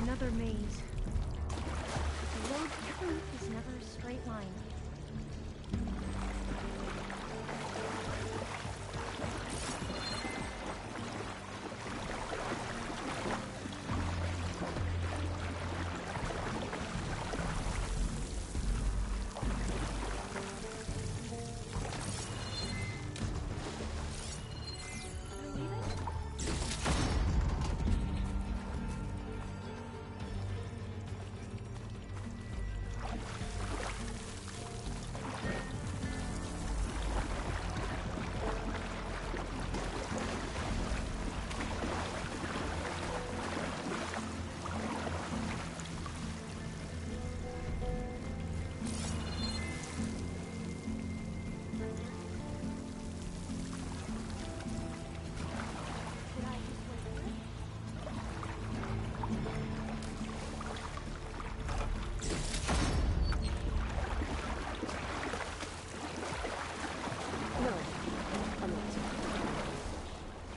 another maze. The road to truth is never a straight line.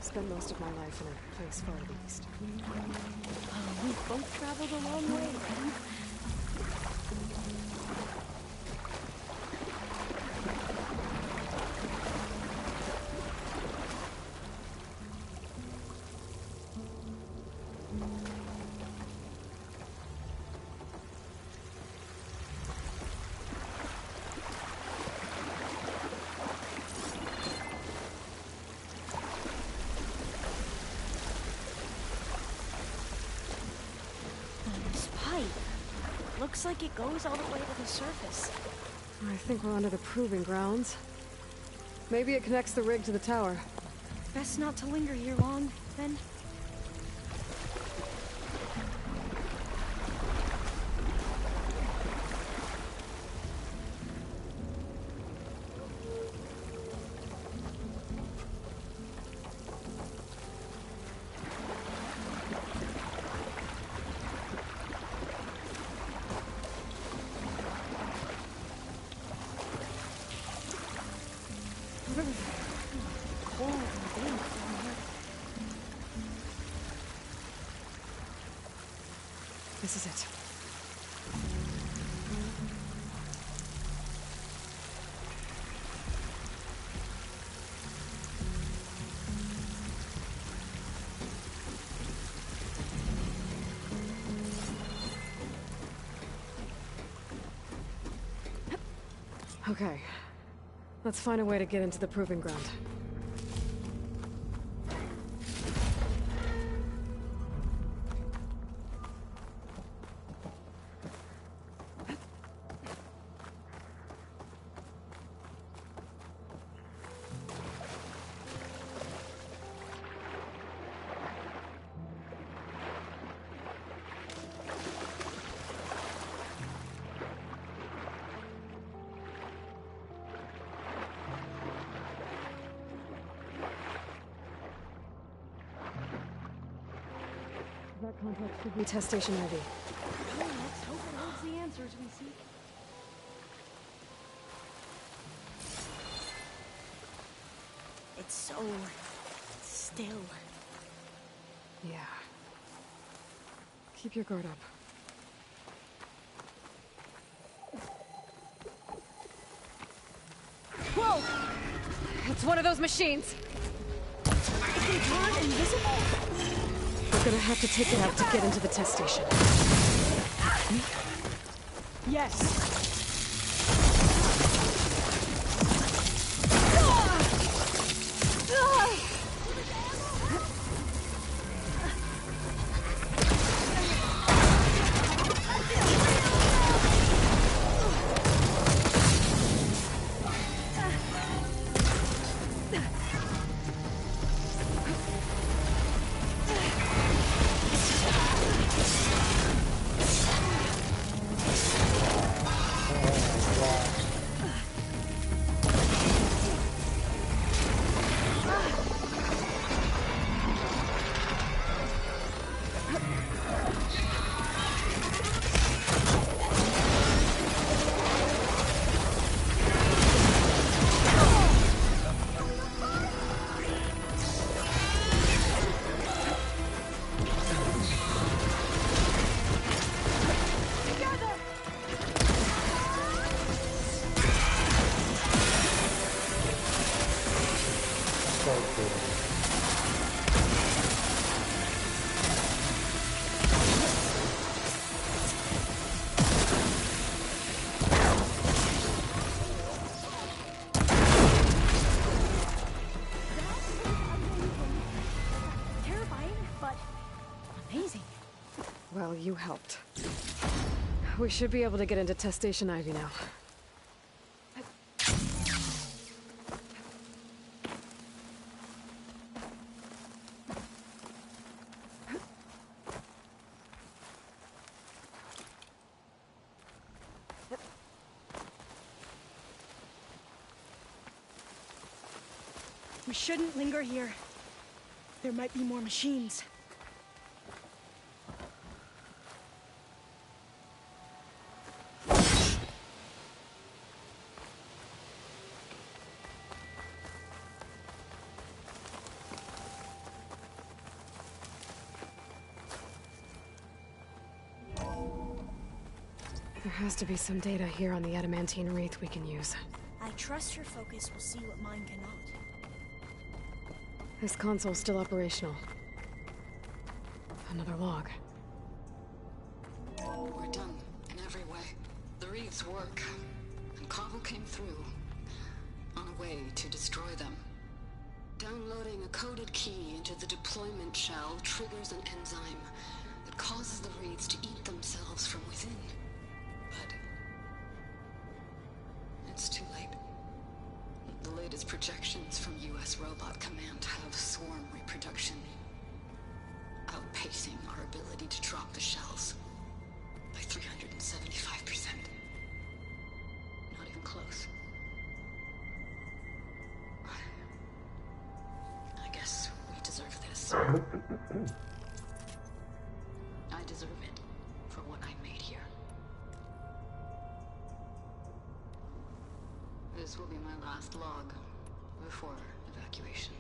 Spent most of my life in a place far east. Oh, we've both traveled a long way, then. Looks like it goes all the way to the surface. I think we're under the proving grounds. Maybe it connects the rig to the tower. Best not to linger here long, then. This is it. Okay. Let's find a way to get into the proving ground. That complex should be test station ready. Well, let's hope it holds the answers we seek. It's so still. Yeah. Keep your guard up. Whoa! It's one of those machines! If they turn invisible? We're gonna have to take it out to get into the test station. Yes. amazing. Well, you helped. We should be able to get into test station Ivy now. We shouldn't linger here. There might be more machines. There has to be some data here on the adamantine wreath we can use. I trust your focus will see what mine cannot. This console's still operational. Another log. We're done, in every way. The wreaths work, and Cobble came through, on a way to destroy them. Downloading a coded key into the deployment shell triggers an enzyme that causes the wreaths to eat themselves from within. But it's too late. The latest projections from US Robot Command have swarm reproduction, outpacing our ability to drop the shells by 375%. Not even close. I guess we deserve this. I deserve it for what I made here. This will be my last log before evacuation.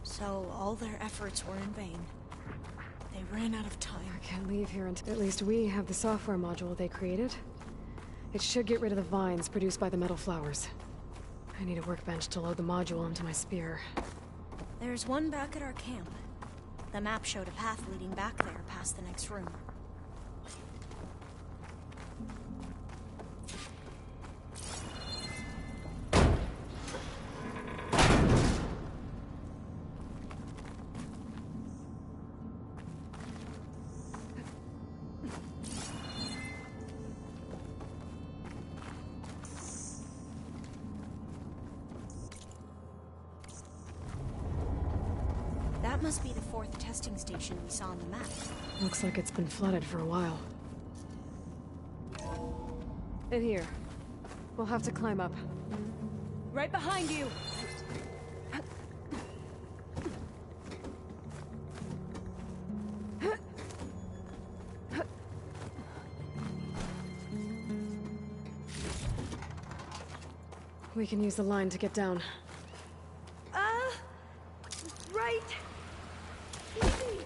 So all their efforts were in vain. They ran out of time. I can't leave here until at least we have the software module they created. It should get rid of the vines produced by the metal flowers. I need a workbench to load the module into my spear. There's one back at our camp. The map showed a path leading back there past the next room. That must be the 4th testing station we saw on the map. Looks like it's been flooded for a while. In here. We'll have to climb up. Right behind you! We can use the line to get down. Right! Easy!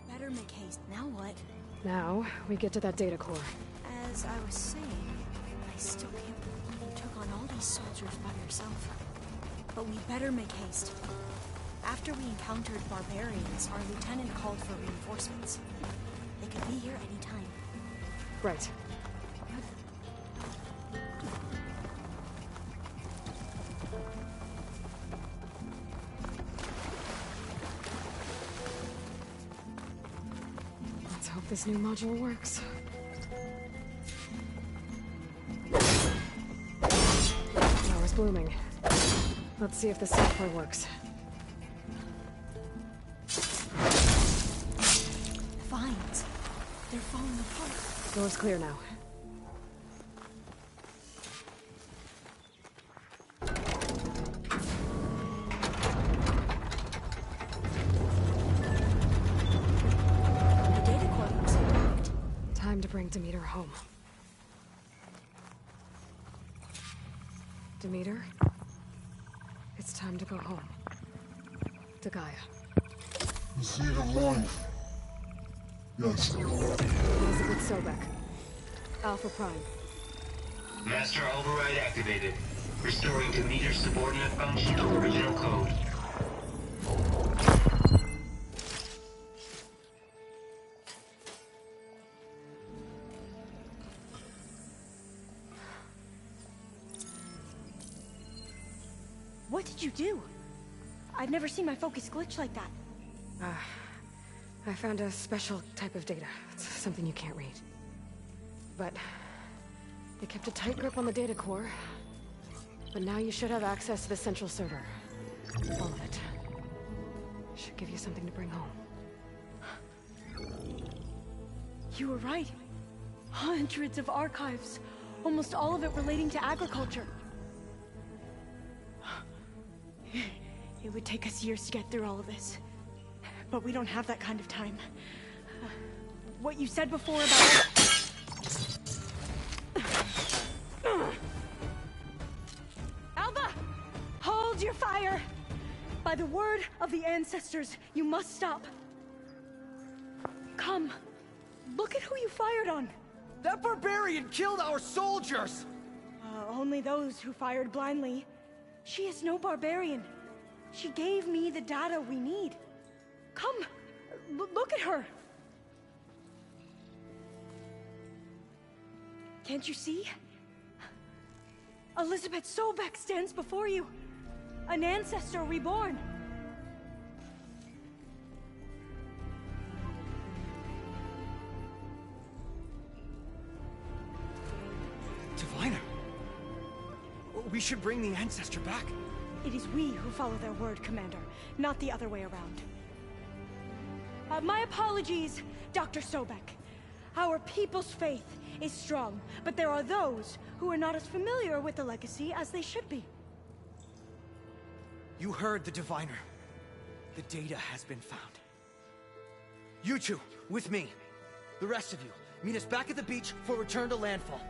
Better make haste. Now what? Now, we get to that data core. As I was saying, I still can't believe you took on all these soldiers by yourself. But we better make haste. After we encountered barbarians, our lieutenant called for reinforcements. They could be here any time. Right. Let's hope this new module works. Flower's blooming. Let's see if the software works. Vines. They're falling apart. Door's clear now. The data core looks intact. Time to bring Demeter home. Demeter? It's time to go home. To Gaia. The seed of life. Yes. Elizabeth Sobek. Alpha Prime. Master override activated. Restoring to meter subordinate function to original code. What did you do? I've never seen my focus glitch like that. I found a special type of data. It's something you can't read. But they kept a tight grip on the data core. But now you should have access to the central server. All of it. Should give you something to bring home. You were right. Hundreds of archives. Almost all of it relating to agriculture. It would take us years to get through all of this. But we don't have that kind of time. What you said before about... Alva! Hold your fire! By the word of the ancestors, you must stop. Come. Look at who you fired on. That barbarian killed our soldiers! Only those who fired blindly. She is no barbarian. She gave me the data we need. Come, look at her. Can't you see? Elizabeth Sobek stands before you. An ancestor reborn. Diviner! We should bring the ancestor back. It is we who follow their word, Commander, not the other way around. My apologies, Dr. Sobek. Our people's faith is strong, but there are those who are not as familiar with the legacy as they should be. You heard the Diviner. The data has been found. You two, with me. The rest of you, meet us back at the beach for return to landfall.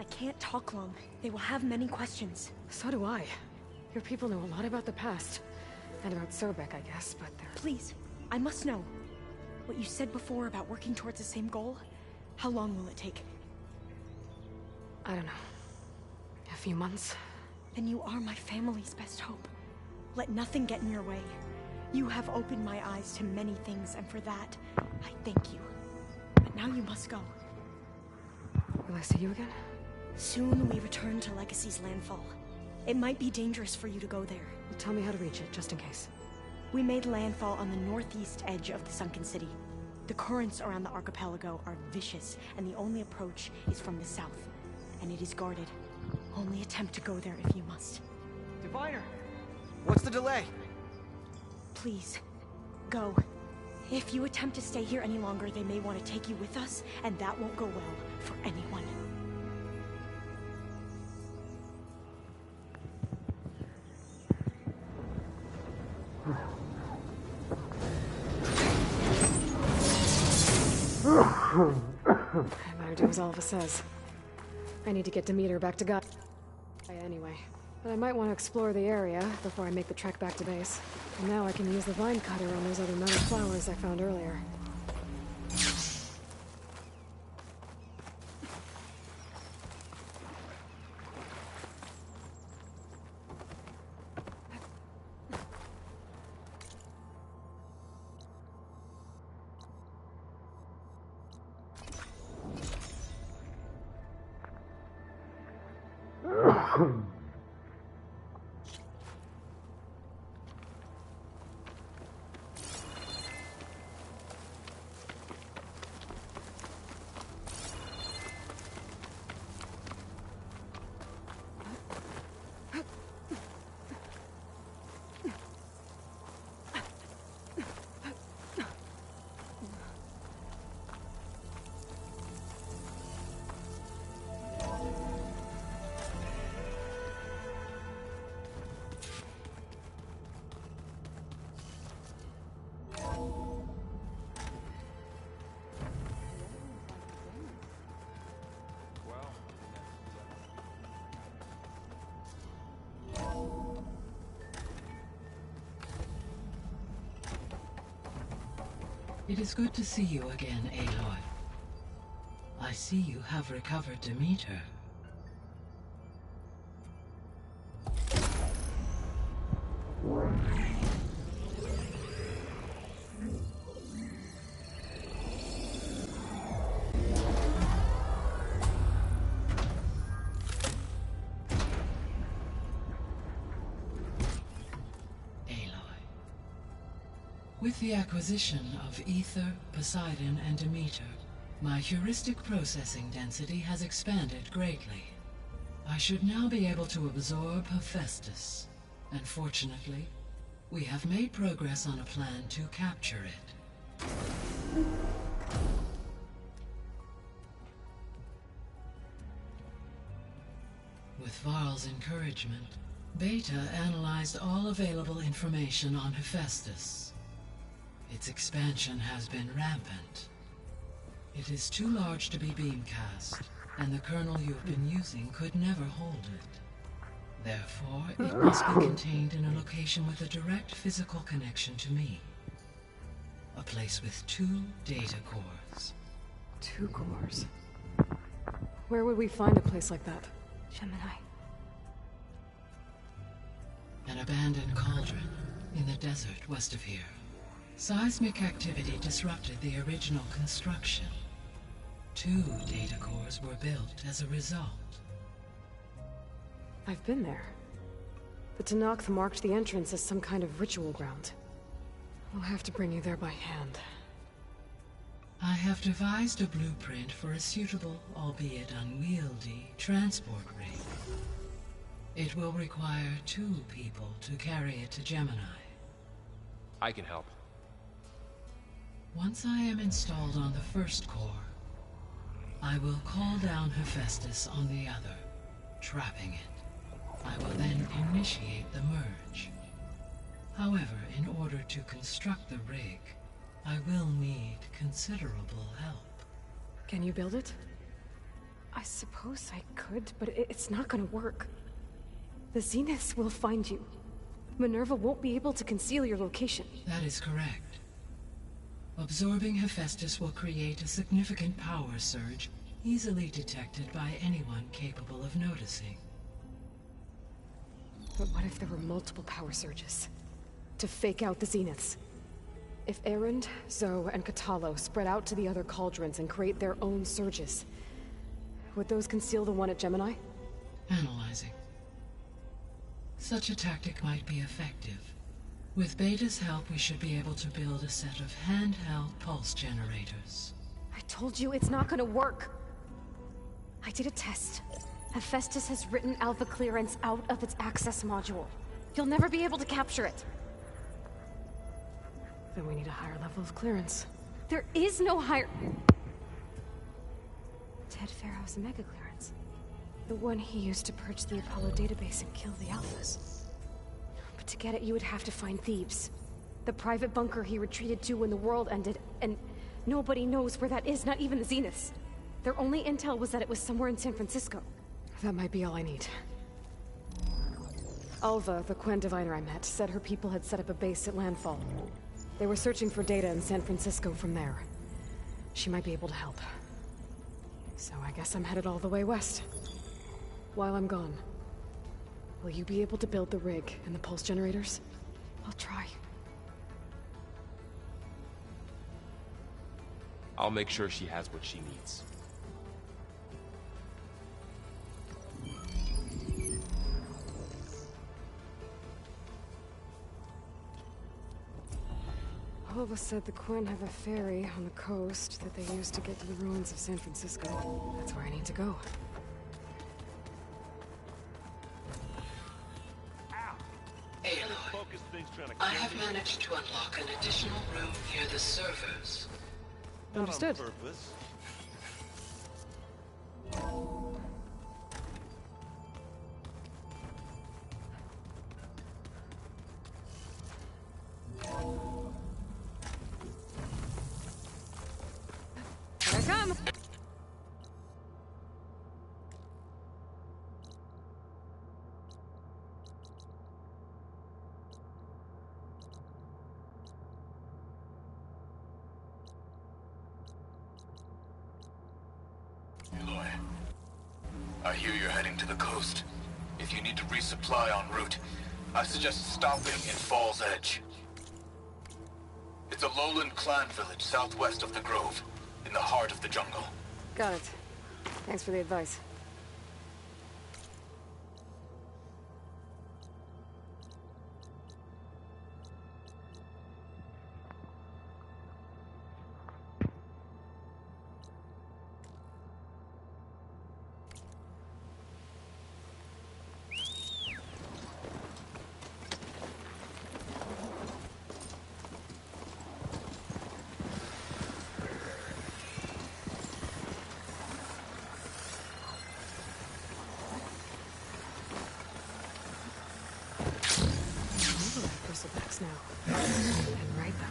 I can't talk long. They will have many questions. So do I. Your people know a lot about the past. And about Sobek, I guess, but they're... Please, I must know. What you said before about working towards the same goal, how long will it take? I don't know. A few months? Then you are my family's best hope. Let nothing get in your way. You have opened my eyes to many things, and for that, I thank you. But now you must go. Will I see you again? Soon we return to Legacy's landfall. It might be dangerous for you to go there. Tell me how to reach it, just in case. We made landfall on the northeast edge of the sunken city. The currents around the archipelago are vicious, and the only approach is from the south. And it is guarded. Only attempt to go there if you must. Diviner! What's the delay? Please, go. If you attempt to stay here any longer, they may want to take you with us, and that won't go well for anyone. I better do as Alva says. I need to get Demeter back to God anyway. But I might want to explore the area before I make the trek back to base. And now I can use the vine cutter on those other metal flowers I found earlier. It is good to see you again, Aloy. I see you have recovered Demeter. With the acquisition of Ether, Poseidon, and Demeter, my heuristic processing density has expanded greatly. I should now be able to absorb Hephaestus, and fortunately, we have made progress on a plan to capture it. With Varl's encouragement, Beta analyzed all available information on Hephaestus. Its expansion has been rampant. It is too large to be beamcast, and the kernel you've been using could never hold it. Therefore, it must be contained in a location with a direct physical connection to me. A place with 2 data cores. 2 cores? Where would we find a place like that? Gemini. An abandoned cauldron in the desert west of here. Seismic activity disrupted the original construction. 2 data cores were built as a result. I've been there. The Tenakth marked the entrance as some kind of ritual ground. I'll have to bring you there by hand. I have devised a blueprint for a suitable, albeit unwieldy, transport rig. It will require 2 people to carry it to Gemini. I can help. Once I am installed on the first core, I will call down Hephaestus on the other, trapping it. I will then initiate the merge. However, in order to construct the rig, I will need considerable help. Can you build it? I suppose I could, but it's not gonna work. The Zeniths will find you. Minerva won't be able to conceal your location. That is correct. Absorbing Hephaestus will create a significant power surge, easily detected by anyone capable of noticing. But what if there were multiple power surges? To fake out the Zeniths? If Erend, Zoe, and Katalo spread out to the other cauldrons and create their own surges, would those conceal the one at Gemini? Analyzing. Such a tactic might be effective. With Beta's help, we should be able to build a set of handheld pulse generators. I told you it's not gonna work! I did a test. Hephaestus has written Alpha clearance out of its access module. You'll never be able to capture it. Then we need a higher level of clearance. There is no higher... Ted Pharaoh's mega clearance. The one he used to purge the Apollo database and kill the Alphas. But to get it, you would have to find Thebes. The private bunker he retreated to when the world ended, and nobody knows where that is, not even the Zeniths. Their only intel was that it was somewhere in San Francisco. That might be all I need. Alva, the Quen diviner I met, said her people had set up a base at Landfall. They were searching for data in San Francisco from there. She might be able to help. So I guess I'm headed all the way west. While I'm gone, will you be able to build the rig and the pulse generators? I'll try. I'll make sure she has what she needs. Alva said the Quen have a ferry on the coast that they used to get to the ruins of San Francisco. That's where I need to go. Aloy, I have managed to unlock an additional room near the servers. Understood. Here I come! I hear you're heading to the coast. If you need to resupply en route, I suggest stopping in Fall's Edge. It's a lowland clan village southwest of the Grove, in the heart of the jungle. Got it. Thanks for the advice. Bristlebacks now. And ride them.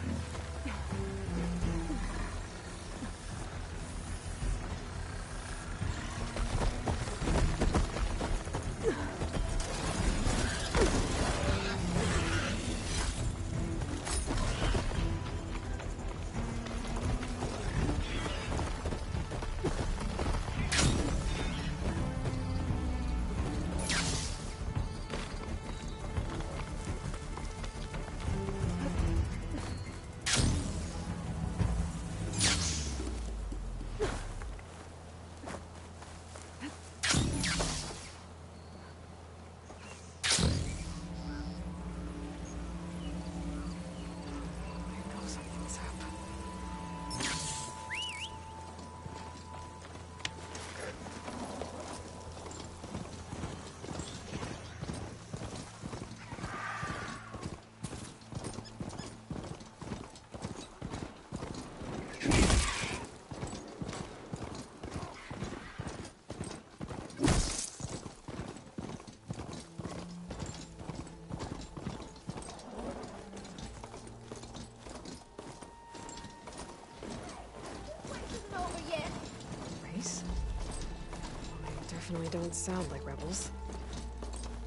Definitely don't sound like rebels.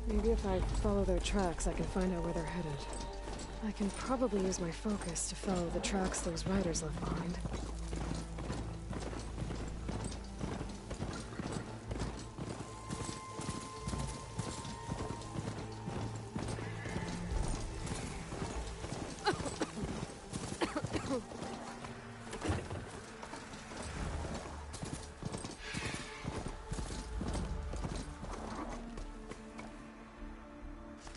Maybe if I follow their tracks, I can find out where they're headed. I can probably use my focus to follow the tracks those riders left behind.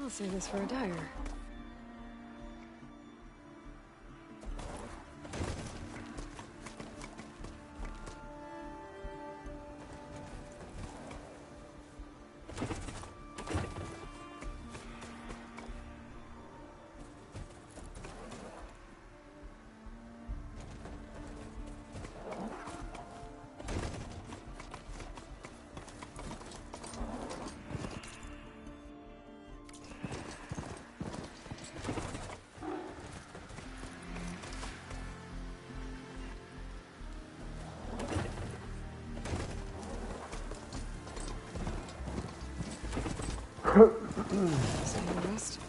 I'll save this for a dyer. Stay and rest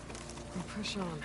and push on.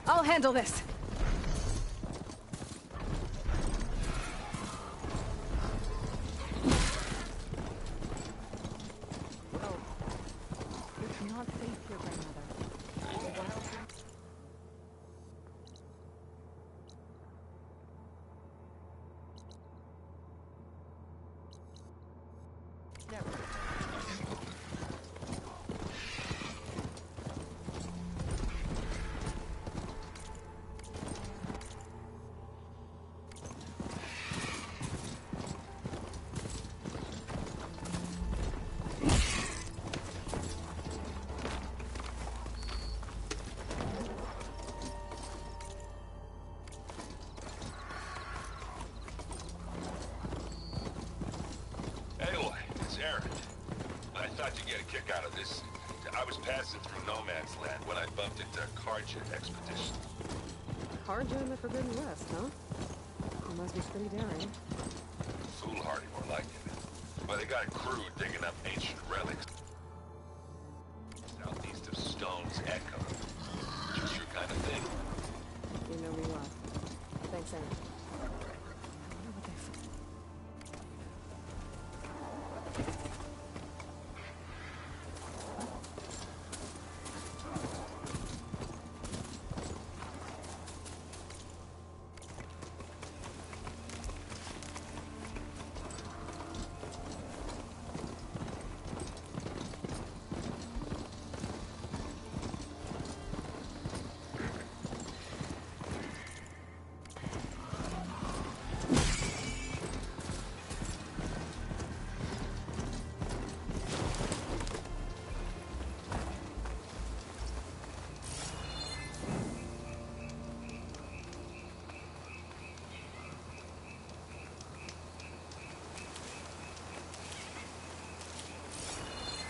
I'll handle this. It's not safe here, I thought you'd get a kick out of this. I was passing through No Man's Land when I bumped into a Karja expedition. Karja in the Forbidden West, huh? You must be pretty daring. Foolhardy, more like it. Well, they got a crew digging up ancient relics southeast of Stone's Echo. Just your kind of thing. You know me well. Thanks, Aaron.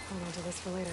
Hold on to this for later.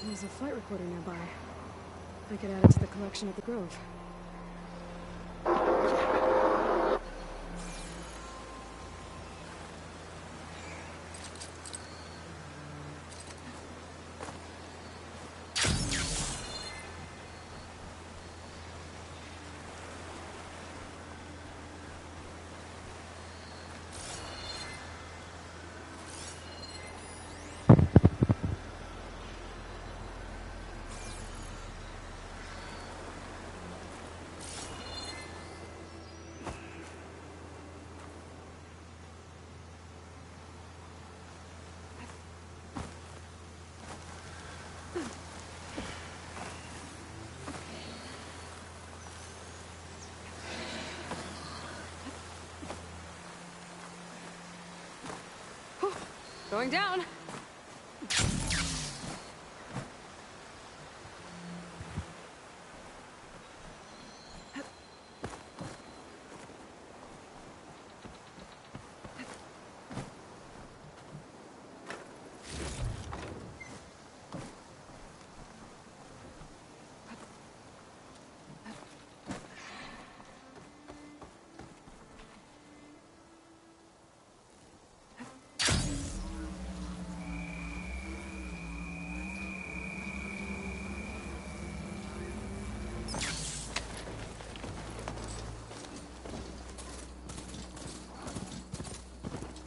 There's a flight recorder nearby. I could add it to the collection at the Grove. Going down.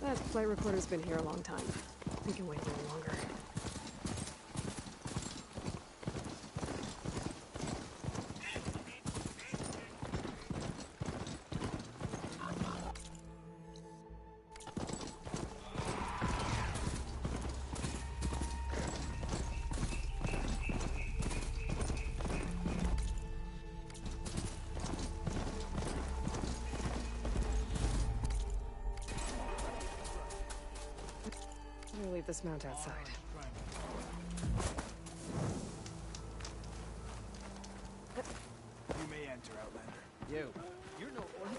That flight recorder's been here a long time. We can wait a little longer. We'll leave this mount outside. You may enter, Outlander. You're no one.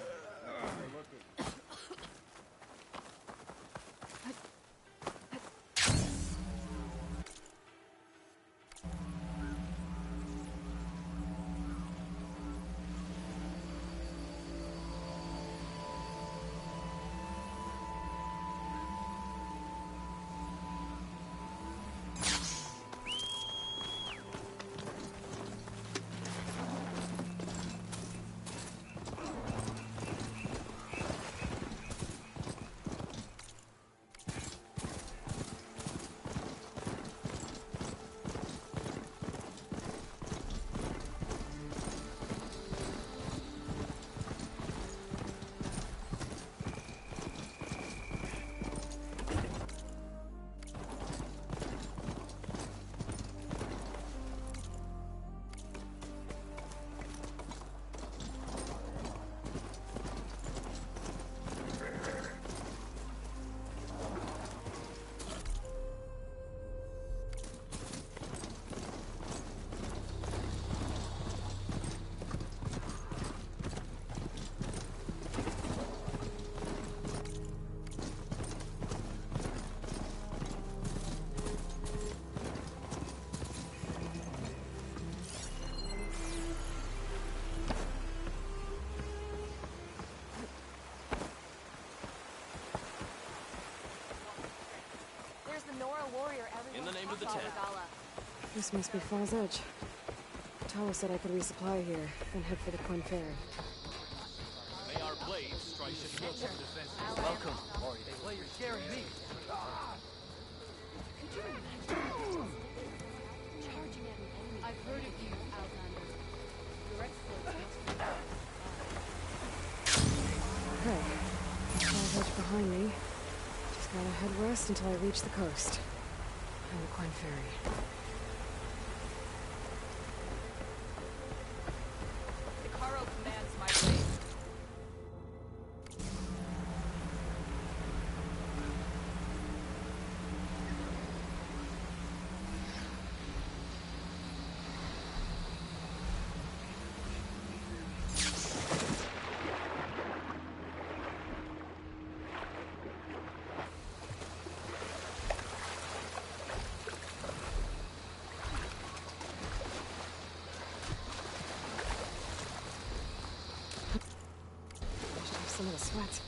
In the name of the Ten. This must be Falls Edge. Tawa said I could resupply here, then head for the Corn Ferry. May our blades strike at the defense. Welcome. Hey, well, you're scaring me. I've heard of you, Outlander. Your exploits. Okay. Falls Edge behind me. Just gotta head west until I reach the coast. And the Corn Ferry. Some of the sweat.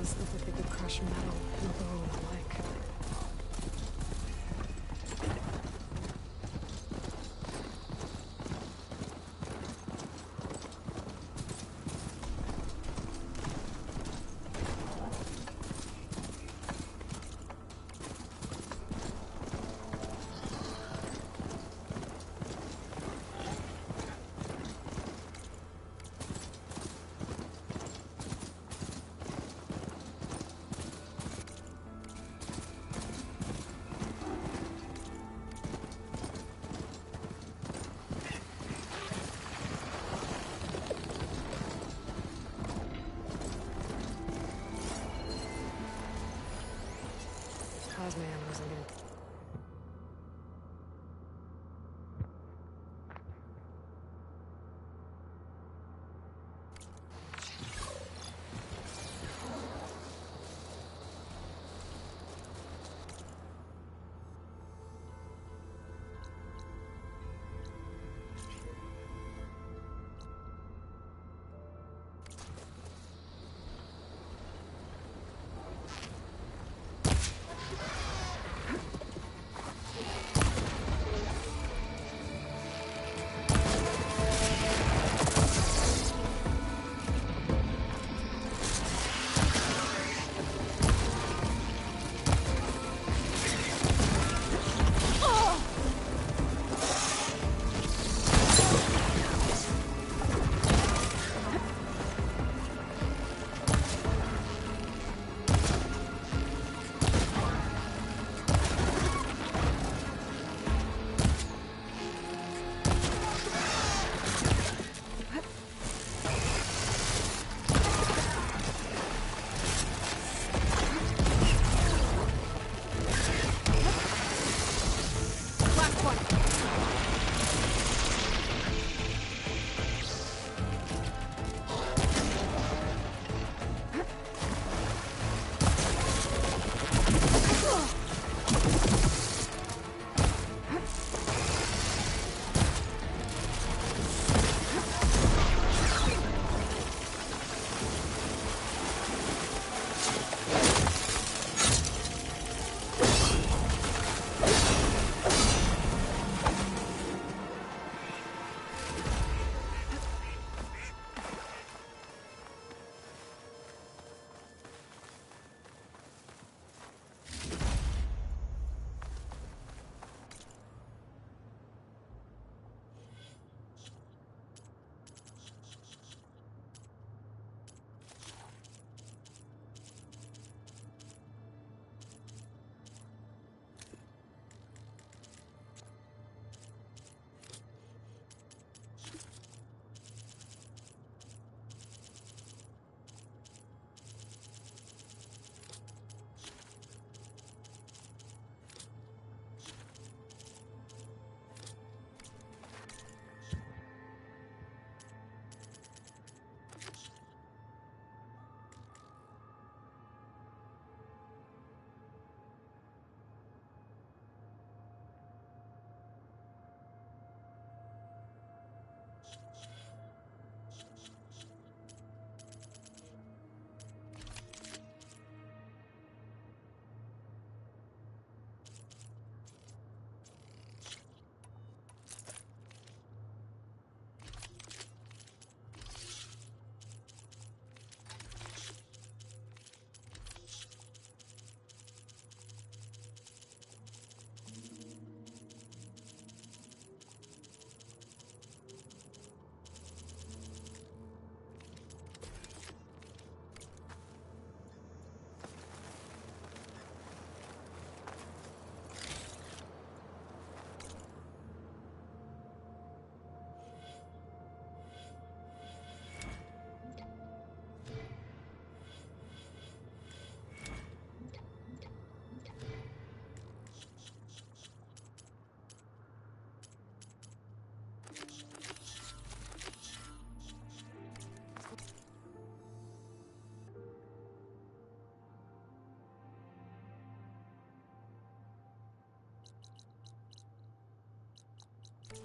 Look like they could crush metal and bone alike. Cosman wasn't gonna...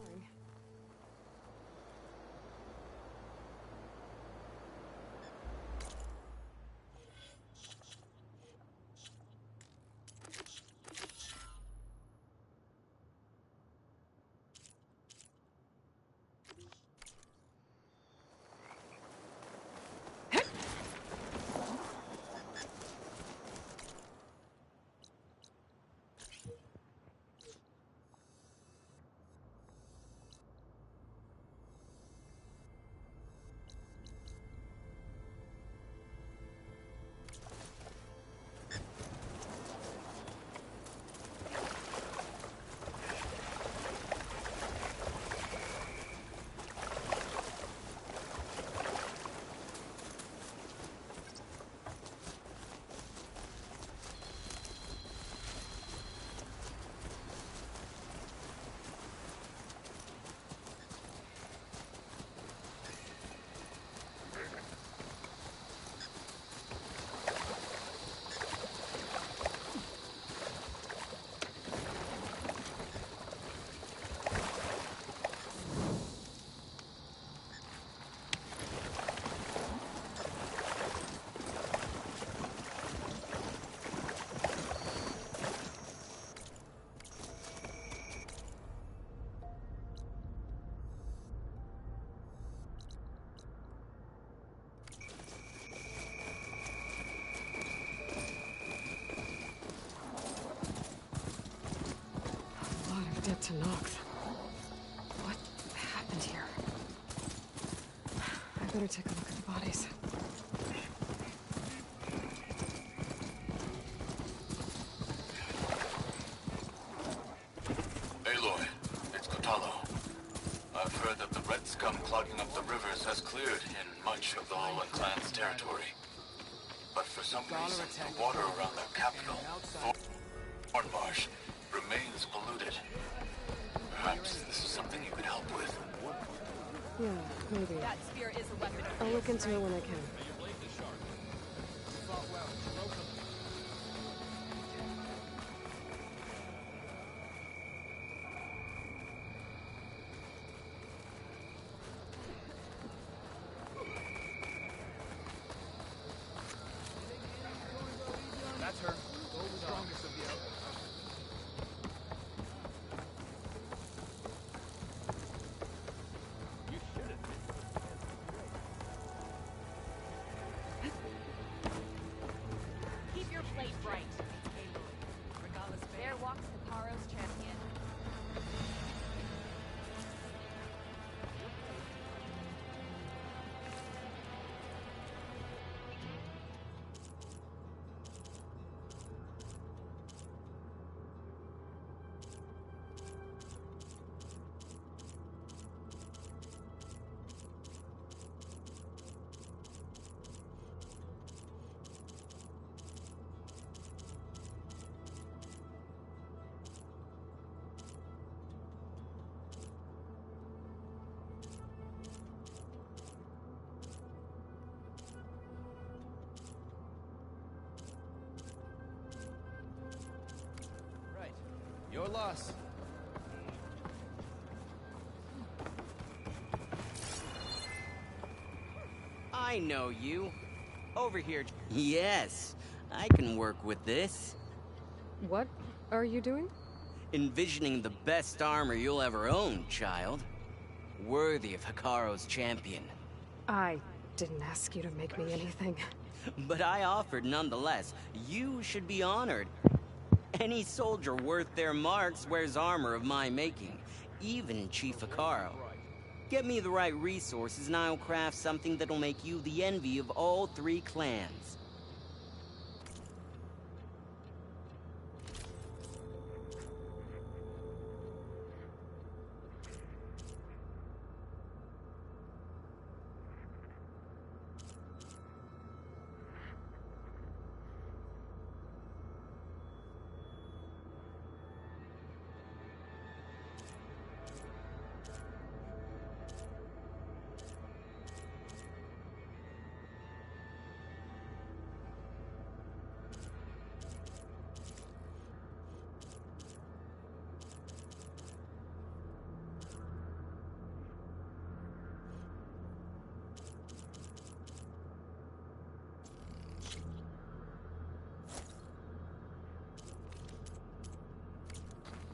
trying. Dead to Nox. What happened here? I better take a look at the bodies. Aloy, it's Kotalo. I've heard that the red scum clogging up the rivers has cleared in much of the Lowland Clan's territory. But for some reason, the water around their capital, Fornmarsh, remains polluted. Perhaps this is something you could help with. Yeah, maybe. That spear is a weapon. I'll look into it when I can. That's her. Strongest of the outfit. You should have been. Keep your blade bright. There walks the Karo's champion. Right. Your loss. I know you. Over here. Yes, I can work with this. What are you doing? Envisioning the best armor you'll ever own, child. Worthy of Hikaru's champion. I didn't ask you to make me anything. But I offered nonetheless. You should be honored. Any soldier worth their marks wears armor of my making, even Chief Hikaru. Get me the right resources and I'll craft something that'll make you the envy of all three clans.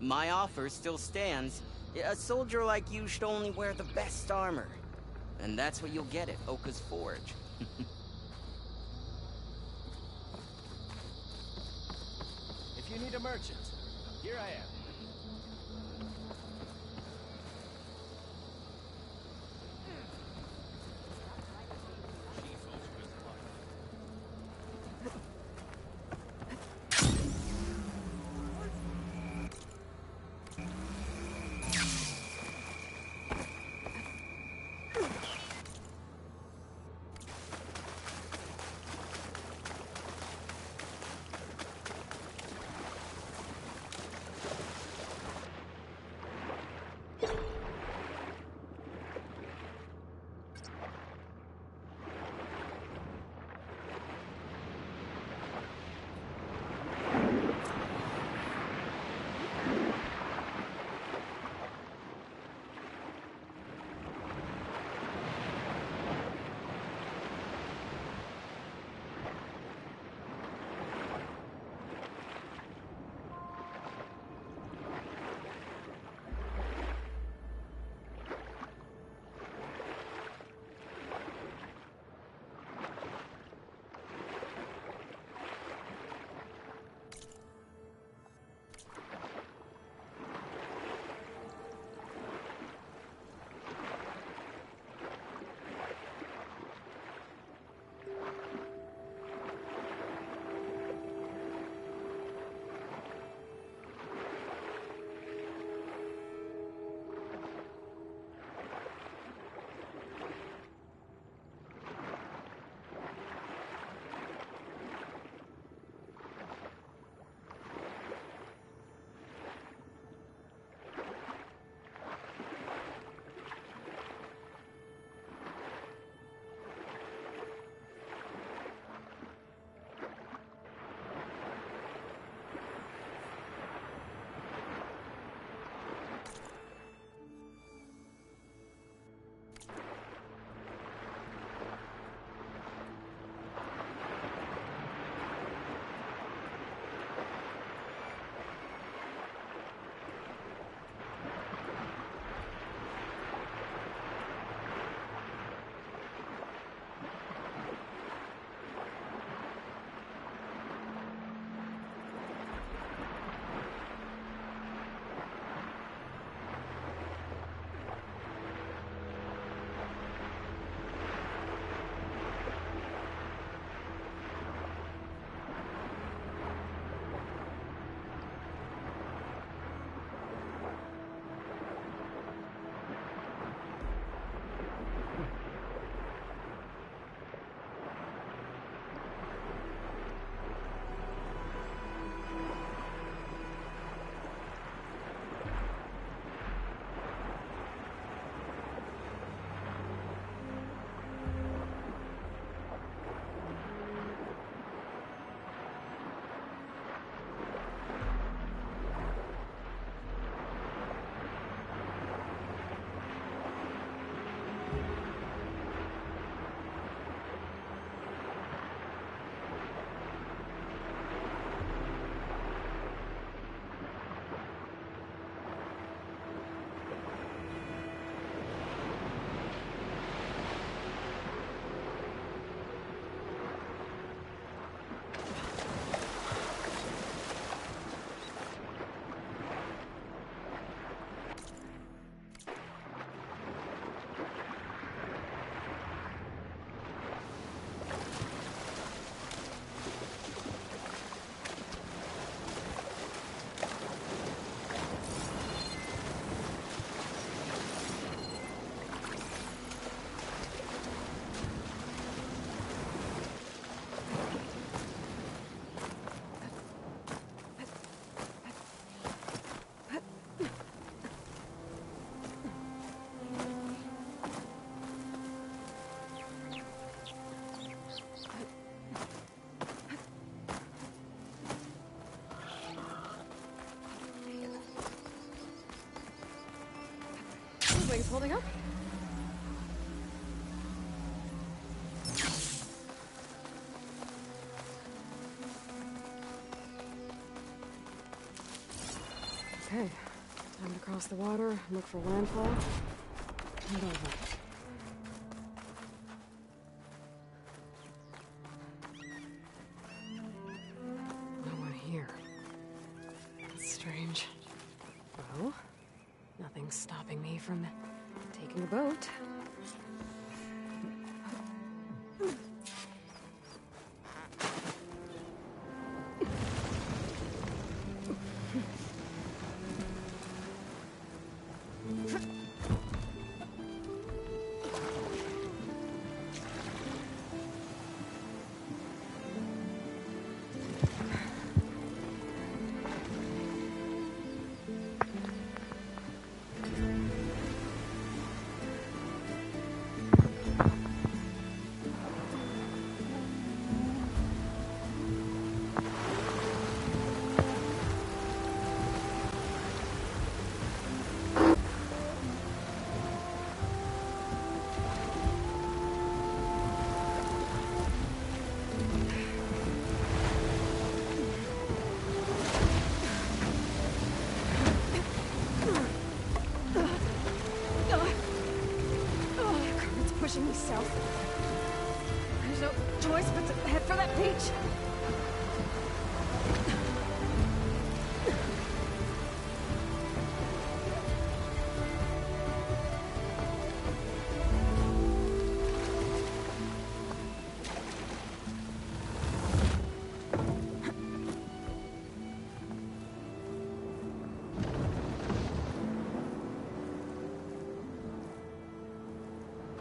My offer still stands. A soldier like you should only wear the best armor. And that's what you'll get at Oka's Forge. If you need a merchant, here I am. Wings holding up? Okay, time to cross the water, look for landfall, and over. No one here. That's strange. Well, nothing's stopping me from taking a boat. Pushing me south. There's no choice but to head for that beach.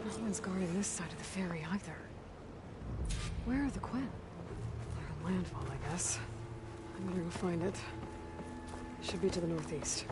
No one's guarding this side of the ferry either. Where are the Quinn? They're on landfall, I guess. I'm gonna go find it. Should be to the northeast.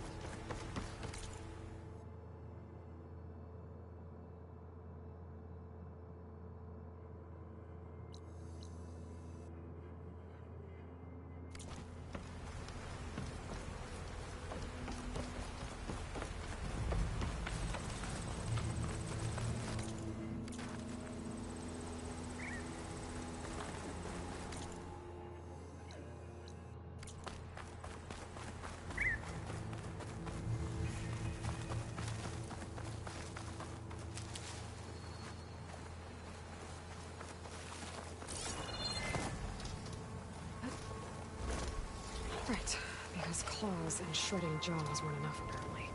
Right, because claws and shredding jaws weren't enough, apparently.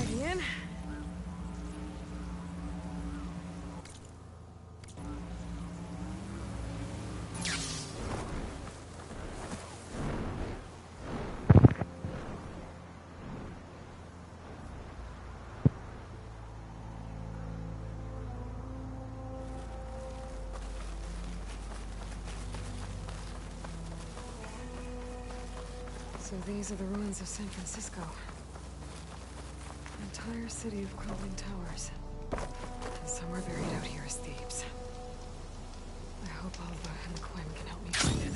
In. So these are the ruins of San Francisco. Entire city of crumbling towers. And somewhere buried out here is Thebes. I hope Alva and the Quinn can help me find it.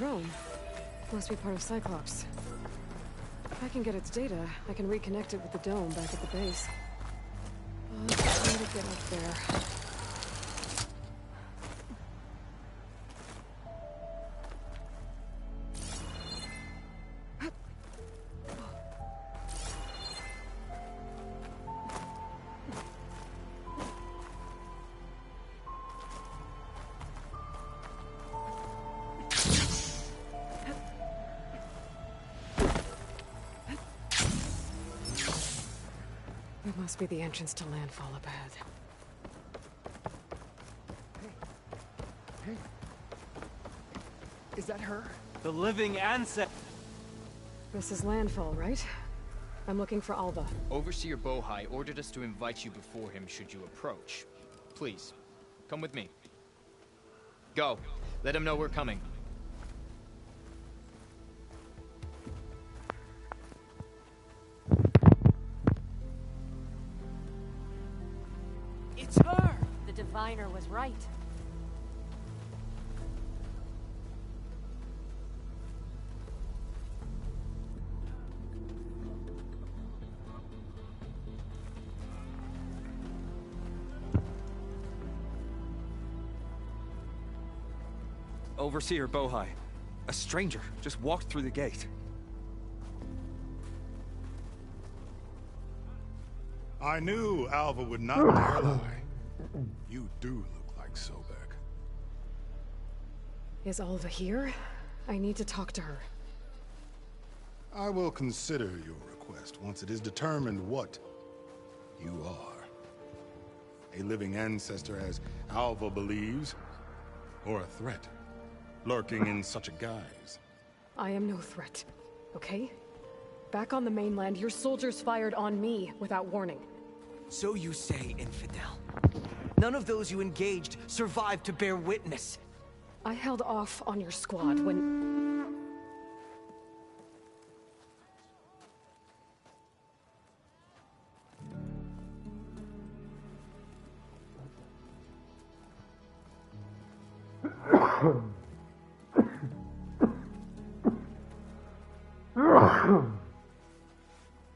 drone. Must be part of Cyclops. If I can get its data, I can reconnect it with the dome back at the base. But how to get up there? It must be the entrance to landfall up ahead. Hey. Is that her? The living ancestor. This is landfall, right? I'm looking for Alva. Overseer Bohai ordered us to invite you before him should you approach. Please, come with me. Go. Let him know we're coming. It's her! The diviner was right. Overseer Bohai. A stranger just walked through the gate. I knew Alva would not dare lie. You do look like Sobek. Is Alva here? I need to talk to her. I will consider your request once it is determined what you are. A living ancestor, as Alva believes, or a threat, lurking in such a guise. I am no threat, okay? Back on the mainland, your soldiers fired on me without warning. So you say, infidel. None of those you engaged survived to bear witness. I held off on your squad when...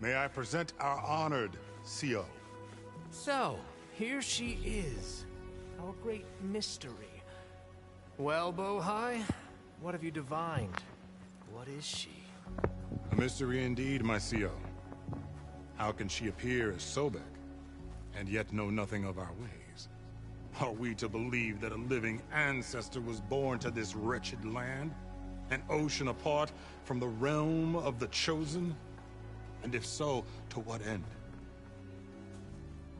May I present our honored CO? So, here she is. Our great mystery. Well, Bohai, what have you divined? What is she? A mystery indeed, my CO. How can she appear as Sobek, and yet know nothing of our ways? Are we to believe that a living ancestor was born to this wretched land? An ocean apart from the realm of the Chosen? And if so, to what end?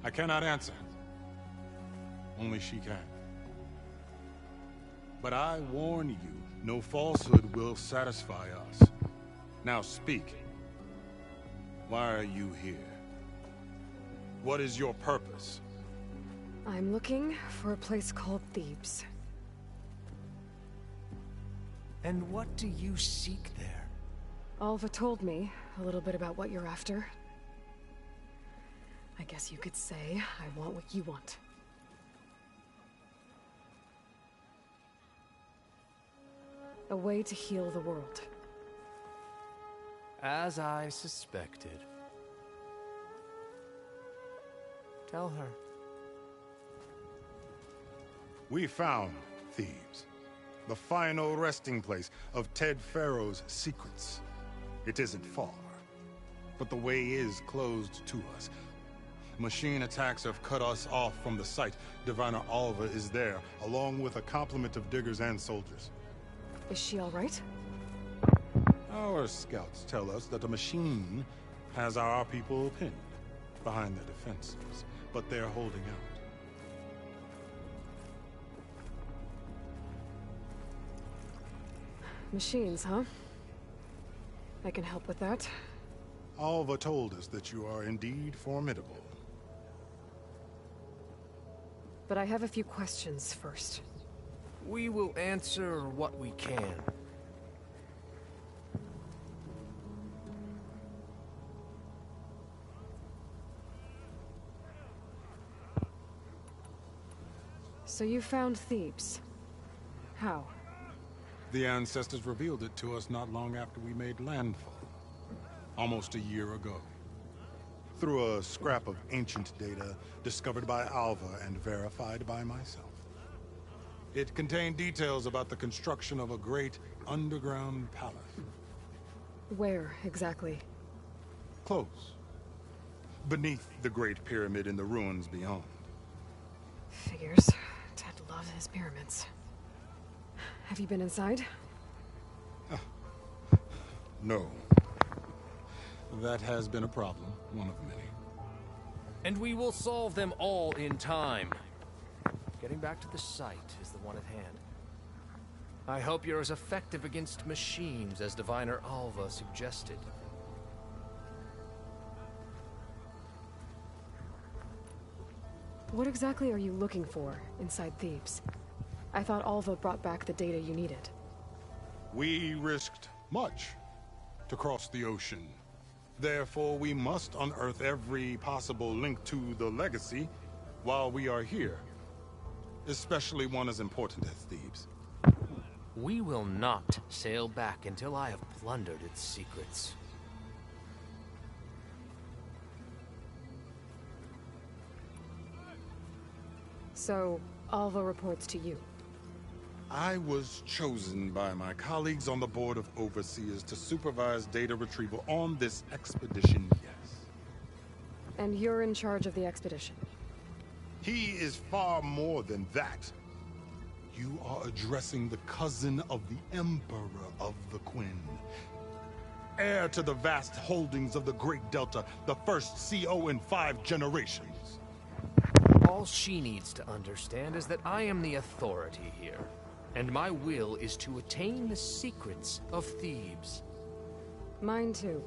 I cannot answer. Only she can. But I warn you, no falsehood will satisfy us. Now speak. Why are you here? What is your purpose? I'm looking for a place called Thebes. And what do you seek there? Alva told me a little bit about what you're after. I guess you could say I want what you want. A way to heal the world. As I suspected. Tell her. We found Thebes. The final resting place of Ted Pharaoh's secrets. It isn't far, but the way is closed to us. Machine attacks have cut us off from the site. Diviner Alva is there, along with a complement of diggers and soldiers. Is she all right? Our scouts tell us that a machine has our people pinned behind their defenses, but they're holding out. Machines, huh? I can help with that. Alva told us that you are indeed formidable. But I have a few questions first. We will answer what we can. So you found Thebes. How? The ancestors revealed it to us not long after we made landfall. Almost a year ago. Through a scrap of ancient data discovered by Alva and verified by myself. It contained details about the construction of a great underground palace. Where, exactly? Close. Beneath the Great Pyramid in the ruins beyond. Figures. Ted loves his pyramids. Have you been inside? No. That has been a problem, one of many. And we will solve them all in time. Getting back to the site is the one at hand. I hope you're as effective against machines as Diviner Alva suggested. What exactly are you looking for inside Thebes? I thought Alva brought back the data you needed. We risked much to cross the ocean. Therefore, we must unearth every possible link to the legacy while we are here. Especially one as important as Thebes. We will not sail back until I have plundered its secrets. So, Alva reports to you. I was chosen by my colleagues on the Board of Overseers to supervise data retrieval on this expedition, yes. And you're in charge of the expedition? He is far more than that. You are addressing the cousin of the Emperor of the Quinn. Heir to the vast holdings of the Great Delta, the first CO in 5 generations. All she needs to understand is that I am the authority here. And my will is to attain the secrets of Thebes. Mine too.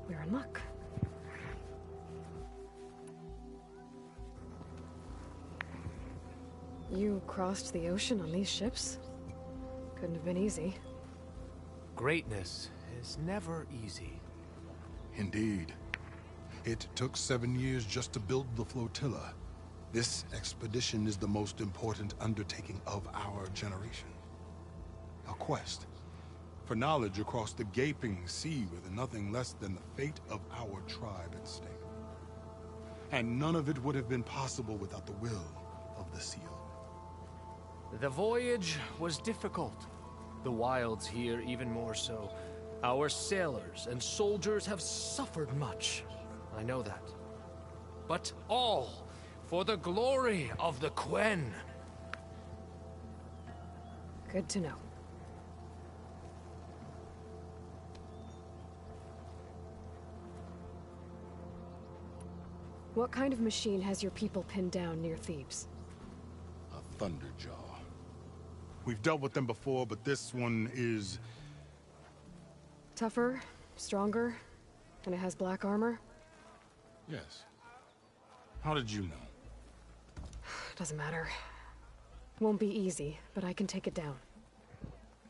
We're in luck. You crossed the ocean on these ships? Couldn't have been easy. Greatness is never easy. Indeed. It took 7 years just to build the flotilla. This expedition is the most important undertaking of our generation. A quest for knowledge across the gaping sea with nothing less than the fate of our tribe at stake. And none of it would have been possible without the will of the seal. The voyage was difficult. The wilds here even more so. Our sailors and soldiers have suffered much. I know that. But all for the glory of the Quen. Good to know. What kind of machine has your people pinned down near Thebes? A Thunderjaw. We've dealt with them before, but this one is... Tougher, stronger, and it has black armor? Yes. How did you know? Doesn't matter. Won't be easy, but I can take it down.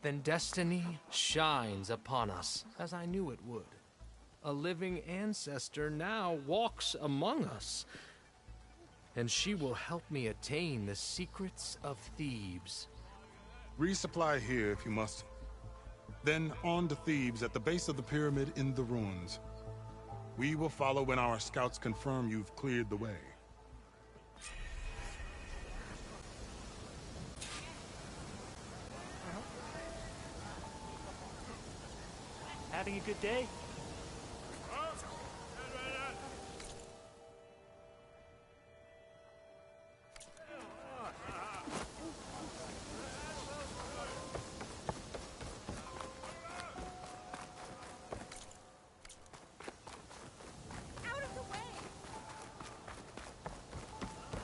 Then destiny shines upon us, as I knew it would. A living ancestor now walks among us. And she will help me attain the secrets of Thebes. Resupply here if you must. Then on to Thebes at the base of the pyramid in the ruins. We will follow when our scouts confirm you've cleared the way. Having a good day?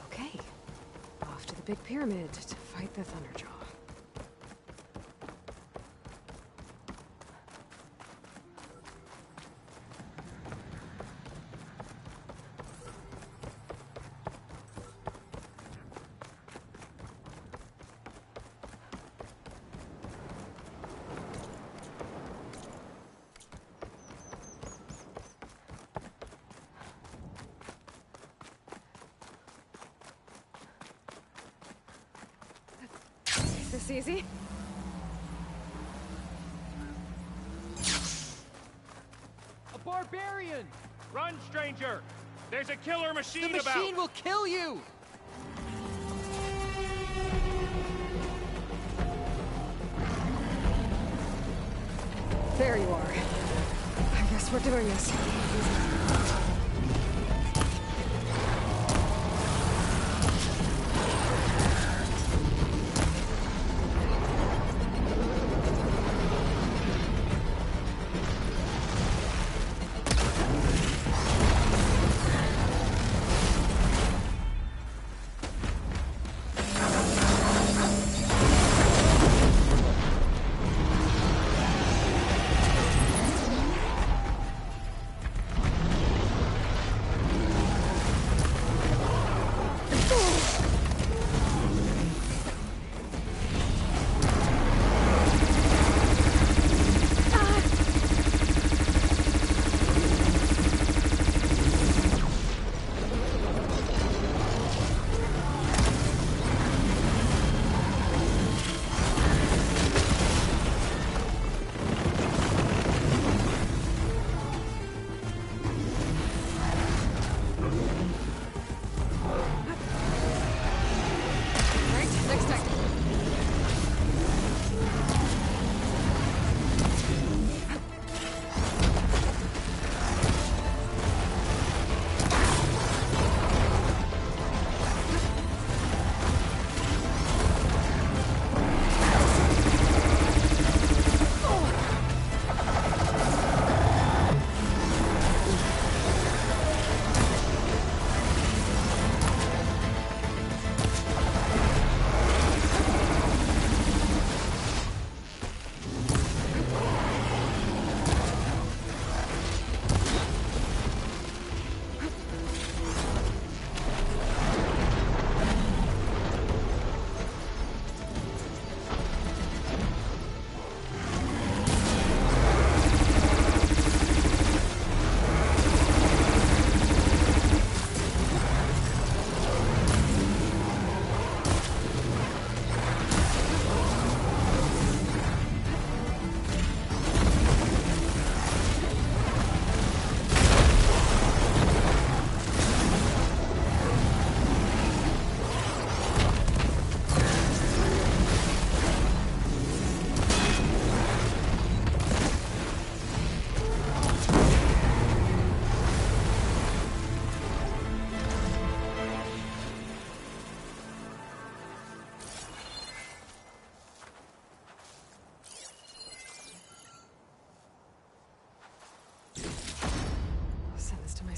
Okay. Off to the big pyramid to fight the Thunderjaw. Is this easy? barbarian! Run, stranger! There's a killer machine The about! machine will kill you! There you are. I guess we're doing this.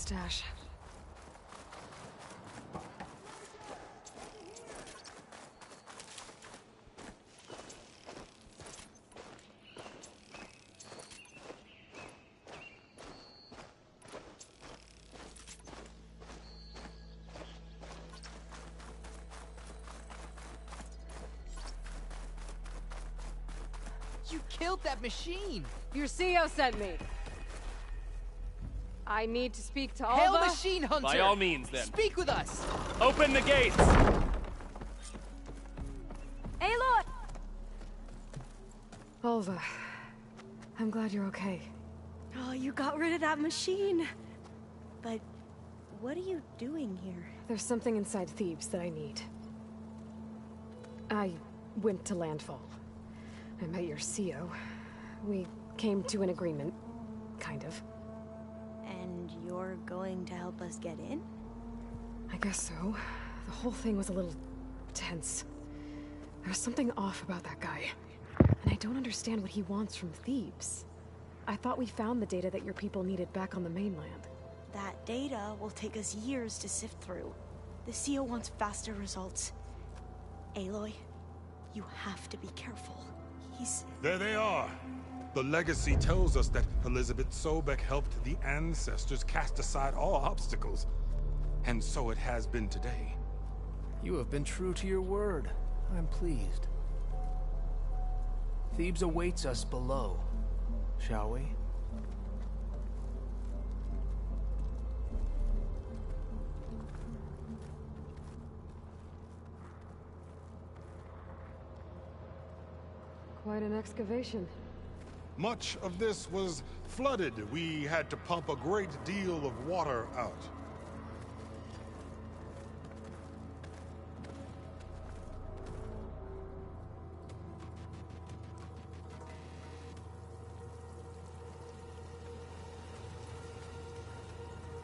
Stash. You killed that machine! Your CO sent me. I need to speak to Alva. Hail Machine Hunter! By all means, then. Speak with us! Open the gates! Aloy! Alva, I'm glad you're okay. Oh, you got rid of that machine. But what are you doing here? There's something inside Thebes that I need. I went to Landfall. I met your CO. We came to an agreement, kind of. And you're going to help us get in? I guess so. The whole thing was a little tense. There was something off about that guy. And I don't understand what he wants from Thebes. I thought we found the data that your people needed back on the mainland. That data will take us years to sift through. The CO wants faster results. Aloy, you have to be careful. There they are! The legacy tells us that Elizabeth Sobek helped the ancestors cast aside all obstacles. And so it has been today. You have been true to your word. I'm pleased. Thebes awaits us below, shall we? Quite an excavation. Much of this was flooded. We had to pump a great deal of water out.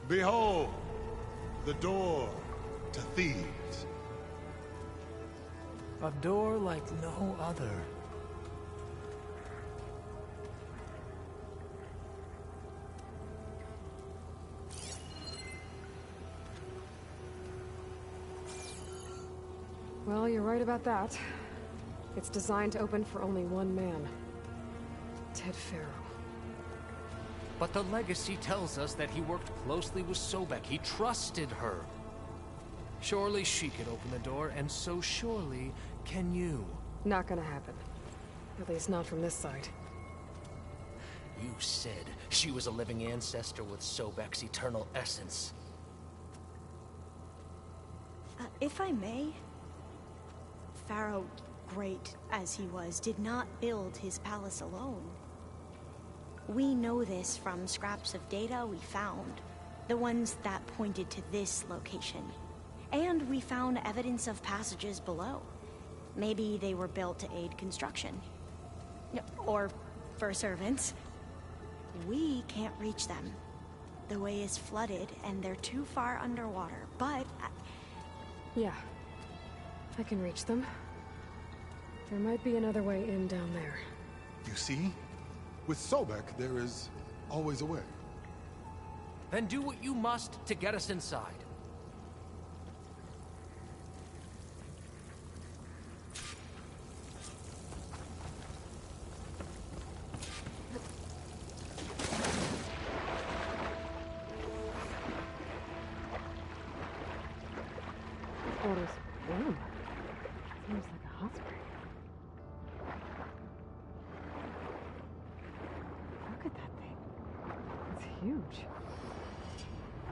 Behold, the door to Thebes. A door like no other. Well, you're right about that. It's designed to open for only one man. Ted Farrow. But the legacy tells us that he worked closely with Sobek. He trusted her. Surely she could open the door, and so surely can you. Not gonna happen. At least not from this side. You said she was a living ancestor with Sobek's eternal essence. If I may, Pharaoh, great as he was, did not build his palace alone. We know this from scraps of data we found, the ones that pointed to this location. And we found evidence of passages below. Maybe they were built to aid construction. Or for servants. We can't reach them. The way is flooded and they're too far underwater, but... Yeah. I can reach them. There might be another way in down there. You see? With Sobek, there is always a way. Then do what you must to get us inside. Water's warm. Seems like a hot spring. Look at that thing. It's huge.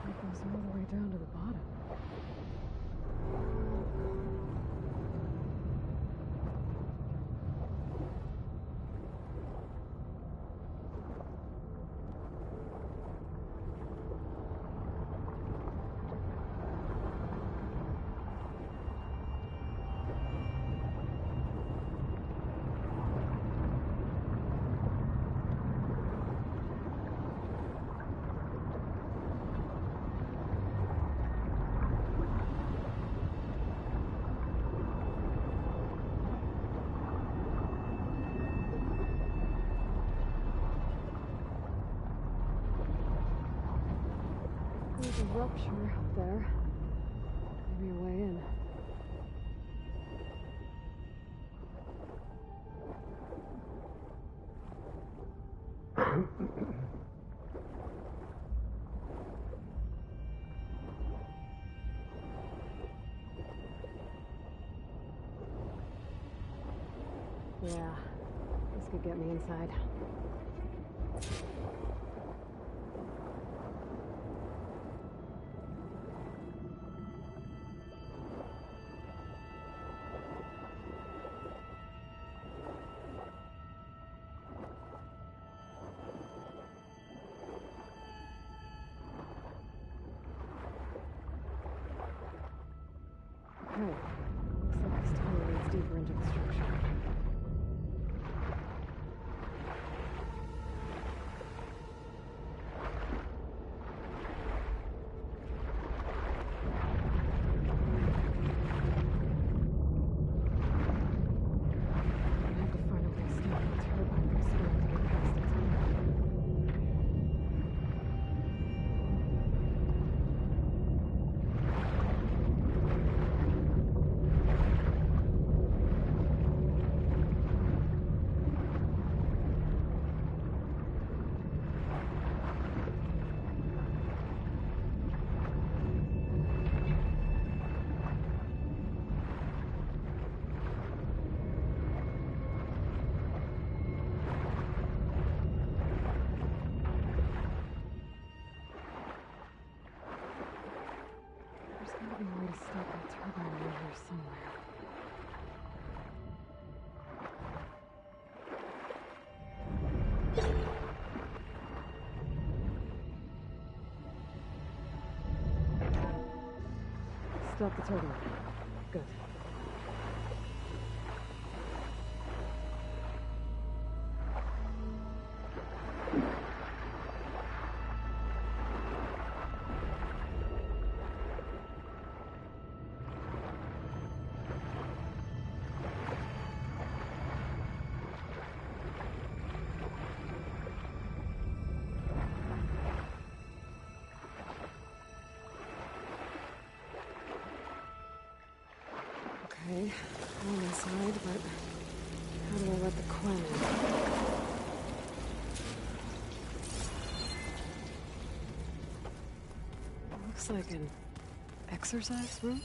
It goes all the way down to the bottom. There's a rupture up there. Maybe a way in. Yeah, this could get me inside. Okay, looks like this tunnel leads deeper into the structure. stop the turtle. Good. Okay, I'm inside, but how do I let the Quen in? Looks like an exercise room?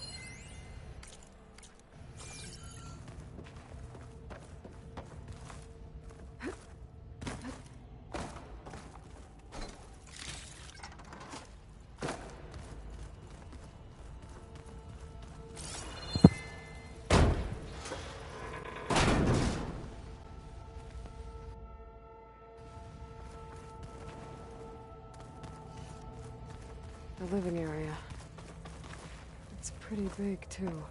The living area. It's pretty big, too.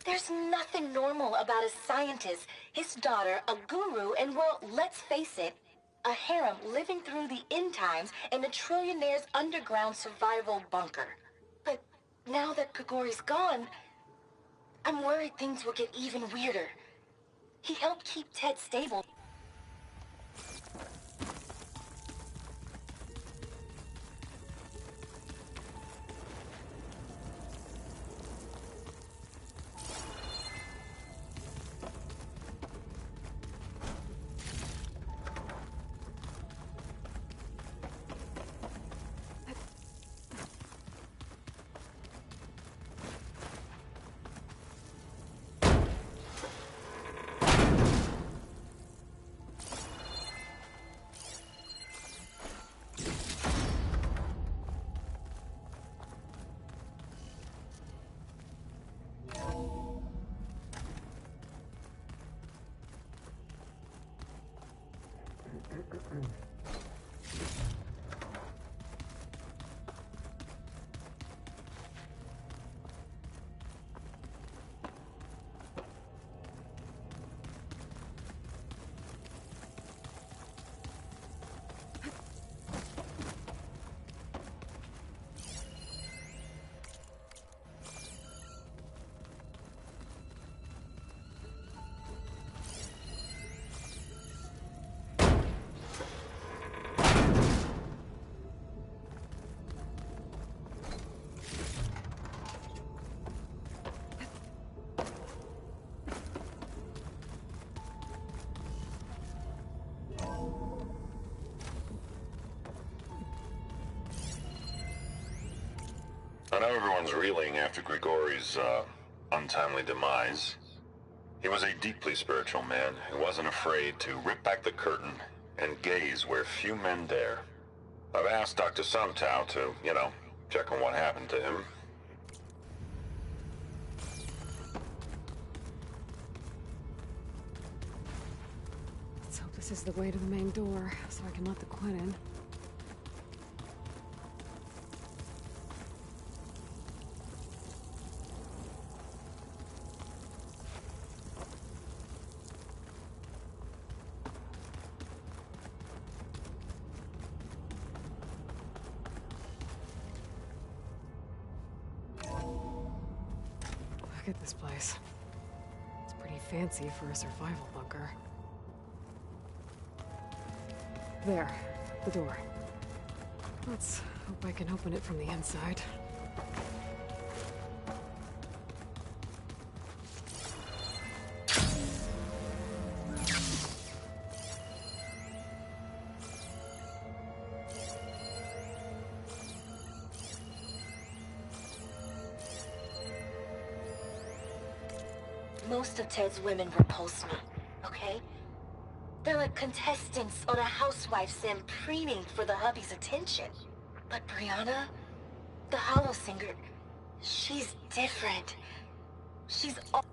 There's nothing normal about a scientist, his daughter, a guru, and well, let's face it, a harem living through the end times in a trillionaire's underground survival bunker. But now that Grigori's gone, I'm worried things will get even weirder. He helped keep Ted stable. I know everyone's reeling after Grigori's, untimely demise. He was a deeply spiritual man who wasn't afraid to rip back the curtain and gaze where few men dare. I've asked Dr. Sumtow to, check on what happened to him. Let's hope this is the way to the main door, so I can let the Quen in. Look at this place. It's pretty fancy for a survival bunker. There, the door. Let's hope I can open it from the inside. Most of Ted's women repulse me, okay? They're like contestants on a housewife sim preening for the hubby's attention. But Brianna, the hollow singer, she's different. She's all...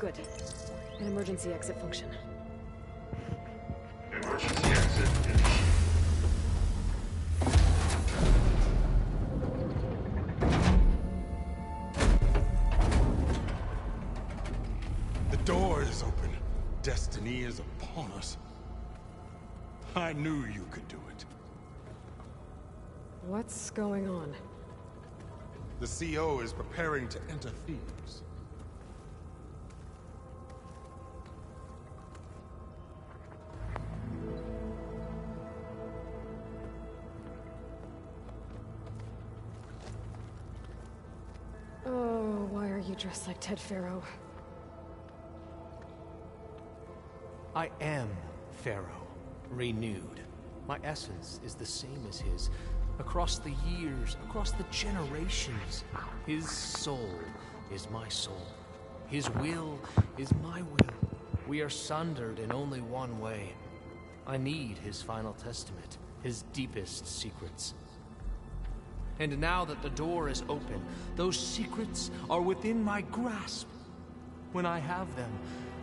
Good. An emergency exit function. Emergency exit initiated. The door is open. Destiny is upon us. I knew you could do it. What's going on? The CO is preparing to enter Thebes. Oh, why are you dressed like Ted Pharaoh? I am Pharaoh, renewed. My essence is the same as his. Across the years, across the generations, his soul is my soul. His will is my will. We are sundered in only one way. I need his final testament, his deepest secrets. And now that the door is open, those secrets are within my grasp. When I have them,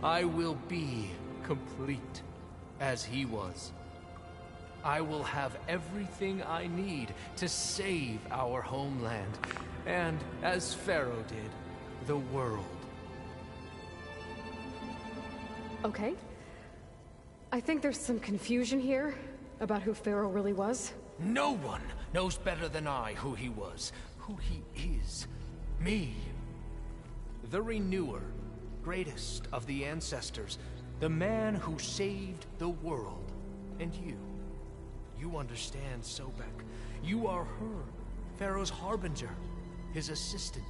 I will be complete, as he was. I will have everything I need to save our homeland, and, as Pharaoh did, the world. Okay. I think there's some confusion here about who Pharaoh really was. No one knows better than I who he was, who he is. Me. The Renewer, greatest of the ancestors, the man who saved the world. And you. You understand, Sobek. You are her, Pharaoh's harbinger, his assistant.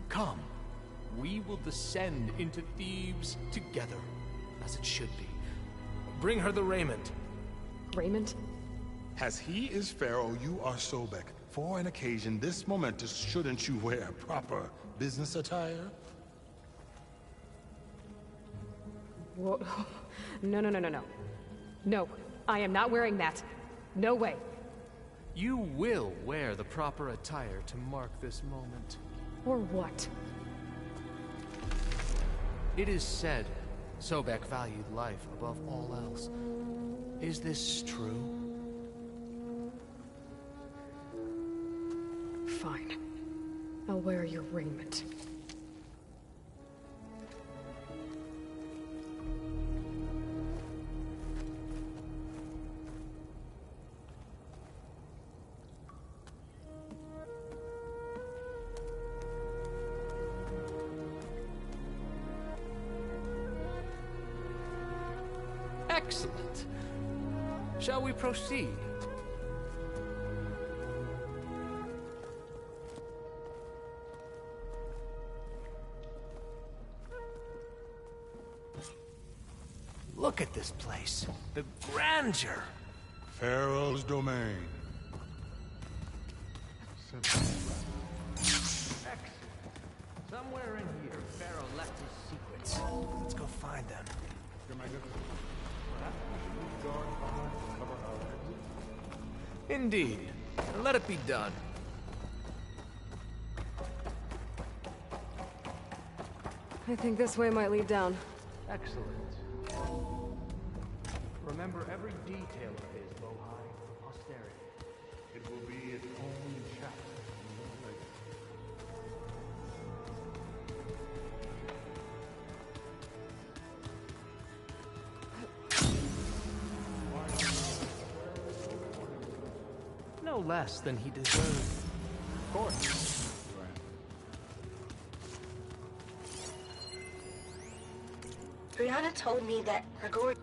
Come, we will descend into Thebes together, as it should be. Bring her the raiment. Raiment? As he is Pharaoh, you are Sobek. For an occasion this momentous, shouldn't you wear proper business attire? Whoa. No. No, I am not wearing that. No way. You will wear the proper attire to mark this moment. Or what? It is said Sobek valued life above all else. Is this true? Fine. I'll wear your raiment. Excellent. Shall we proceed? Look at this place. The grandeur. Pharaoh's domain. Excellent. Somewhere in here, Pharaoh left his secrets. Let's go find them. Indeed. Let it be done. I think this way might lead down. Excellent. Remember every detail of his, Bohai, for posterity. It will be its own chapter in your legacy. No less than he deserved. Of course. Brianna told me that Grigori...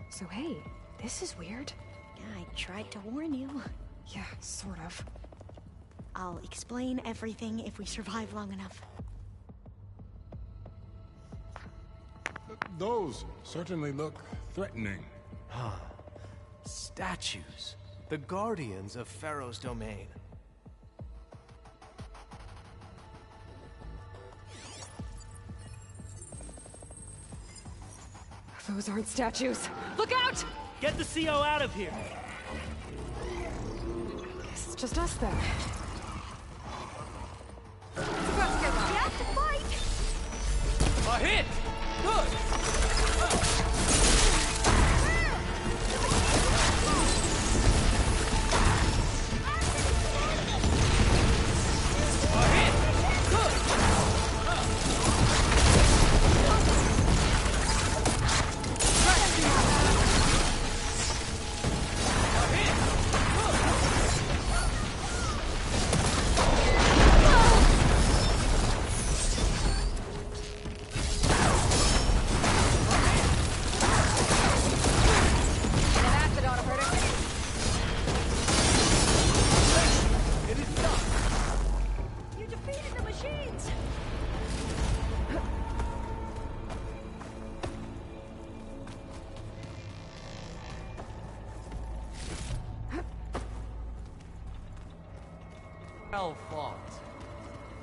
So hey, this is weird. Yeah, I tried to warn you. Yeah, sort of. I'll explain everything if we survive long enough. Those certainly look threatening. Statues. The guardians of Pharaoh's domain. Those aren't statues. Look out! Get the CO out of here! Guess it's just us then. We have to fight! A hit! Good!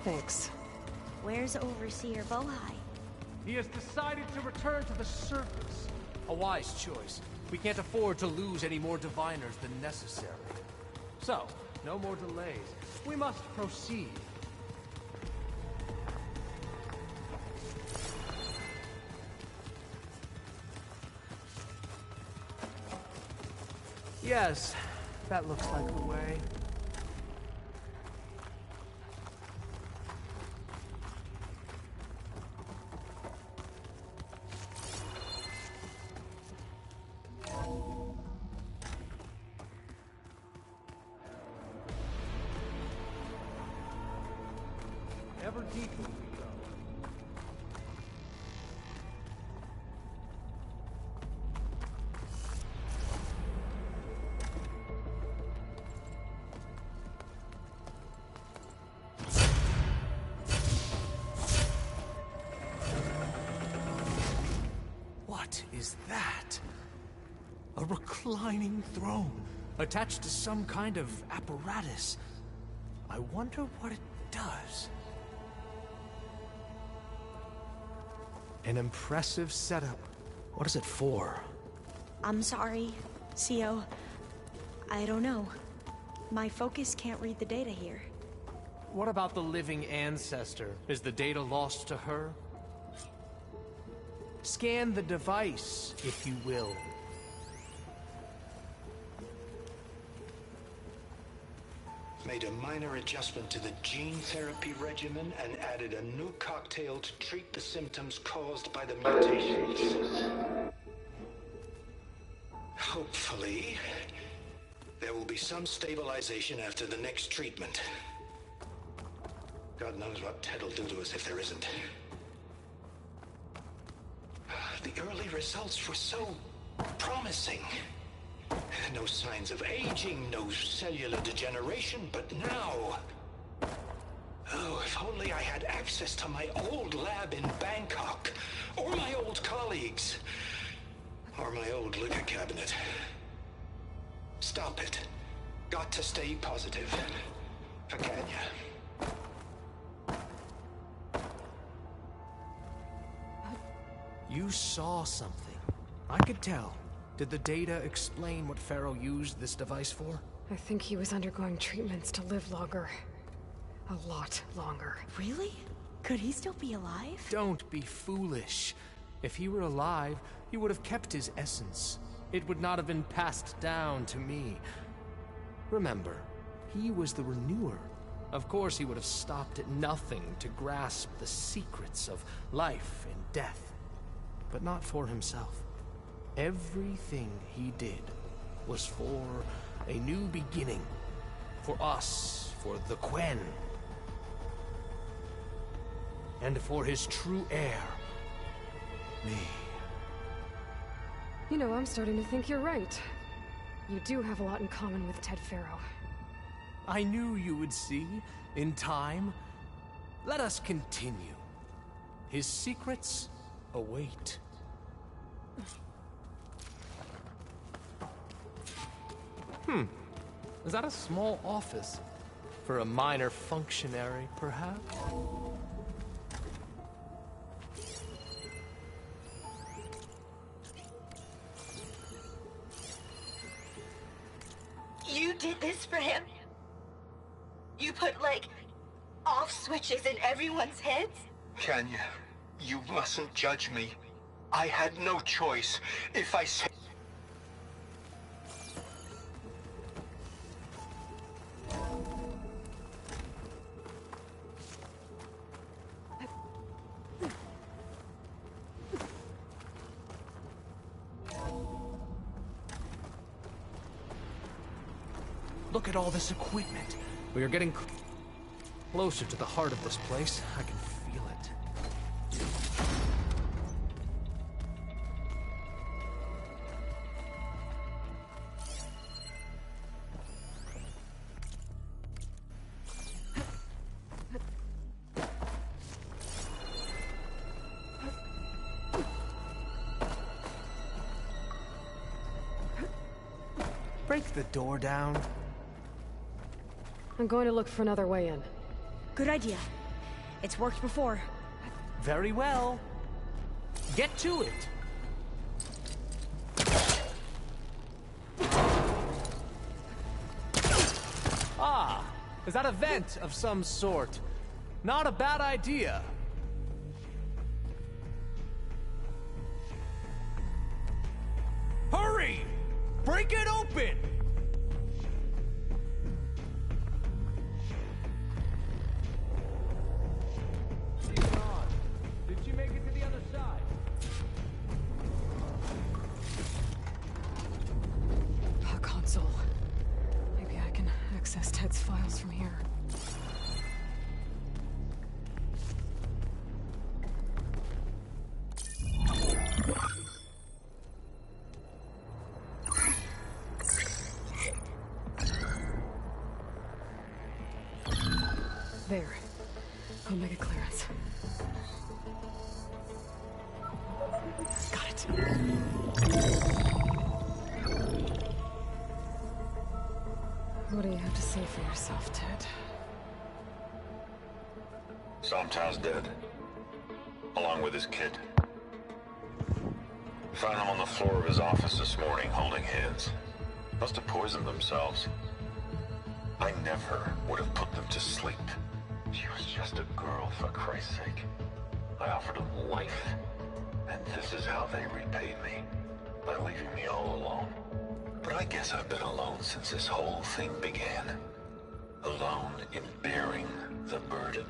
Thanks. Where's Overseer Bohai? He has decided to return to the surface. A wise choice. We can't afford to lose any more diviners than necessary. So, no more delays. We must proceed. Yes, that looks like the way. Ever deeper we go. What is that? A reclining throne, attached to some kind of apparatus. I wonder what it does. An impressive setup. What is it for? I'm sorry, CO. I don't know. My focus can't read the data here. What about the living ancestor? Is the data lost to her? Scan the device, if you will. Made a minor adjustment to the gene therapy regimen and added a new cocktail to treat the symptoms caused by the mutations. Hopefully, there will be some stabilization after the next treatment. God knows what Ted will do to us if there isn't. The early results were so promising. No signs of aging, no cellular degeneration, but now... Oh, if only I had access to my old lab in Bangkok, or my old colleagues, or my old liquor cabinet. Stop it. Got to stay positive. Fakanya. You saw something. I could tell. Did the data explain what Pharaoh used this device for? I think he was undergoing treatments to live longer. A lot longer. Really? Could he still be alive? Don't be foolish. If he were alive, he would have kept his essence. It would not have been passed down to me. Remember, he was the renewer. Of course he would have stopped at nothing to grasp the secrets of life and death. But not for himself. Everything he did was for a new beginning. For us, for the Quen. And for his true heir, me. You know, I'm starting to think you're right. You do have a lot in common with Ted Pharaoh. I knew you would see, in time. Let us continue. His secrets await. Is that a small office? For a minor functionary, perhaps? this for him? You put, like, off switches in everyone's heads? Kenya, you mustn't judge me. I had no choice. If I said... Look at all this equipment. We are getting closer to the heart of this place. I can feel it. Break the door down. I'm going to look for another way in. Good idea. It's worked before. Very well. Get to it. Ah, is that a vent of some sort? Not a bad idea. Hurry! Break it open! Did you make it to the other side? A console. Maybe I can access Ted's files from here. There. Omega clearance. Got it. What do you have to say for yourself, Ted? Somtow's dead. Along with his kid. Found him on the floor of his office this morning, holding hands. Must have poisoned themselves. I never would have put them to sleep. She was just a girl, for Christ's sake. I offered them life, and this is how they repaid me. By leaving me all alone. But I guess I've been alone since this whole thing began. Alone in bearing the burden.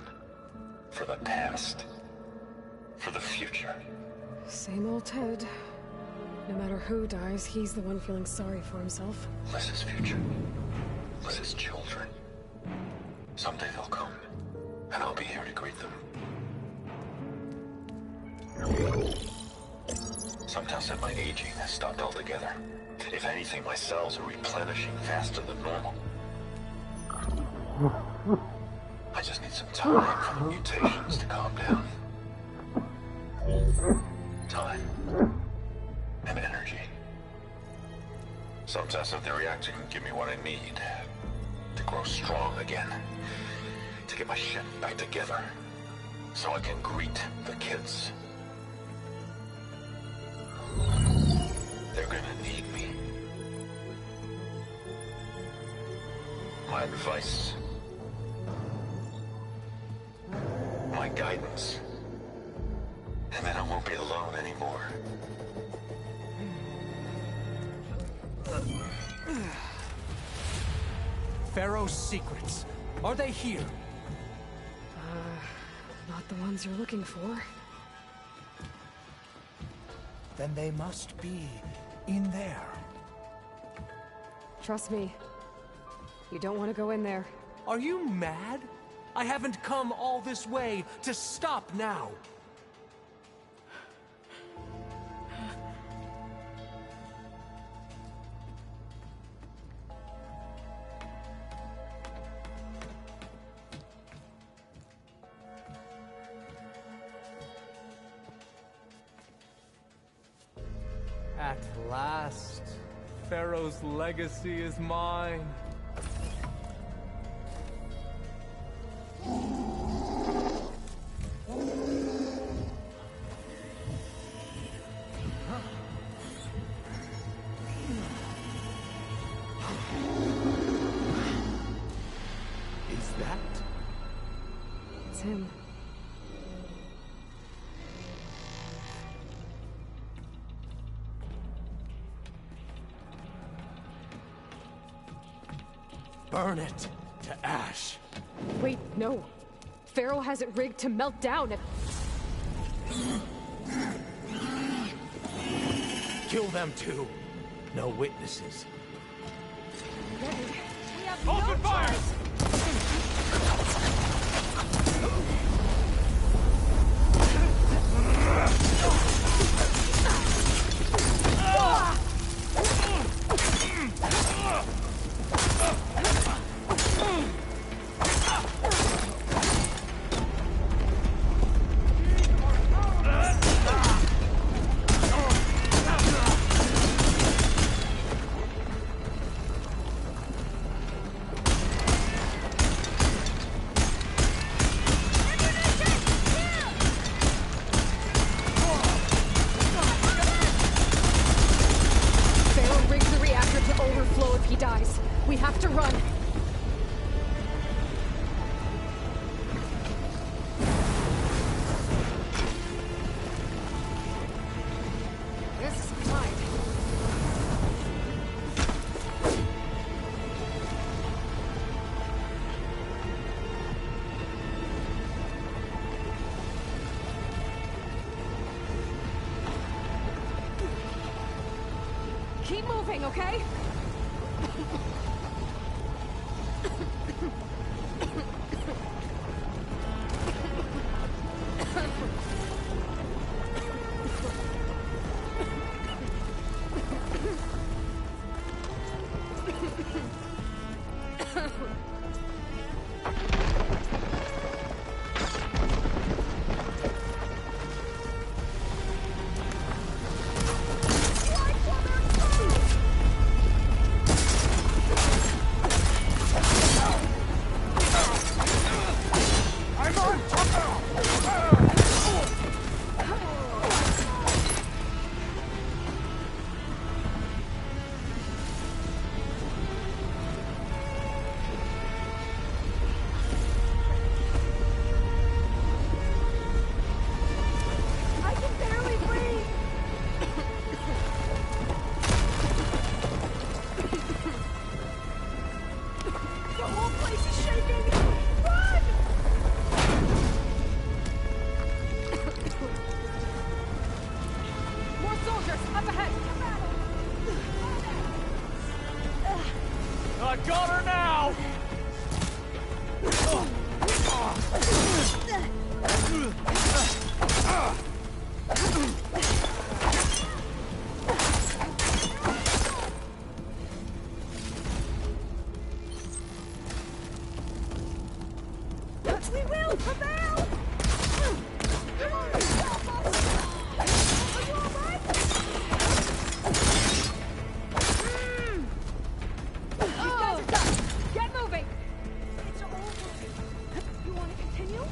For the past. For the future. Same old Ted. No matter who dies, he's the one feeling sorry for himself. Liz's future. Liz's children. Someday they'll come. And I'll be here to greet them. Somehow said my aging has stopped altogether. If anything, my cells are replenishing faster than normal. I just need some time for the mutations to calm down. Time. And energy. Sometimes if the reactor can give me what I need to grow strong again. To get my shit back together. So I can greet the kids. They're gonna need me. My advice. My guidance. And then I won't be alone anymore. Pharaoh's secrets. Are they here? Not the ones you're looking for. Then they must be in there. Trust me. You don't want to go in there. Are you mad? I haven't come all this way to stop now. At last, Pharaoh's legacy is mine. that? It's him. Burn it to ash. Wait, no. Pharaoh has it rigged to melt down if... Kill them too. No witnesses. We have Open fire! We have to run. This is fine. Keep moving, okay? I got her now! We will prevail! Come on, stop us! Are you alright? These guys are done! Get moving! It's over. You want to continue?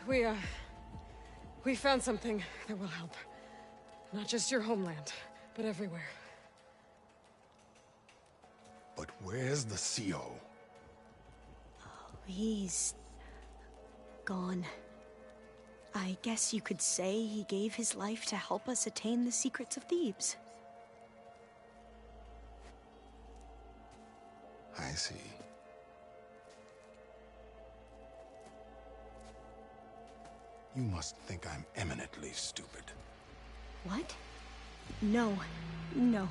We found something that will help. Not just your homeland, but everywhere. But where's the CO? He's gone. I guess you could say he gave his life to help us attain the secrets of Thebes. I see. You must think I'm eminently stupid. What? No. No.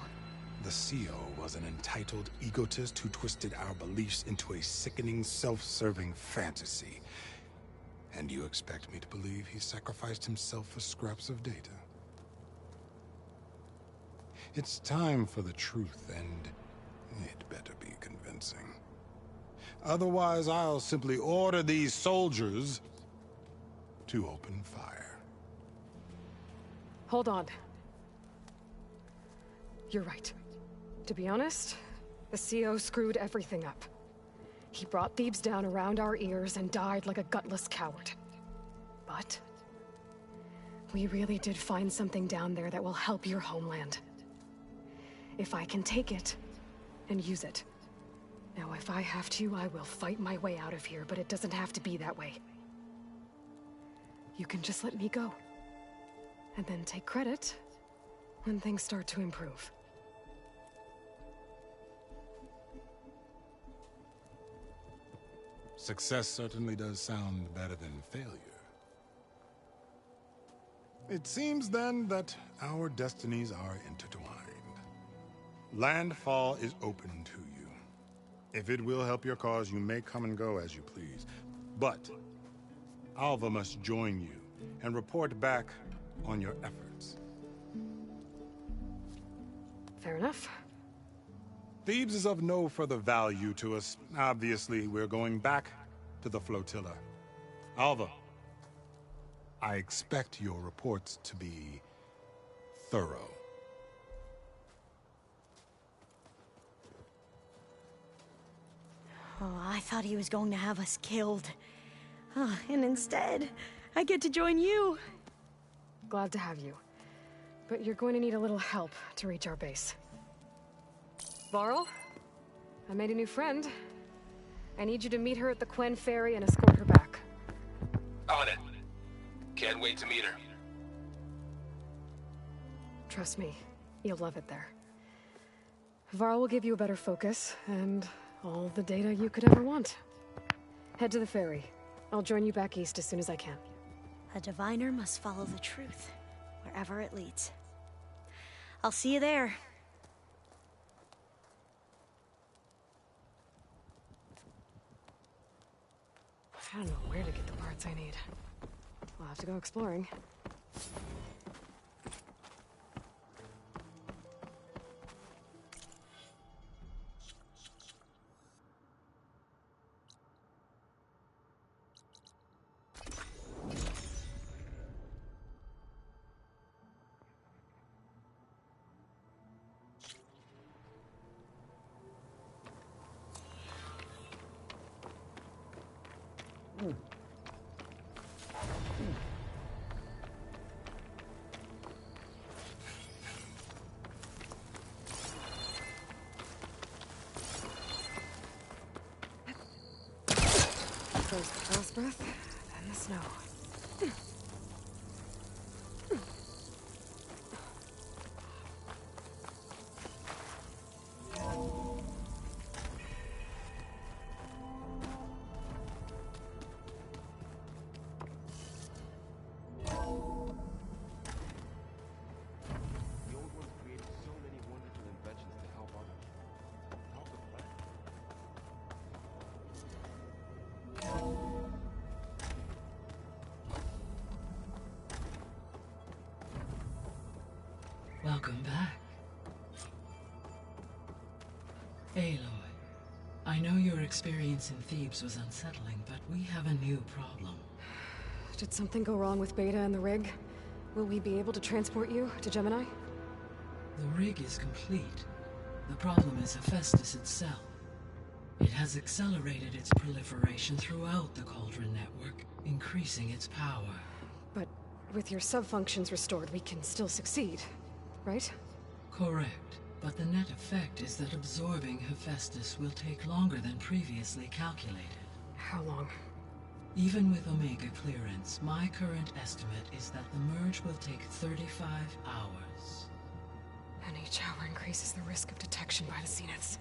The CO was an entitled egotist who twisted our beliefs into a sickening, self-serving fantasy. And you expect me to believe he sacrificed himself for scraps of data? It's time for the truth, and it better be convincing. Otherwise, I'll simply order these soldiers to open fire. Hold on. You're right. To be honest, the CO screwed everything up. He brought Thebes down around our ears and died like a gutless coward. But we really did find something down there that will help your homeland. If I can take it and use it. Now, if I have to, I will fight my way out of here, but it doesn't have to be that way. You can just let me go. And then take credit when things start to improve. Success certainly does sound better than failure. It seems then that our destinies are intertwined. Landfall is open to you. If it will help your cause, you may come and go as you please. But Alva must join you and report back on your efforts. Fair enough. Thebes is of no further value to us. Obviously, we're going back to the flotilla. Alva, I expect your reports to be thorough. Oh, I thought he was going to have us killed. Oh, and instead, I get to join you. Glad to have you. But you're going to need a little help to reach our base. Varl, I made a new friend. I need you to meet her at the Quen Ferry and escort her back. On it. Can't wait to meet her. Trust me, you'll love it there. Varl will give you a better focus, and all the data you could ever want. Head to the ferry. I'll join you back east as soon as I can. A diviner must follow the truth, wherever it leads. I'll see you there. I don't know where to get the parts I need. I'll have to go exploring. First the frost breath, then the snow. Welcome back. Aloy, I know your experience in Thebes was unsettling, but we have a new problem. Did something go wrong with Beta and the rig? Will we be able to transport you to Gemini? The rig is complete. The problem is Hephaestus itself. It has accelerated its proliferation throughout the Cauldron network, increasing its power. But with your sub-functions restored, we can still succeed, right? Correct. But the net effect is that absorbing Hephaestus will take longer than previously calculated. How long? Even with Omega clearance, my current estimate is that the merge will take 35 hours. And each hour increases the risk of detection by the Zeniths.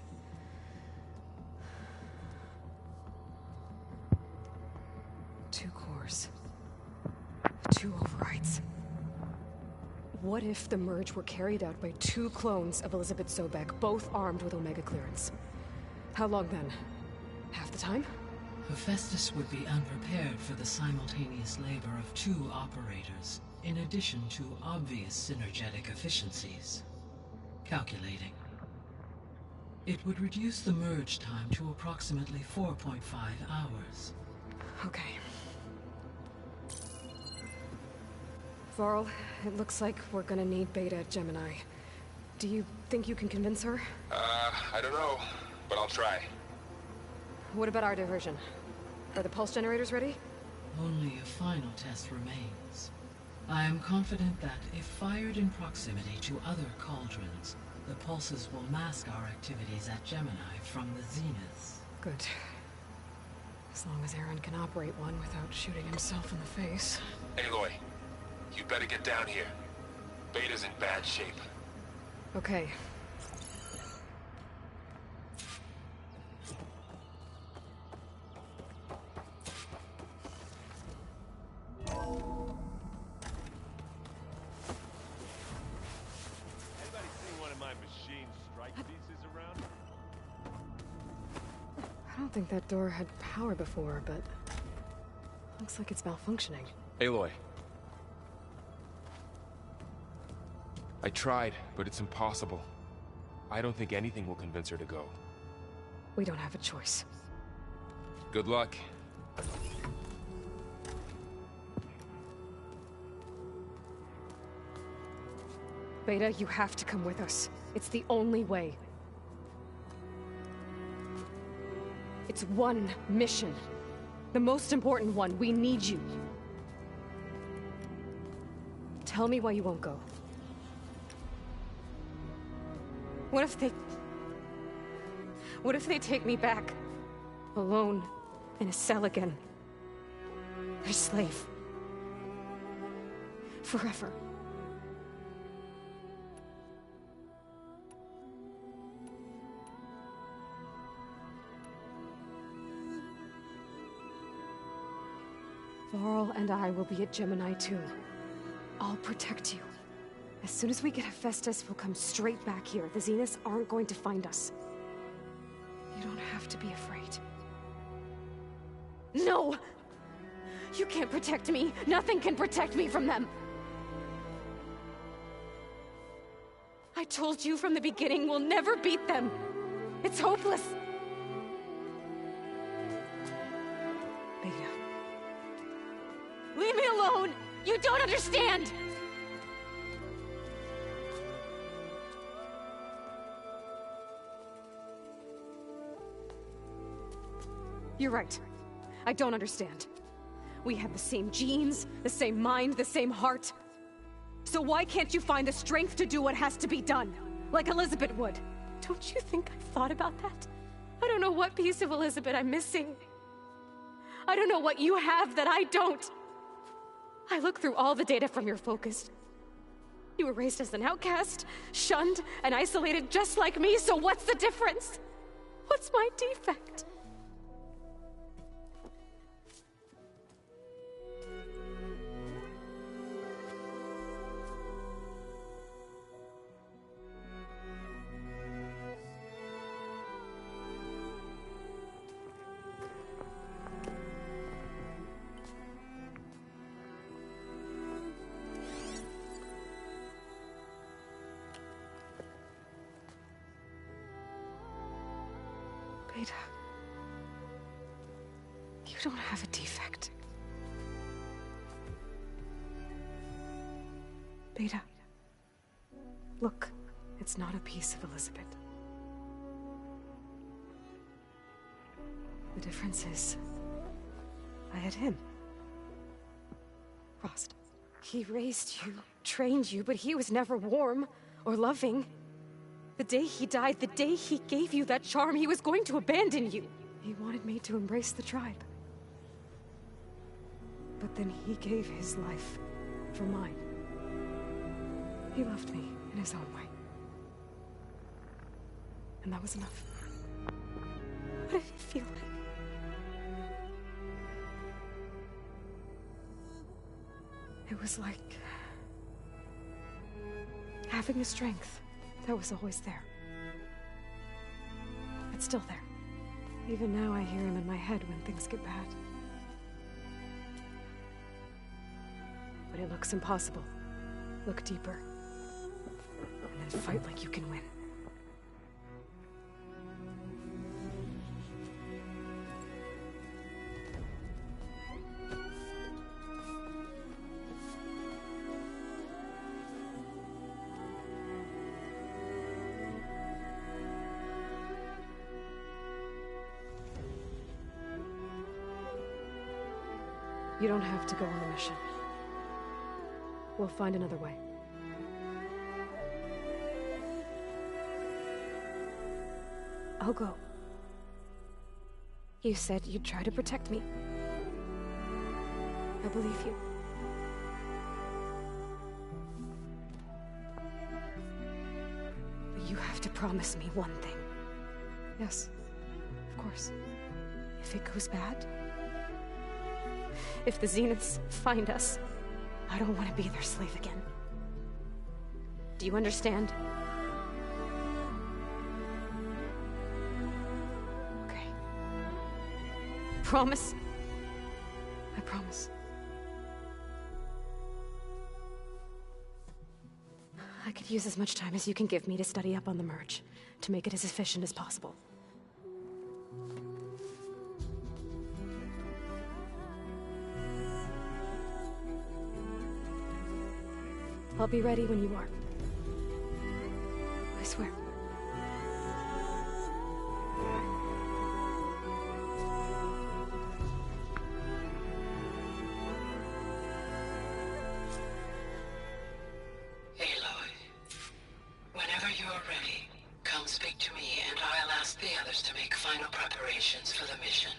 Two cores. 2 overrides. What if the merge were carried out by 2 clones of Elizabeth Sobek, both armed with Omega clearance? How long then? Half the time? Hephaestus would be unprepared for the simultaneous labor of 2 operators, in addition to obvious synergetic efficiencies. Calculating. It would reduce the merge time to approximately 4.5 hours. Okay. Varl, it looks like we're gonna need Beta at Gemini. Do you think you can convince her? I don't know, but I'll try. What about our diversion? Are the pulse generators ready? Only a final test remains. I am confident that if fired in proximity to other cauldrons, the pulses will mask our activities at Gemini from the Zeniths. Good. As long as Aaron can operate one without shooting himself in the face. Aloy, you better get down here. Beta's in bad shape. Okay. Anybody seen one of my machine strike pieces around? I don't think that door had power before, but... looks like it's malfunctioning. Aloy. I tried, but it's impossible. I don't think anything will convince her to go. We don't have a choice. Good luck. Beta, you have to come with us. It's the only way. It's one mission. The most important one. We need you. Tell me why you won't go. What if they take me back? Alone, in a cell again. A slave. Forever. Varl and I will be at Gemini too. I'll protect you. As soon as we get Hephaestus, we'll come straight back here. The Zeniths aren't going to find us. You don't have to be afraid. No! You can't protect me. Nothing can protect me from them. I told you from the beginning we'll never beat them. It's hopeless. Beta. Leave me alone! You don't understand! You're right. I don't understand. We have the same genes, the same mind, the same heart. So why can't you find the strength to do what has to be done? Like Elizabeth would. Don't you think I've thought about that? I don't know what piece of Elizabeth I'm missing. I don't know what you have that I don't. I look through all the data from your focus. You were raised as an outcast, shunned, and isolated just like me, so what's the difference? What's my defect? Beta, you don't have a defect. Beta, look, it's not a piece of Elizabeth. The difference is, I had him. Frost. He raised you, trained you, but he was never warm or loving. The day he died, the day he gave you that charm, he was going to abandon you. He wanted me to embrace the tribe. But then he gave his life for mine. He loved me in his own way. And that was enough. What did it feel like? It was like having a strength that was always there. It's still there. Even now I hear him in my head when things get bad. But it looks impossible. Look deeper. And then fight like you can win. You don't have to go on the mission. We'll find another way. I'll go. You said you'd try to protect me. I believe you. But you have to promise me one thing. Yes, of course. If it goes bad, if the Zeniths find us, I don't want to be their slave again. Do you understand? Okay. Promise? I promise. I could use as much time as you can give me to study up on the merge, to make it as efficient as possible. I'll be ready when you are. I swear. Aloy, whenever you're ready, come speak to me and I'll ask the others to make final preparations for the mission.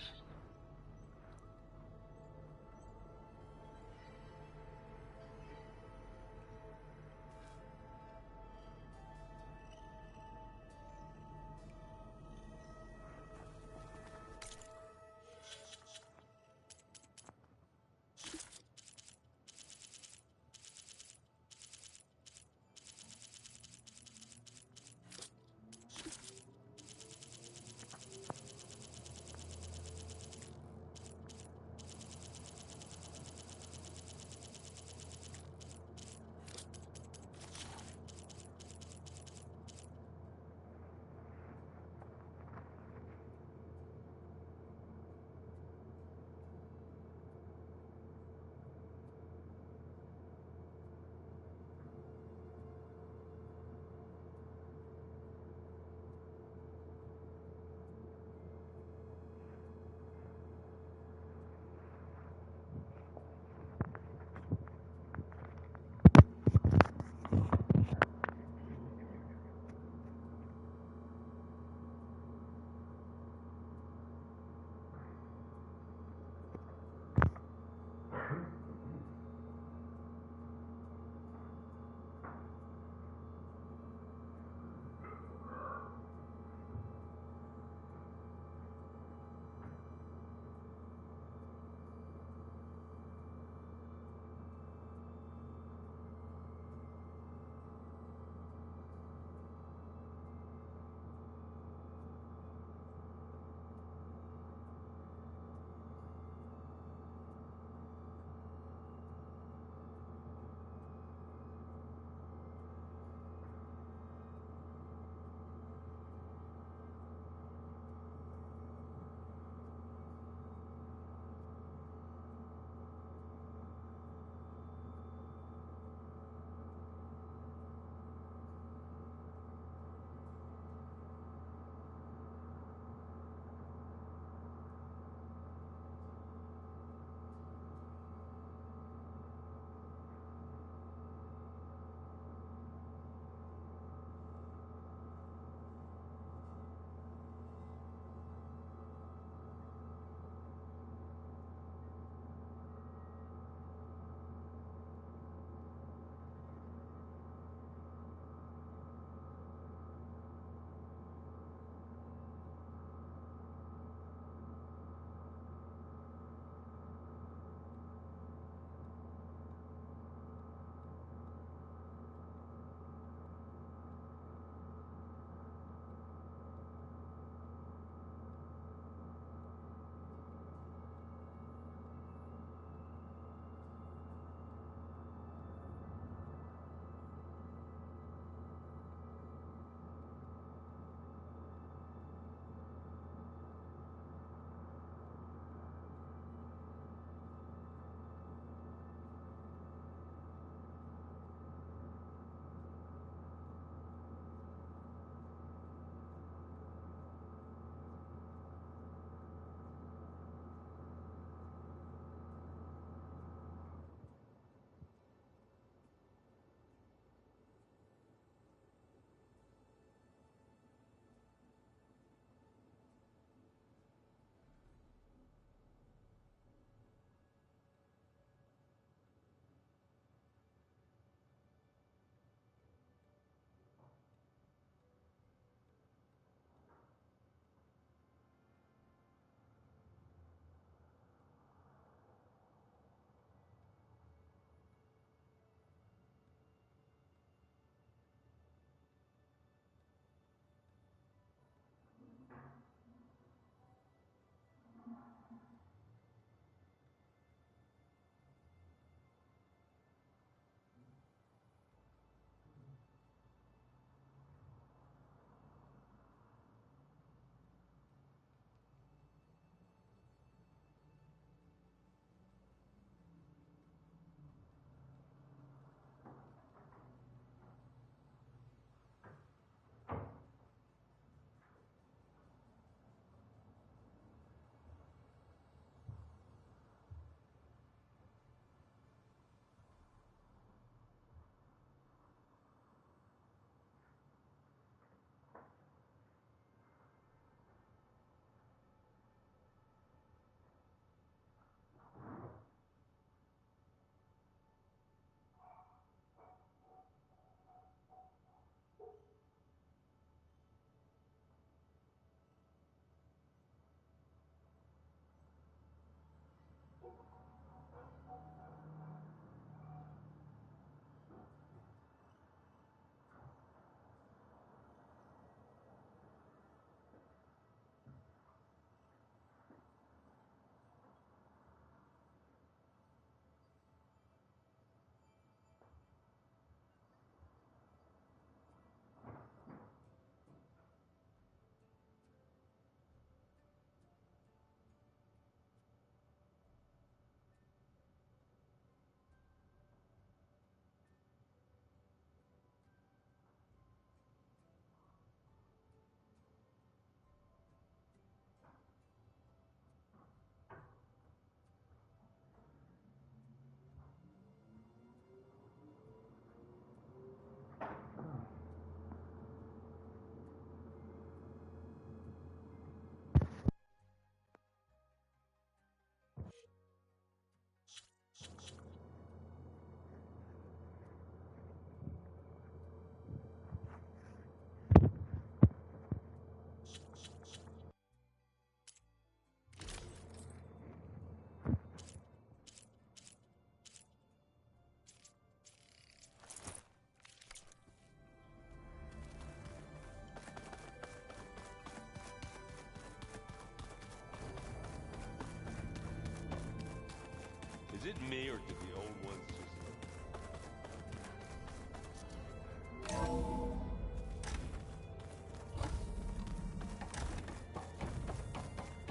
it me, or did the old ones just...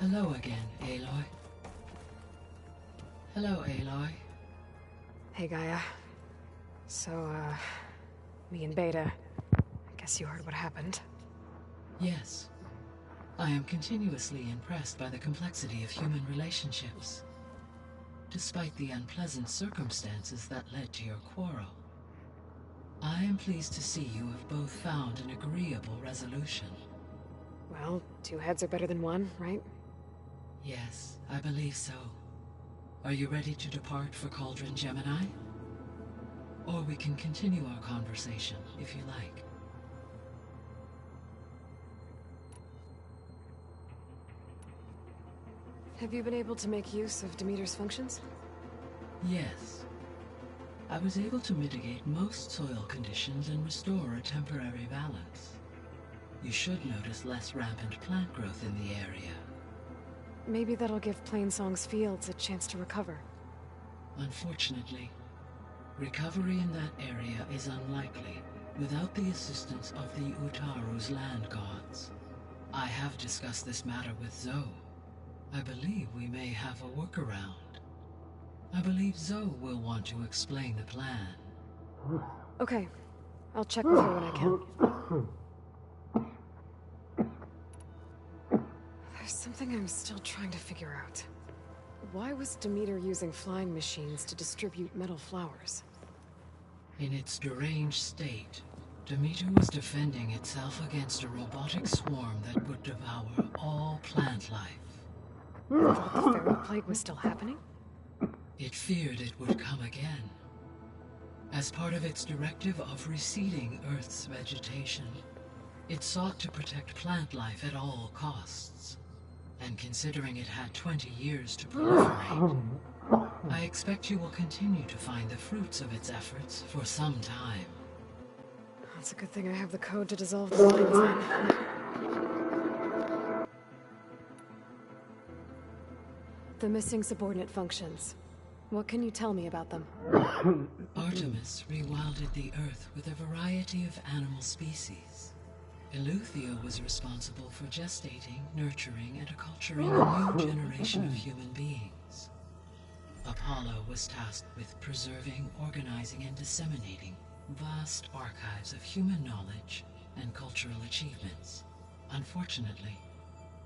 Hello again, Aloy. Hello, Aloy. Hey, Gaia. So, me and Beta, I guess you heard what happened. Yes. I am continuously impressed by the complexity of human relationships. Despite the unpleasant circumstances that led to your quarrel, I am pleased to see you have both found an agreeable resolution. Well, two heads are better than one, right? Yes, I believe so. Are you ready to depart for Cauldron Gemini? Or we can continue our conversation, if you like. Have you been able to make use of Demeter's functions? Yes. I was able to mitigate most soil conditions and restore a temporary balance. You should notice less rampant plant growth in the area. Maybe that'll give Plainsong's fields a chance to recover. Unfortunately, recovery in that area is unlikely without the assistance of the Utaru's land gods. I have discussed this matter with Zoe. I believe we may have a workaround. I believe Zoe will want to explain the plan. Okay. I'll check with her when I can. There's something I'm still trying to figure out. Why was Demeter using flying machines to distribute metal flowers? In its deranged state, Demeter was defending itself against a robotic swarm that would devour all plant life. I thought the feral plague was still happening? It feared it would come again. As part of its directive of receding Earth's vegetation, it sought to protect plant life at all costs. And considering it had 20 years to proliferate, I expect you will continue to find the fruits of its efforts for some time. It's a good thing I have the code to dissolve the lines then. The missing subordinate functions. What can you tell me about them? Artemis rewilded the Earth with a variety of animal species. Eleuthia was responsible for gestating, nurturing, and acculturating a new generation of human beings. Apollo was tasked with preserving, organizing, and disseminating vast archives of human knowledge and cultural achievements. Unfortunately,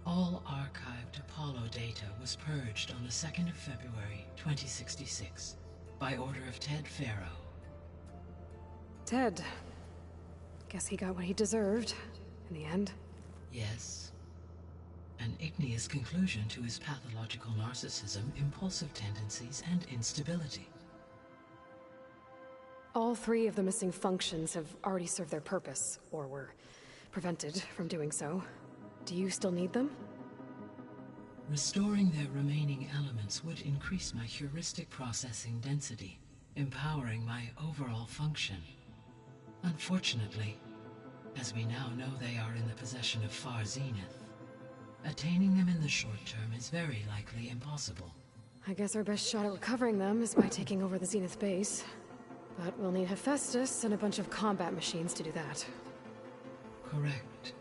all archived Apollo data was purged on the 2nd of February, 2066, by order of Ted Farrow. Ted. Guess he got what he deserved, in the end. Yes. An igneous conclusion to his pathological narcissism, impulsive tendencies, and instability. All three of the missing functions have already served their purpose, or were prevented from doing so. Do you still need them? Restoring their remaining elements would increase my heuristic processing density, empowering my overall function. Unfortunately, as we now know they are in the possession of Far Zenith, attaining them in the short term is very likely impossible. I guess our best shot at recovering them is by taking over the Zenith base. But we'll need Hephaestus and a bunch of combat machines to do that. Correct.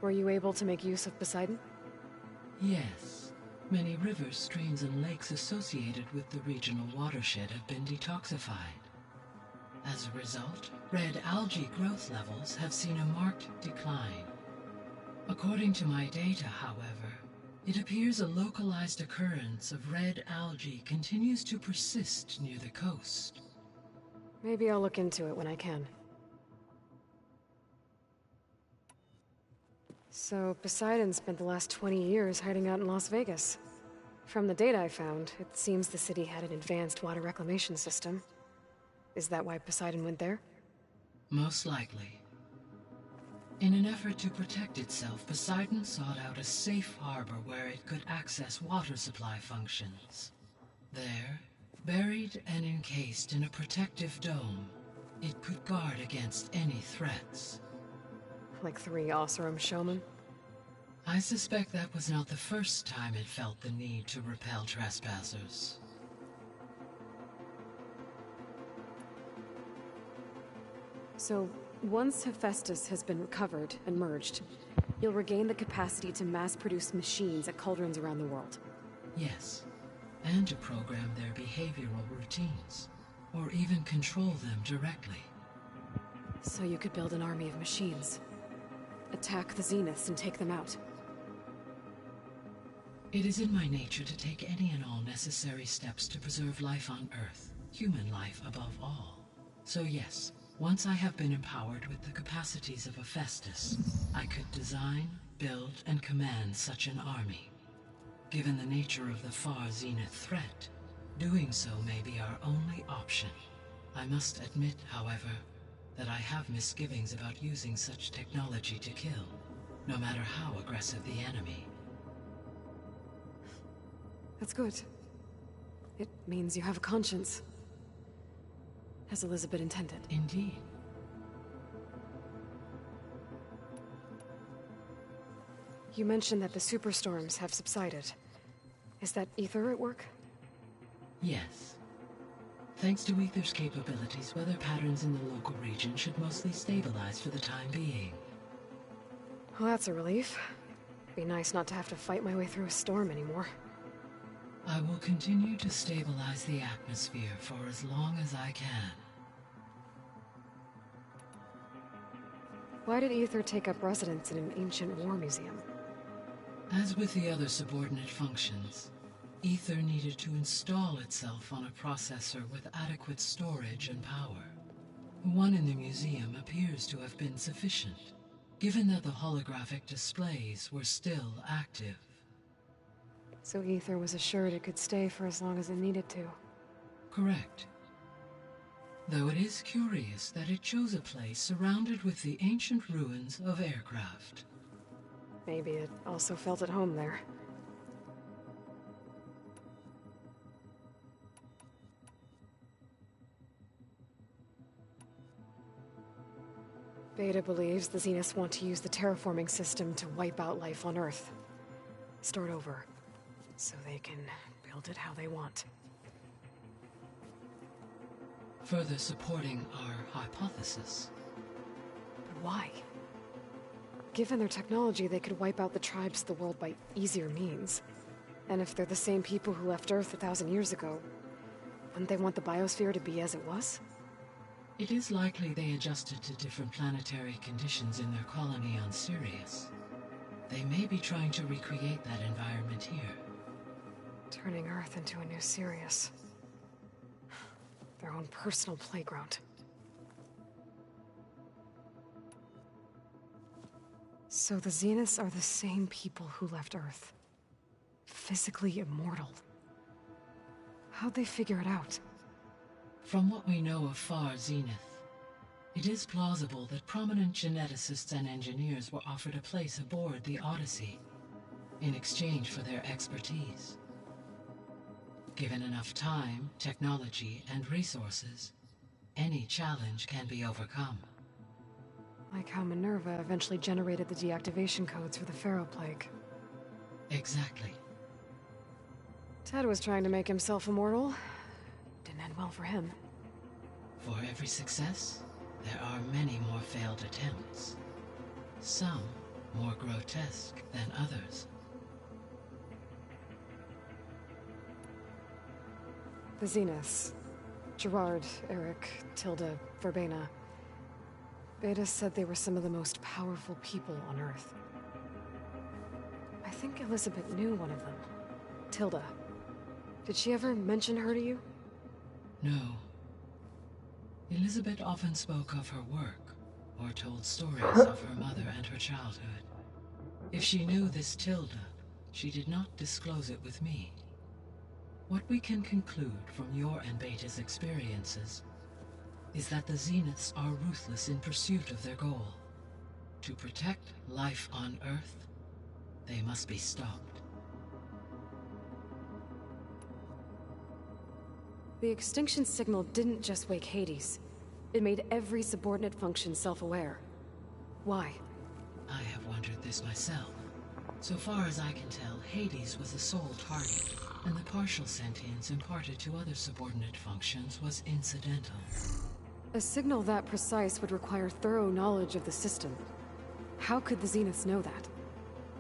Were you able to make use of Poseidon? Yes. Many rivers, streams, and lakes associated with the regional watershed have been detoxified. As a result, red algae growth levels have seen a marked decline. According to my data, however, it appears a localized occurrence of red algae continues to persist near the coast. Maybe I'll look into it when I can. So, Poseidon spent the last 20 years hiding out in Las Vegas. From the data I found, it seems the city had an advanced water reclamation system. Is that why Poseidon went there? Most likely. In an effort to protect itself, Poseidon sought out a safe harbor where it could access water supply functions. There, buried and encased in a protective dome, it could guard against any threats. Like 3 Oseram showmen? I suspect that was not the first time it felt the need to repel trespassers. So, once Hephaestus has been recovered and merged, you'll regain the capacity to mass-produce machines at cauldrons around the world. Yes, and to program their behavioral routines, or even control them directly. So you could build an army of machines, attack the Zeniths and take them out. It is in my nature to take any and all necessary steps to preserve life on Earth, human life above all. So yes, once I have been empowered with the capacities of Hephaestus, I could design, build, and command such an army. Given the nature of the far Zenith threat, doing so may be our only option. I must admit, however, that I have misgivings about using such technology to kill, no matter how aggressive the enemy. That's good. It means you have a conscience. As Elizabeth intended. Indeed. You mentioned that the superstorms have subsided. Is that Ether at work? Yes. Thanks to Ether's capabilities, weather patterns in the local region should mostly stabilize for the time being. Well, that's a relief. Be nice not to have to fight my way through a storm anymore. I will continue to stabilize the atmosphere for as long as I can. Why did Ether take up residence in an ancient war museum? As with the other subordinate functions, Ether needed to install itself on a processor with adequate storage and power. One in the museum appears to have been sufficient, given that the holographic displays were still active. So Ether was assured it could stay for as long as it needed to. Correct. Though it is curious that it chose a place surrounded with the ancient ruins of aircraft. Maybe it also felt at home there. Beta believes the Zeniths want to use the terraforming system to wipe out life on Earth. Start over, so they can build it how they want. Further supporting our hypothesis. But why? Given their technology, they could wipe out the tribes of the world by easier means. And if they're the same people who left Earth 1,000 years ago, wouldn't they want the biosphere to be as it was? It is likely they adjusted to different planetary conditions in their colony on Sirius. They may be trying to recreate that environment here. Turning Earth into a new Sirius. Their own personal playground. So the Zeniths are the same people who left Earth. Physically immortal. How'd they figure it out? From what we know of Far Zenith, it is plausible that prominent geneticists and engineers were offered a place aboard the Odyssey in exchange for their expertise. Given enough time, technology, and resources, any challenge can be overcome. Like how Minerva eventually generated the deactivation codes for the Pharaoh Plague. Exactly. Ted was trying to make himself immortal. Didn't end well for him. For every success, there are many more failed attempts. Some more grotesque than others. The Zeniths. Gerard, Eric, Tilda, Verbena. Beta said they were some of the most powerful people on Earth. I think Elizabeth knew one of them. Tilda. Did she ever mention her to you? No. Elizabeth often spoke of her work, or told stories of her mother and her childhood. If she knew this Tilda, she did not disclose it with me. What we can conclude from your and Beta's experiences is that the Zeniths are ruthless in pursuit of their goal. To protect life on Earth, they must be stopped. The extinction signal didn't just wake Hades. It made every subordinate function self-aware. Why? I have wondered this myself. So far as I can tell, Hades was the sole target, and the partial sentience imparted to other subordinate functions was incidental. A signal that precise would require thorough knowledge of the system. How could the Zeniths know that?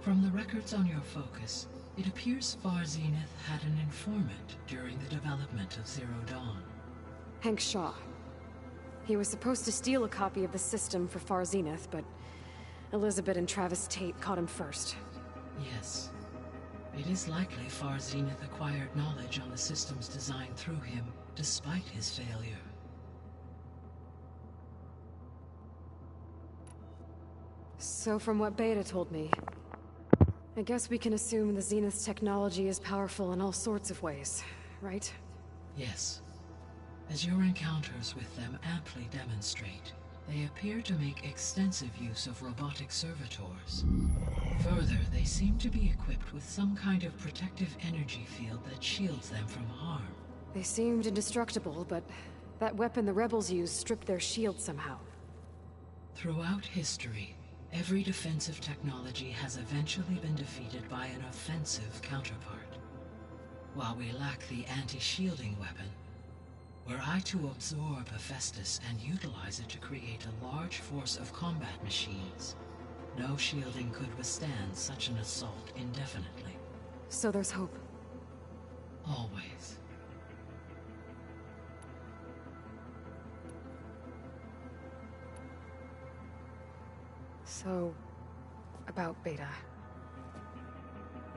From the records on your focus, it appears Far Zenith had an informant during the development of Zero Dawn. Hank Shaw. He was supposed to steal a copy of the system for Far Zenith, but Elizabeth and Travis Tate caught him first. Yes. It is likely Far Zenith acquired knowledge on the systems designed through him, despite his failure. So from what Beta told me, I guess we can assume the Zenith's technology is powerful in all sorts of ways, right? Yes. As your encounters with them amply demonstrate, they appear to make extensive use of robotic servitors. Further, they seem to be equipped with some kind of protective energy field that shields them from harm. They seemed indestructible, but that weapon the rebels used stripped their shield somehow. Throughout history, every defensive technology has eventually been defeated by an offensive counterpart. While we lack the anti-shielding weapon, were I to absorb Hephaestus and utilize it to create a large force of combat machines, no shielding could withstand such an assault indefinitely. So there's hope. Always. So, about Beta.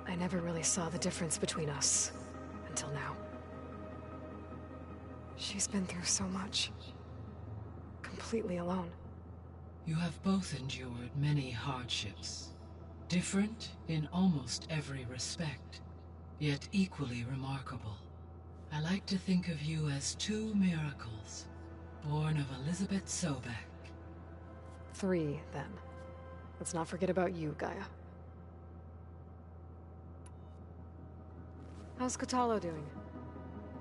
I never really saw the difference between us, until now. She's been through so much. Completely alone. You have both endured many hardships. Different in almost every respect, yet equally remarkable. I like to think of you as two miracles, born of Elizabeth Sobek. 3, then. Let's not forget about you, Gaia. How's Kotallo doing?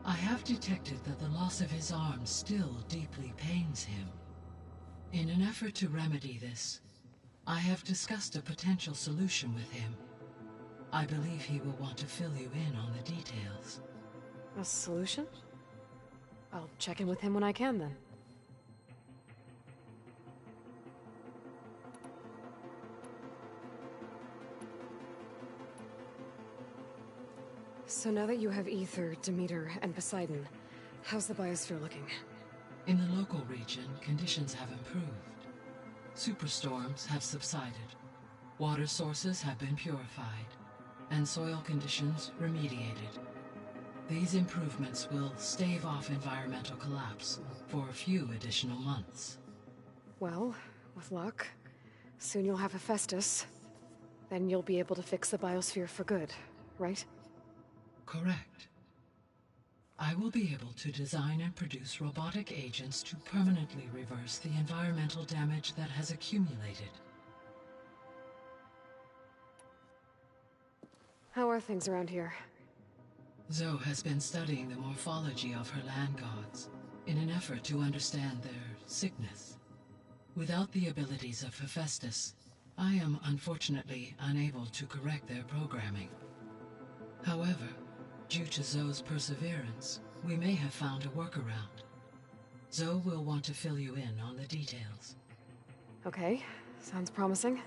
I have detected that the loss of his arm still deeply pains him. In an effort to remedy this, I have discussed a potential solution with him. I believe he will want to fill you in on the details. A solution? I'll check in with him when I can, then. So now that you have Ether, Demeter, and Poseidon, how's the biosphere looking? In the local region, conditions have improved. Superstorms have subsided. Water sources have been purified, and soil conditions remediated. These improvements will stave off environmental collapse for a few additional months. Well, with luck, soon you'll have Hephaestus. Then you'll be able to fix the biosphere for good, right? Correct. I will be able to design and produce robotic agents to permanently reverse the environmental damage that has accumulated. How are things around here? Zoe has been studying the morphology of her land gods in an effort to understand their sickness. Without the abilities of Hephaestus, I am unfortunately unable to correct their programming. However, due to Zoe's perseverance, we may have found a workaround. Zoe will want to fill you in on the details. Okay, sounds promising.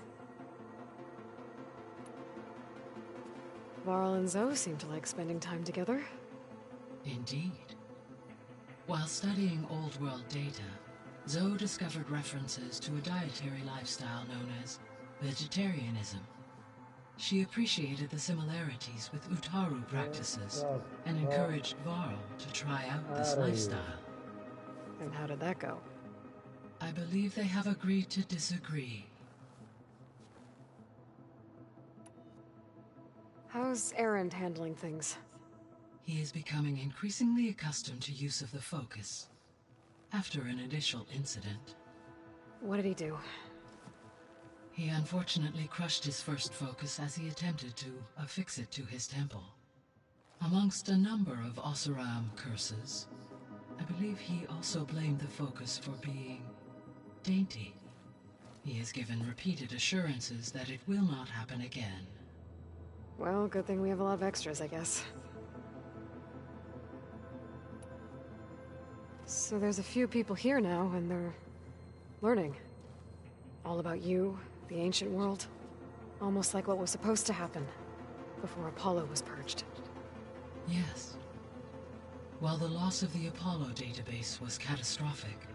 Varl and Zoe seem to like spending time together. Indeed. While studying Old World data, Zoe discovered references to a dietary lifestyle known as vegetarianism. She appreciated the similarities with Utaru practices and encouraged Varl to try out this lifestyle. And how did that go? I believe they have agreed to disagree. How's Erend handling things? He is becoming increasingly accustomed to use of the focus, after an initial incident. What did he do? He unfortunately crushed his first focus as he attempted to affix it to his temple. Amongst a number of Oseram curses, I believe he also blamed the focus for being dainty. He has given repeated assurances that it will not happen again. Well, good thing we have a lot of extras, I guess. So there's a few people here now, and they're learning. All about you, the ancient world. Almost like what was supposed to happen before Apollo was purged. Yes. While the loss of the Apollo database was catastrophic,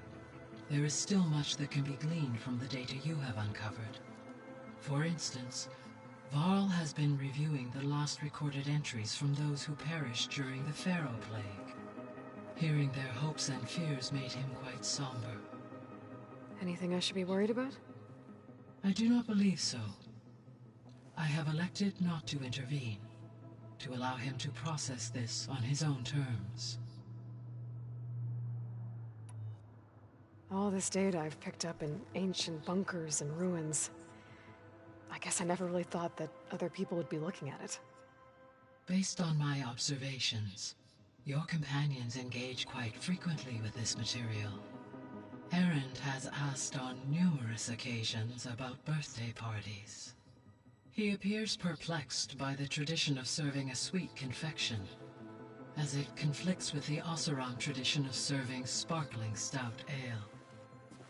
there is still much that can be gleaned from the data you have uncovered. For instance, Varl has been reviewing the last recorded entries from those who perished during the Pharaoh Plague. Hearing their hopes and fears made him quite somber. Anything I should be worried about? I do not believe so. I have elected not to intervene, to allow him to process this on his own terms. All this data I've picked up in ancient bunkers and ruins. I guess I never really thought that other people would be looking at it. Based on my observations, your companions engage quite frequently with this material. Erend has asked on numerous occasions about birthday parties. He appears perplexed by the tradition of serving a sweet confection, as it conflicts with the Oseram tradition of serving sparkling stout ale.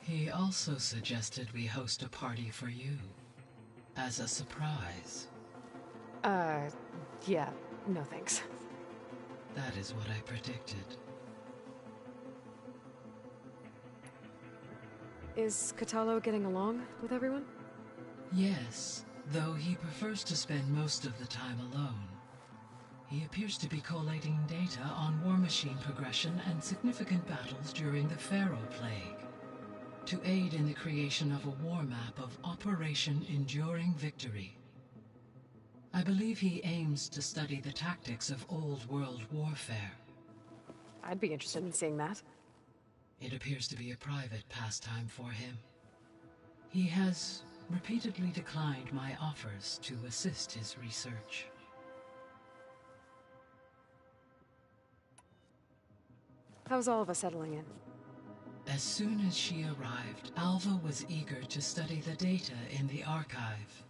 He also suggested we host a party for you, as a surprise. Yeah, no thanks. That is what I predicted. Is Katalo getting along with everyone? Yes, though he prefers to spend most of the time alone. He appears to be collating data on war machine progression and significant battles during the Pharaoh Plague, to aid in the creation of a war map of Operation Enduring Victory. I believe he aims to study the tactics of old world warfare. I'd be interested in seeing that. It appears to be a private pastime for him. He has repeatedly declined my offers to assist his research. How's all of us settling in? As soon as she arrived, Alva was eager to study the data in the archive.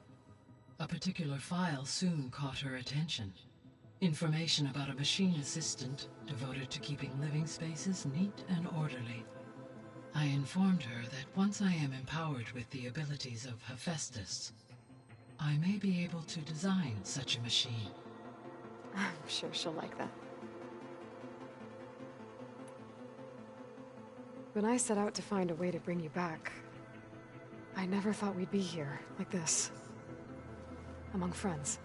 A particular file soon caught her attention. Information about a machine assistant devoted to keeping living spaces neat and orderly. I informed her that once I am empowered with the abilities of Hephaestus, I may be able to design such a machine. I'm sure she'll like that. When I set out to find a way to bring you back, I never thought we'd be here, like this. Among friends.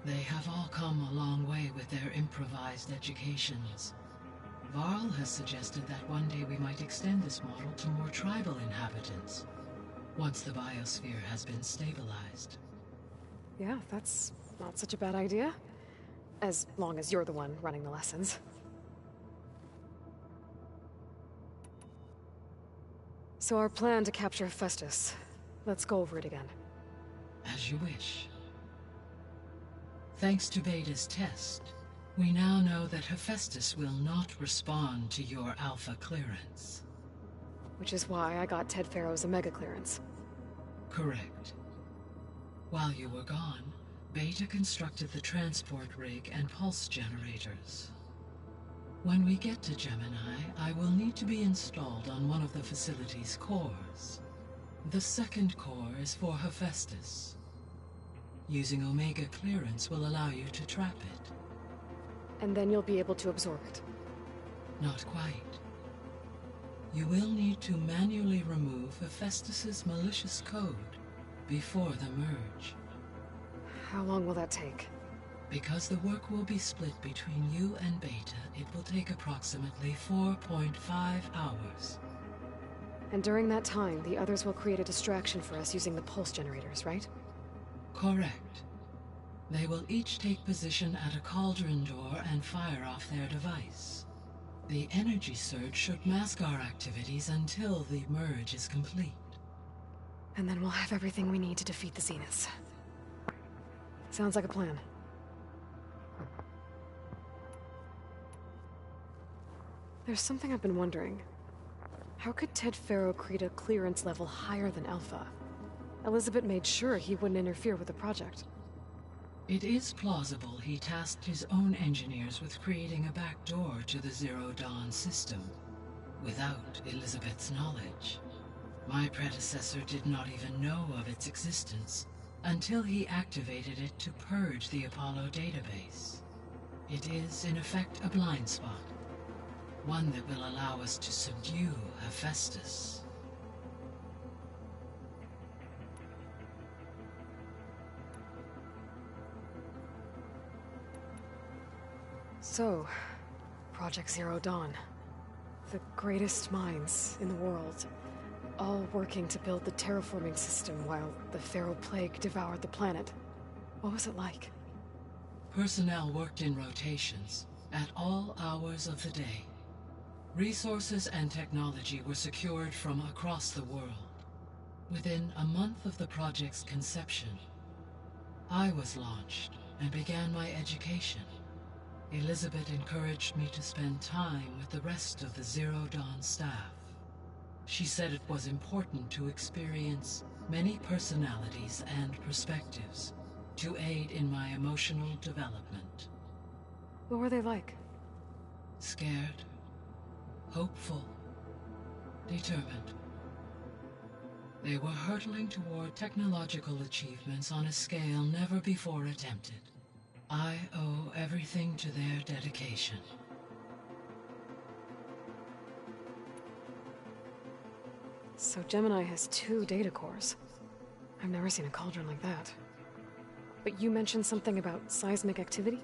They have all come a long way with their improvised educations. Varl has suggested that one day we might extend this model to more tribal inhabitants, once the biosphere has been stabilized. Yeah, that's not such a bad idea. As long as you're the one running the lessons. So our plan to capture Hephaestus. Let's go over it again. As you wish. Thanks to Beta's test, we now know that Hephaestus will not respond to your Alpha clearance. Which is why I got Ted Pharaoh's Omega clearance. Correct. While you were gone, Beta constructed the transport rig and pulse generators. When we get to Gemini, I will need to be installed on one of the facility's cores. The second core is for Hephaestus. Using Omega clearance will allow you to trap it. And then you'll be able to absorb it. Not quite. You will need to manually remove Hephaestus's malicious code before the merge. How long will that take? Because the work will be split between you and Beta, it will take approximately 4.5 hours. And during that time, the others will create a distraction for us using the pulse generators, right? Correct. They will each take position at a cauldron door and fire off their device. The energy surge should mask our activities until the merge is complete. And then we'll have everything we need to defeat the Zeniths. Sounds like a plan. There's something I've been wondering. How could Ted Pharaoh create a clearance level higher than Alpha? Elizabeth made sure he wouldn't interfere with the project. It is plausible he tasked his own engineers with creating a back door to the Zero Dawn system, without Elizabeth's knowledge. My predecessor did not even know of its existence until he activated it to purge the Apollo database. It is, in effect, a blind spot, one that will allow us to subdue Hephaestus. So, Project Zero Dawn. The greatest minds in the world, all working to build the terraforming system while the Pharaoh Plague devoured the planet. What was it like? Personnel worked in rotations, at all hours of the day. Resources and technology were secured from across the world. Within a month of the project's conception, I was launched and began my education. Elizabeth encouraged me to spend time with the rest of the Zero Dawn staff. She said it was important to experience many personalities and perspectives to aid in my emotional development. What were they like? Scared, hopeful, determined. They were hurtling toward technological achievements on a scale never before attempted. I owe everything to their dedication. So Gemini has 2 data cores. I've never seen a cauldron like that. But you mentioned something about seismic activity?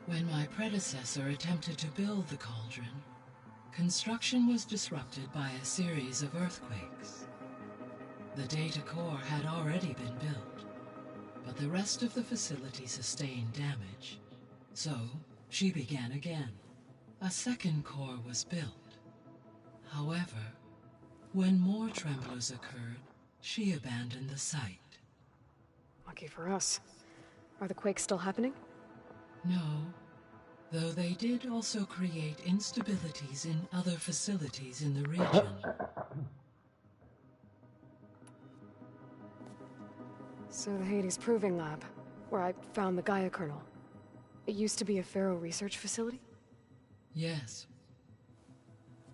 When my predecessor attempted to build the cauldron, construction was disrupted by a series of earthquakes. The data core had already been built, but the rest of the facility sustained damage. So, she began again. A second core was built. However, when more tremblers occurred, she abandoned the site. Lucky for us. Are the quakes still happening? No, though they did also create instabilities in other facilities in the region. So the Hades Proving Lab, where I found the Gaia kernel. It used to be a Pharaoh research facility? Yes.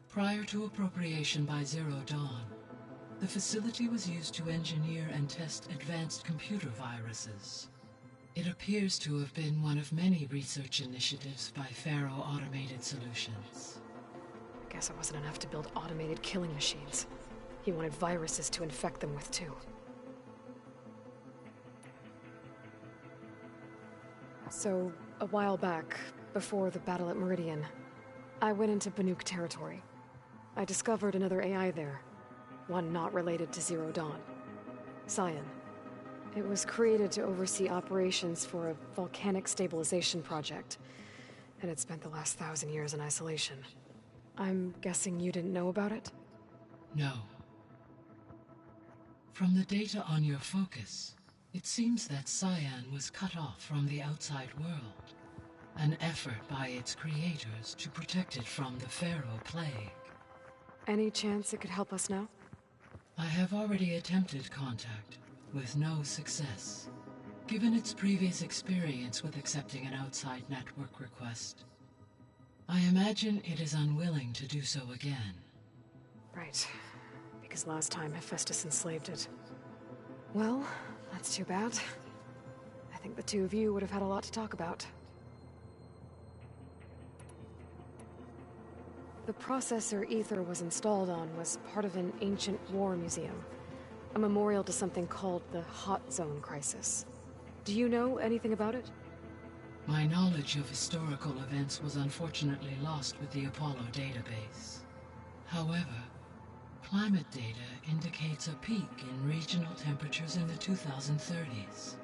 Prior to appropriation by Zero Dawn, the facility was used to engineer and test advanced computer viruses. It appears to have been one of many research initiatives by Pharaoh Automated Solutions. I guess it wasn't enough to build automated killing machines. He wanted viruses to infect them with too. So, a while back, before the battle at Meridian, I went into Banuk territory. I discovered another AI there, one not related to Zero Dawn. Cyan. It was created to oversee operations for a volcanic stabilization project, and it spent the last 1,000 years in isolation. I'm guessing you didn't know about it? No. From the data on your focus, it seems that Cyan was cut off from the outside world, an effort by its creators to protect it from the Pharaoh Plague. Any chance it could help us now? I have already attempted contact, with no success. Given its previous experience with accepting an outside network request, I imagine it is unwilling to do so again. Right. Because last time Hephaestus enslaved it. Well, that's too bad. I think the two of you would have had a lot to talk about. The processor Ether was installed on was part of an ancient war museum. A memorial to something called the Hot Zone Crisis. Do you know anything about it? My knowledge of historical events was unfortunately lost with the Apollo database. However, climate data indicates a peak in regional temperatures in the 2030s.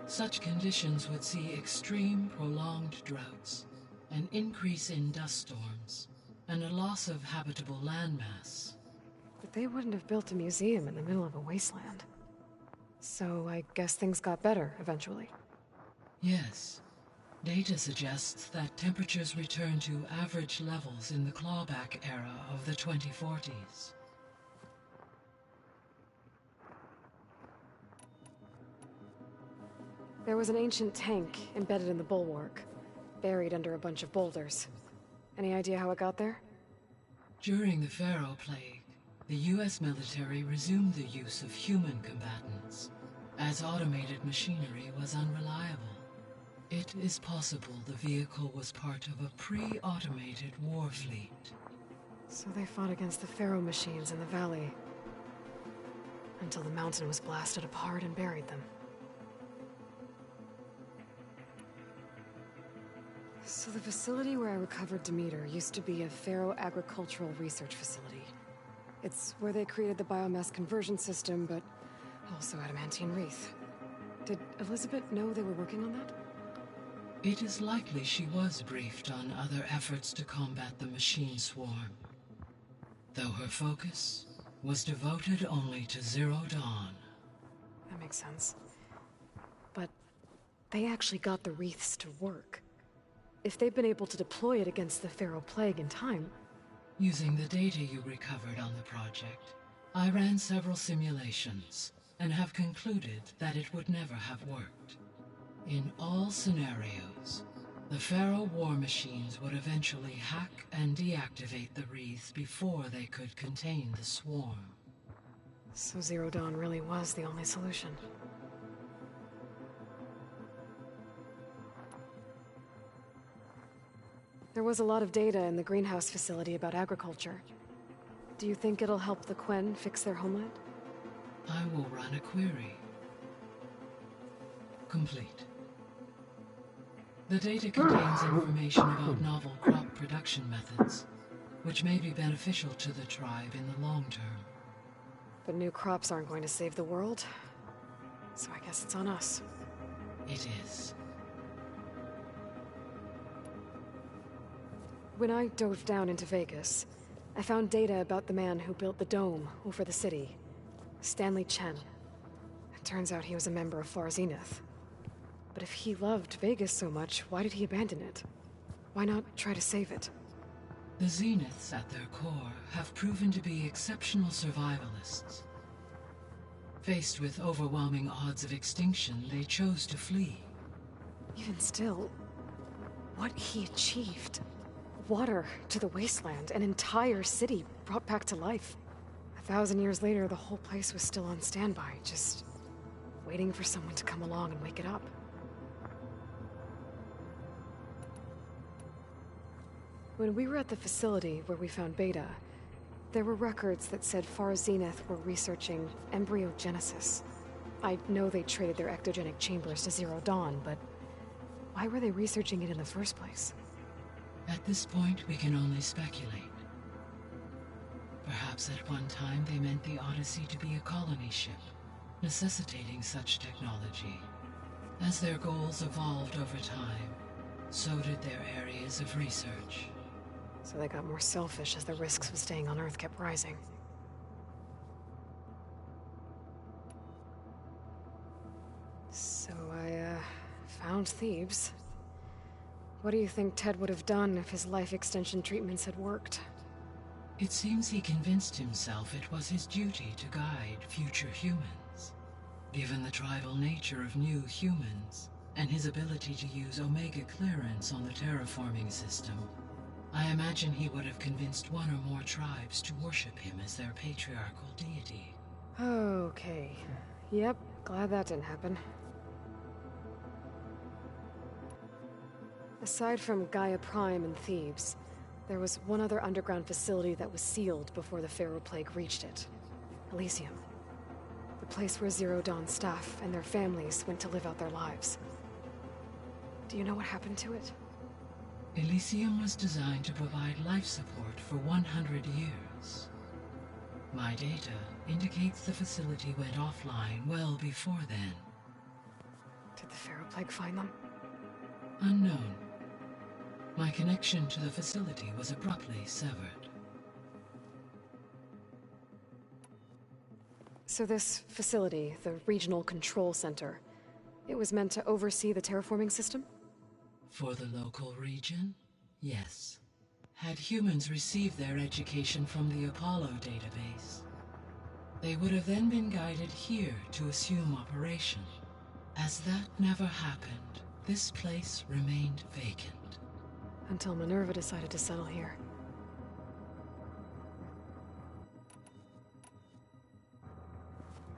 Such conditions would see extreme, prolonged droughts, an increase in dust storms, and a loss of habitable landmass. But they wouldn't have built a museum in the middle of a wasteland. So I guess things got better eventually. Yes. Data suggests that temperatures returned to average levels in the clawback era of the 2040s. There was an ancient tank embedded in the bulwark, buried under a bunch of boulders. Any idea how it got there? During the Pharaoh Plague, the US military resumed the use of human combatants, as automated machinery was unreliable. It is possible the vehicle was part of a pre-automated war fleet. So they fought against the Pharaoh machines in the valley, until the mountain was blasted apart and buried them. So the facility where I recovered Demeter used to be a Pharaoh agricultural research facility. It's where they created the biomass conversion system, but also adamantine wreath. Did Elizabeth know they were working on that? It is likely she was briefed on other efforts to combat the machine swarm, though her focus was devoted only to Zero Dawn. That makes sense. But they actually got the wreaths to work. If they've been able to deploy it against the Pharaoh Plague in time... Using the data you recovered on the project, I ran several simulations and have concluded that it would never have worked. In all scenarios, the Pharaoh war machines would eventually hack and deactivate the wreaths before they could contain the swarm. So Zero Dawn really was the only solution. There was a lot of data in the greenhouse facility about agriculture. Do you think it'll help the Quen fix their homeland? I will run a query. Complete. The data contains information about novel crop production methods, which may be beneficial to the tribe in the long term. But new crops aren't going to save the world, so I guess it's on us. It is. When I dove down into Vegas, I found data about the man who built the dome over the city, Stanley Chen. It turns out he was a member of Far Zenith. But if he loved Vegas so much, why did he abandon it? Why not try to save it? The Zeniths at their core have proven to be exceptional survivalists. Faced with overwhelming odds of extinction, they chose to flee. Even still, what he achieved. Water to the wasteland, an entire city brought back to life. 1,000 years later, the whole place was still on standby, just waiting for someone to come along and wake it up. When we were at the facility where we found Beta, there were records that said Far Zenith were researching embryogenesis. I know they traded their ectogenic chambers to Zero Dawn, but why were they researching it in the first place? At this point, we can only speculate. Perhaps at one time they meant the Odyssey to be a colony ship, necessitating such technology. As their goals evolved over time, so did their areas of research. So they got more selfish as the risks of staying on Earth kept rising. So I, found Thebes. What do you think Ted would have done if his life extension treatments had worked? It seems he convinced himself it was his duty to guide future humans. Given the tribal nature of new humans, and his ability to use Omega clearance on the terraforming system, I imagine he would have convinced one or more tribes to worship him as their patriarchal deity. Okay. Yep, glad that didn't happen. Aside from Gaia Prime and Thebes, there was one other underground facility that was sealed before the Pharaoh Plague reached it. Elysium. The place where Zero Dawn staff and their families went to live out their lives. Do you know what happened to it? Elysium was designed to provide life support for 100 years. My data indicates the facility went offline well before then. Did the Pharaoh Plague find them? Unknown. My connection to the facility was abruptly severed. So this facility, the Regional Control Center, it was meant to oversee the terraforming system? For the local region, yes. Had humans received their education from the Apollo database, they would have then been guided here to assume operation. As that never happened, this place remained vacant. Until Minerva decided to settle here.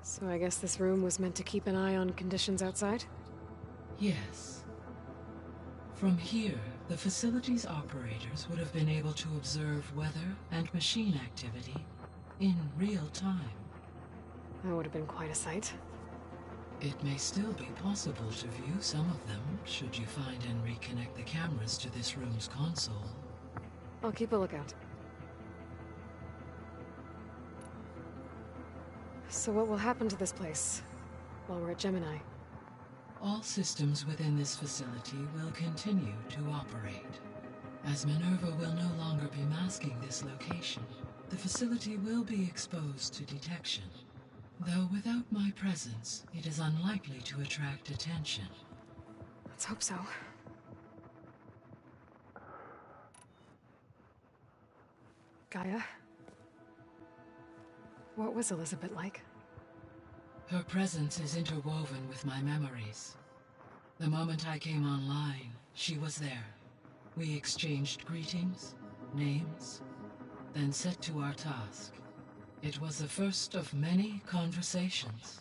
So I guess this room was meant to keep an eye on conditions outside? Yes. From here, the facility's operators would have been able to observe weather and machine activity in real time. That would have been quite a sight. It may still be possible to view some of them, should you find and reconnect the cameras to this room's console. I'll keep a lookout. So what will happen to this place while we're at Gemini? All systems within this facility will continue to operate. As Minerva will no longer be masking this location, the facility will be exposed to detection. Though without my presence, it is unlikely to attract attention. Let's hope so. Gaia? What was Elizabeth like? Her presence is interwoven with my memories. The moment I came online, she was there. We exchanged greetings, names, then set to our task. It was the first of many conversations.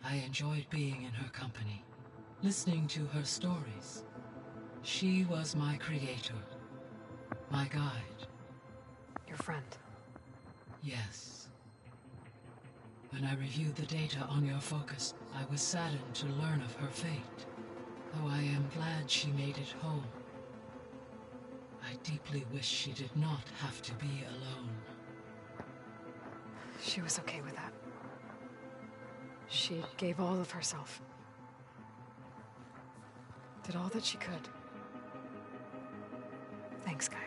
I enjoyed being in her company, listening to her stories. She was my creator, my guide. Your friend? Yes. When I reviewed the data on your focus, I was saddened to learn of her fate, though I am glad she made it home. I deeply wish she did not have to be alone. She was okay with that. She gave all of herself. Did all that she could. Thanks, Gaia.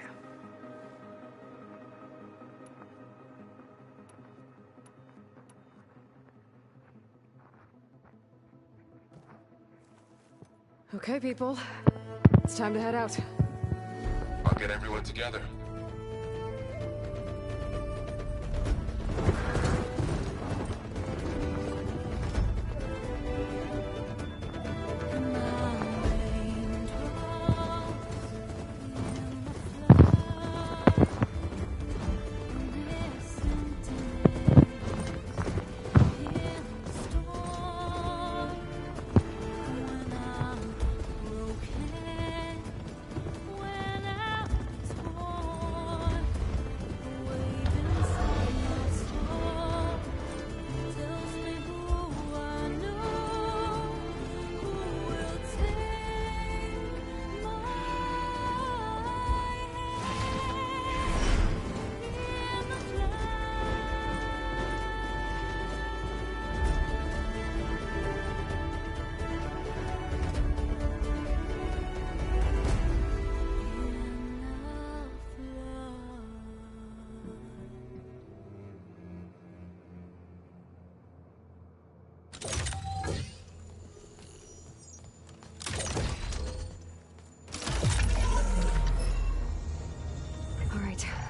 Okay, people. It's time to head out. I'll get everyone together.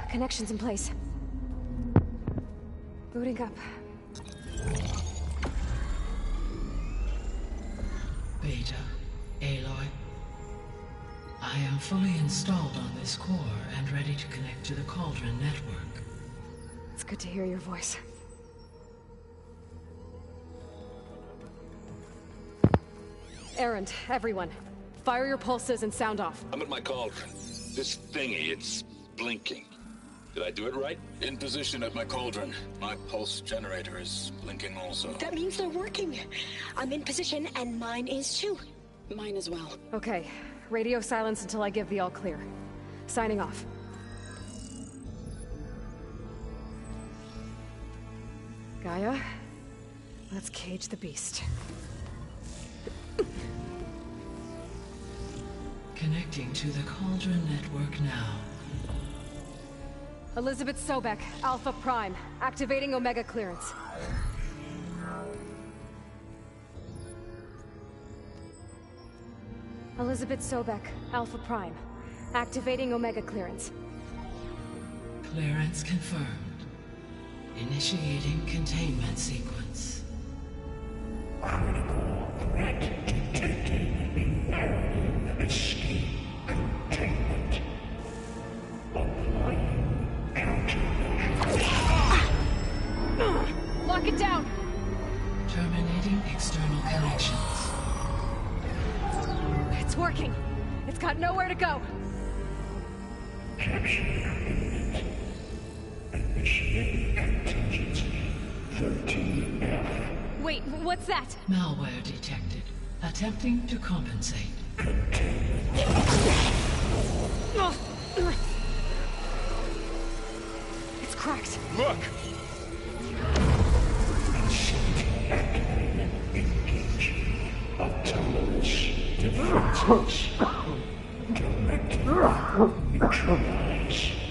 Connections in place. Booting up. Beta, Aloy. I am fully installed on this core and ready to connect to the Cauldron network. It's good to hear your voice. Errand, everyone. Fire your pulses and sound off. I'm at my cauldron. This thingy, it's blinking. Did I do it right? In position at my cauldron. My pulse generator is blinking also. That means they're working. I'm in position, and mine is too. Mine as well. Okay. Radio silence until I give the all clear. Signing off. Gaia, let's cage the beast. Connecting to the Cauldron network now. Elizabeth Sobek, Alpha Prime, activating Omega clearance. Elizabeth Sobek, Alpha Prime, activating Omega clearance. Clearance confirmed. Initiating containment sequence. Lock it down! Terminating external connections. It's working. It's got nowhere to go. Wait, what's that? Malware detected. Attempting to compensate. It's cracked. Look!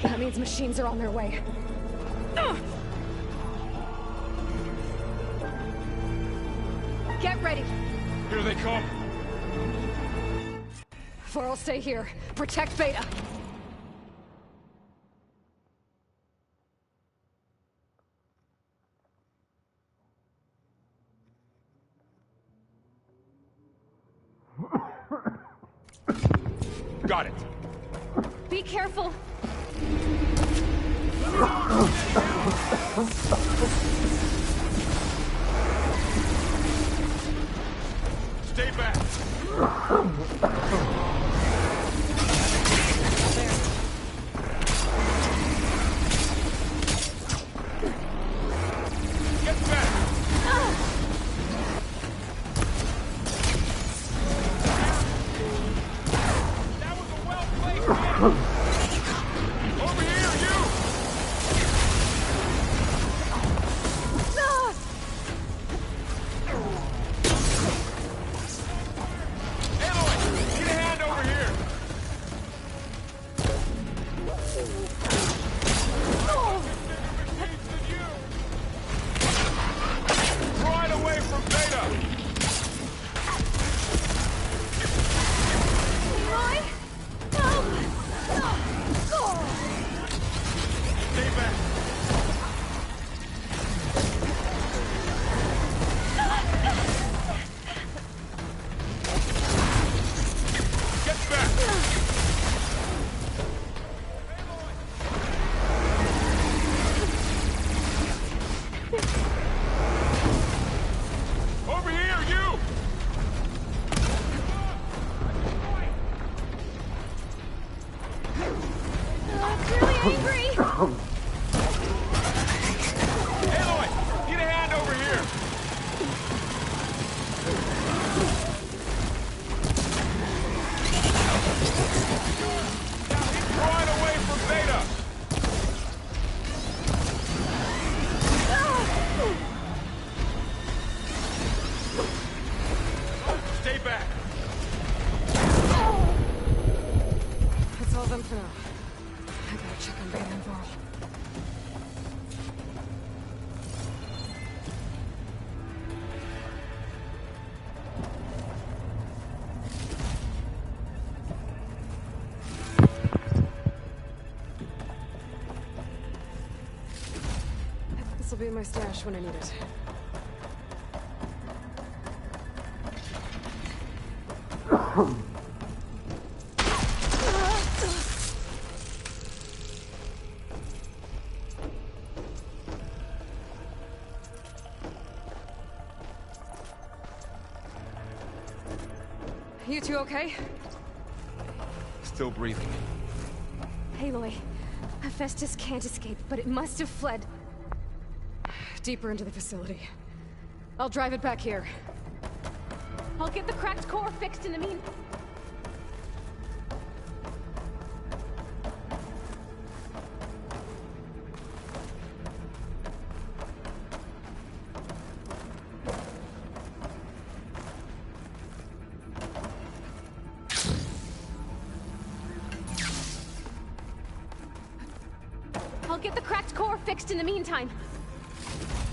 That means machines are on their way. Get ready. Here they come. Varl, stay here. Protect Beta. Got it. Be careful. Stay back. Get back. That was a well-played game. Over here, you! Aloy, get a hand over here! Right away from Beta! Stay back! Get back! Over here, you! It's really angry! Aloy, get a hand over here! Right away from Beta! Stay back! That's all of them for now. I gotta check on Beta and Varl. This'll be in my stash when I need it. You two okay? Still breathing. Aloy, Hephaestus can't escape, but it must have fled deeper into the facility. I'll drive it back here. I'll get the cracked core fixed in the meantime. I'll get the cracked core fixed in the meantime.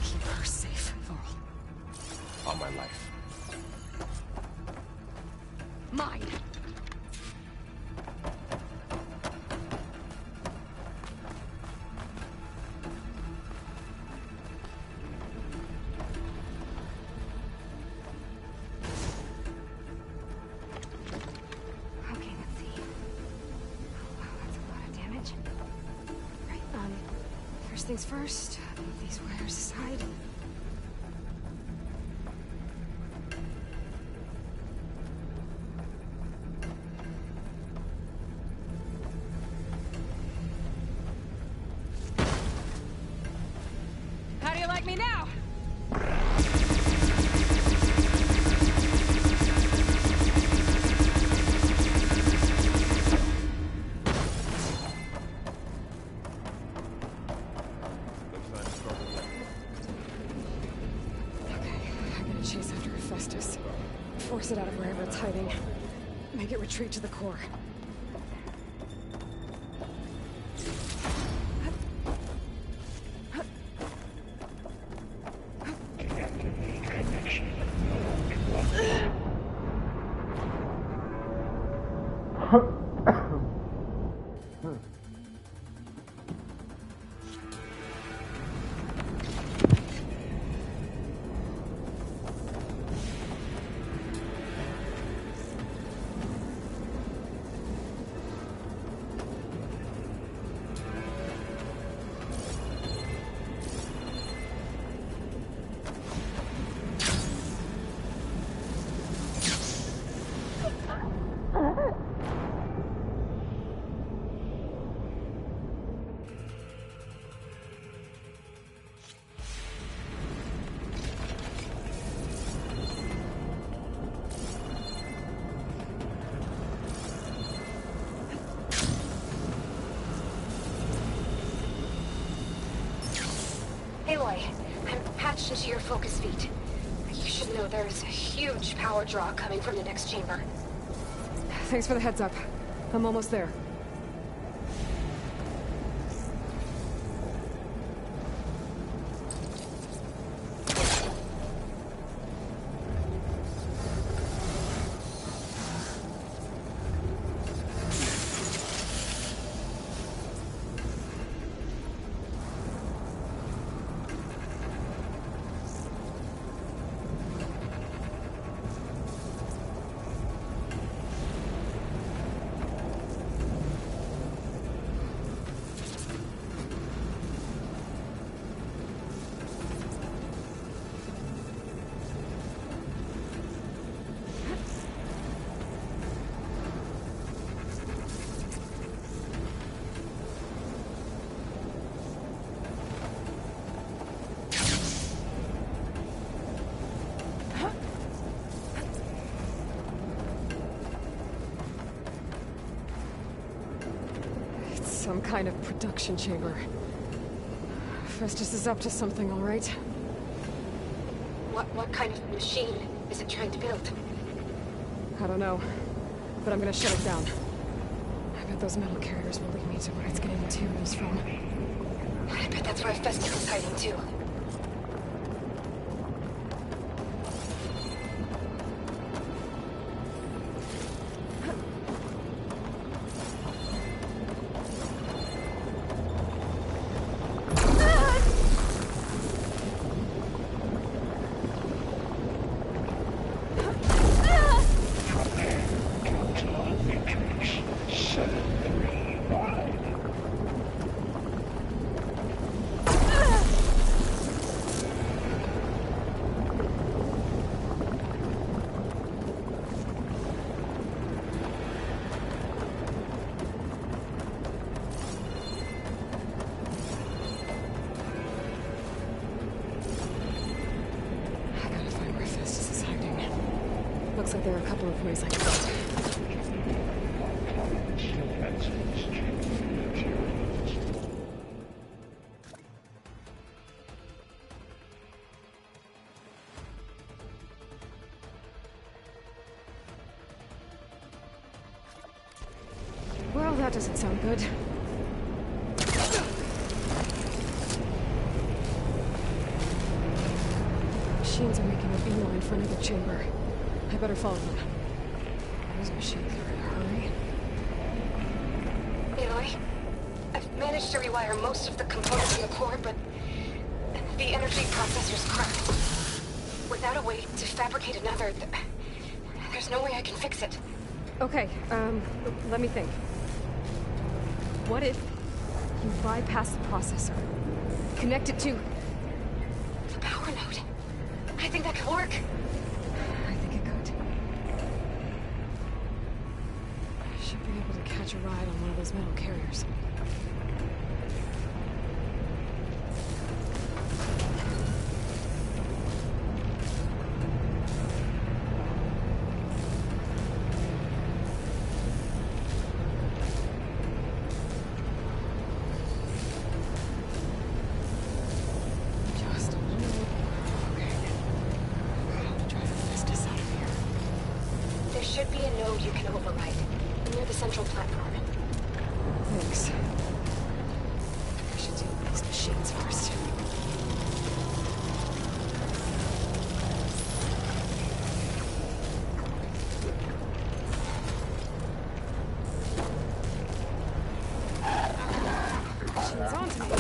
Keep her safe, Varl. On my life. Mine. things first. Move these wires aside. How do you like me now? Chase after Hephaestus. Force it out of wherever it's hiding. Make it retreat to the core. Aloy, I'm patched into your focus feed. You should know there's a huge power draw coming from the next chamber. Thanks for the heads up. I'm almost there. Some kind of production chamber. Festus is up to something, all right? What kind of machine is it trying to build? I don't know, but I'm gonna shut it down. I bet those metal carriers will lead me to where it's getting materials from. I bet that's where Festus is hiding too. Looks like there are a couple of ways I can go. Well, that doesn't sound good. Machines are making a beeline for another chamber. I better follow them. Those machines are in a hurry. Aloy, I've managed to rewire most of the components in the core, but the energy processor's cracked. Without a way to fabricate another, there's no way I can fix it. Okay, let me think. What if you bypass the processor? Connect it to... The power node. I think that could work. I think it could. I should be able to catch a ride on one of those metal carriers. Just a little... Okay. I'll try to fist this out of here. There should be a node you can override near the central platform. Thanks. I should deal with these machines first. Machines on to me.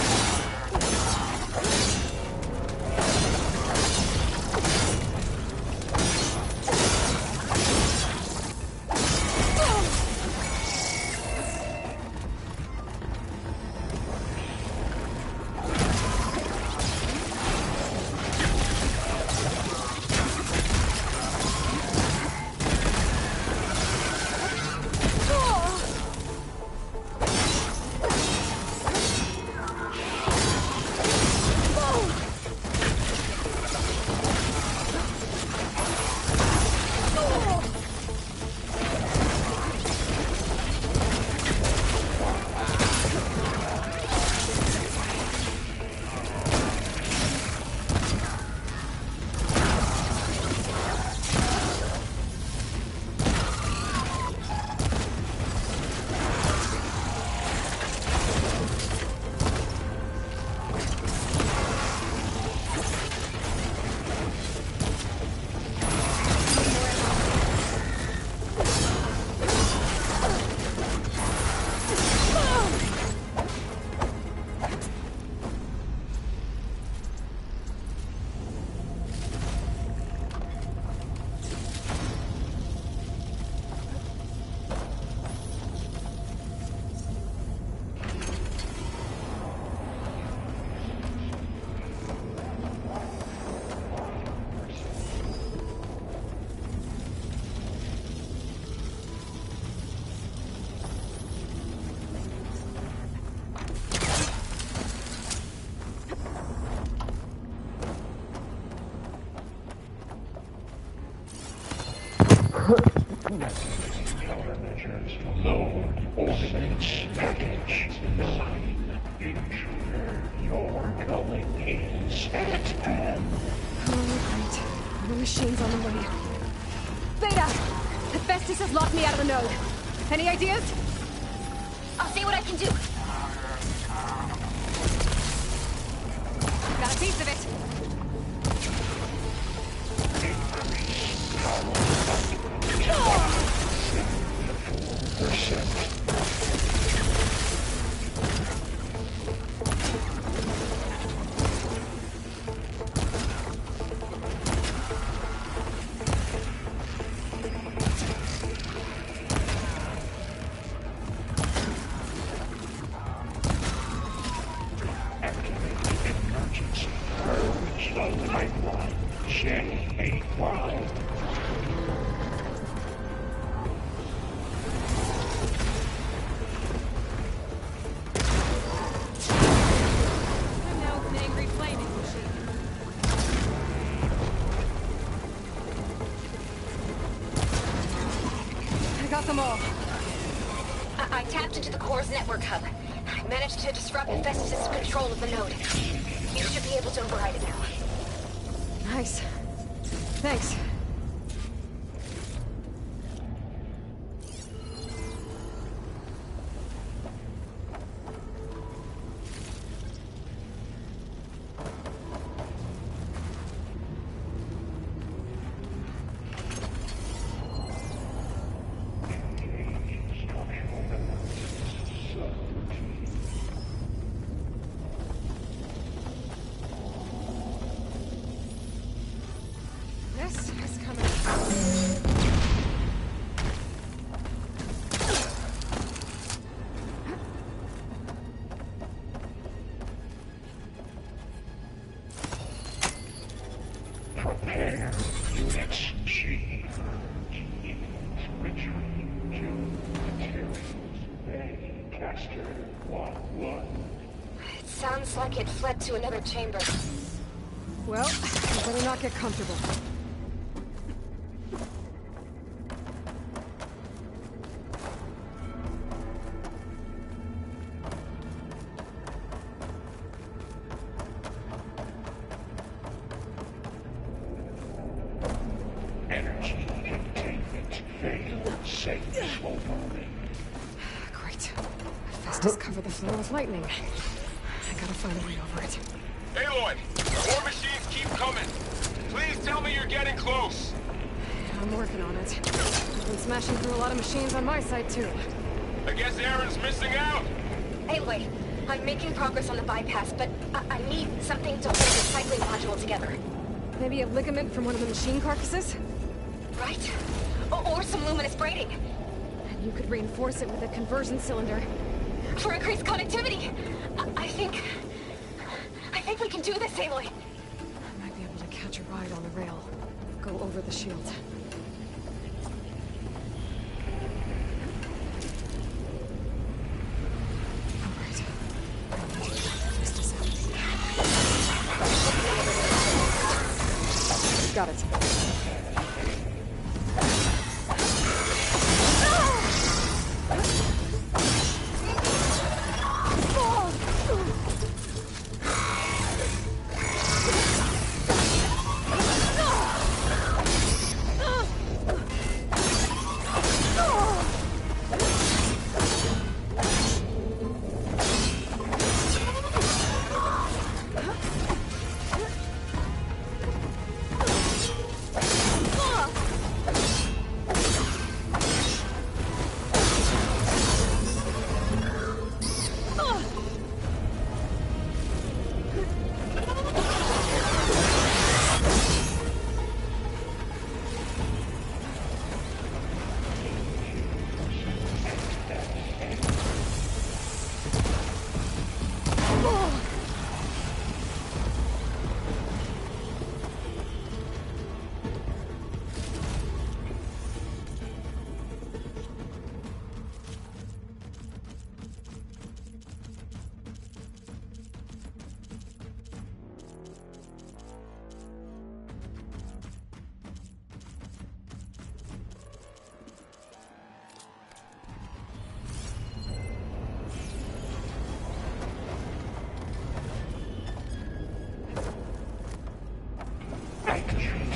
Load ordnance package 9. Intruder, your culling is at hand. Oh, great. The machine's on the way. Beta! Hephaestus has locked me out of the node. Any ideas? I'll see what I can do. Got a piece of it. Emergency. Purge the pipeline. J-8Y. Them all. I tapped into the core's network hub. I managed to disrupt Hephaestus' control of the node. You should be able to override it now. Nice. Thanks. This is Repair units G. Retreat to materials. Caster 1-1. It sounds like it fled to another chamber. Well, you better not get comfortable. Energy containment failed. Safe Wolverine. Great. Festus covered the floor with lightning. I gotta find a way over it. Aloy! More machines keep coming! Please tell me you're getting close! I'm working on it. I've been smashing through a lot of machines on my side, too. I guess Aaron's missing out! Aloy, I'm making progress on the bypass, but I need something to hold the cycling module together. Maybe a ligament from one of the machine carcasses? Right? Or some luminous braiding. And you could reinforce it with a conversion cylinder. For increased connectivity. I think we can do this, Aloy. I might be able to catch a ride on the rail. Go over the shield. Alright. Got it.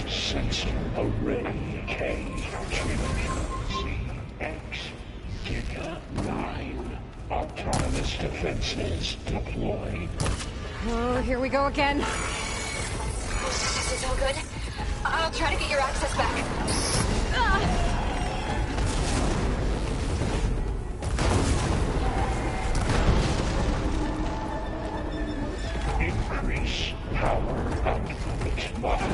Sensor Array K. CX. Giga 9. Autonomous defenses deployed. Oh, here we go again. This is all good. I'll try to get your access back. Increase power output by 0%.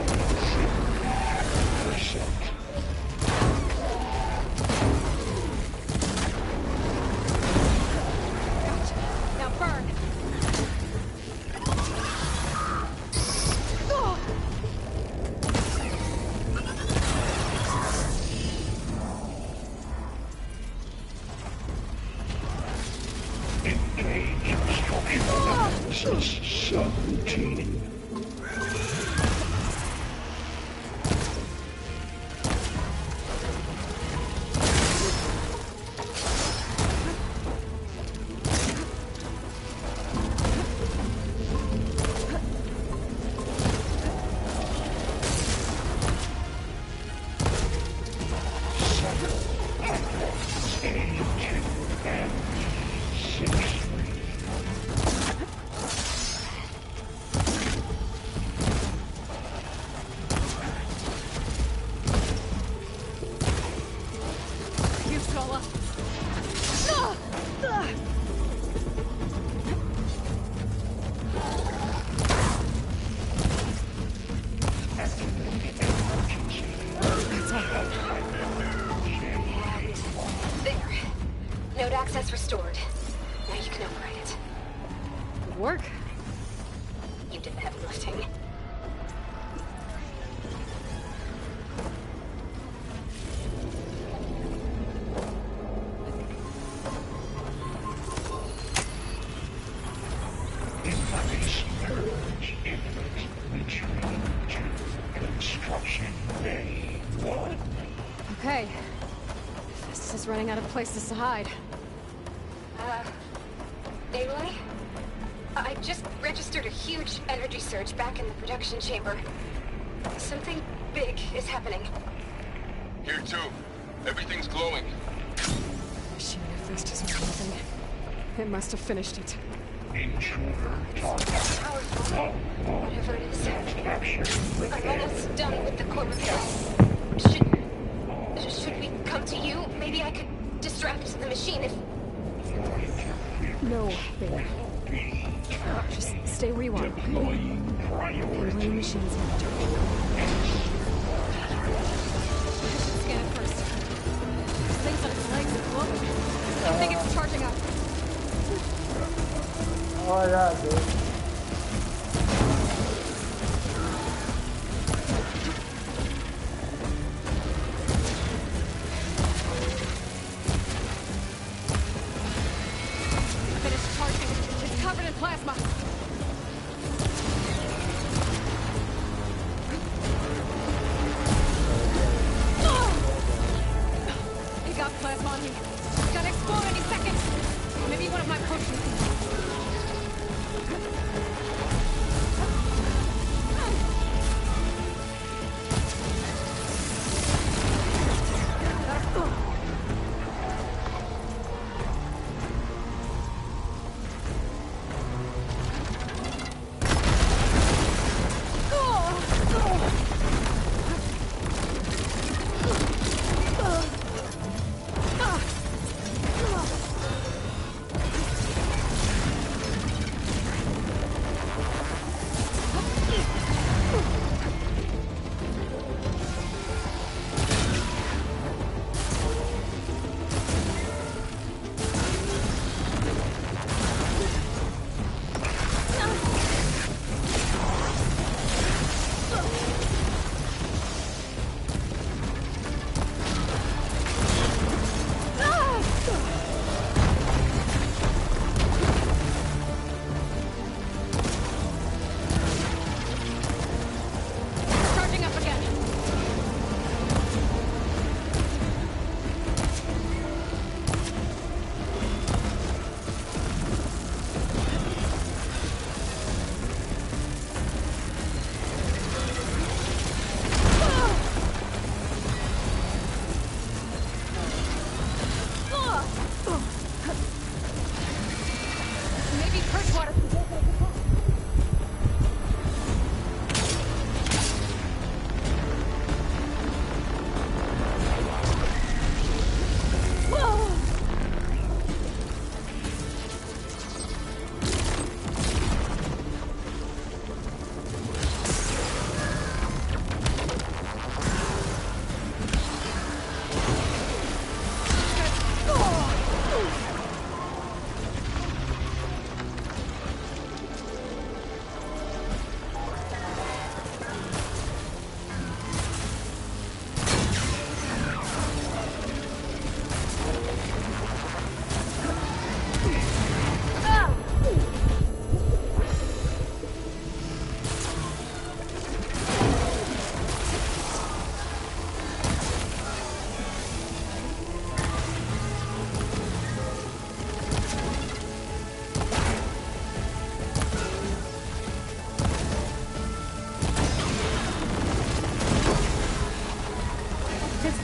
Now burn. Construction Bay 1. Okay. Festus is running out of places to hide. Aloy? I just registered a huge energy surge back in the production chamber. Something big is happening. Here too. Everything's glowing. Machine of Festus was moving. It must have finished it. Powerful. Whatever it is. I'm almost done with the core repairs. Should we come to you? Maybe I could distract the machine if... No, Beta. Just stay where you are. Handling the machine's motor. Scan it first. This thing's on its legs and glowing. I think it's charging up. Oh yeah, dude. Finished charging. It's covered in plasma. He got plasma on me. It's gonna explode any second. Maybe one of my potions.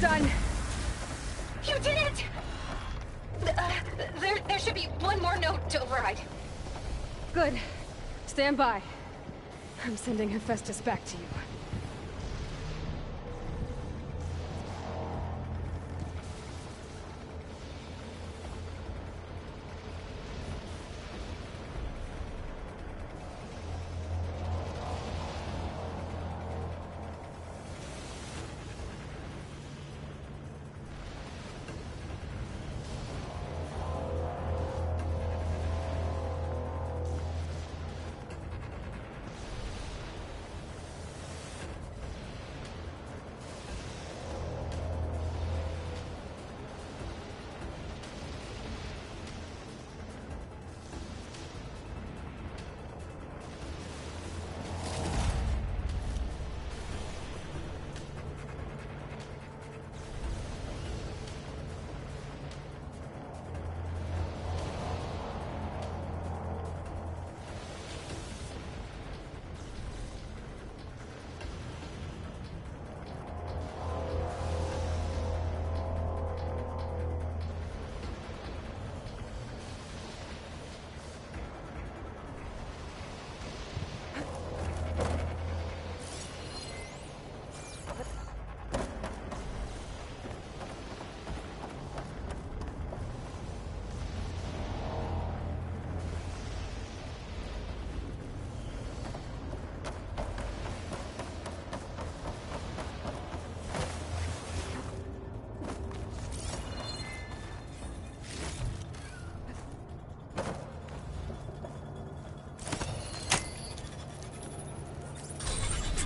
Done. You did it! There should be one more note to override. Good. Stand by. I'm sending Hephaestus back to you.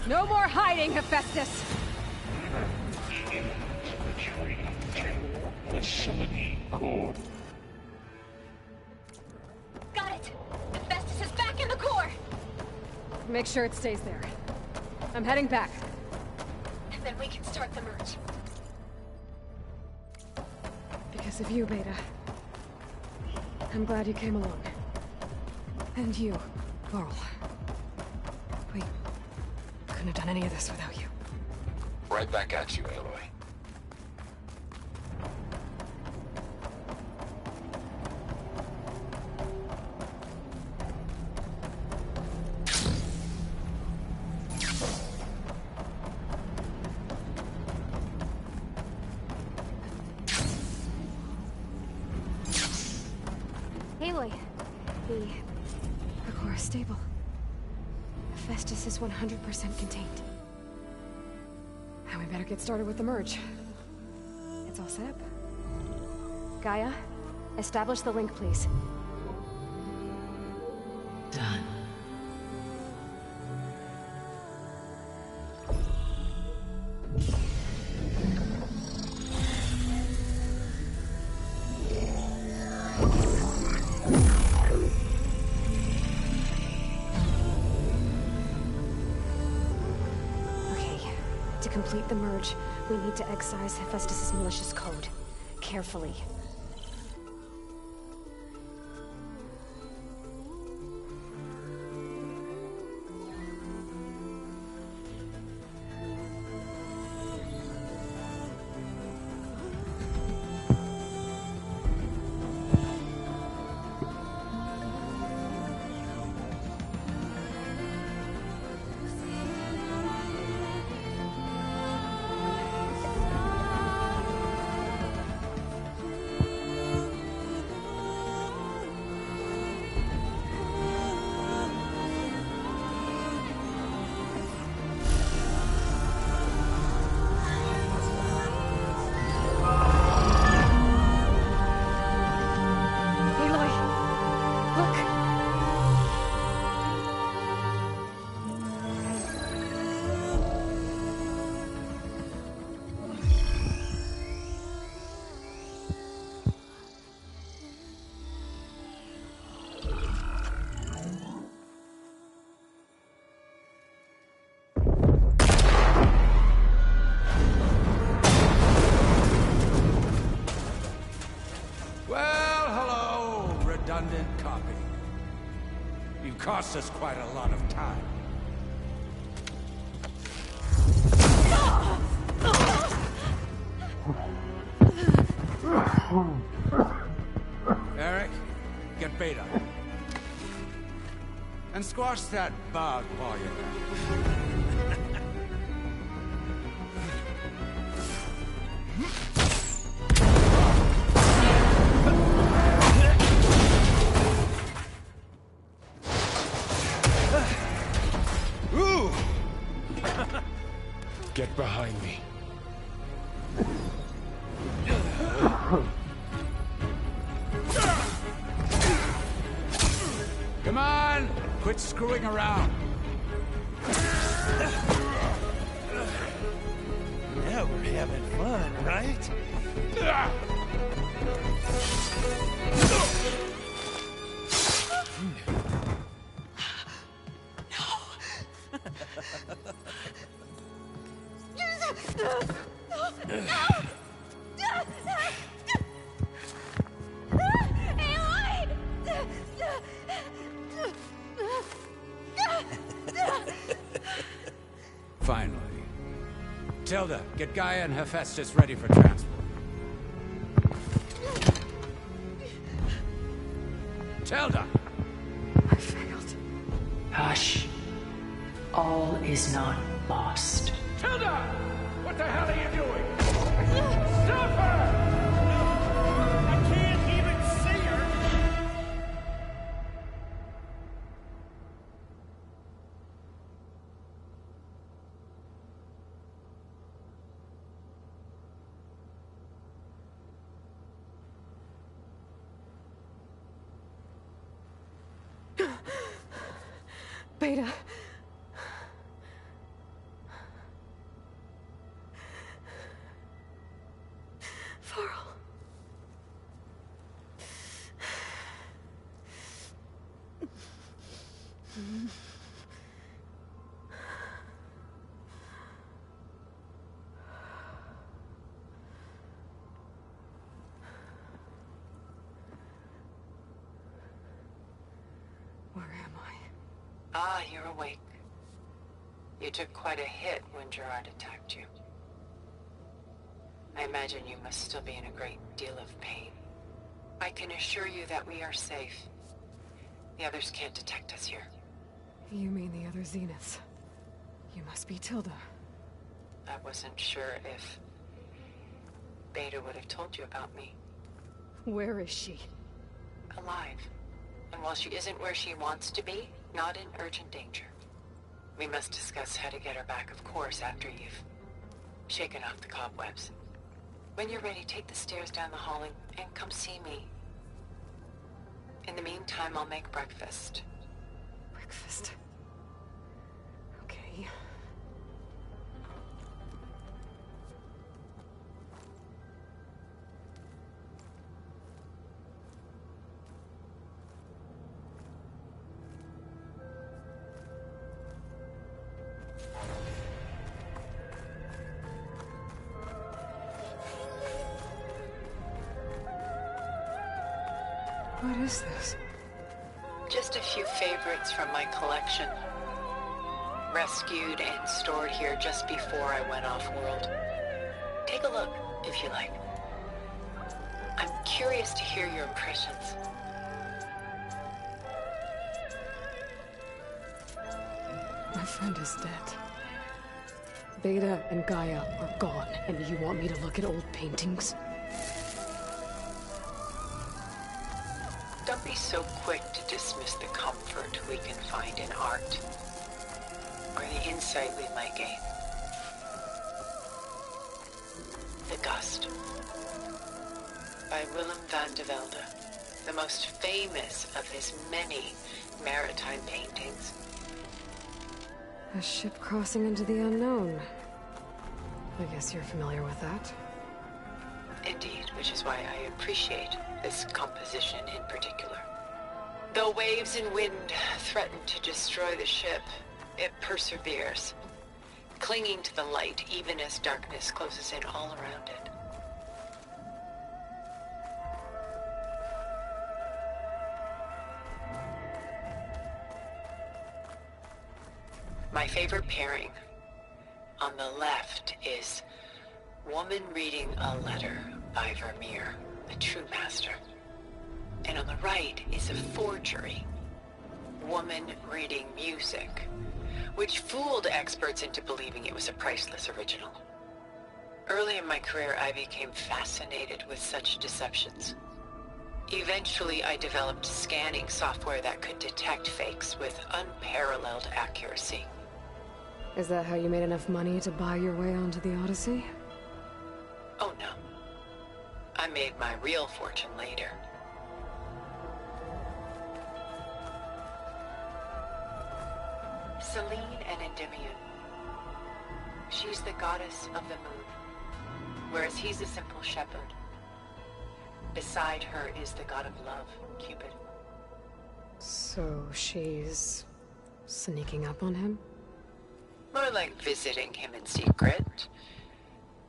No more hiding, Hephaestus! The summoning core. Got it! Hephaestus is back in the core! Make sure it stays there. I'm heading back. And then we can start the merge. Because of you, Beta. I'm glad you came along. And you, Varl. We couldn't have done any of this without you. Right back at you, Aloy. Aloy, the core is stable. Hephaestus is 100% contained. Now we better get started with the merge. It's all set up. Gaia, establish the link, please. Done. To complete the merge, we need to excise Hephaestus' malicious code. Carefully. Redundant copy. You've cost us quite a lot of time. Eric, get Beta. And squash that bug while you're at it. Get behind me. Come on! Quit screwing around. Now we're having fun, right? Finally. Tilda, get Gaia and Hephaestus ready for transport. Tilda! I failed. Hush. All is not lost. Tilda! What the hell are you doing? Stop her! I can't even see her! Beta. Ah, you're awake. You took quite a hit when Gerard attacked you. I imagine you must still be in a great deal of pain. I can assure you that we are safe. The others can't detect us here. You mean the other Zeniths? You must be Tilda. I wasn't sure if Beta would have told you about me. Where is she? Alive. And while she isn't where she wants to be, not in urgent danger. We must discuss how to get her back, of course, after you've shaken off the cobwebs. When you're ready, take the stairs down the hall and come see me. In the meantime, I'll make breakfast. Breakfast? Okay. What is this? Just a few favorites from my collection. Rescued and stored here just before I went off-world. Take a look, if you like. I'm curious to hear your impressions. My friend is dead. Beta and Gaia are gone, and you want me to look at old paintings? Don't be so quick to dismiss the comfort we can find in art, or the insight we might gain. The Gust, by Willem van de Velde, the most famous of his many maritime paintings. A ship crossing into the unknown. I guess you're familiar with that. Indeed, which is why I appreciate this composition in particular. Though waves and wind threaten to destroy the ship, it perseveres, clinging to the light even as darkness closes in all around it. My favorite pairing on the left is woman reading a letter by Vermeer, a true master. And on the right is a forgery, woman reading music, which fooled experts into believing it was a priceless original. Early in my career, I became fascinated with such deceptions. Eventually, I developed scanning software that could detect fakes with unparalleled accuracy. Is that how you made enough money to buy your way onto the Odyssey? Oh no. I made my real fortune later. Selene and Endymion. She's the goddess of the moon, whereas he's a simple shepherd. Beside her is the god of love, Cupid. So she's sneaking up on him? More like visiting him in secret.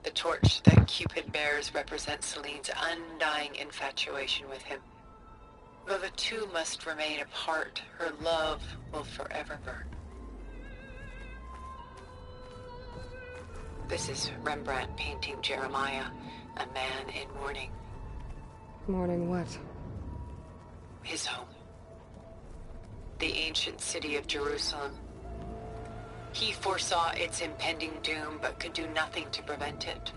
The torch that Cupid bears represents Selene's undying infatuation with him. Though the two must remain apart, her love will forever burn. This is Rembrandt painting Jeremiah, a man in mourning. Mourning what? His home. The ancient city of Jerusalem. He foresaw its impending doom, but could do nothing to prevent it.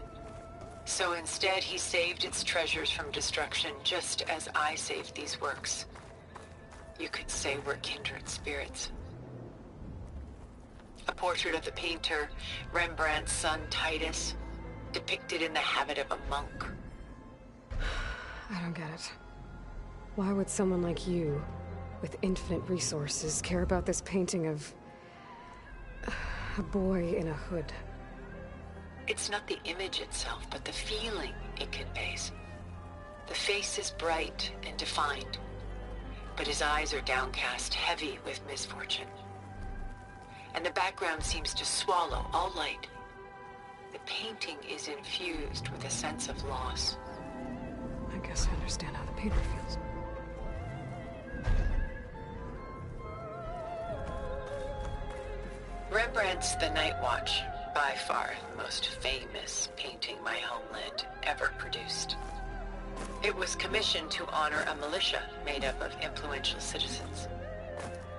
So instead, he saved its treasures from destruction, just as I saved these works. You could say we're kindred spirits. A portrait of the painter, Rembrandt's son Titus, depicted in the habit of a monk. I don't get it. Why would someone like you, with infinite resources, care about this painting of a boy in a hood? It's not the image itself, but the feeling it conveys. The face is bright and defined, but his eyes are downcast, heavy with misfortune. And the background seems to swallow all light. The painting is infused with a sense of loss. I guess I understand how the painter feels. It's the Night Watch, by far the most famous painting my homeland ever produced. It was commissioned to honor a militia made up of influential citizens.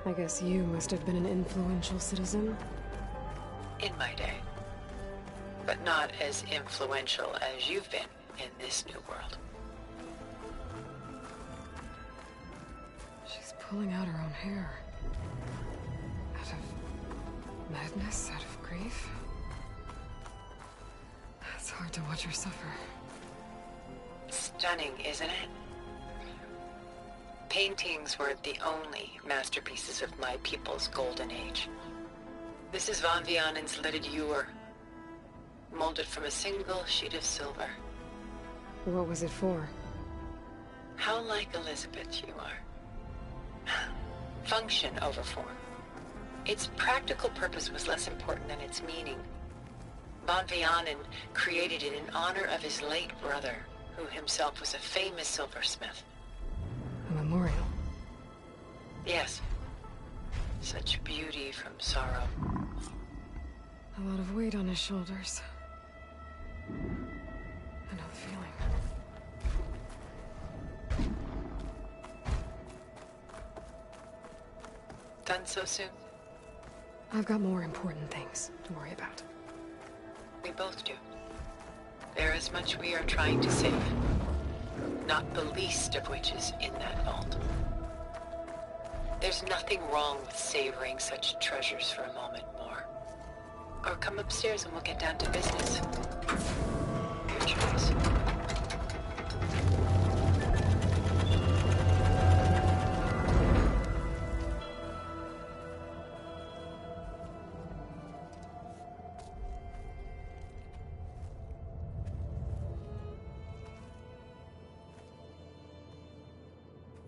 I guess you must have been an influential citizen. In my day. But not as influential as you've been in this new world. She's pulling out her own hair. Out of madness, out of grief. It's hard to watch her suffer. Stunning, isn't it? Paintings were the only masterpieces of my people's golden age. This is Von Vianen's lidded ewer, molded from a single sheet of silver. What was it for? How like Elizabeth you are. Function over form. Its practical purpose was less important than its meaning. Von Vianen created it in honor of his late brother, who himself was a famous silversmith. A memorial? Yes. Such beauty from sorrow. A lot of weight on his shoulders. I know the feeling. Done so soon? I've got more important things to worry about. We both do. There is much we are trying to save. Not the least of which is in that vault. There's nothing wrong with savoring such treasures for a moment more. Or come upstairs and we'll get down to business. Your choice.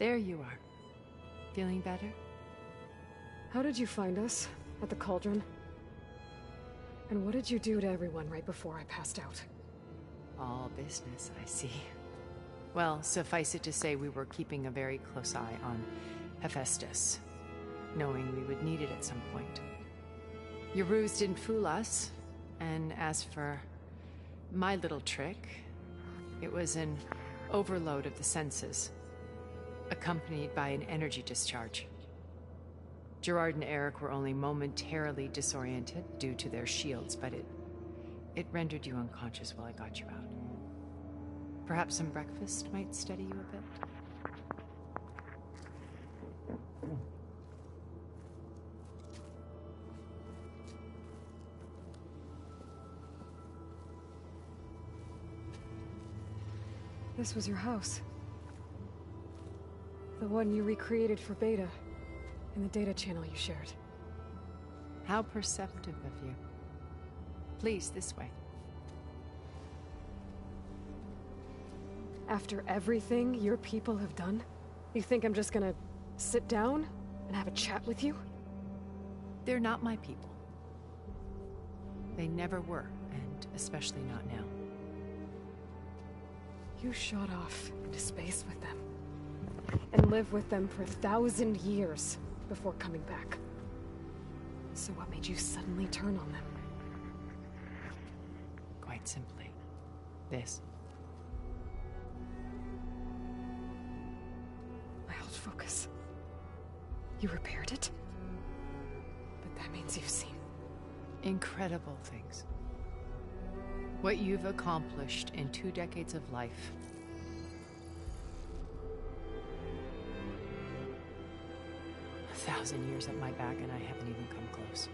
There you are. Feeling better? How did you find us? At the cauldron? And what did you do to everyone right before I passed out? All business, I see. Well, suffice it to say we were keeping a very close eye on Hephaestus, knowing we would need it at some point. Your ruse didn't fool us, and as for my little trick, it was an overload of the senses, accompanied by an energy discharge. Gerard and Eric were only momentarily disoriented due to their shields, but it rendered you unconscious while I got you out. Perhaps some breakfast might steady you a bit? This was your house. The one you recreated for Beta, in the data channel you shared. How perceptive of you. Please, this way. After everything your people have done, you think I'm just gonna sit down and have a chat with you? They're not my people. They never were, and especially not now. You shot off into space with them, and lived with them for 1,000 years before coming back. So what made you suddenly turn on them? Quite simply, this. My old focus. You repaired it? But that means you've seen incredible things. What you've accomplished in 2 decades of life. A 1,000 years at my back and I haven't even come close.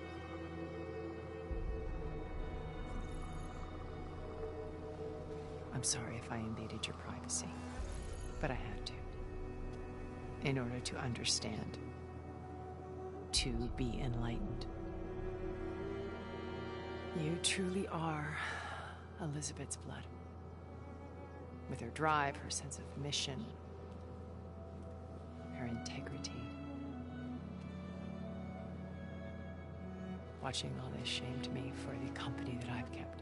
I'm sorry if I invaded your privacy, but I had to. In order to understand. To be enlightened. You truly are Elizabeth's blood. With her drive, her sense of mission, her integrity. Watching all this shamed me for the company that I've kept.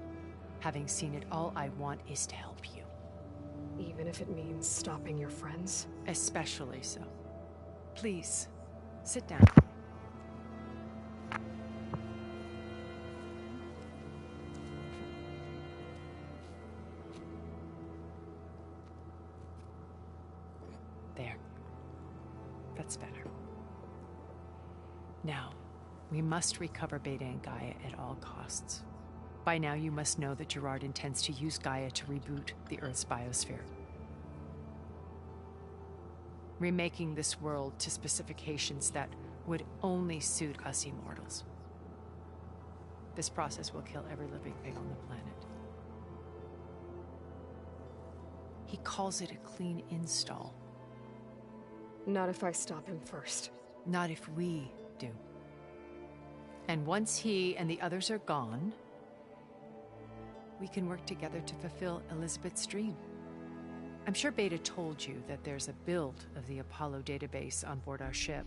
Having seen it, all I want is to help you. Even if it means stopping your friends? Especially so. Please, sit down. There. That's better. Now, we must recover Beta and Gaia at all costs. By now, you must know that Gerard intends to use Gaia to reboot the Earth's biosphere. Remaking this world to specifications that would only suit us immortals. This process will kill every living thing on the planet. He calls it a clean install. Not if I stop him first. Not if we do. And once he and the others are gone, we can work together to fulfill Elizabeth's dream. I'm sure Beta told you that there's a build of the Apollo database on board our ship.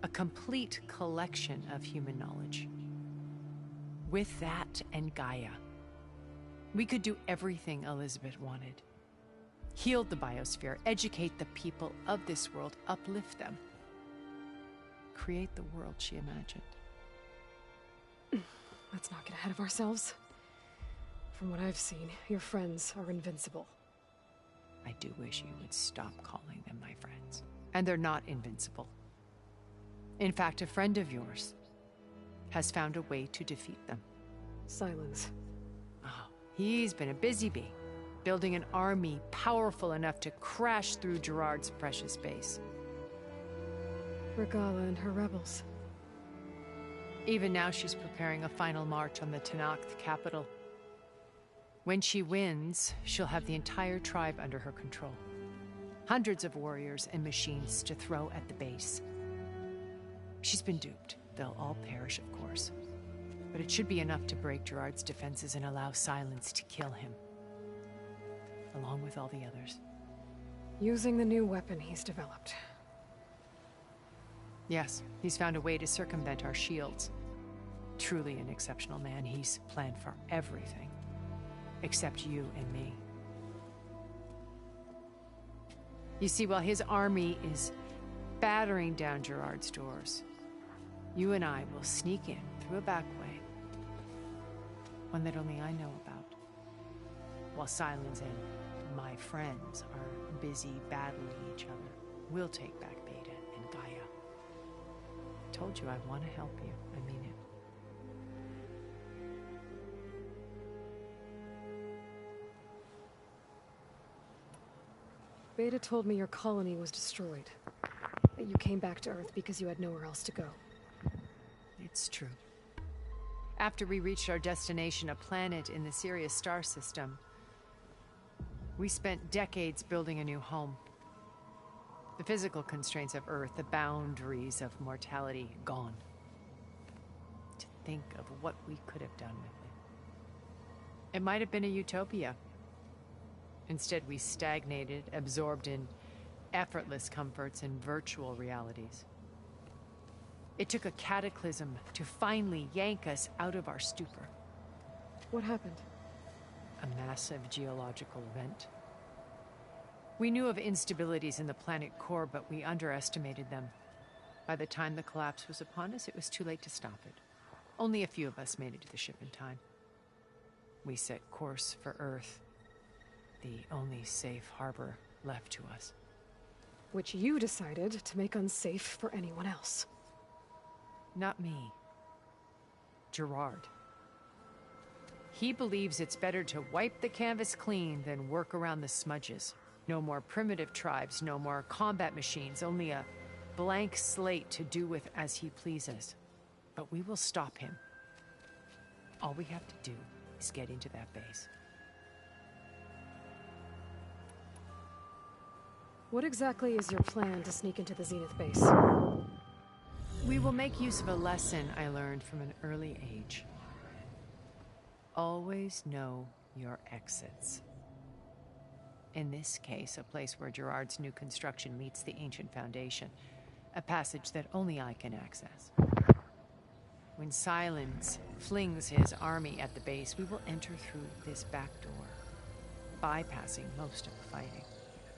A complete collection of human knowledge. With that and Gaia, we could do everything Elizabeth wanted. Heal the biosphere, educate the people of this world, uplift them. Create the world she imagined. Let's not get ahead of ourselves. From what I've seen, your friends are invincible. I do wish you would stop calling them my friends. And they're not invincible. In fact, a friend of yours has found a way to defeat them. Silence. Oh, he's been a busy bee, building an army powerful enough to crash through Gerard's precious base. Regala and her rebels. Even now she's preparing a final march on the Tenakth capital. When she wins, she'll have the entire tribe under her control. Hundreds of warriors and machines to throw at the base. She's been duped. They'll all perish, of course. But it should be enough to break Gerard's defenses and allow Silence to kill him. Along with all the others. Using the new weapon he's developed. Yes, he's found a way to circumvent our shields. Truly an exceptional man. He's planned for everything. Except you and me. You see, while his army is battering down Gerard's doors, you and I will sneak in through a back way. One that only I know about. While Silence and my friends are busy battling each other, we'll take back Beta and Gaia. I told you I want to help you. I mean it. Beta told me your colony was destroyed. That you came back to Earth because you had nowhere else to go. It's true. After we reached our destination, a planet in the Sirius star system, we spent decades building a new home. The physical constraints of Earth, the boundaries of mortality, gone. To think of what we could have done with it. It might have been a utopia. Instead, we stagnated, absorbed in effortless comforts and virtual realities. It took a cataclysm to finally yank us out of our stupor. What happened? A massive geological event. We knew of instabilities in the planet core, but we underestimated them. By the time the collapse was upon us, it was too late to stop it. Only a few of us made it to the ship in time. We set course for Earth, the only safe harbor left to us. Which you decided to make unsafe for anyone else. Not me. Gerard. He believes it's better to wipe the canvas clean than work around the smudges. No more primitive tribes, no more combat machines, only a blank slate to do with as he pleases. But we will stop him. All we have to do is get into that base. What exactly is your plan to sneak into the Zenith base? We will make use of a lesson I learned from an early age. Always know your exits. In this case, a place where Gerard's new construction meets the ancient foundation. A passage that only I can access. When Silence flings his army at the base, we will enter through this back door, bypassing most of the fighting.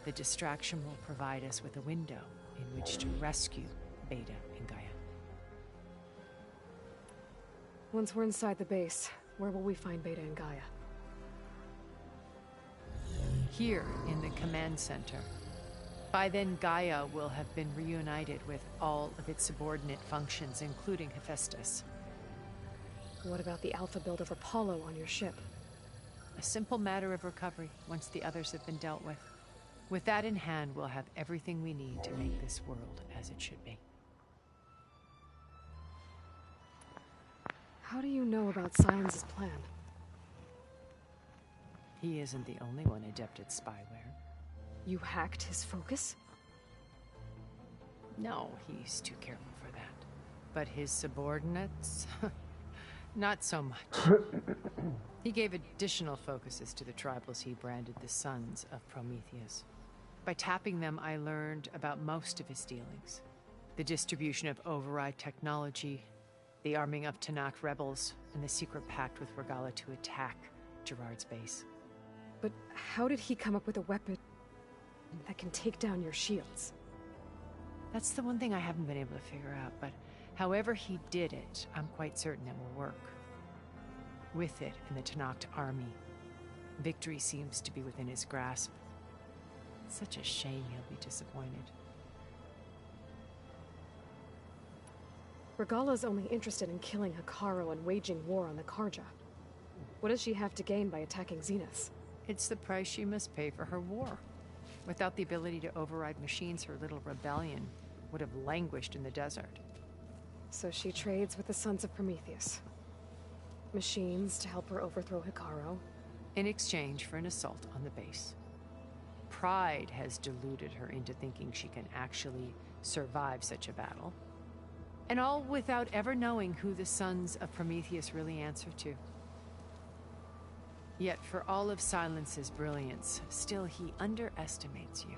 The distraction will provide us with a window in which to rescue Beta and Gaia. Once we're inside the base, where will we find Beta and Gaia? Here in the command center. By then, Gaia will have been reunited with all of its subordinate functions, including Hephaestus. What about the Alpha build of Apollo on your ship? A simple matter of recovery once the others have been dealt with. With that in hand, we'll have everything we need to make this world as it should be. How do you know about Silence's plan? He isn't the only one adept at spyware. You hacked his focus? No, he's too careful for that. But his subordinates? Not so much. He gave additional focuses to the tribals he branded the Sons of Prometheus. By tapping them, I learned about most of his dealings. The distribution of override technology, the arming of Tanakh rebels, and the secret pact with Regala to attack Gerard's base. But how did he come up with a weapon that can take down your shields? That's the one thing I haven't been able to figure out, but however he did it, I'm quite certain it will work. With it and the Tanakh army, victory seems to be within his grasp. Such a shame he'll be disappointed. Regala's only interested in killing Hekarro and waging war on the Karja. What does she have to gain by attacking Zenith? It's the price she must pay for her war. Without the ability to override machines, her little rebellion would have languished in the desert. So she trades with the Sons of Prometheus. Machines to help her overthrow Hekarro. In exchange for an assault on the base. Pride has deluded her into thinking she can actually survive such a battle. And all without ever knowing who the Sons of Prometheus really answer to. Yet for all of Silence's brilliance, still he underestimates you.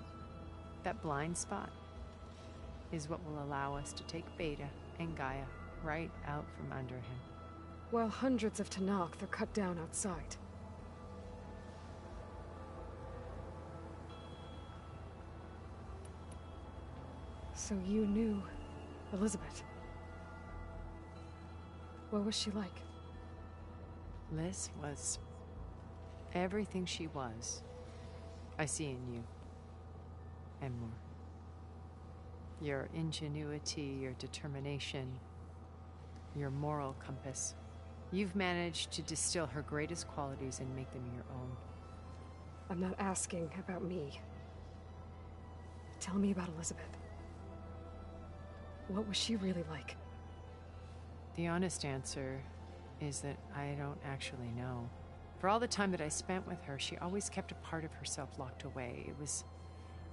That blind spot is what will allow us to take Beta and Gaia right out from under him. While hundreds of Tanakh are cut down outside. So you knew Elizabeth. What was she like? Liz was everything she was. I see in you. And more. Your ingenuity, your determination, your moral compass. You've managed to distill her greatest qualities and make them your own. I'm not asking about me. Tell me about Elizabeth. What was she really like? The honest answer is that I don't actually know. For all the time that I spent with her, she always kept a part of herself locked away. It was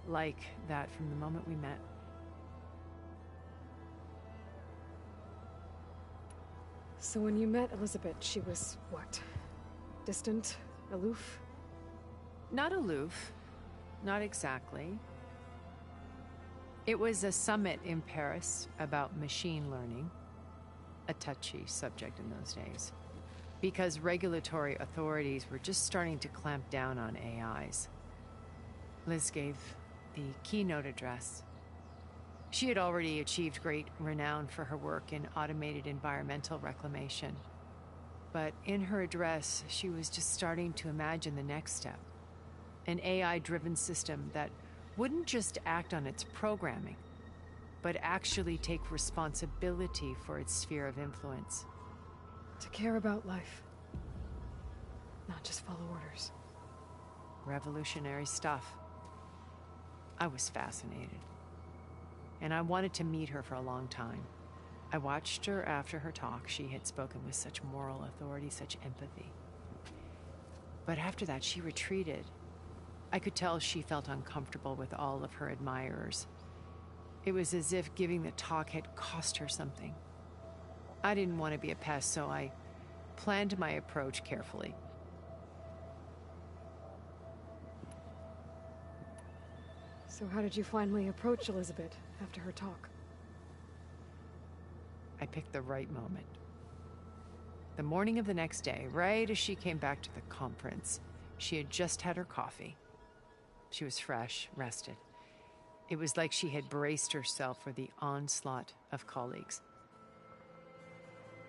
like that from the moment we met. So when you met Elizabeth, she was what? Distant? Aloof? Not aloof. Not exactly. It was a summit in Paris about machine learning. A touchy subject in those days. Because regulatory authorities were just starting to clamp down on AIs. Liz gave the keynote address. She had already achieved great renown for her work in automated environmental reclamation. But in her address, she was just starting to imagine the next step. An AI-driven system that wouldn't just act on its programming, but actually take responsibility for its sphere of influence. To care about life. Not just follow orders. Revolutionary stuff. I was fascinated. And I wanted to meet her for a long time. I watched her after her talk. She had spoken with such moral authority, such empathy. But after that, she retreated. I could tell she felt uncomfortable with all of her admirers. It was as if giving the talk had cost her something. I didn't want to be a pest, so I planned my approach carefully. So how did you finally approach Elizabeth after her talk? I picked the right moment. The morning of the next day, right as she came back to the conference, she had just had her coffee. She was fresh, rested. It was like she had braced herself for the onslaught of colleagues.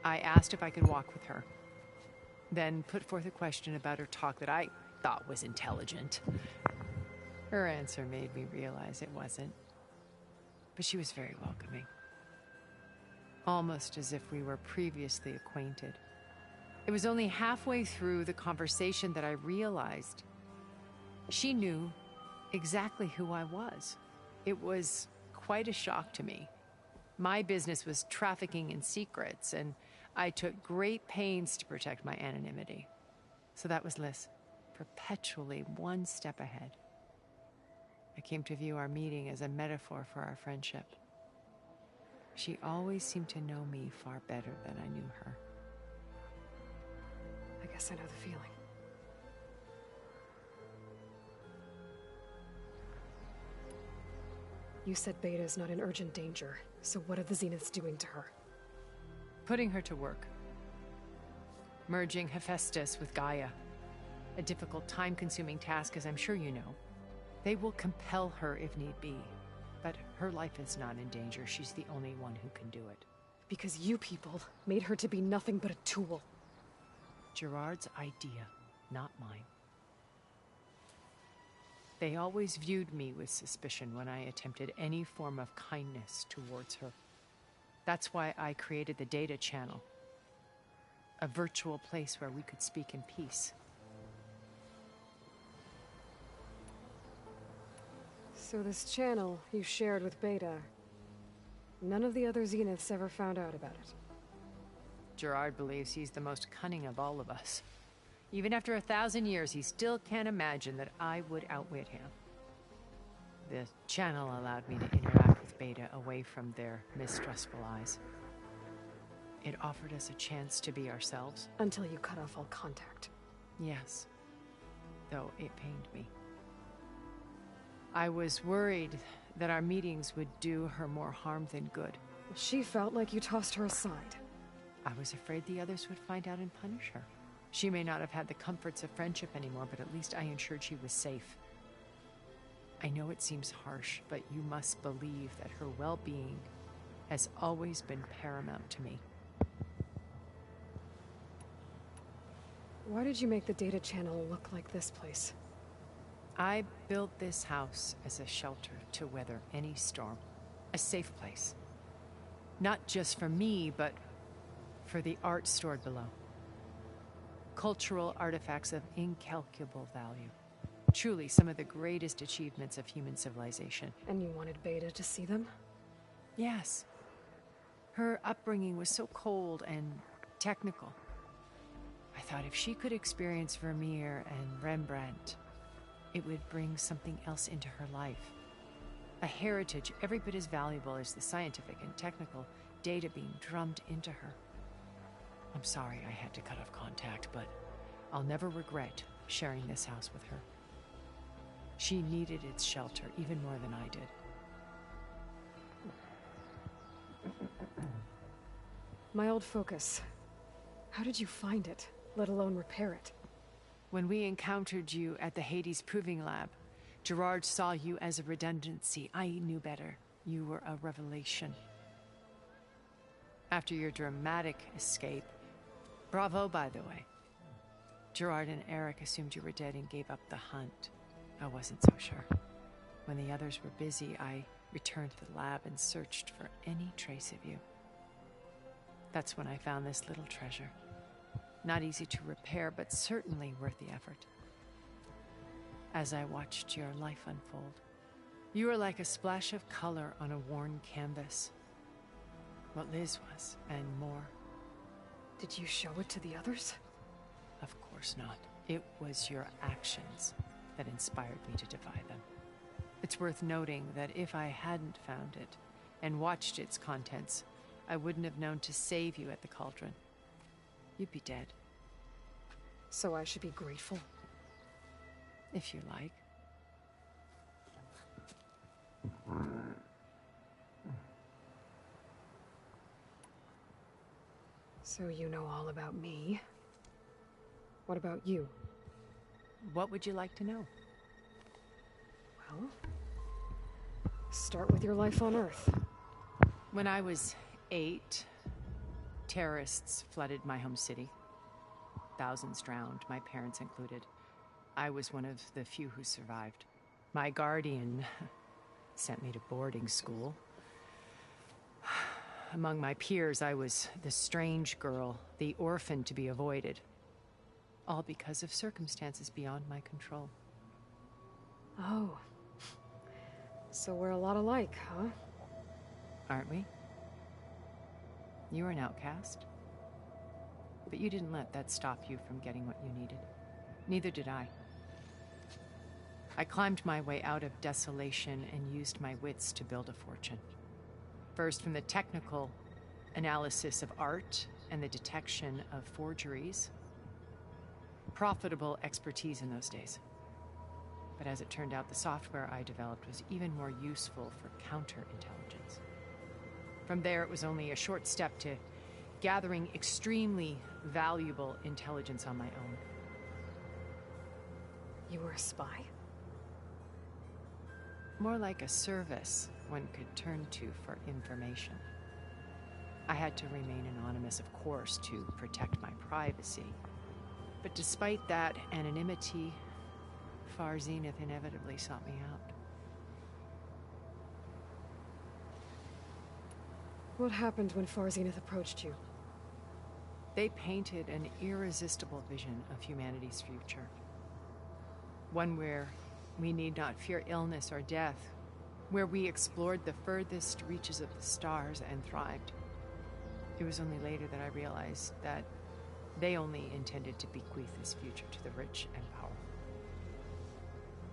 I asked if I could walk with her, then put forth a question about her talk that I thought was intelligent. Her answer made me realize it wasn't. But she was very welcoming. Almost as if we were previously acquainted. It was only halfway through the conversation that I realized she knew exactly who I was. It was quite a shock to me. My business was trafficking in secrets, and I took great pains to protect my anonymity. So that was Liz, perpetually one step ahead. I came to view our meeting as a metaphor for our friendship. She always seemed to know me far better than I knew her. I guess I know the feeling. You said Beta is not in urgent danger, so what are the Zeniths doing to her? Putting her to work. Merging Hephaestus with Gaia. A difficult, time-consuming task, as I'm sure you know. They will compel her if need be. But her life is not in danger. She's the only one who can do it. Because you people made her to be nothing but a tool. Gerard's idea, not mine. They always viewed me with suspicion when I attempted any form of kindness towards her. That's why I created the data channel. A virtual place where we could speak in peace. So this channel you shared with Beta, none of the other Zeniths ever found out about it? Gerard believes he's the most cunning of all of us. Even after 1,000 years, he still can't imagine that I would outwit him. The channel allowed me to interact with Beta away from their mistrustful eyes. It offered us a chance to be ourselves. Until you cut off all contact. Yes. Though it pained me. I was worried that our meetings would do her more harm than good. She felt like you tossed her aside. I was afraid the others would find out and punish her. She may not have had the comforts of friendship anymore, but at least I ensured she was safe. I know it seems harsh, but you must believe that her well-being has always been paramount to me. Why did you make the data channel look like this place? I built this house as a shelter to weather any storm. A safe place. Not just for me, but for the art stored below. Cultural artifacts of incalculable value. Truly some of the greatest achievements of human civilization. And you wanted Beta to see them? Yes. Her upbringing was so cold and technical. I thought if she could experience Vermeer and Rembrandt, it would bring something else into her life. A heritage every bit as valuable as the scientific and technical data being drummed into her. I'm sorry I had to cut off contact, but I'll never regret sharing this house with her. She needed its shelter even more than I did. My old focus. How did you find it, let alone repair it? When we encountered you at the Hades Proving Lab, Gerard saw you as a redundancy. I knew better. You were a revelation. After your dramatic escape, bravo, by the way. Gerard and Eric assumed you were dead and gave up the hunt. I wasn't so sure. When the others were busy, I returned to the lab and searched for any trace of you. That's when I found this little treasure. Not easy to repair, but certainly worth the effort. As I watched your life unfold, you were like a splash of color on a worn canvas. What Liz was, and more. Did you show it to the others? Of course not. It was your actions that inspired me to defy them. It's worth noting that if I hadn't found it and watched its contents, I wouldn't have known to save you at the cauldron. You'd be dead. So I should be grateful? If you like. So you know all about me. What about you? What would you like to know? Well, start with your life on Earth. When I was 8, terrorists flooded my home city. Thousands drowned, my parents included. I was one of the few who survived. My guardian sent me to boarding school. Among my peers, I was the strange girl, the orphan to be avoided. All because of circumstances beyond my control. Oh. So we're a lot alike, huh? Aren't we? You were an outcast. But you didn't let that stop you from getting what you needed. Neither did I. I climbed my way out of desolation and used my wits to build a fortune. First, from the technical analysis of art and the detection of forgeries. Profitable expertise in those days. But as it turned out, the software I developed was even more useful for counterintelligence. From there, it was only a short step to gathering extremely valuable intelligence on my own. You were a spy? More like a service one could turn to for information. I had to remain anonymous, of course, to protect my privacy. But despite that anonymity, Far Zenith inevitably sought me out. What happened when Far Zenith approached you? They painted an irresistible vision of humanity's future. One where we need not fear illness or death, where we explored the furthest reaches of the stars and thrived. It was only later that I realized that they only intended to bequeath this future to the rich and powerful.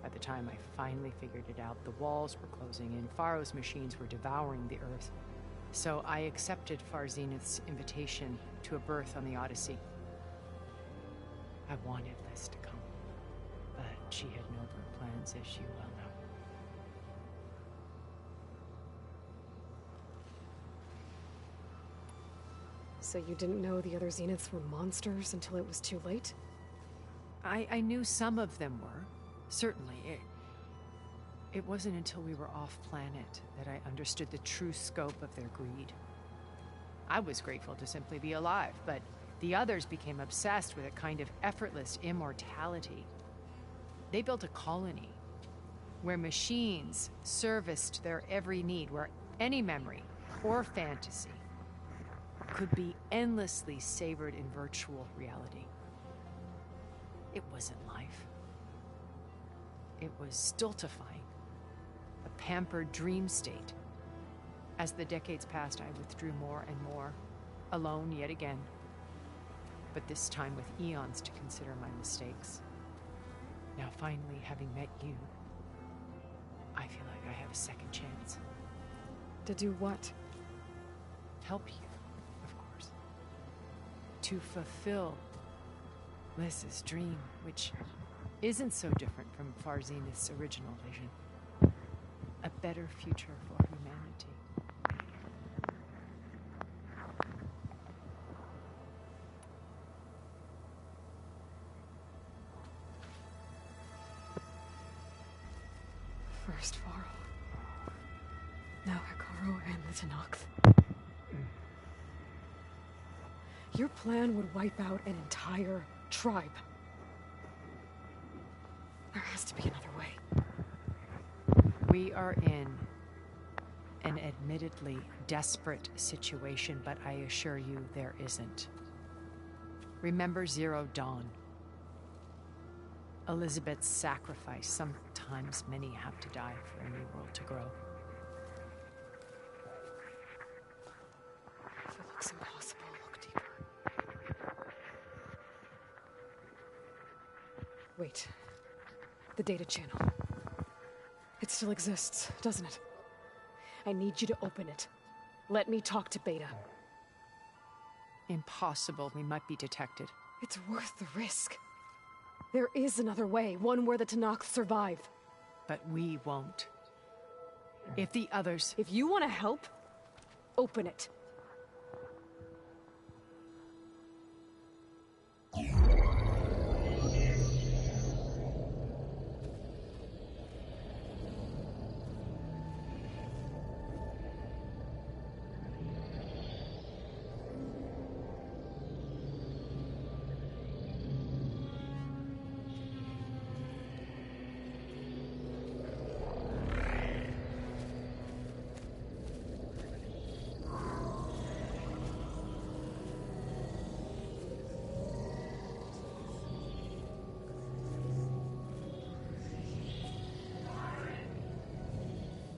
By the time I finally figured it out, the walls were closing in, Pharaoh's machines were devouring the Earth. So I accepted Far Zenith's invitation to a berth on the Odyssey. I wanted Liz to come, but she had nobler plans, as you well know. So you didn't know the other Zeniths were monsters until it was too late? I knew some of them were, certainly. It wasn't until we were off-planet that I understood the true scope of their greed. I was grateful to simply be alive, but the others became obsessed with a kind of effortless immortality. They built a colony where machines serviced their every need, where any memory or fantasy could be endlessly savored in virtual reality. It wasn't life. It was stultifying, a pampered dream state. As the decades passed, I withdrew more and more, alone yet again, but this time with eons to consider my mistakes. Now finally, having met you, I feel like I have a second chance. To do what? Help you, of course. To fulfill Liz's dream, which isn't so different from Far Zenith's original vision. A better future for humanity. First Varl. Now Hikaru and the Tenakth. Your plan would wipe out an entire tribe. There has to be another way. We are in an admittedly desperate situation, but I assure you there isn't. Remember Zero Dawn. Elizabeth's sacrifice. Sometimes many have to die for a new world to grow. If it looks impossible, look deeper. Wait. The data channel. It still exists, doesn't it? I need you to open it. Let me talk to Beta. Impossible. We might be detected. It's worth the risk. There is another way, one where the Tenakth survive. But we won't. If the others... If you want to help, open it.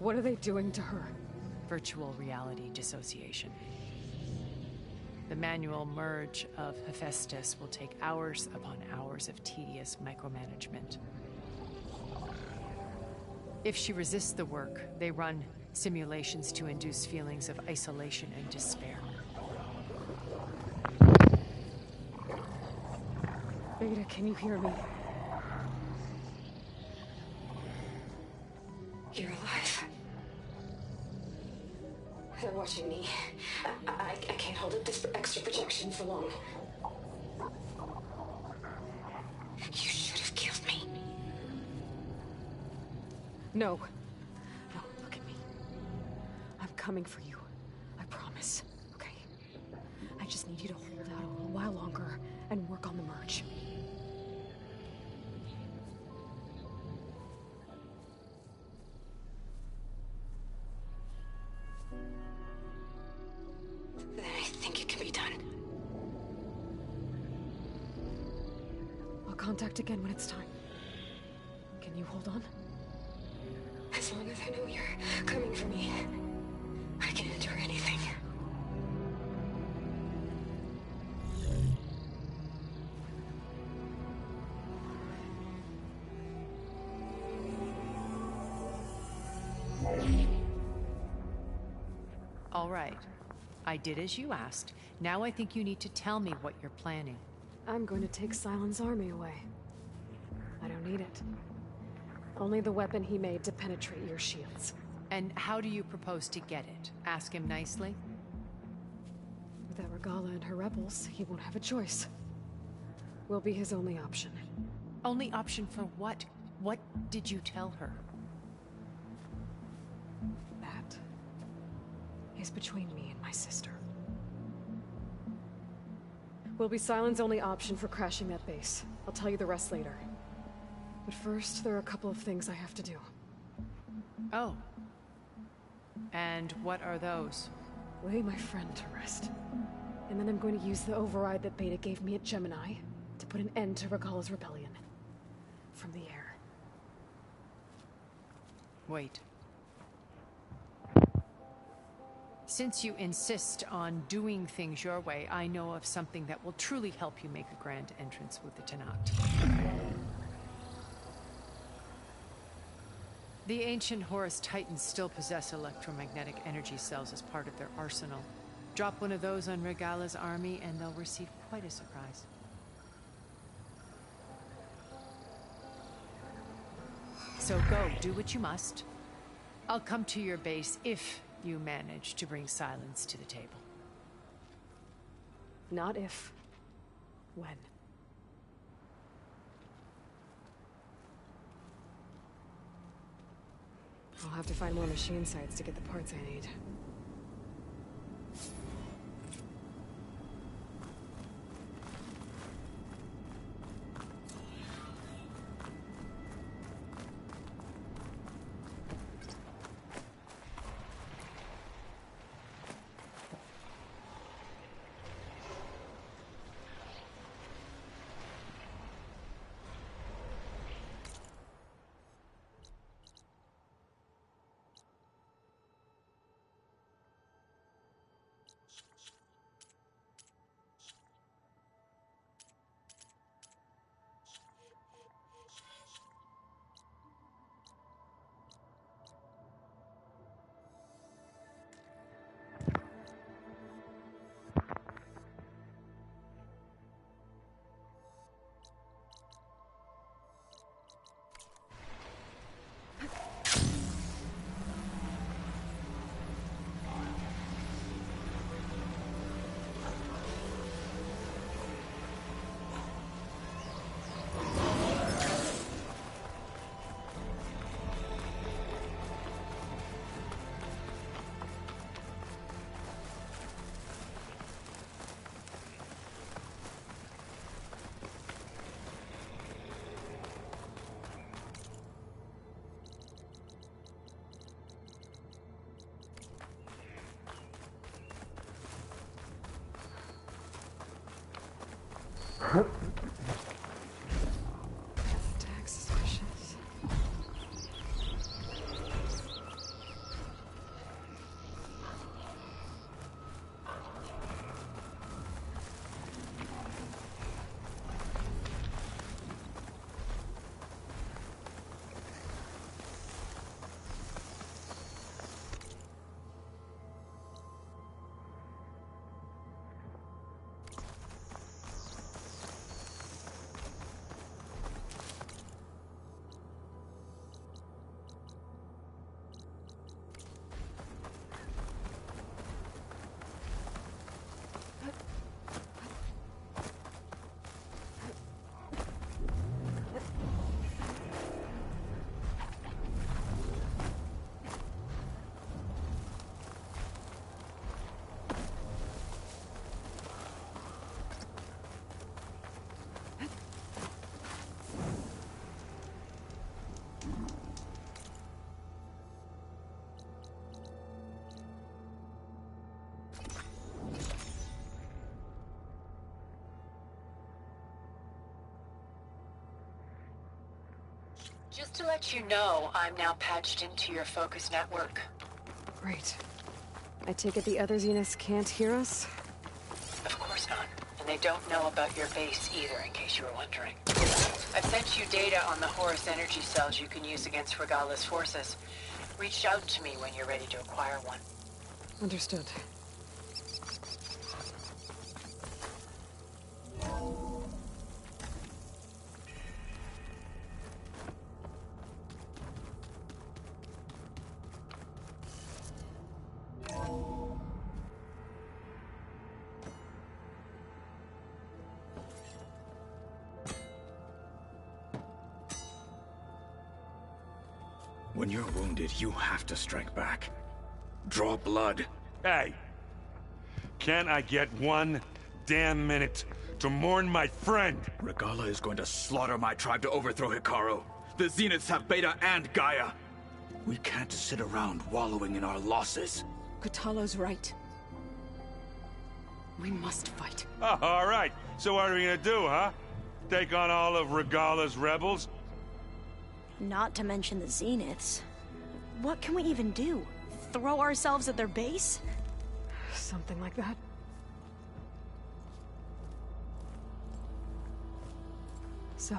What are they doing to her? Virtual reality dissociation. The manual merge of Hephaestus will take hours upon hours of tedious micromanagement. If she resists the work, they run simulations to induce feelings of isolation and despair. Beta, can you hear me? You're alive. They're watching me. I can't hold up this extra projection for long. You should have killed me. No. No, look at me. I'm coming for you. I promise. Okay? I just need you to hold out a little while longer and work on the merge. Then I think it can be done. I'll contact again when it's time. Can you hold on? As long as I know you're coming for me, I can endure anything. All right. I did as you asked. Now I think you need to tell me what you're planning. I'm going to take Sylens' army away. I don't need it. Only the weapon he made to penetrate your shields. And how do you propose to get it? Ask him nicely? Without Regala and her rebels, he won't have a choice. We'll be his only option. Only option for what? What did you tell her? That is between me and my sister. Will be Sylens' only option for crashing that base. I'll tell you the rest later. But first, there are a couple of things I have to do. Oh. And what are those? Lay my friend to rest. And then I'm going to use the override that Beta gave me at Gemini to put an end to Regala's rebellion. From the air. Wait. Since you insist on doing things your way, I know of something that will truly help you make a grand entrance with the Tenat. The ancient Horus Titans still possess electromagnetic energy cells as part of their arsenal. Drop one of those on Regala's army and they'll receive quite a surprise. So go, do what you must. I'll come to your base if you manage to bring Sylens to the table. Not if. When. I'll have to find more machine sites to get the parts I need. Just to let you know, I'm now patched into your focus network. Great. I take it the other Zeniths can't hear us? Of course not. And they don't know about your base either, in case you were wondering. I've sent you data on the Horus energy cells you can use against Regala's forces. Reach out to me when you're ready to acquire one. Understood. When you're wounded, you have to strike back. Draw blood. Hey! Can't I get one damn minute to mourn my friend? Regala is going to slaughter my tribe to overthrow Hikaru. The Zeniths have Beta and Gaia. We can't sit around wallowing in our losses. Kotallo's right. We must fight. Oh, all right. So what are we gonna do, huh? Take on all of Regala's rebels? Not to mention the Zeniths. What can we even do? Throw ourselves at their base? Something like that. So...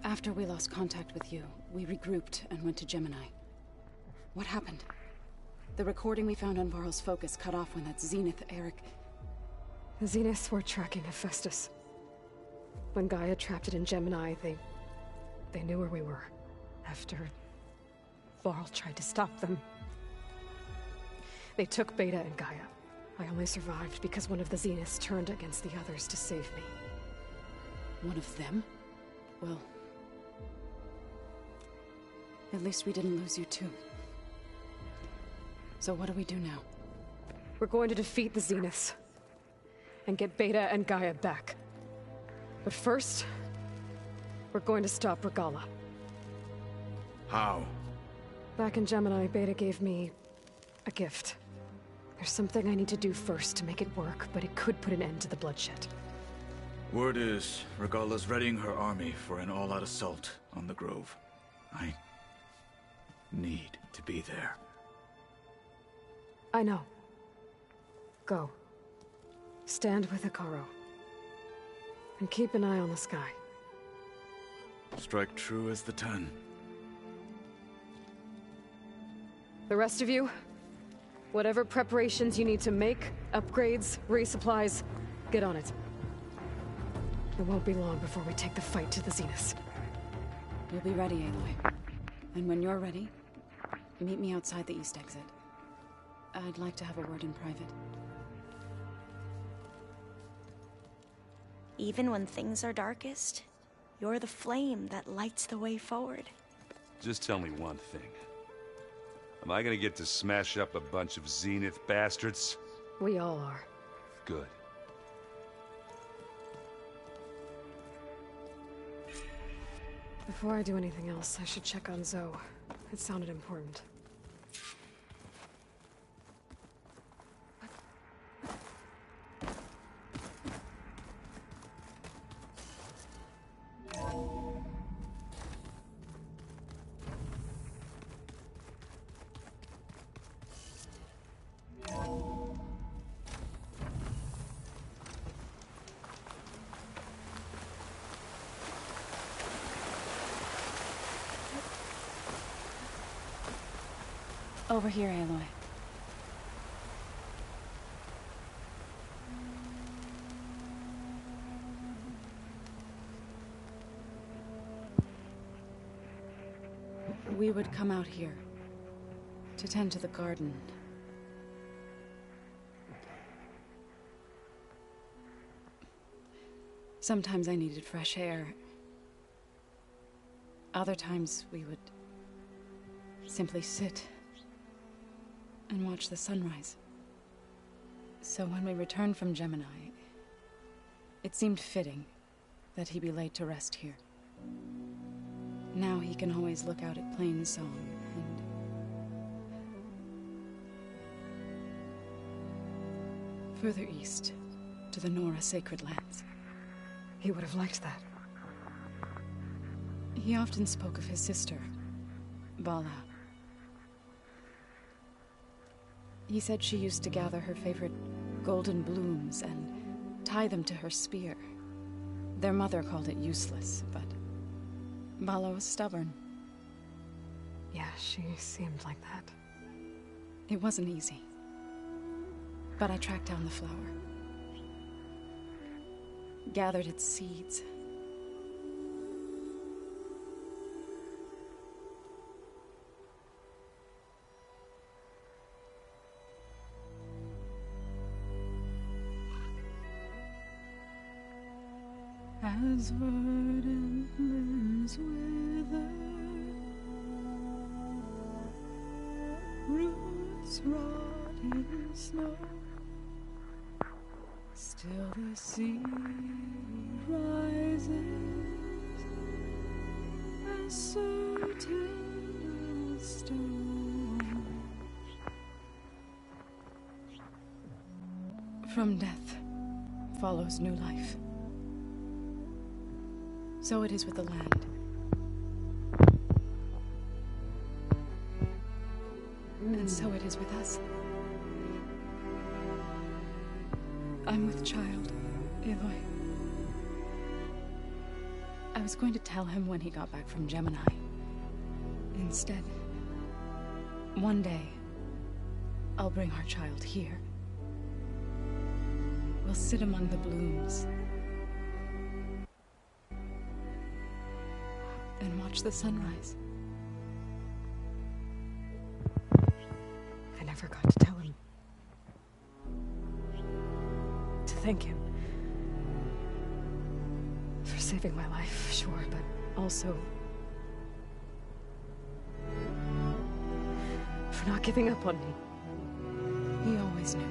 After we lost contact with you, we regrouped and went to Gemini. What happened? The recording we found on Varl's focus cut off when that Zenith Eric... The Zeniths were tracking Hephaestus. When Gaia trapped it in Gemini, they knew where we were. After Varl tried to stop them. They took Beta and Gaia. I only survived because one of the Zeniths turned against the others to save me. One of them? Well... at least we didn't lose you too. So what do we do now? We're going to defeat the Zeniths. And get Beta and Gaia back. But first, we're going to stop Regala. How? Back in Gemini, Beta gave me a gift. There's something I need to do first to make it work, but it could put an end to the bloodshed. Word is, Regala's readying her army for an all-out assault on the Grove. I need to be there. I know. Go. Stand with Hikaru. And keep an eye on the sky. Strike true as the 10. The rest of you, whatever preparations you need to make, upgrades, resupplies, get on it. It won't be long before we take the fight to the Zeniths. We'll be ready, Aloy. And when you're ready, meet me outside the east exit. I'd like to have a word in private. Even when things are darkest, you're the flame that lights the way forward. Just tell me one thing. Am I gonna get to smash up a bunch of Zenith bastards? We all are. Good. Before I do anything else, I should check on Zoe. It sounded important. Over here, Aloy. We would come out here to tend to the garden. Sometimes I needed fresh air. Other times we would simply sit and watch the sunrise. So when we returned from Gemini, it seemed fitting that he be laid to rest here. Now he can always look out at Plainsong Further east, to the Nora sacred lands. He would have liked that. He often spoke of his sister, Bala. He said she used to gather her favorite golden blooms and tie them to her spear. Their mother called it useless, but Bala was stubborn. Yeah, she seemed like that. It wasn't easy. But I tracked down the flower. Gathered its seeds. As verdant limbs wither, roots rot in snow, still the seed rises, as certain as stone. From death follows new life. So it is with the land. And so it is with us. I'm with child, Aloy. I was going to tell him when he got back from Gemini. Instead, one day, I'll bring our child here. We'll sit among the blooms and watch the sunrise. I never got to tell him. To thank him. For saving my life, sure, but also for not giving up on me. He always knew.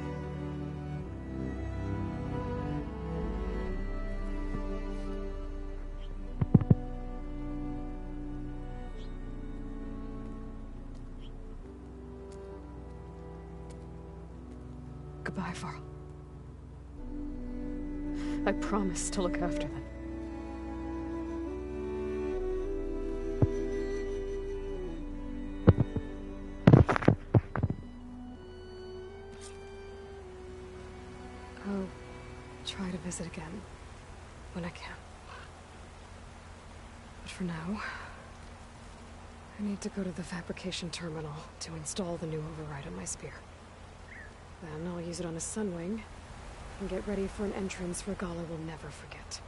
Goodbye, Varl. I promise to look after them. I'll try to visit again when I can. But for now, I need to go to the fabrication terminal to install the new override on my spear. Then I'll use it on a sunwing and get ready for an entrance Regala will never forget.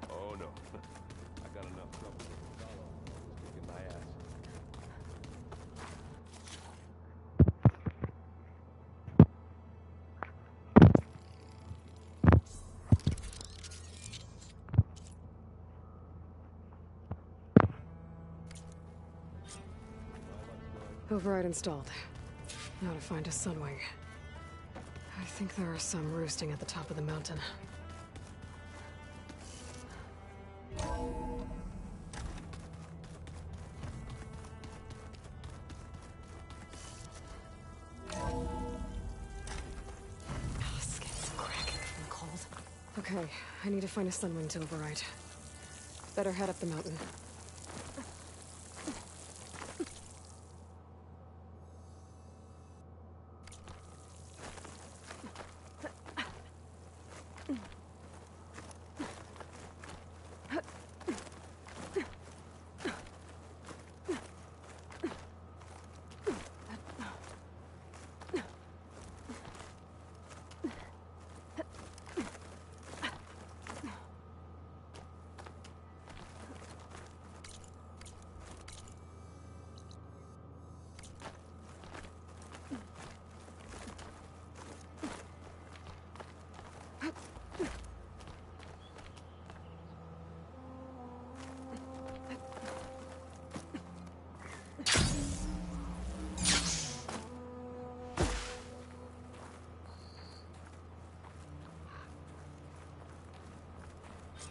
Oh no. I got enough trouble with Regala kicking my ass. Override installed. Now to find a sunwing. I think there are some roosting at the top of the mountain. Skin's cracking from the cold. Okay, I need to find a sunwing to override. Better head up the mountain.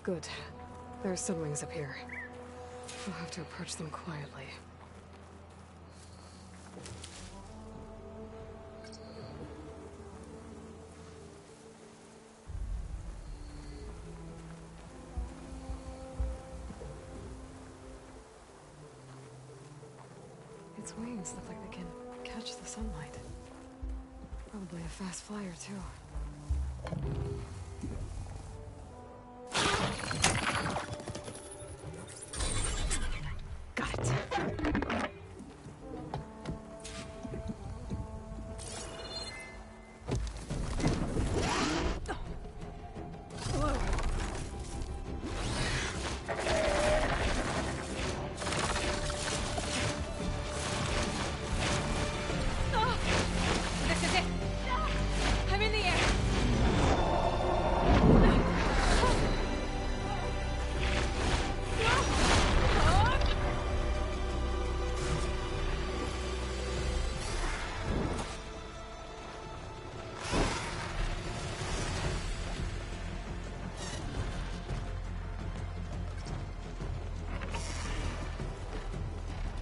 Good. There's sunwings up here. We'll have to approach them quietly. Its wings look like they can catch the sunlight. Probably a fast flyer, too. Got it. This is it. I'm in the air.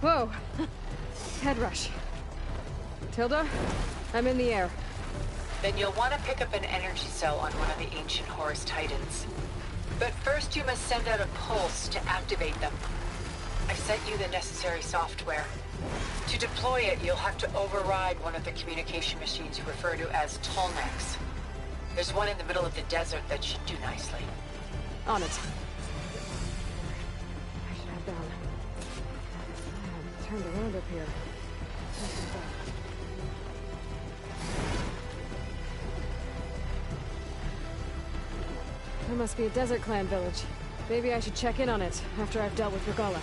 Whoa! Head rush. Tilda, I'm in the air. Then you'll want to pick up an energy cell on one of the ancient Horus Titans. But first you must send out a pulse to activate them. I've sent you the necessary software. To deploy it, you'll have to override one of the communication machines you refer to as Tolnecs. There's one in the middle of the desert that should do nicely. On it. I should head down. I'm turned around up here. There must be a Desert Clan village. Maybe I should check in on it after I've dealt with Regala.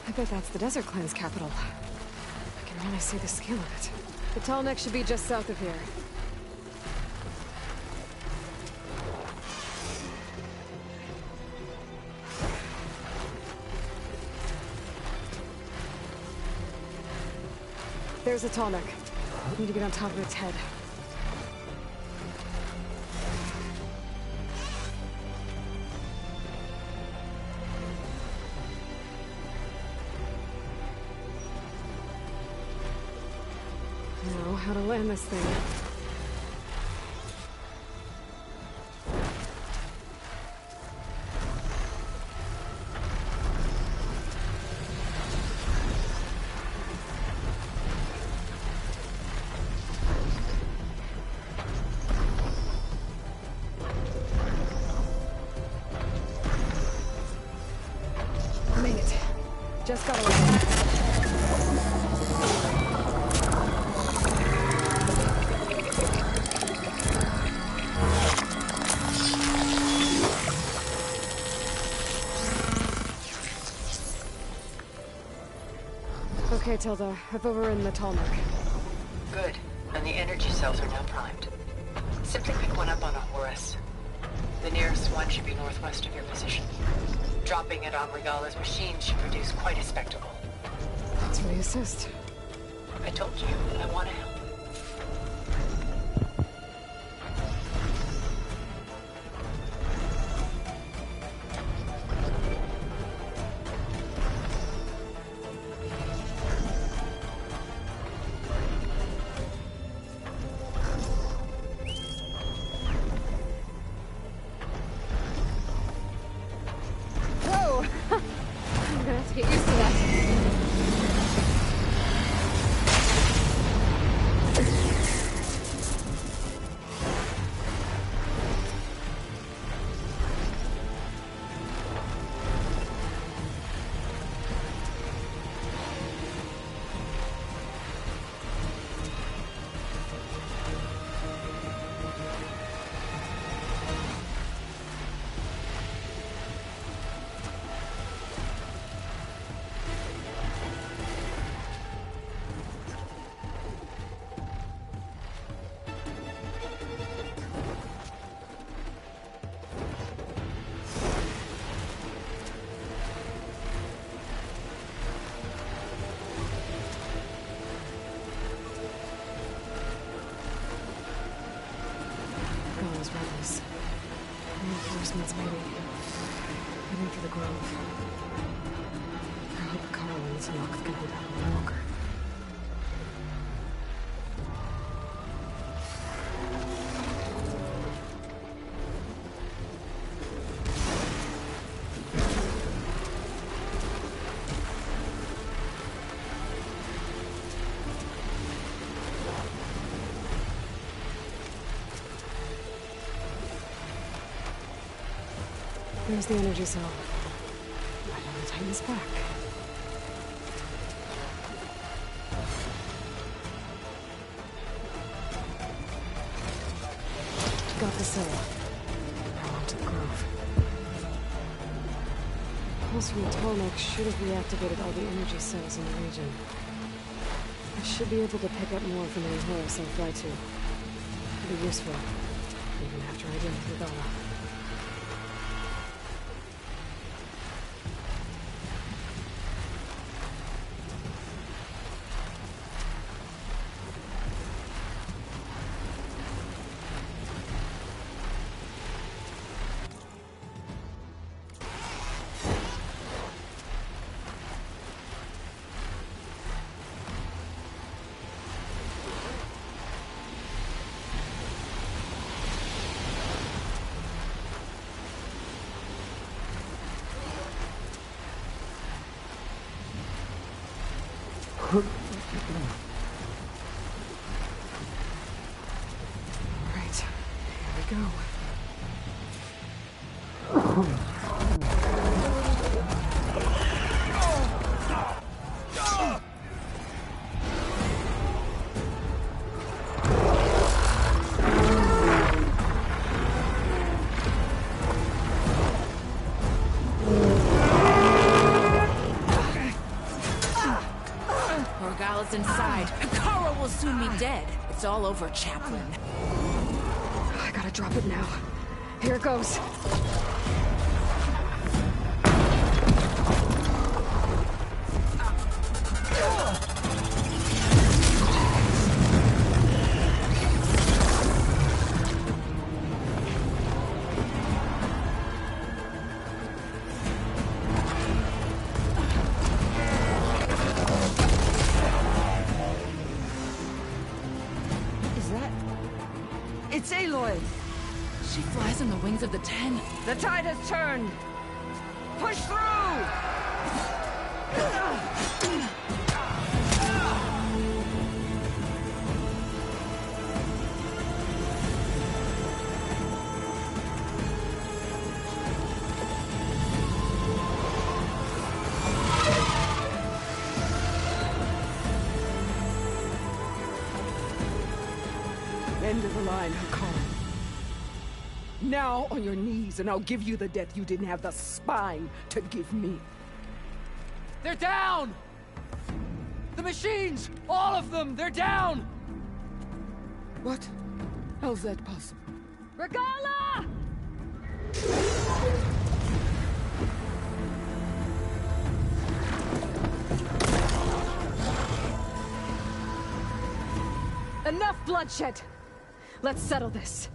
I bet that's the Desert Clan's capital. I can really see the scale of it. The tall neck should be just south of here. There's the tall neck. Need to get on top of its head. Know how to land this thing. Made it. Just got away. Okay, Tilda. I've overridden the tall neck. Good. And the energy cells are now primed. Simply pick one up on a Horus. The nearest one should be northwest of your position. Dropping it on Regala's machine should produce quite a spectacle. Thanks for the assist. I told you, I want to help. those rebels. Reinforcements, maybe. Heading for the grove. I hope the Carlins and Nox can hold out a little longer. There's the energy cell. I want to tighten this back. Got the cell. Now on to the grove. Pulse from Tolmec should have reactivated all the energy cells in the region. I should be able to pick up more from the Antares I'll fly to. It'll be useful, even after I deal with Regala. Right, here we go. Inside. Kara will soon be dead. It's all over, Chaplain. I gotta drop it now. Here it goes. It's Aloy! She flies on the wings of the Ten. The tide has turned! Push through! End of the line, Hakon. Now on your knees, and I'll give you the death you didn't have the spine to give me. They're down! The machines! All of them! They're down! What? How's that possible? Regala! Enough bloodshed! Let's settle this.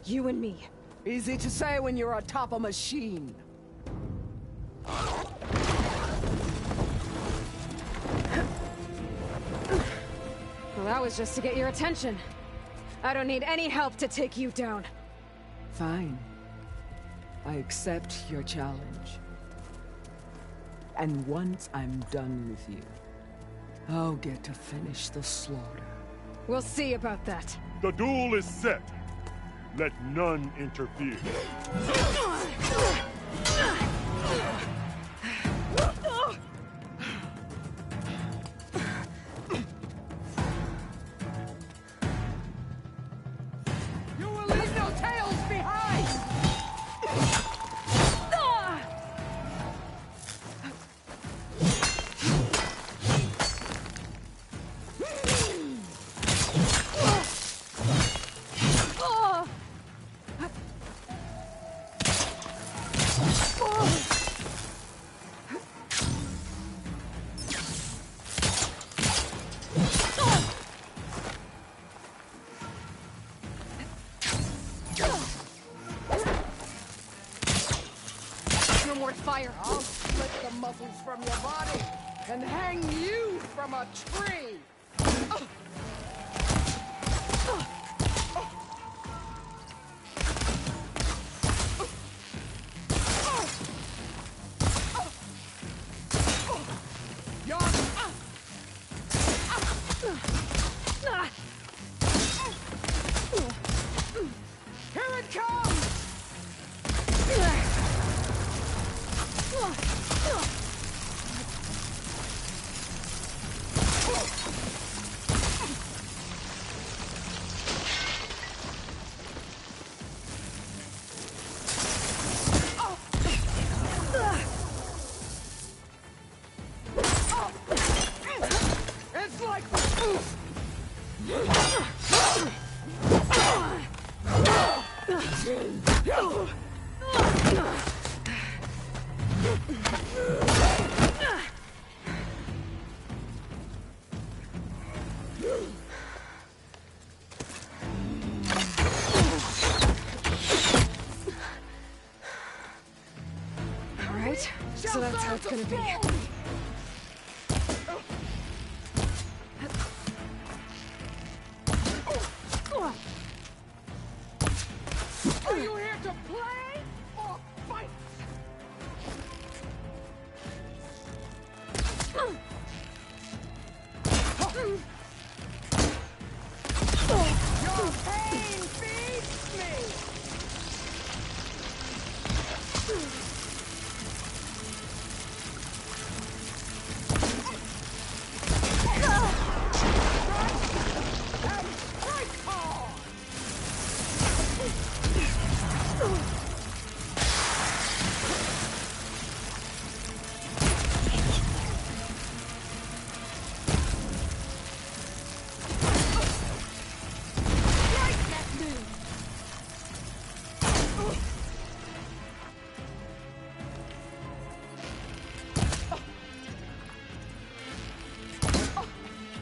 You and me. Easy to say when you're atop a machine. Well, that was just to get your attention. I don't need any help to take you down. Fine. I accept your challenge. And once I'm done with you, I'll get to finish the slaughter. We'll see about that. The duel is set. Let none interfere. You will leave no tails behind! fire. I'll split the muscles from your body and hang you from a tree. Here it comes! It's like... All right, so that's how it's gonna be. Are you here to play or fight? Your pain feeds me! And strike hard!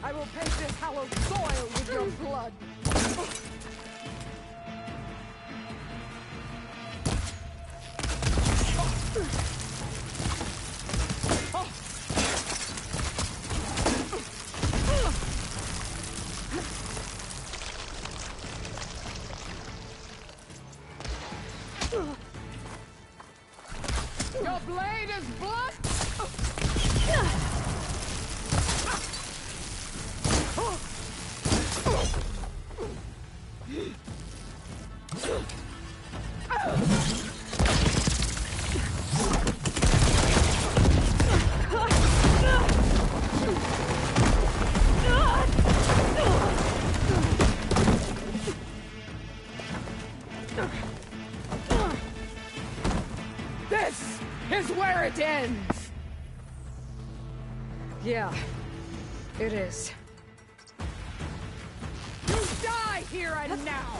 I will paint this hallowed soil with your blood. Your blade is blood. This is where it ends. Yeah, it is. You die here and now.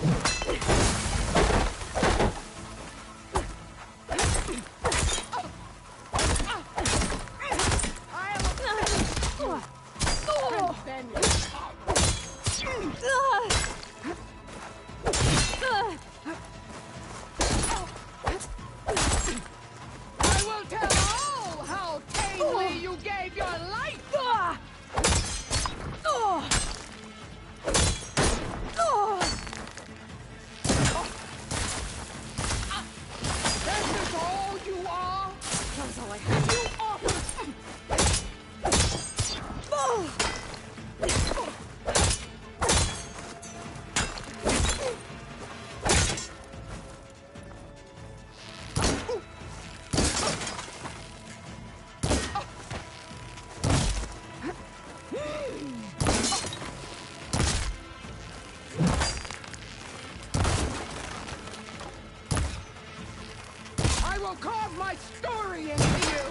I will tell all how tamely you gave your life! This is all you are? That's all I have. You offer... I will carve my story into you!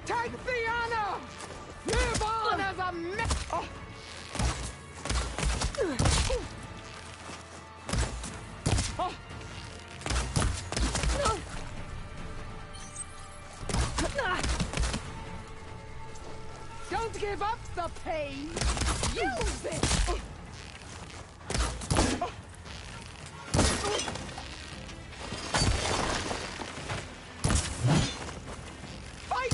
Take the honor! Live on as a Don't give up the pain. Use it! Fight!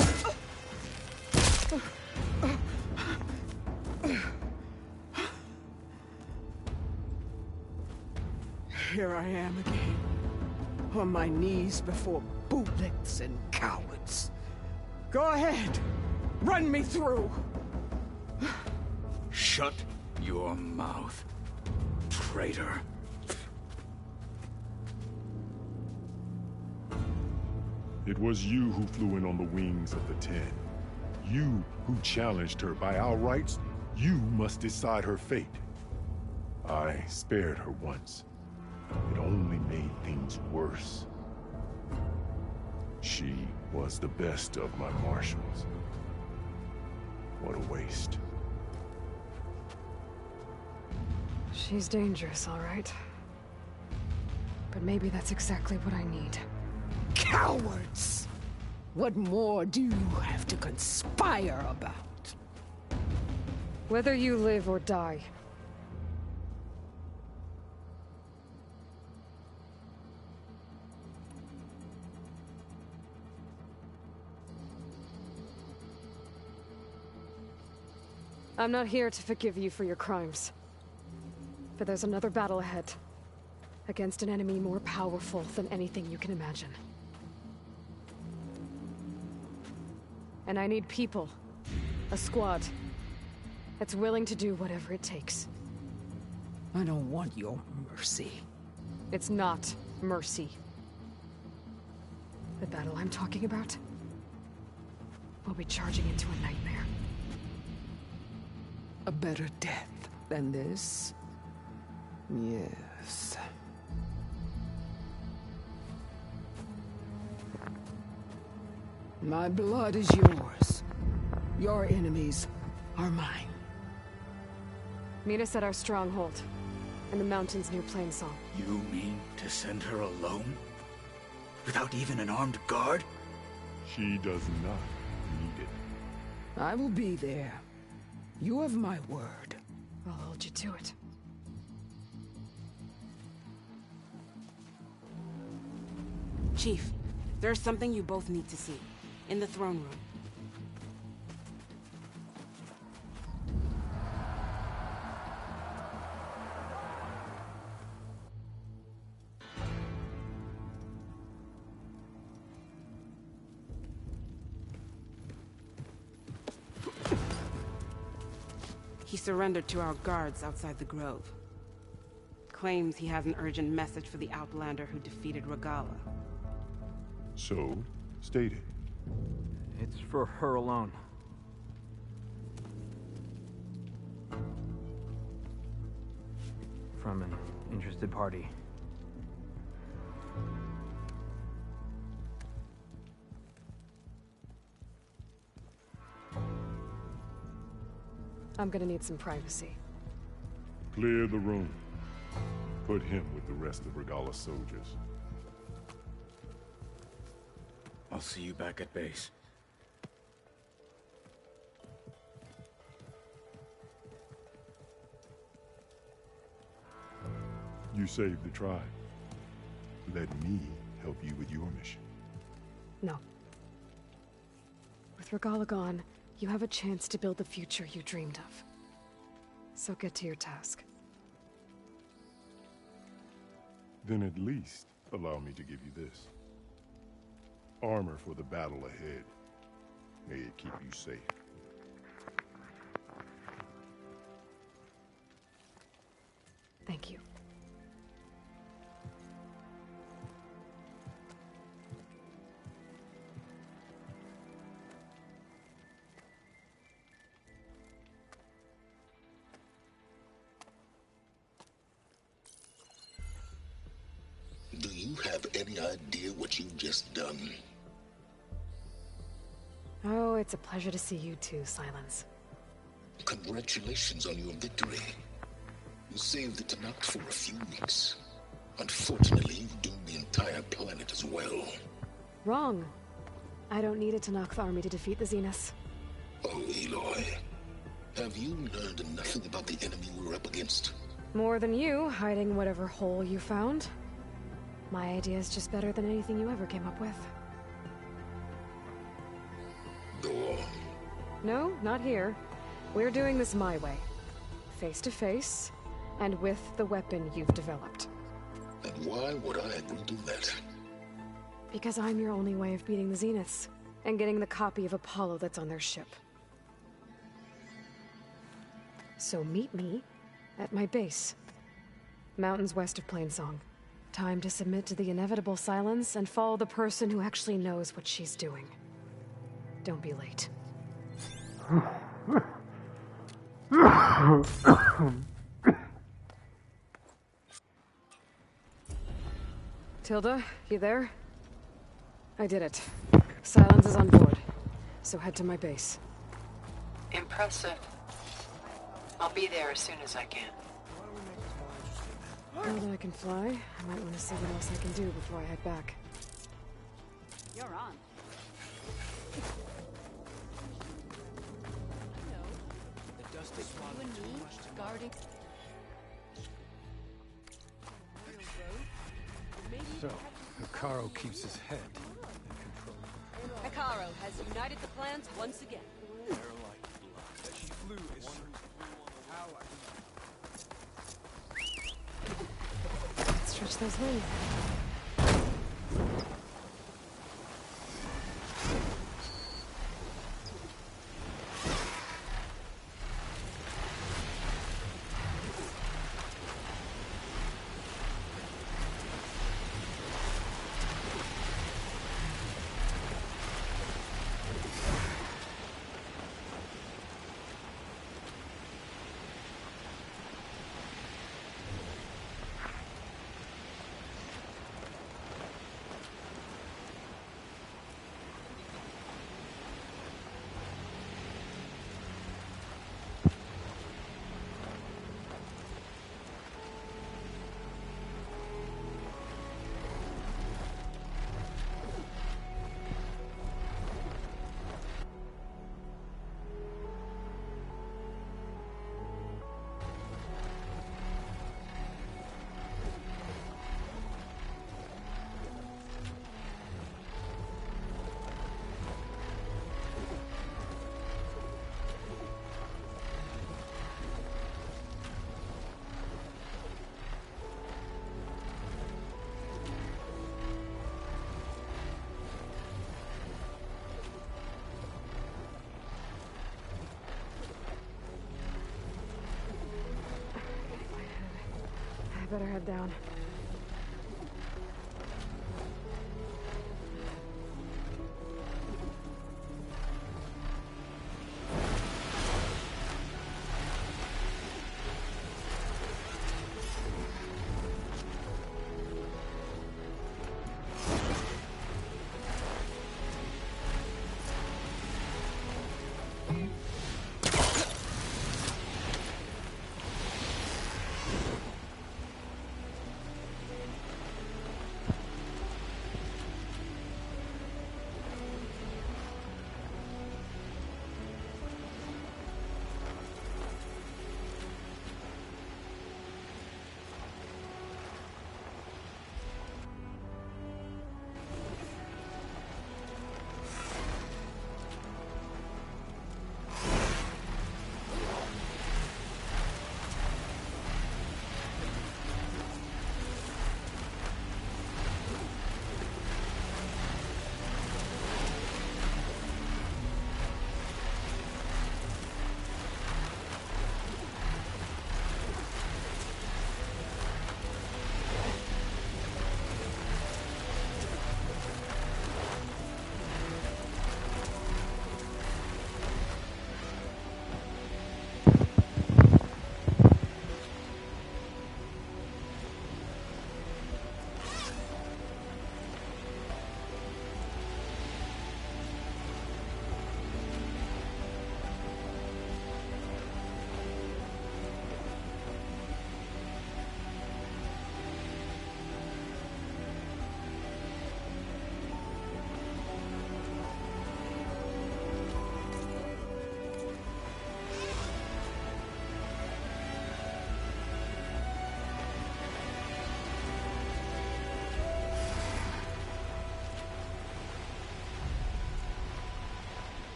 Here I am again, on my knees before bootlets and cowards. Go ahead, run me through. Shut your mouth, traitor. It was you who flew in on the wings of the Ten. You who challenged her. By our rights, you must decide her fate. I spared her once. It only made things worse. She was the best of my marshals. What a waste. She's dangerous, all right. But maybe that's exactly what I need. Cowards! What more do you have to conspire about? Whether you live or die. I'm not here to forgive you for your crimes. But there's another battle ahead. Against an enemy more powerful than anything you can imagine. And I need people. A squad. That's willing to do whatever it takes. I don't want your mercy. It's not mercy. The battle I'm talking about will be charging into a nightmare. A better death than this? Yes. My blood is yours. Your enemies are mine. Meet us at our stronghold, in the mountains near Plainsong. You mean to send her alone? Without even an armed guard? She does not need it. I will be there. You have my word. I'll hold you to it. Chief, there's something you both need to see. In the throne room. He surrendered to our guards outside the grove. Claims he has an urgent message for the Outlander who defeated Regala. So, state it. It's for her alone. From an interested party. I'm gonna need some privacy. Clear the room. Put him with the rest of Regala's soldiers. I'll see you back at base. You saved the tribe. Let me help you with your mission. No. With Regala gone, you have a chance to build the future you dreamed of. So get to your task. Then at least allow me to give you this. Armor for the battle ahead. May it keep you safe. Thank you. Do you have any idea what you've just done? Oh, it's a pleasure to see you too, Silence. Congratulations on your victory. You saved the Tanakh for a few weeks. Unfortunately, you've doomed the entire planet as well. Wrong. I don't need a Tanakh army to defeat the Zeniths. Oh, Eloy. Have you learned nothing about the enemy we're up against? More than you, hiding whatever hole you found. My idea is just better than anything you ever came up with. Go on. No, not here. We're doing this my way. Face to face, and with the weapon you've developed. And why would I agree to that? Because I'm your only way of beating the Zeniths, and getting the copy of Apollo that's on their ship. So meet me at my base. Mountains west of Plainsong. Time to submit to the inevitable silence and follow the person who actually knows what she's doing. Don't be late. Tilda, you there? I did it. Silence is on board, so head to my base. Impressive. I'll be there as soon as I can. Now that I can fly, I might want to see what else I can do before I head back. You're on. The dust is You and me guarding. So, Hikaru keeps his head in control. Hikaru has united the clans once again. She flew is Stretch those wings. I better head down.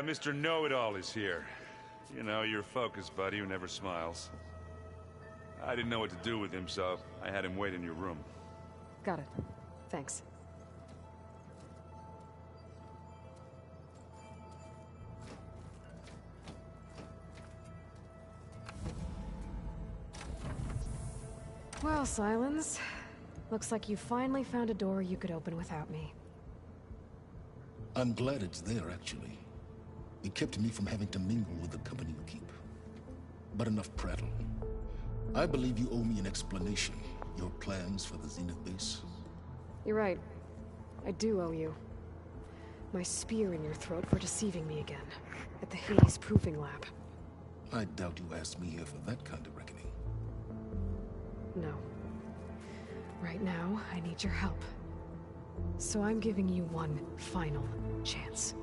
Mr. Know-It-All is here. You know, your focus buddy who never smiles. I didn't know what to do with him, so I had him wait in your room. Got it. Thanks. Well, Silence. Looks like you finally found a door you could open without me. I'm glad it's there, actually. It kept me from having to mingle with the company you keep. But enough prattle. I believe you owe me an explanation. Your plans for the Zenith base? You're right. I do owe you. My spear in your throat for deceiving me again. At the Hades Proving Lab. I doubt you asked me here for that kind of reckoning. No. Right now, I need your help. So I'm giving you one final chance.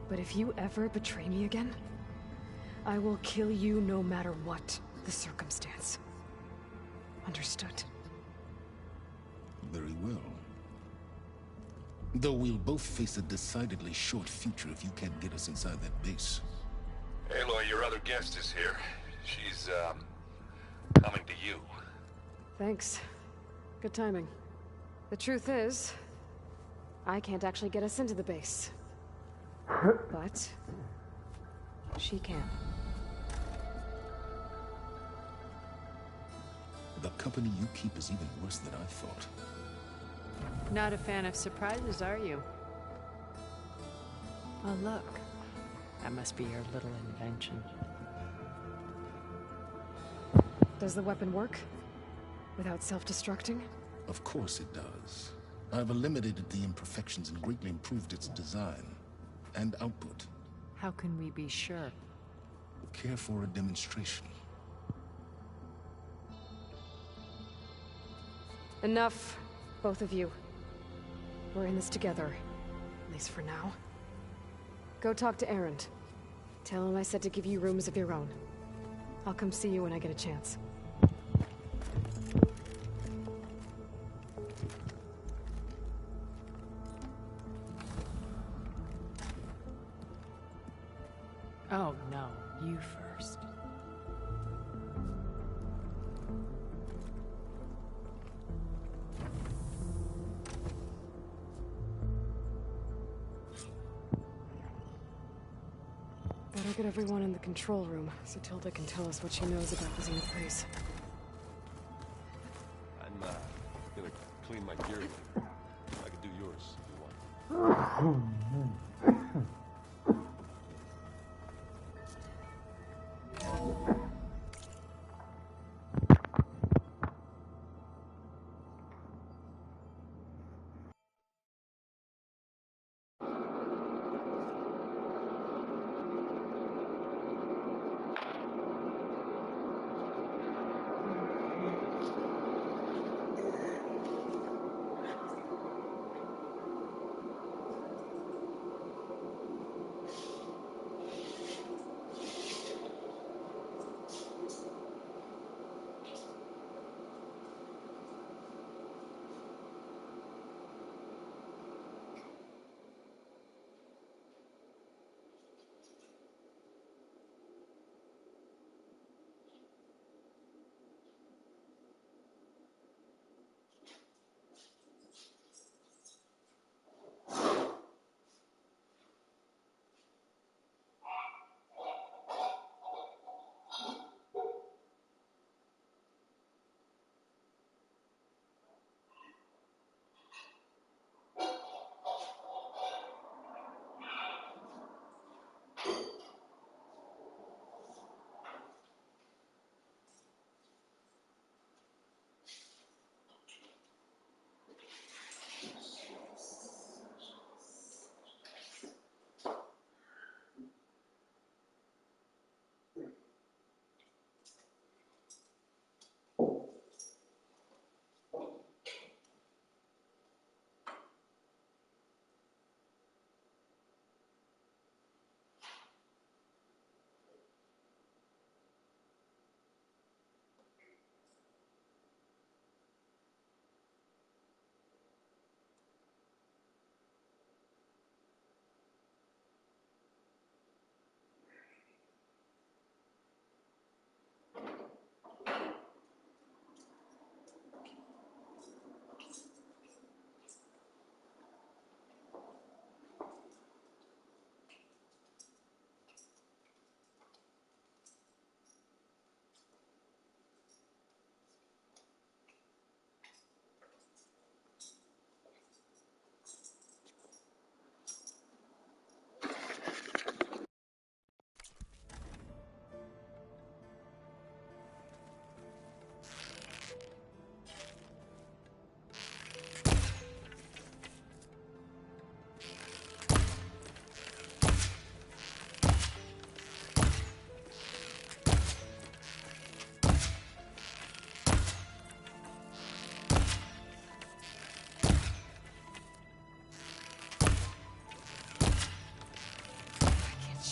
But if you ever betray me again, I will kill you no matter what the circumstance. Understood? Very well. Though we'll both face a decidedly short future if you can't get us inside that base. Aloy, your other guest is here. She's, coming to you. Thanks. Good timing. The truth is, I can't actually get us into the base. But she can. The company you keep is even worse than I thought. Not a fan of surprises, are you? Oh, look. That must be your little invention. Does the weapon work? Without self-destructing? Of course it does. I've eliminated the imperfections and greatly improved its design and output. How can we be sure? Care for a demonstration? Enough, both of you. We're in this together, at least for now. Go talk to Erend. Tell him I said to give you rooms of your own. I'll come see you when I get a chance. Oh, no. You first. Better get everyone in the control room, so Tilda can tell us what she knows about the Zenith base. I'm, gonna clean my gear. I can do yours if you want.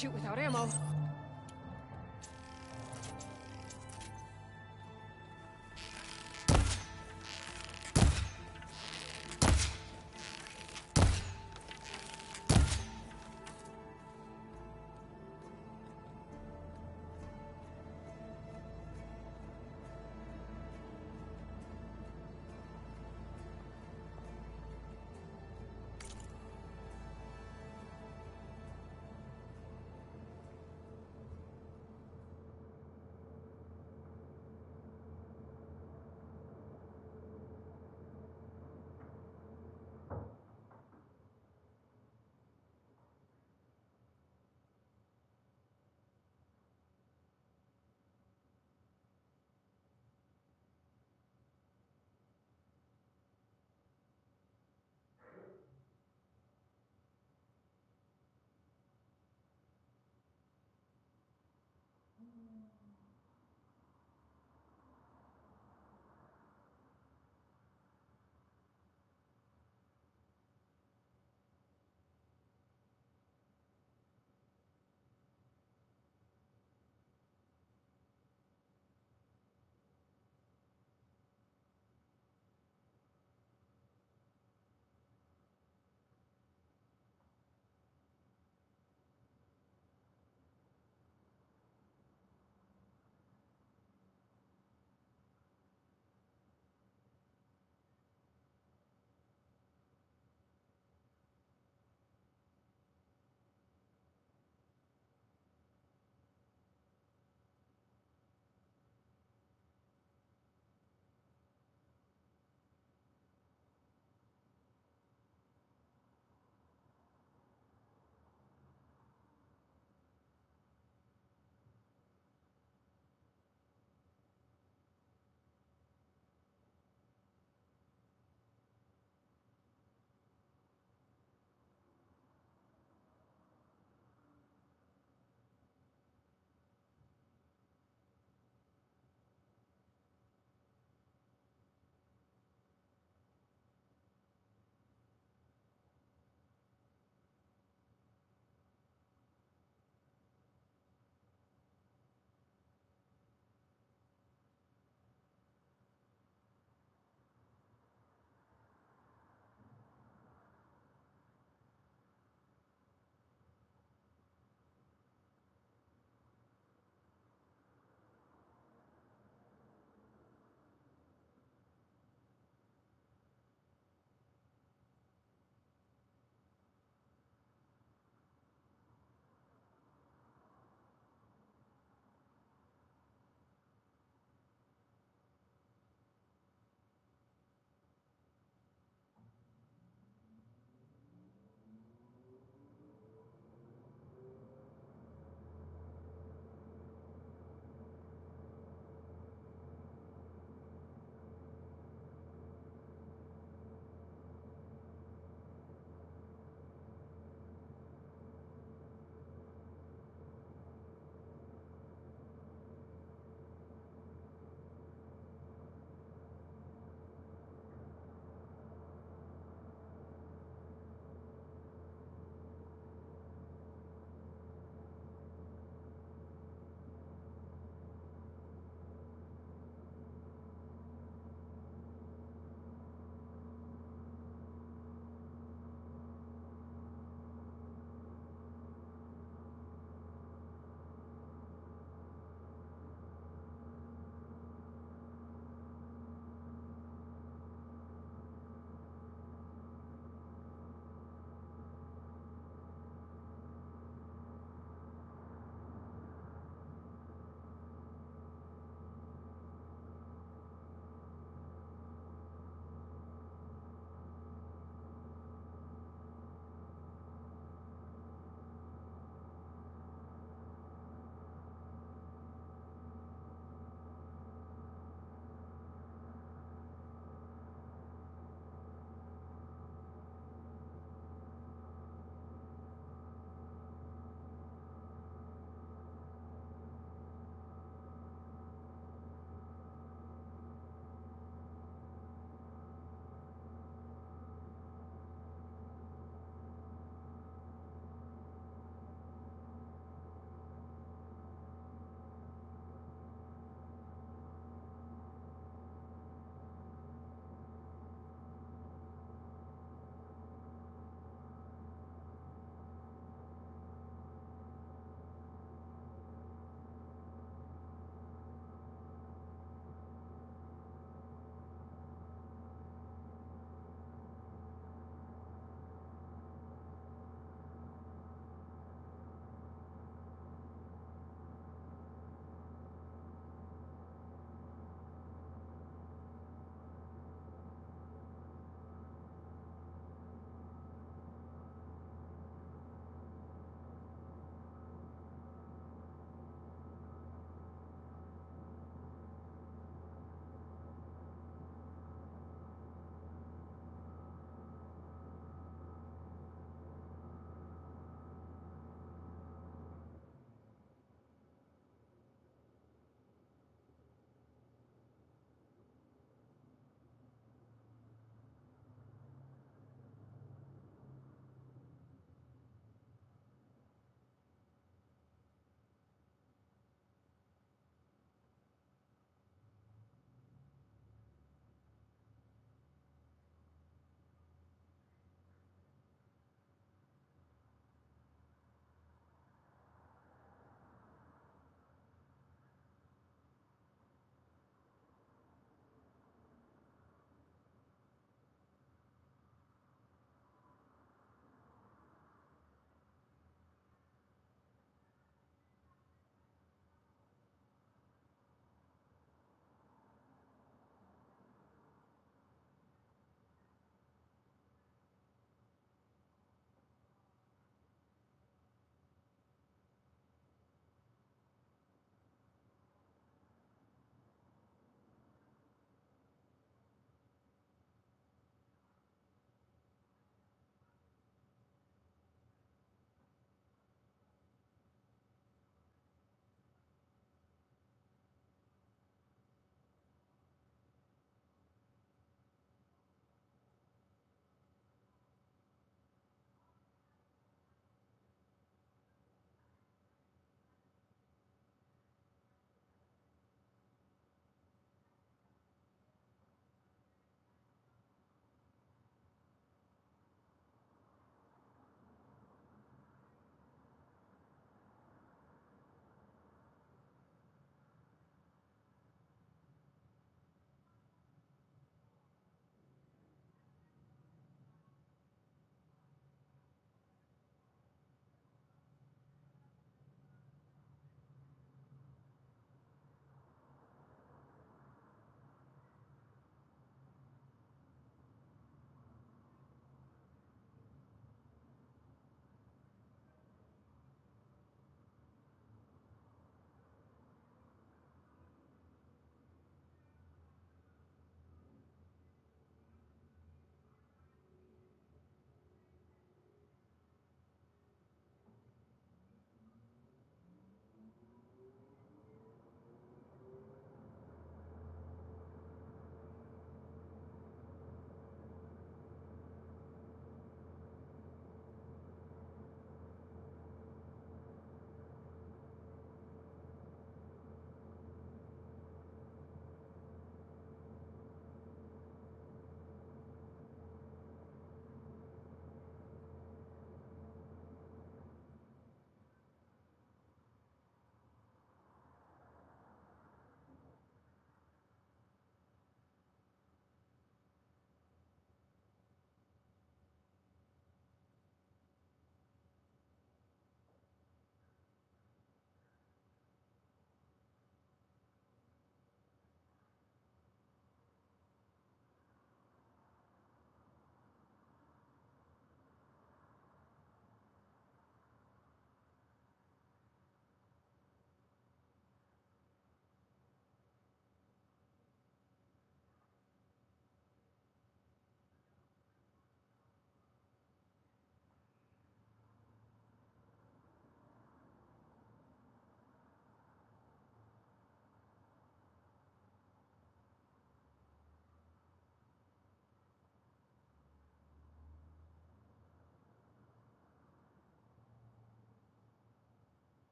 shoot without ammo.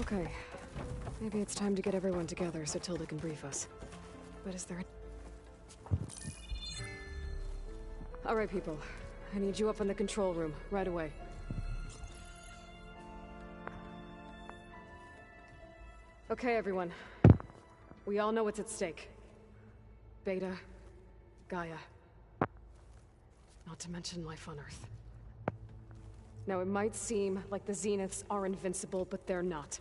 Okay. Maybe it's time to get everyone together so Tilda can brief us. But is there All right, people. I need you up in the control room, right away. Okay, everyone. We all know what's at stake. Beta, Gaia. Not to mention life on Earth. Now, it might seem like the Zeniths are invincible, but they're not.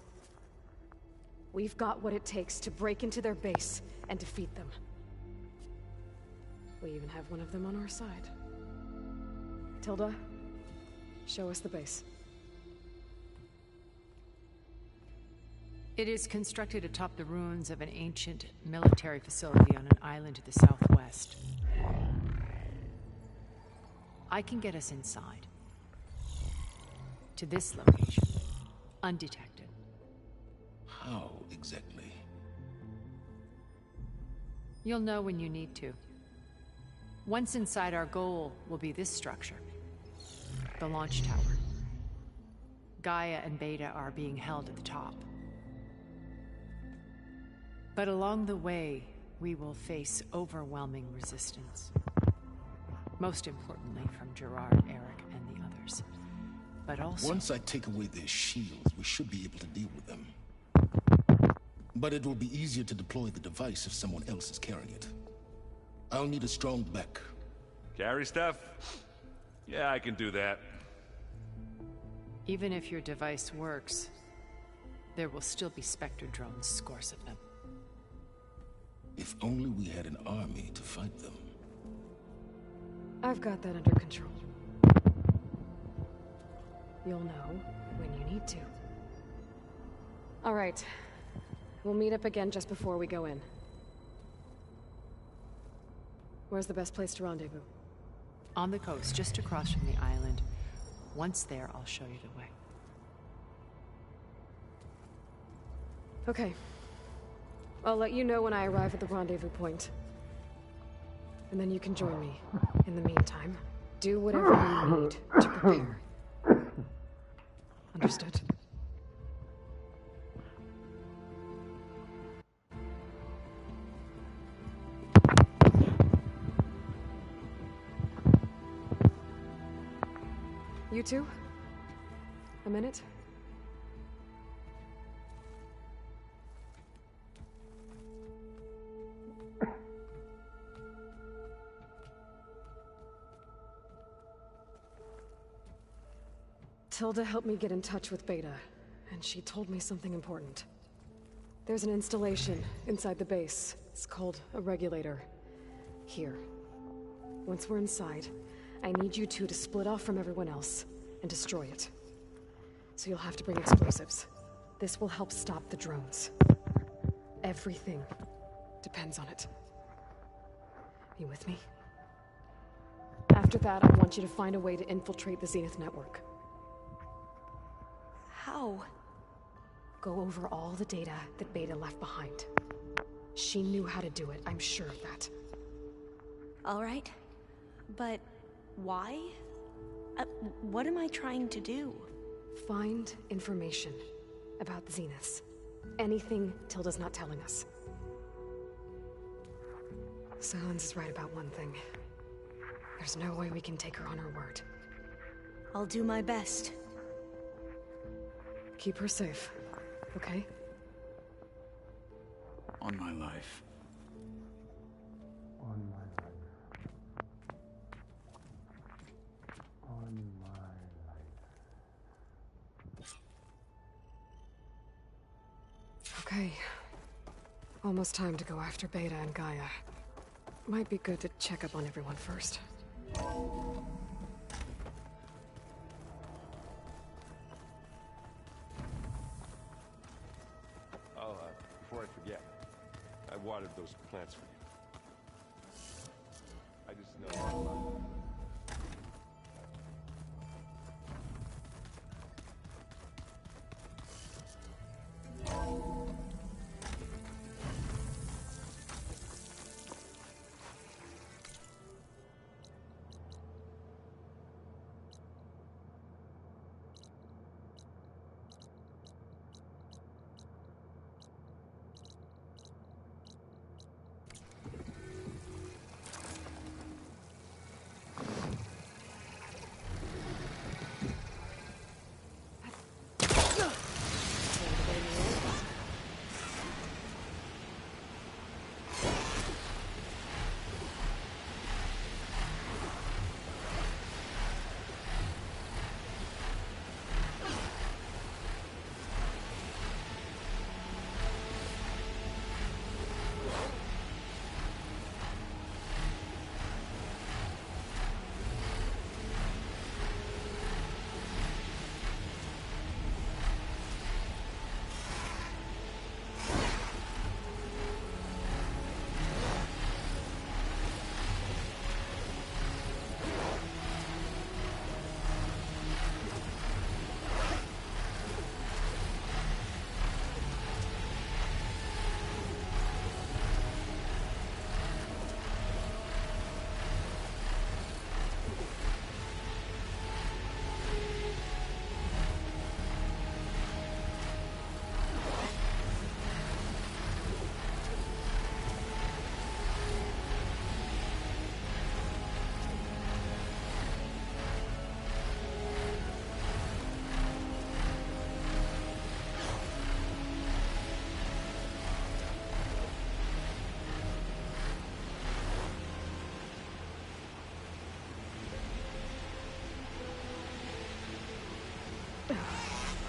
We've got what it takes to break into their base and defeat them. We even have one of them on our side. Tilda, show us the base. It is constructed atop the ruins of an ancient military facility on an island to the southwest. I can get us inside. To this location, undetected. How exactly? You'll know when you need to. Once inside, our goal will be this structure. The launch tower. Gaia and Beta are being held at the top. But along the way, we will face overwhelming resistance. Most importantly from Gerard, Eric, and the others. But also... Once I take away their shields, we should be able to deal with them. But it will be easier to deploy the device if someone else is carrying it. I'll need a strong back. Carry stuff? Yeah, I can do that. Even if your device works, there will still be Spectre drones, scores of them. If only we had an army to fight them. I've got that under control. You'll know when you need to. All right. We'll meet up again just before we go in. Where's the best place to rendezvous? On the coast, just across from the island. Once there, I'll show you the way. Okay. I'll let you know when I arrive at the rendezvous point. And then you can join me. In the meantime, do whatever you need to prepare. Understood? You two? A minute? Tilda helped me get in touch with Beta, and she told me something important. There's an installation inside the base. It's called a regulator. Here. Once we're inside, I need you two to split off from everyone else and destroy it. So you'll have to bring explosives. This will help stop the drones. Everything depends on it. You with me? After that, I want you to find a way to infiltrate the Zenith network. How? Go over all the data that Beta left behind. She knew how to do it, I'm sure of that. All right. But why? What am I trying to do? Find information about the Zeniths. Anything Tilda's not telling us. Silence is right about one thing. There's no way we can take her on her word. I'll do my best. Keep her safe, okay? On my life. On my life. On my life. Okay. Almost time to go after Beta and Gaia. Might be good to check up on everyone first. Before I forget, I watered those plants for you. I just know.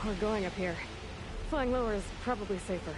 We're going up here. Flying lower is probably safer.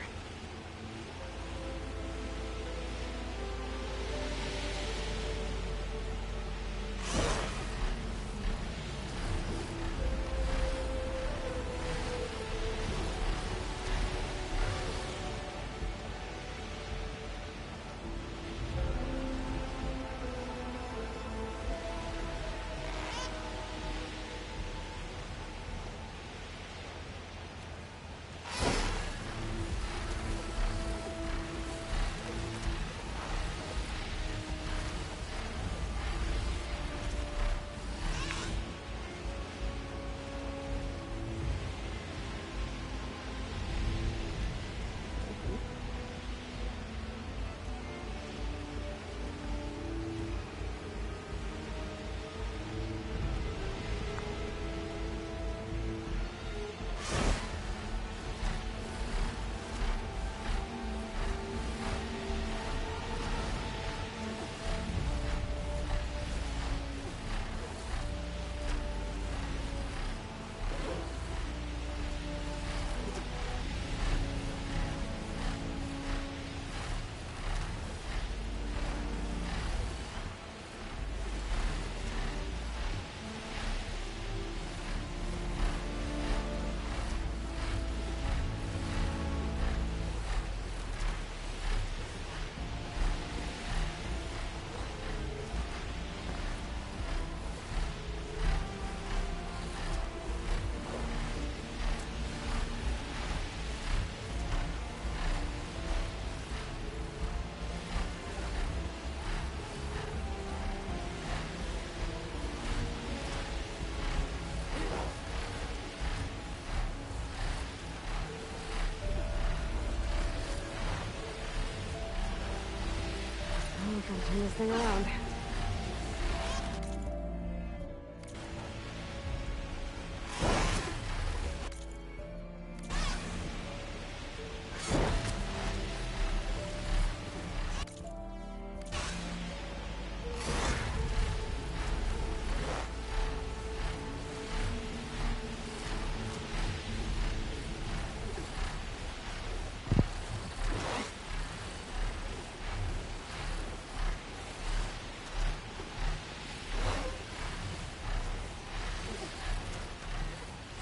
Gotta turn this thing around.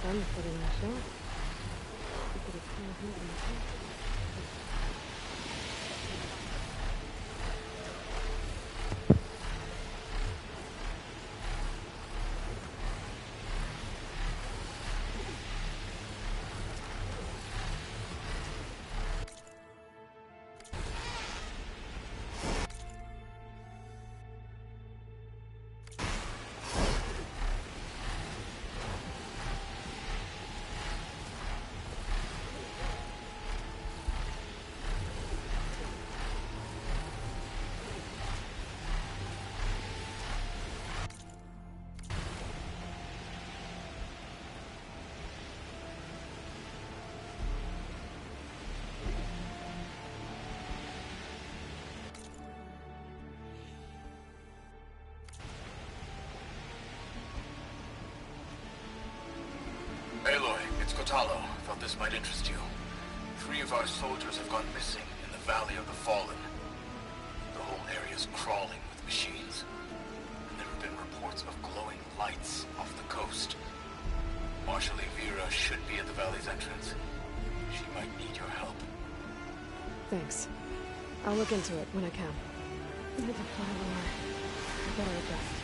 Sun's getting a shot. Aloy, it's Kotalo. Thought this might interest you. 3 of our soldiers have gone missing in the Valley of the Fallen. The whole area's crawling with machines. And there have been reports of glowing lights off the coast. Marshal Vera should be at the valley's entrance. She might need your help. Thanks. I'll look into it when I can. I need to fly lower. I better adjust.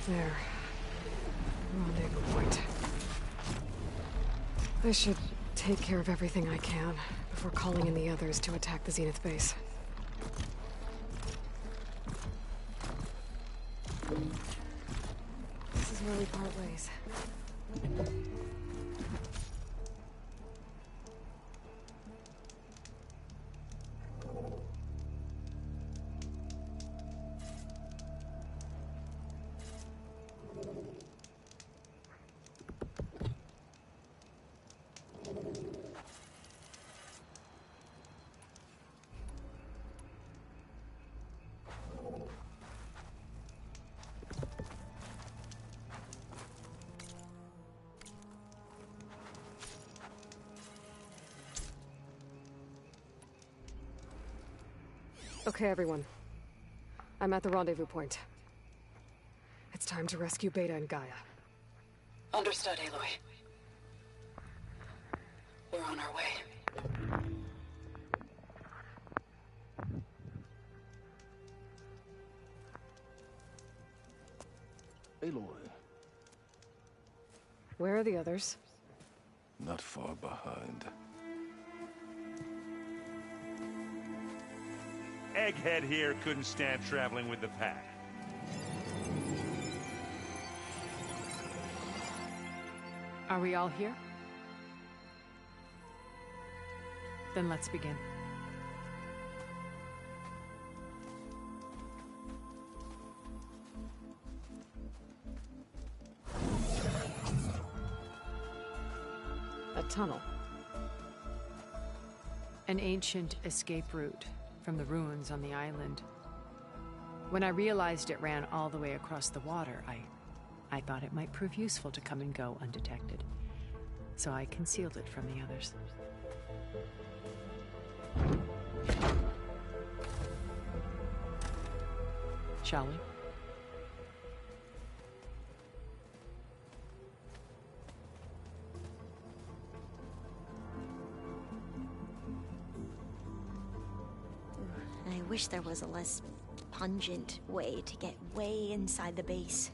There. Rendezvous point. I should take care of everything I can before calling in the others to attack the Zenith base. This is where we part ways. Okay, everyone. I'm at the rendezvous point. It's time to rescue Beta and Gaia. Understood, Aloy. We're on our way. Aloy. Where are the others? Not far behind. Egghead here couldn't stand traveling with the pack. Are we all here? Then let's begin. A tunnel. An ancient escape route from the ruins on the island. When I realized it ran all the way across the water, I thought it might prove useful to come and go undetected. So I concealed it from the others. Shall we? I wish there was a less pungent way to get way inside the base.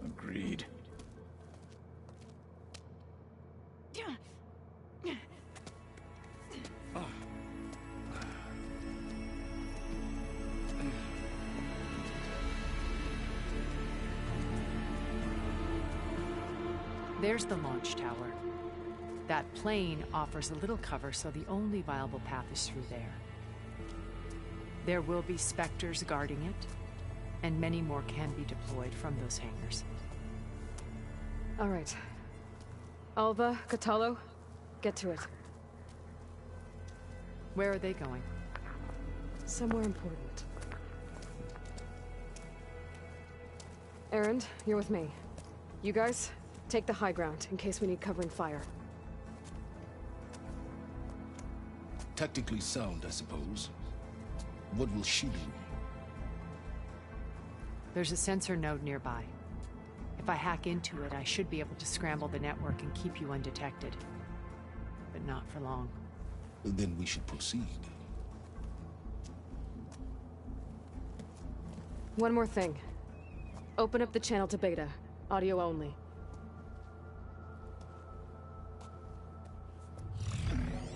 Agreed. There's the launch tower. That plane offers a little cover, so the only viable path is through there. There will be Spectres guarding it, and many more can be deployed from those hangars. All right. Alva, Catalo, get to it. Where are they going? Somewhere important. Erend, you're with me. You guys, take the high ground in case we need covering fire. Tactically sound, I suppose. What will she do? There's a sensor node nearby. If I hack into it, I should be able to scramble the network and keep you undetected. But not for long. Then we should proceed. One more thing. Open up the channel to Beta. Audio only.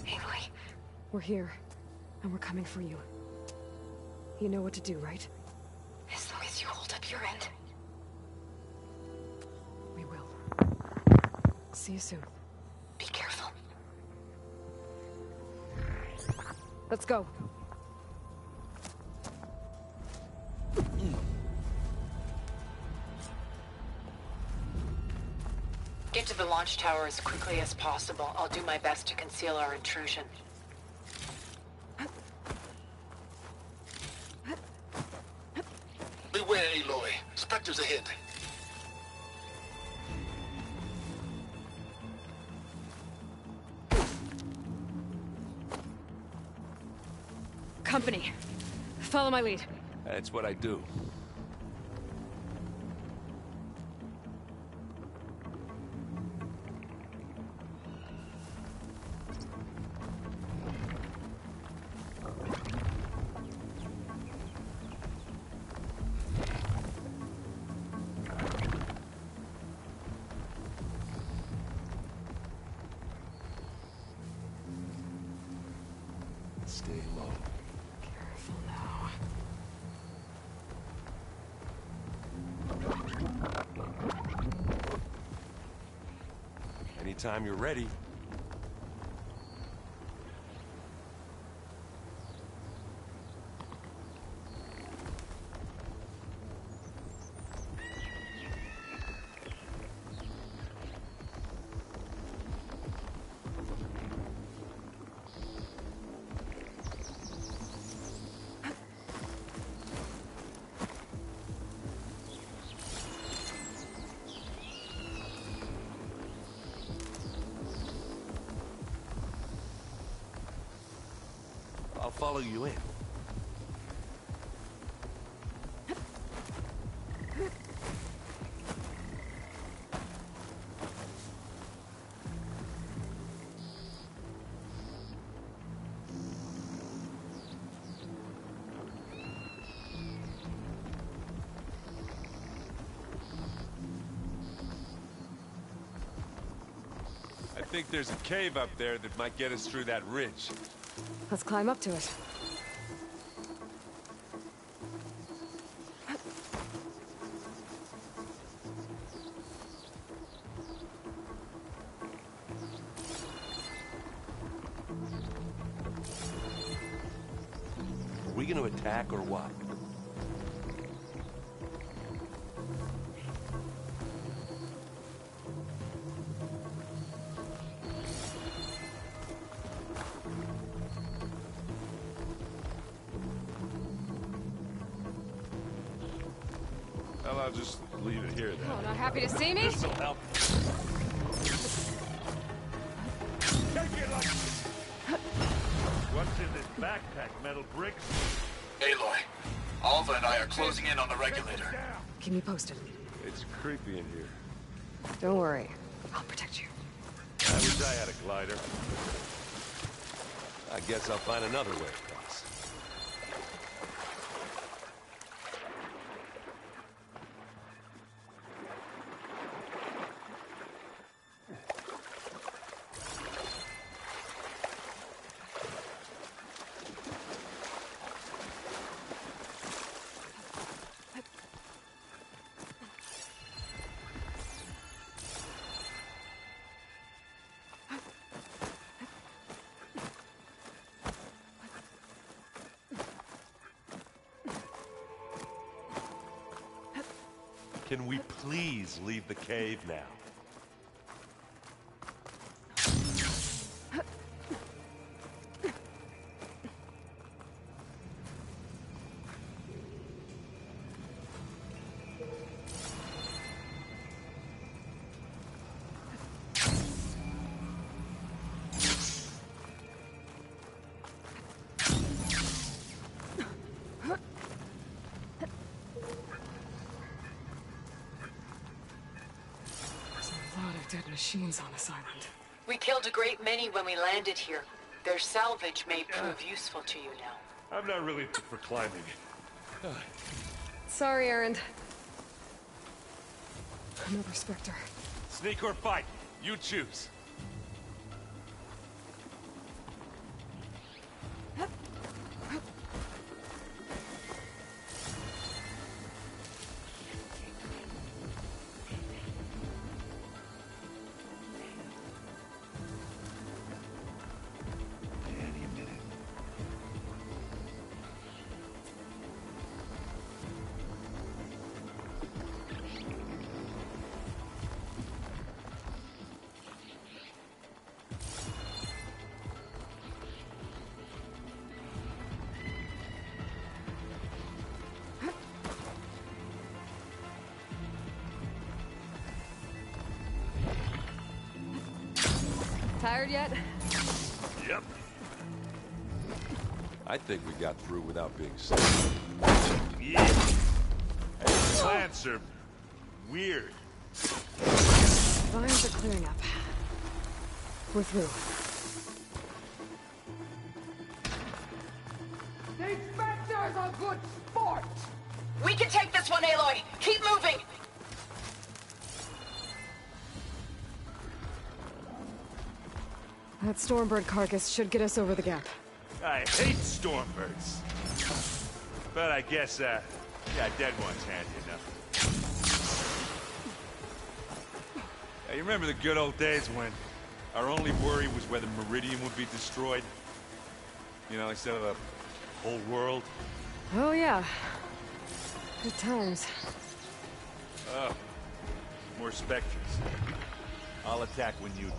Aloy. We're here, and we're coming for you. You know what to do, right? As long as you hold up your end. We will. See you soon. Be careful. Let's go. Get to the launch tower as quickly as possible. I'll do my best to conceal our intrusion. Beware, Aloy. Spectres ahead. Company. Follow my lead. That's what I do. Stay low. Careful now. Anytime you're ready. I'll follow you in. think there's a cave up there that might get us through that ridge. Let's climb up to it. Are we gonna attack or what? Well, I'll just leave it here then. Oh, not happy to see me? This'll help. What's in this backpack? Metal bricks? Aloy, Alva and I are closing in on the regulator. Keep me posted. It's creepy in here. Don't worry. I'll protect you. I wish I had a glider. I guess I'll find another way across. Can we please leave the cave now? Dead machines on this island. We killed a great many when we landed here. Their salvage may prove useful to you now. I'm not really for climbing. Sorry, Erend. Another Spectre. Sneak or fight, you choose. Tired yet? Yep. I think we got through without being sick. Yeah. Hey, plants are weird. Vines are clearing up. We're through. The Spectre's a good sport! We can take this one, Aloy! Keep moving! That Stormbird carcass should get us over the gap. I hate stormbirds. But I guess, yeah, dead one's handy enough. Hey, you remember the good old days when our only worry was whether Meridian would be destroyed? You know, instead of the whole world? Oh, yeah. Good times. Oh, more specters. I'll attack when you do.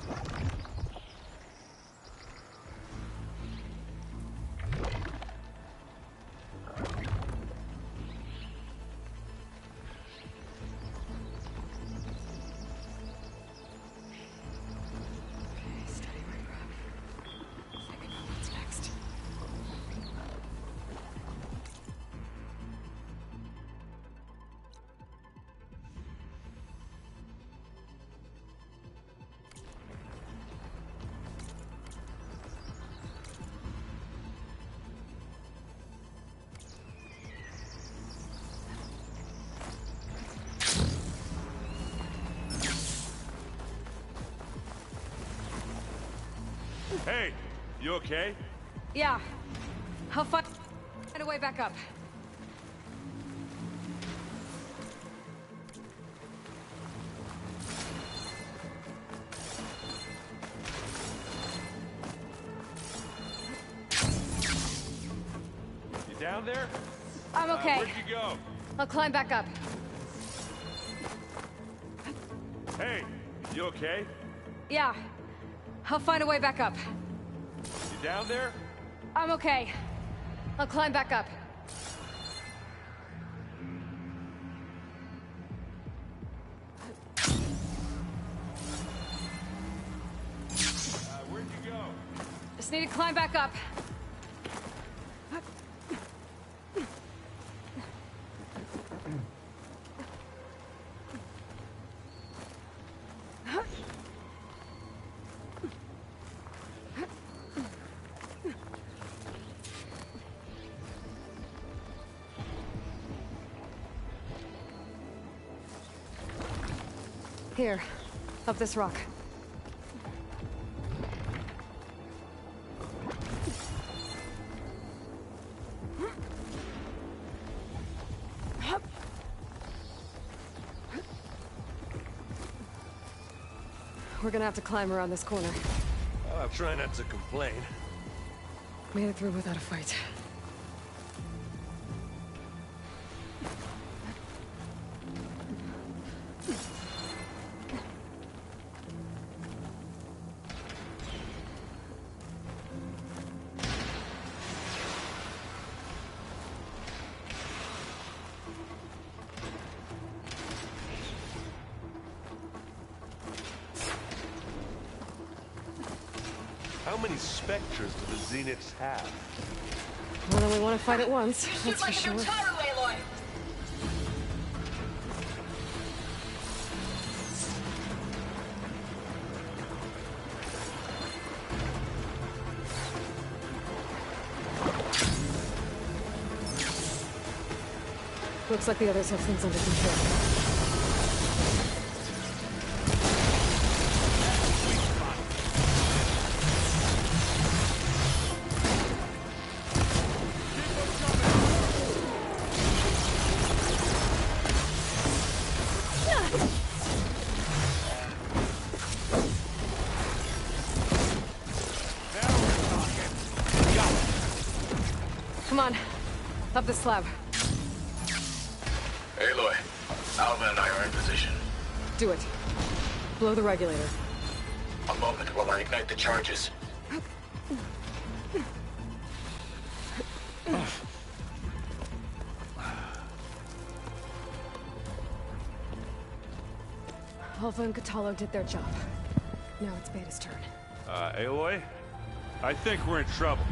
Hey, you okay? Yeah. I'll find a way back up. You down there? I'm okay. Where'd you go? I'll climb back up. Hey, you okay? Yeah. I'll find a way back up. You down there? I'm okay. I'll climb back up. Where'd you go? Just need to climb back up. Here, up this rock. We're gonna have to climb around this corner. I'll try not to complain. Made it through without a fight. How many specters do the Zeniths have? More than we want to fight at once, Shoot that's for like sure. a Mutaru, Aloy! Looks like the others have things under control. Come on, up the slab. Aloy, Alvin and I are in position. Do it. Blow the regulator. A moment while I ignite the charges. Alpha and Kotallo did their job. Now it's Beta's turn. Aloy? I think we're in trouble.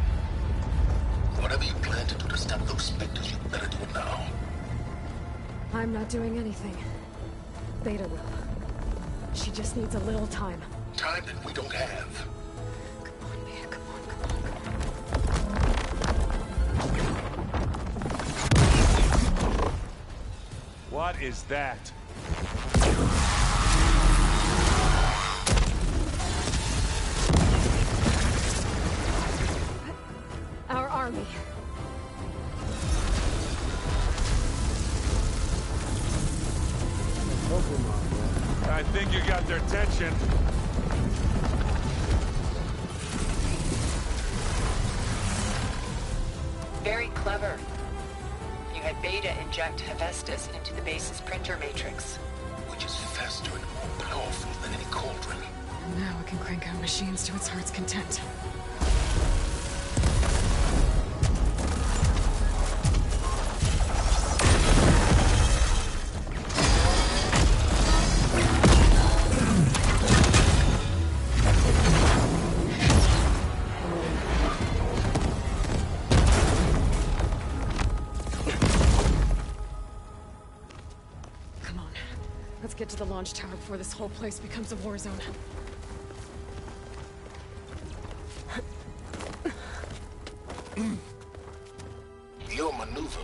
Whatever you plan to do to stop those specters, you better do it now. I'm not doing anything. Beta will. She just needs a little time. Time that we don't have. Come on, Beta, come on, come on. What is that? Our army. I think you got their attention. Very clever. You had Beta inject Hephaestus into the base's printer matrix. Which is faster and more powerful than any cauldron. Now it can crank out machines to its heart's content. Let's get to the launch tower before this whole place becomes a war zone. Your maneuver,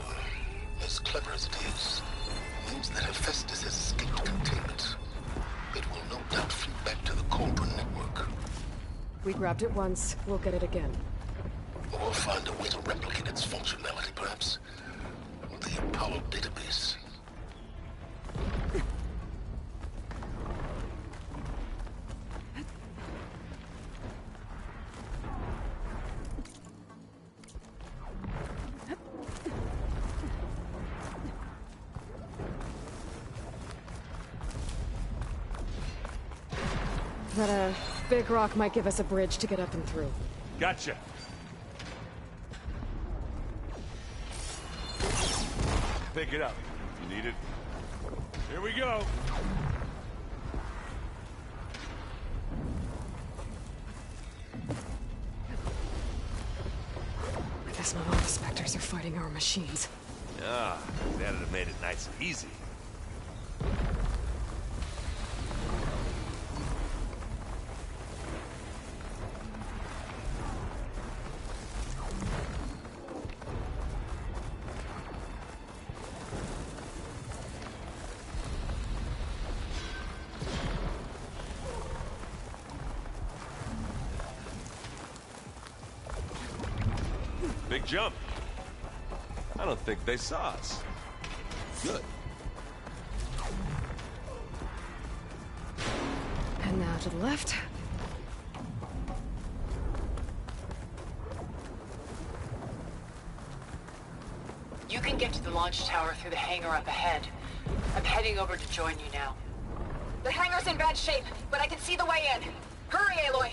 as clever as it is, means that Hephaestus has escaped containment. It will no doubt flee back to the Cauldron network. We Grabbed it once, we'll get it again. We'll find a way to replicate its functionality, perhaps. The Apollo database. That big rock might give us a bridge to get up and through. Gotcha. Pick it up. You need it. Here we go. I guess not all the Spectres are fighting our machines. Ah, that'd have made it nice and easy. Big jump. I don't think they saw us. Good. And now to the left. You can get to the launch tower through the hangar up ahead. I'm heading over to join you now. The hangar's in bad shape, but I can see the way in. Hurry, Aloy!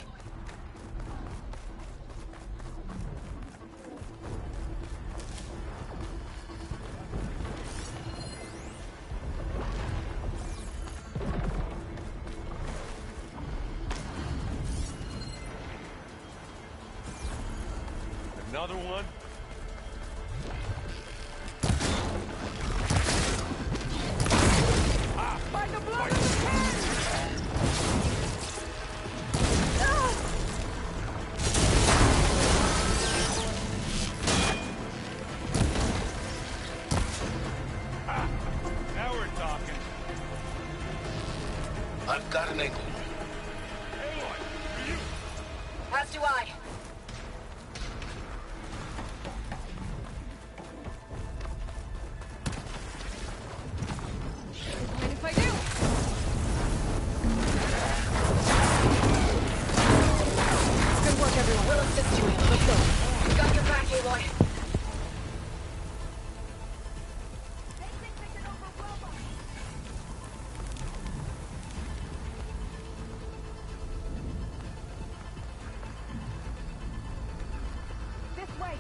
Another one? By the blood of the king! Now we're talking. I've got an angle. Aloy, for you. As do I. Mind if I do? Good work, everyone. We'll assist you, Aloy. Let's go. We got your back, Aloy. This way!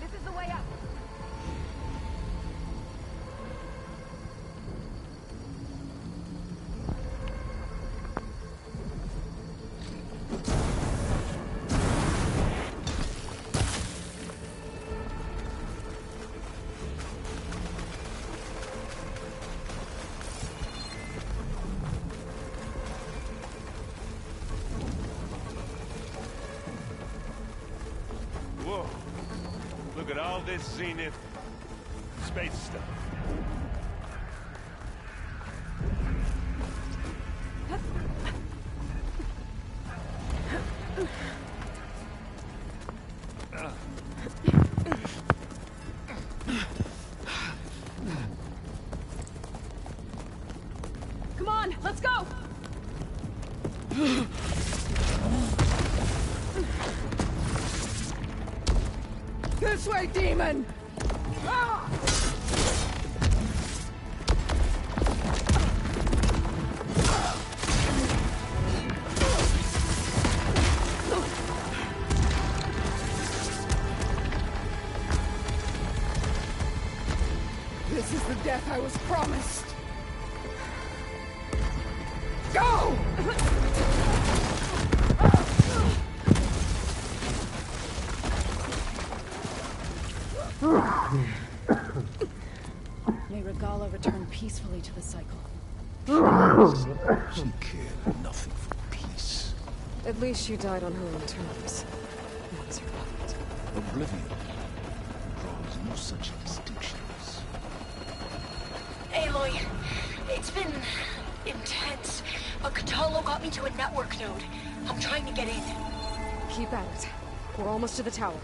This is the way up! Whoa. Look at all this Zenith space stuff. Come on, let's go! This way, demon! Ah! This is the death I was promised. Go! May Regala return peacefully to the cycle. She cared nothing for peace. At least she died on her own terms. What is your point? Oblivion draws no such distinctions. Aloy, it's been intense, but Catalo got me to a network node. I'm trying to get in. Keep at it. We're almost to the tower.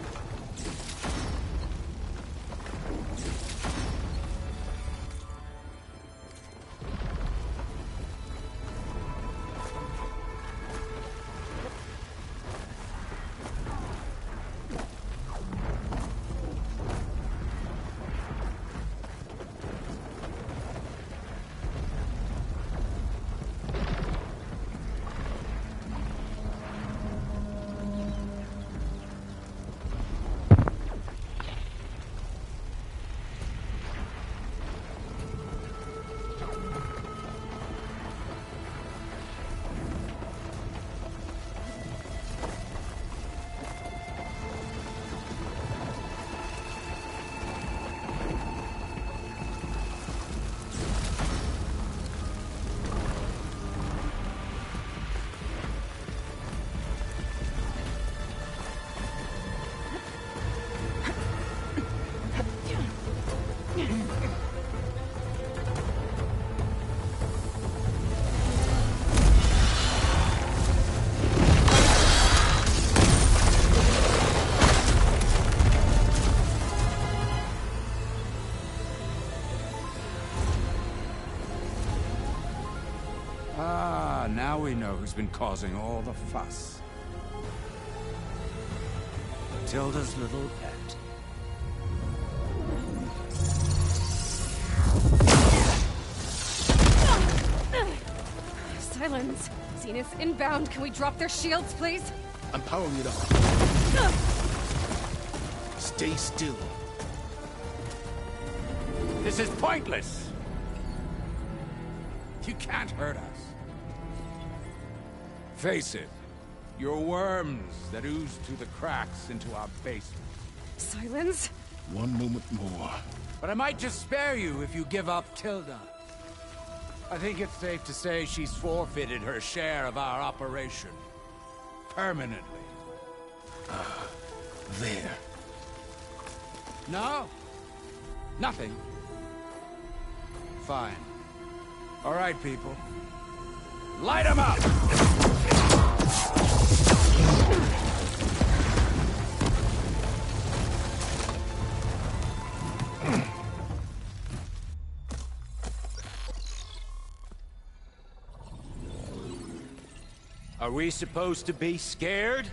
Now we know who's been causing all the fuss. Tilda's little pet. Silence! Zenith inbound. Can we drop their shields, please? I'm powering it up. Stay still. This is pointless! You can't hurt us. Face it, you're worms that ooze through the cracks into our basement. Silence? One moment more. But I might just spare you if you give up Tilda. I think it's safe to say she's forfeited her share of our operation. Permanently. There. No? Nothing? Fine. All right, people. Light them up! Are we supposed to be scared?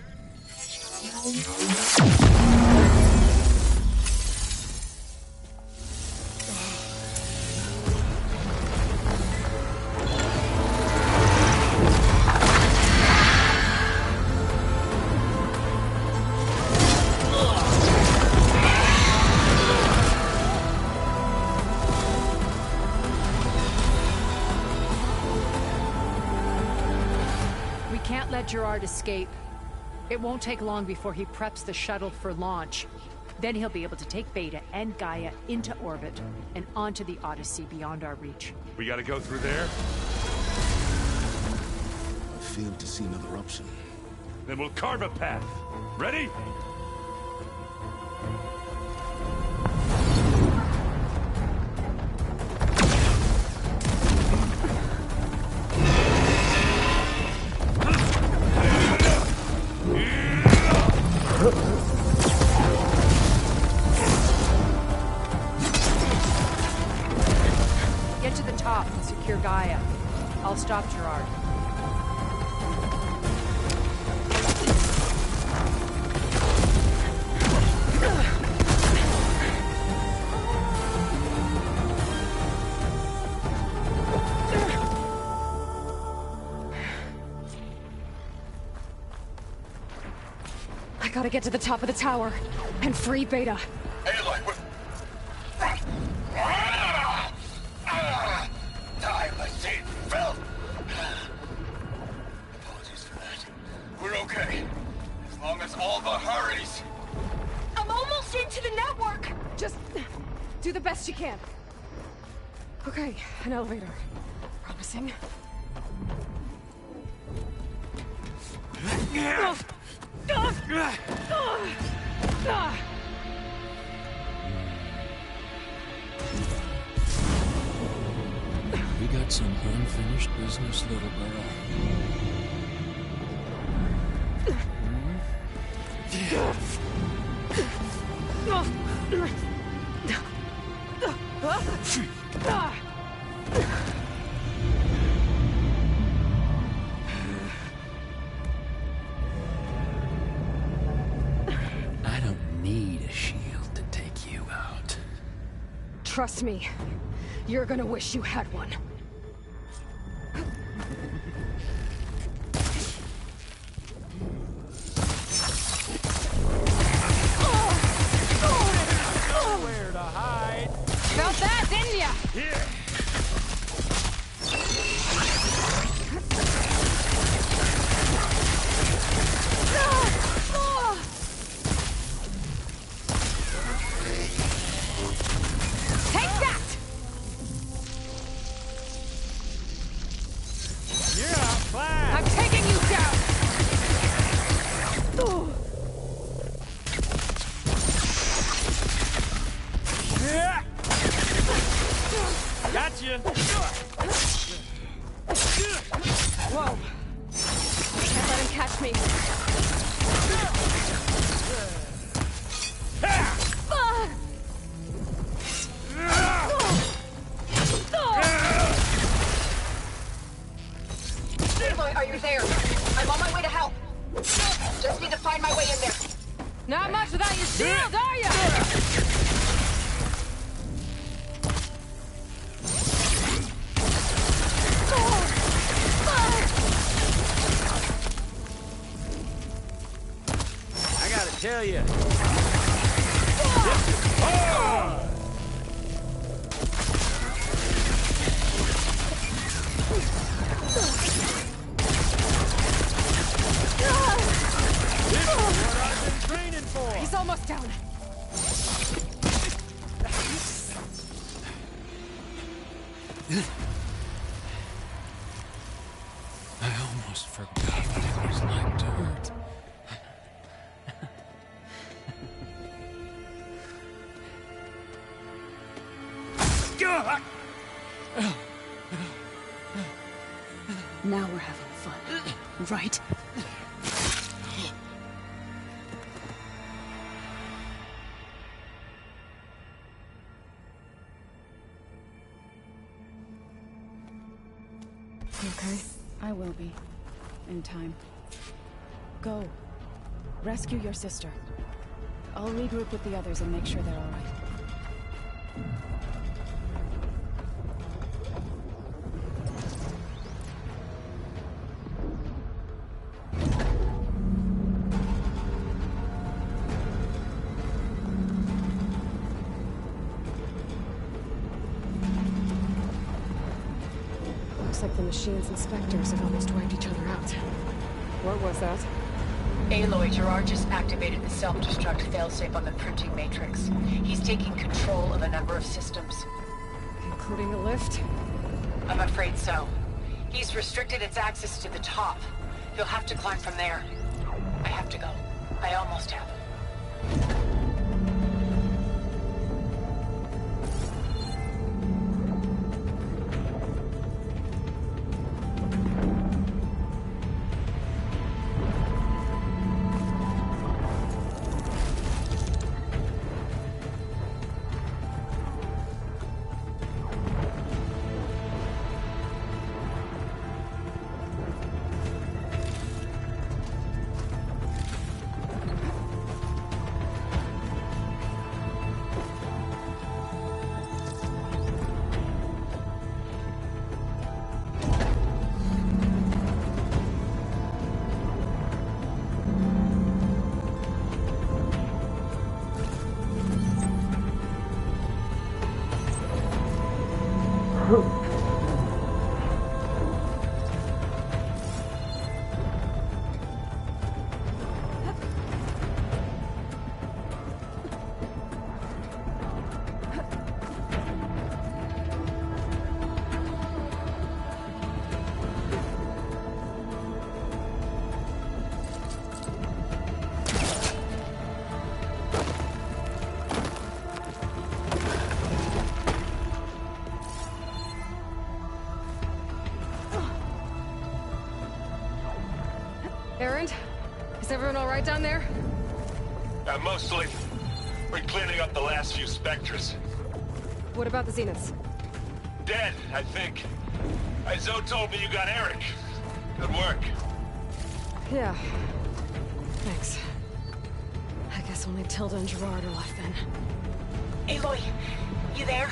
Gerard escape. It won't take long before he preps the shuttle for launch. Then he'll be able to take Beta and Gaia into orbit and onto the Odyssey beyond our reach. We gotta go through there? I failed to see another option. Then we'll carve a path. Ready? Get to the top and secure Gaia. I'll stop Gerard. I gotta get to the top of the tower and free Beta. Aloy, Thylacine filth! Apologies for that. We're okay. As long as Alva hurries. I'm almost into the network! Just do the best you can. Okay, an elevator. Promising. We got some unfinished business, little girl. I don't need a shield to take you out. Trust me, you're gonna wish you had one. Where to hide? Felt that, didn't ya? Here. Take that! You're outclassed. I'm taking you down! Yeah. Gotcha. Whoa. Can't let him catch me. Aloy, are you there? I'm on my way to help. Just need to find my way in there. Not much without your shield, are ya? I gotta tell you. He's almost down. I almost forgot what it was like to hurt. Now we're having fun, right? You okay? I will be. In time. Go. Rescue your sister. I'll regroup with the others and make sure they're all right. Looks like the machine's inspectors have almost wiped each other out. What was that? Aloy, Gerard just activated the self-destruct failsafe on the printing matrix. He's taking control of a number of systems. Including the lift? I'm afraid so. He's restricted its access to the top. You'll have to climb from there. I have to go. I almost have. everyone all right down there? Mostly. We're cleaning up the last few specters. What about the Zeniths? Dead, I think. Zoe told me you got Eric. Good work. Yeah. Thanks. I guess only Tilda and Gerard are left then. Aloy, you there?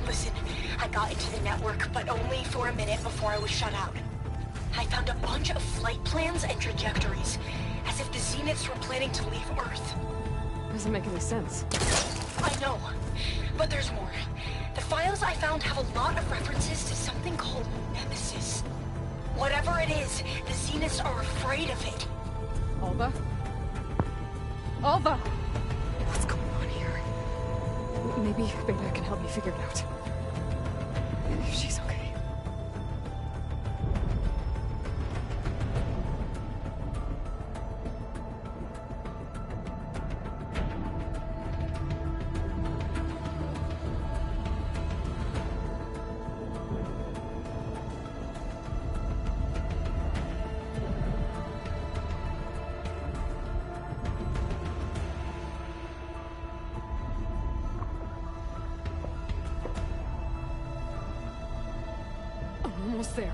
Listen, I got into the network, but only for a minute before I was shut out. I found a bunch of flight plans and trajectories, as if the Zeniths were planning to leave Earth. Doesn't make any sense. I know, but there's more. The files I found have a lot of references to something called Nemesis. Whatever it is, the Zeniths are afraid of it. Alva? Alva! What's going on here? Maybe Beta can help me figure it out. If she's okay. Almost there.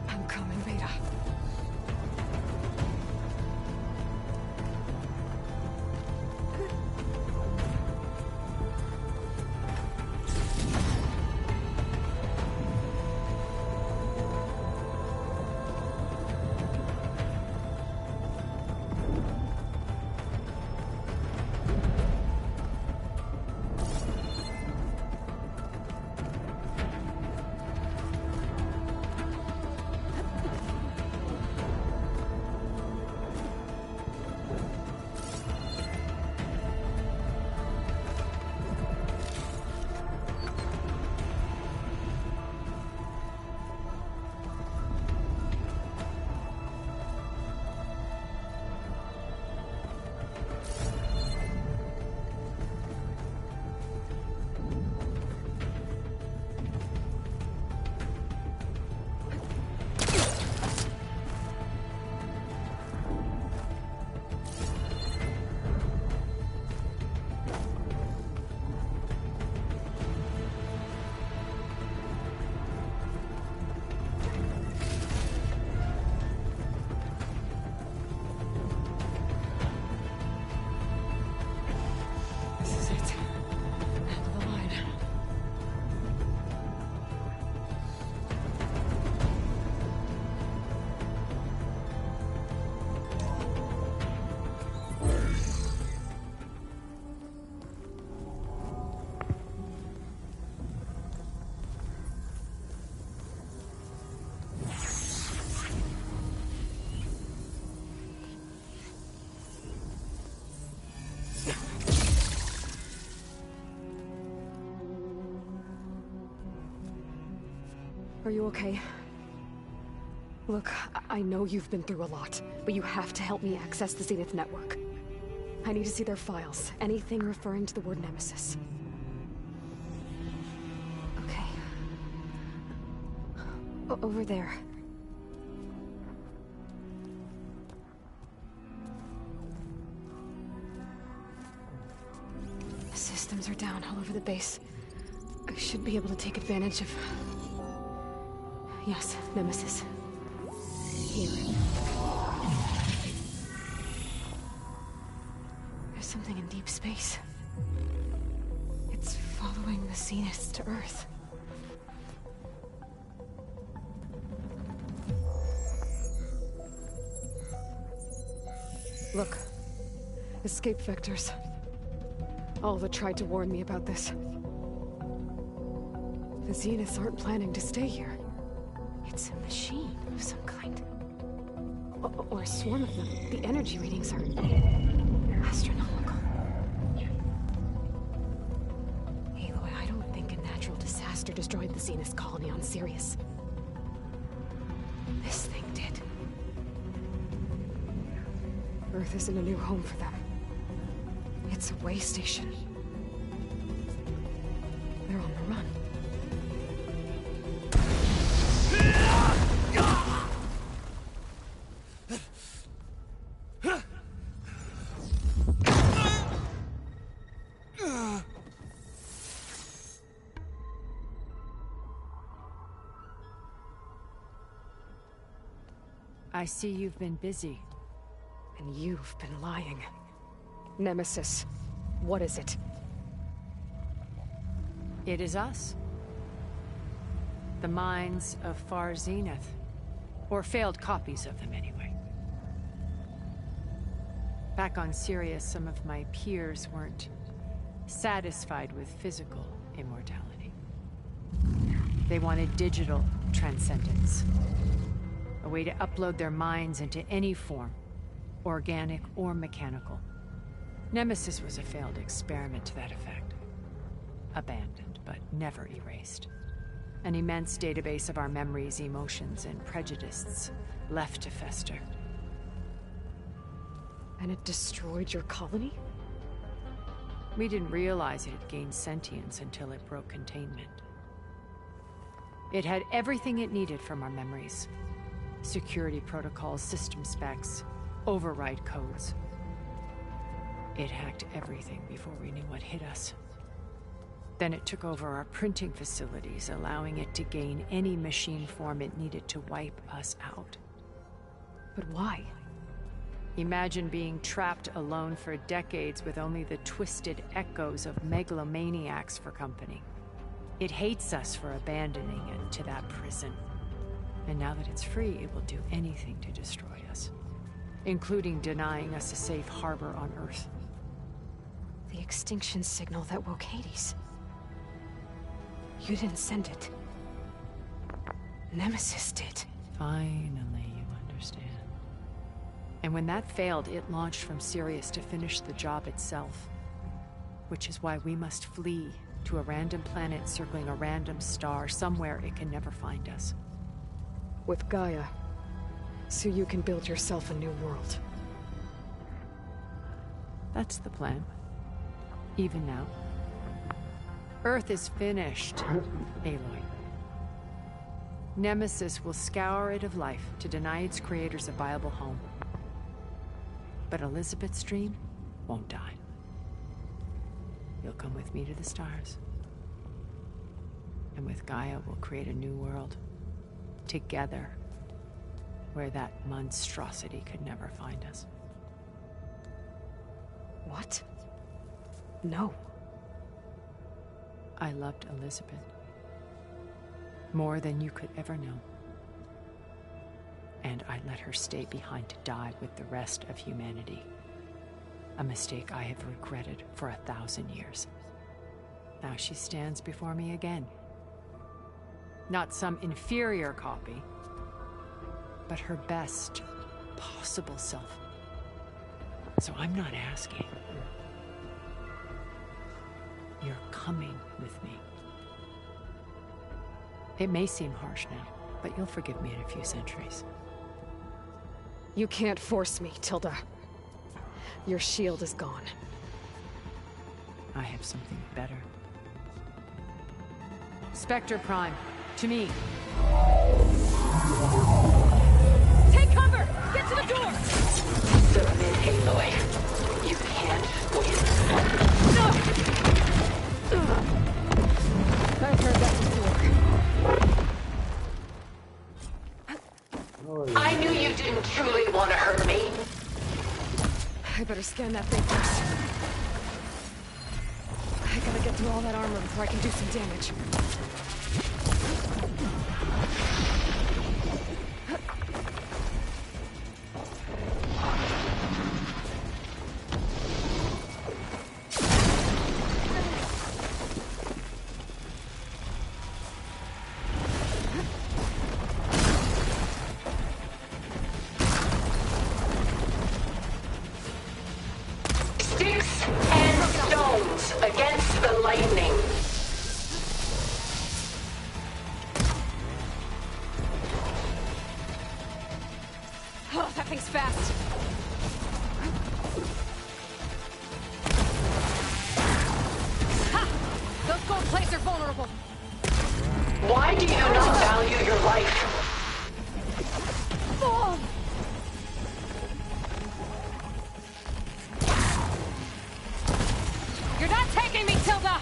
I'm coming, Beta. Are you okay? Look, I know you've been through a lot, but you have to help me access the Zenith network. I need to see their files, anything referring to the word Nemesis. Okay. Over there. The systems are down all over the base. I should be able to take advantage of... Yes, Nemesis. Here. There's something in deep space. It's following the Zeniths to Earth. Look. Escape vectors. Alva tried to warn me about this. The Zeniths aren't planning to stay here. It's a machine of some kind. Or a swarm of them. The energy readings are astronomical. Aloy, I don't think a natural disaster destroyed the Zenith colony on Sirius. This thing did. Earth isn't a new home for them. It's a way station. They're on the run. I see you've been busy. And you've been lying. Nemesis, what is it? It is us. The minds of Far Zenith. Or failed copies of them, anyway. Back on Sirius, some of my peers weren't satisfied with physical immortality. They wanted digital transcendence. A way to upload their minds into any form, organic or mechanical. Nemesis was a failed experiment to that effect. Abandoned, but never erased. An immense database of our memories, emotions, and prejudices left to fester. And it destroyed your colony? We didn't realize it had gained sentience until it broke containment. It had everything it needed from our memories. Security protocols, system specs, override codes. It hacked everything before we knew what hit us. Then it took over our printing facilities, allowing it to gain any machine form it needed to wipe us out. But why? Imagine being trapped alone for decades with only the twisted echoes of megalomaniacs for company. It hates us for abandoning it to that prison. And now that it's free, it will do anything to destroy us, including denying us a safe harbor on Earth. The extinction signal that woke Hades. You didn't send it. Nemesis did. Finally, you understand. And when that failed, it launched from Sirius to finish the job itself. Which is why we must flee to a random planet circling a random star, somewhere it can never find us. With Gaia, so you can build yourself a new world. That's the plan. Even now. Earth is finished, Aloy. Nemesis will scour it of life to deny its creators a viable home. But Elizabeth's dream won't die. You'll come with me to the stars. And with Gaia, we'll create a new world. Together. Where that monstrosity could never find us. What? No. I loved Elizabeth. More than you could ever know. And I let her stay behind to die with the rest of humanity. A mistake I have regretted for 1,000 years. Now she stands before me again. Not some inferior copy, but her best possible self. So I'm not asking. You're coming with me. It may seem harsh now, but you'll forgive me in a few centuries. You can't force me, Tilda. Your shield is gone. I have something better. Spectre Prime, to me. Take cover! Get to the door! Submit, Aloy. You can't win. I've heard that before. I knew you didn't truly want to hurt me. I better scan that thing first. I gotta get through all that armor before I can do some damage. Oh, that thing's fast. Ha! Those gold plates are vulnerable. Why do you not value your life? Oh. You're not taking me, Tilda!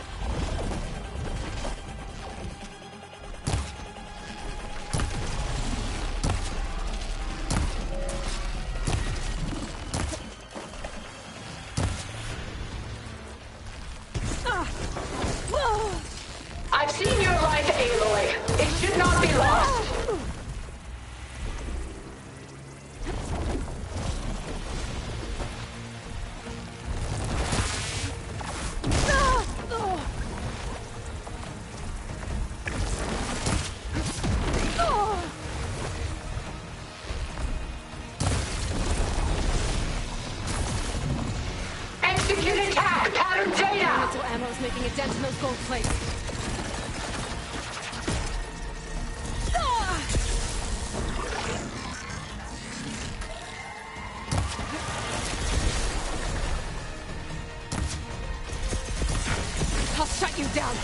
I've seen your life, Aloy. It should not be lost. Execute attack! Pattern data! Missile ammo's making a dent in those gold plates. I'll shut you down.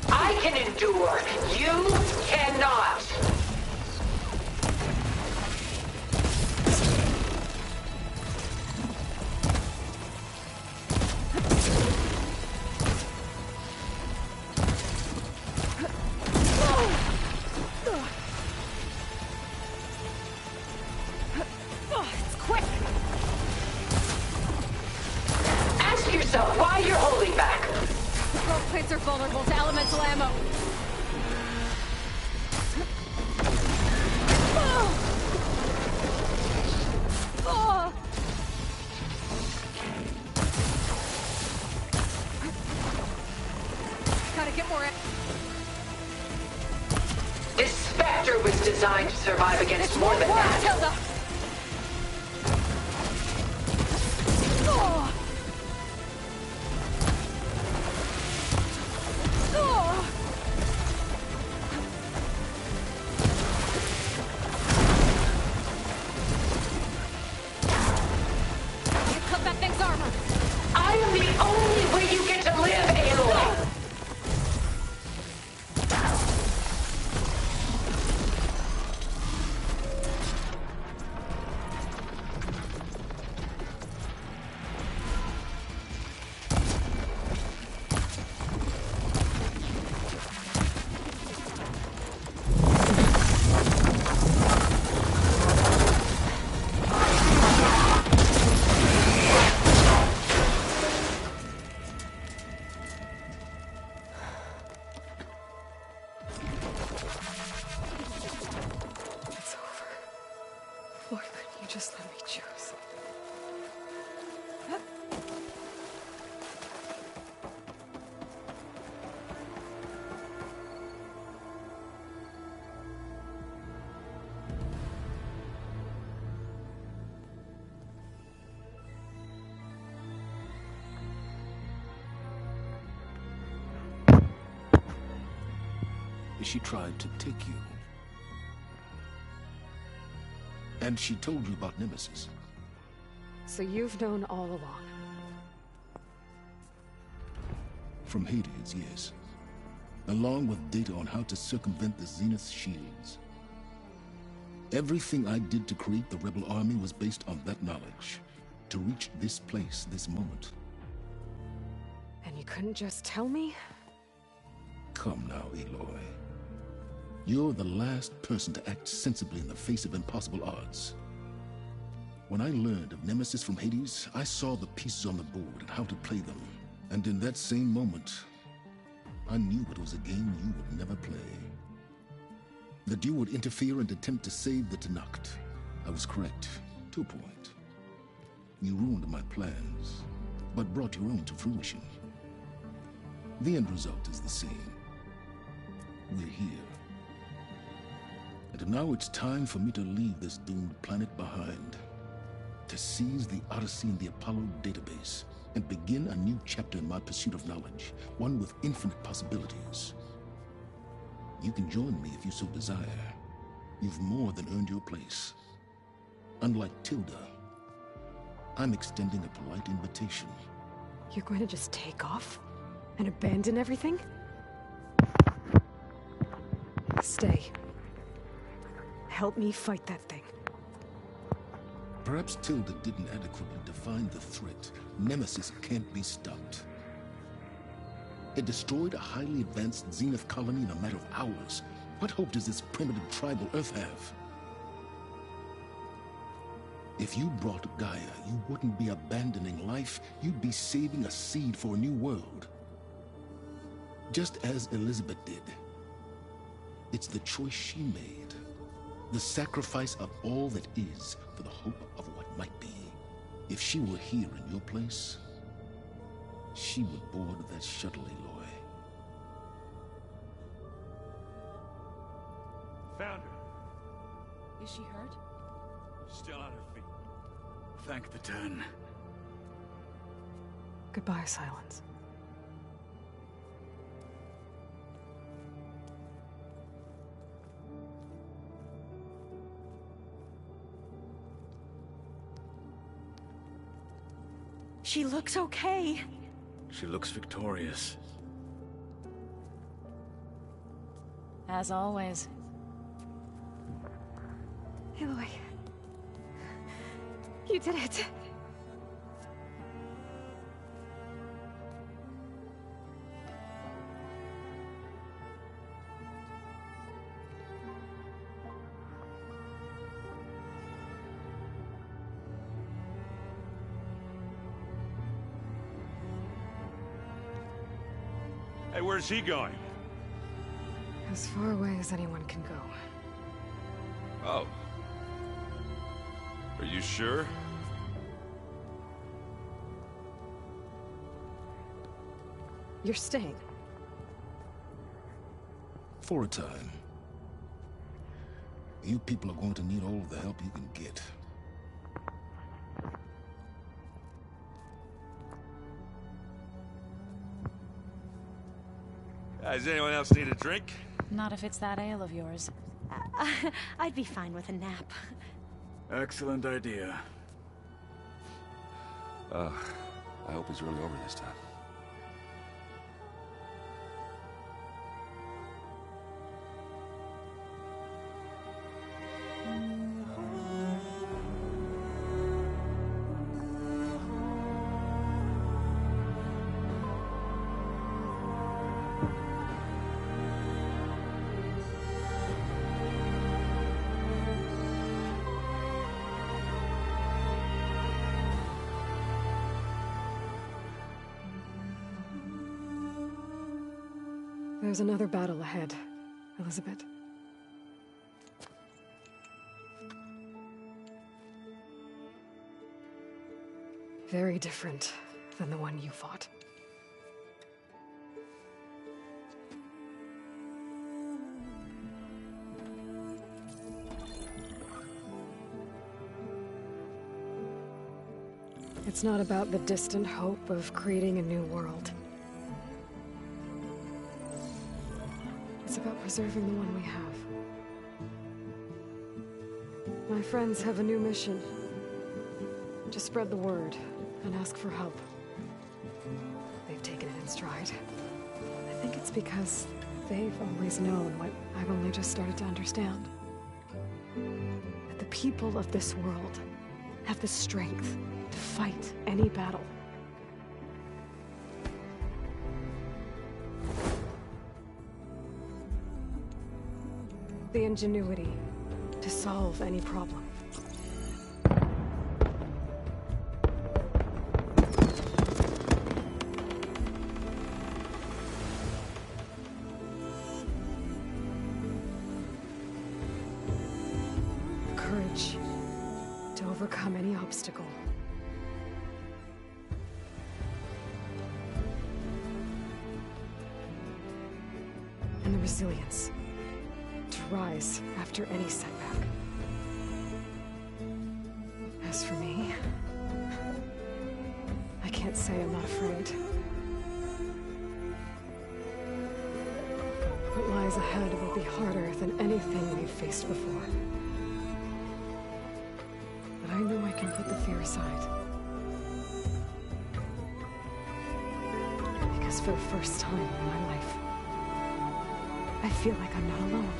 I can endure. You cannot. It's quick. Ask yourself why you're holding back. The gold plates are vulnerable to elemental ammo. Gotta get more. This Spectre was designed to survive against more than that. Tilda. Cut that thing's armor. I am the only way you get to live, Aloy. It's over. Lord, couldn't you just let me choose? She tried to take you. And she told you about Nemesis. So you've known all along. From Hades, yes. Along with data on how to circumvent the Zenith shields. Everything I did to create the rebel army was based on that knowledge. To reach this place, this moment. And you couldn't just tell me? Come now, Aloy. You're the last person to act sensibly in the face of impossible odds. When I learned of Nemesis from Hades, I saw the pieces on the board and how to play them. And in that same moment, I knew it was a game you would never play. That you would interfere and attempt to save the Tenakth. I was correct, to a point. You ruined my plans, but brought your own to fruition. The end result is the same. We're here. And now it's time for me to leave this doomed planet behind. To seize the Odyssey and the Apollo database, and begin a new chapter in my pursuit of knowledge, one with infinite possibilities. You can join me if you so desire. You've more than earned your place. Unlike Tilda, I'm extending a polite invitation. You're going to just take off? And abandon everything? Stay. Help me fight that thing. Perhaps Tilda didn't adequately define the threat. Nemesis can't be stopped. It destroyed a highly advanced Zenith colony in a matter of hours. What hope does this primitive tribal Earth have? If you brought Gaia, you wouldn't be abandoning life, you'd be saving a seed for a new world. Just as Elizabeth did. It's the choice she made. The sacrifice of all that is for the hope of what might be. If she were here in your place, she would board that shuttle, Aloy. Found her. Is she hurt? Still on her feet. Thank the Ten. Goodbye, Silence. She looks okay. She looks victorious. As always. Aloy. You did it. Hey, where's he going? As far away as anyone can go. Oh. Are you sure? You're staying. For a time. You people are going to need all of the help you can get. Does anyone else need a drink? Not if it's that ale of yours. I'd be fine with a nap. Excellent idea. I hope it's really over this time. There's another battle ahead, Elizabeth. Very different than the one you fought. It's not about the distant hope of creating a new world. It's about preserving the one we have. My friends have a new mission. To spread the word and ask for help. They've taken it in stride. I think it's because they've always known what I've only just started to understand. That the people of this world have the strength to fight any battle. The ingenuity to solve any problem. Courage to overcome any obstacle. And the resilience to rise after any setback. As for me, say I'm not afraid. What lies ahead will be harder than anything we've faced before. But I know I can put the fear aside. Because for the first time in my life, I feel like I'm not alone.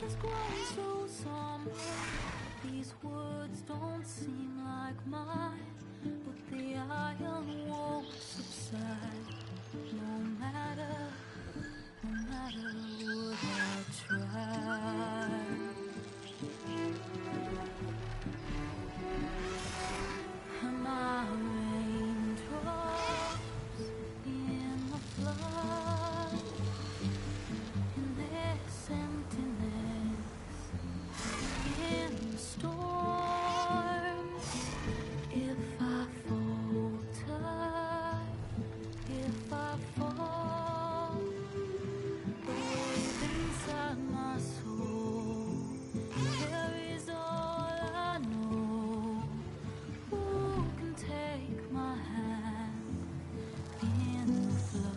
Has grown so somber. These words don't seem like mine, but the iron won't subside. No matter what I try. Am I raindrops in the flood? In this emptiness, in the storm, if I falter, if I fall, the wave inside my soul carries all I know. Who can take my hand in the flood?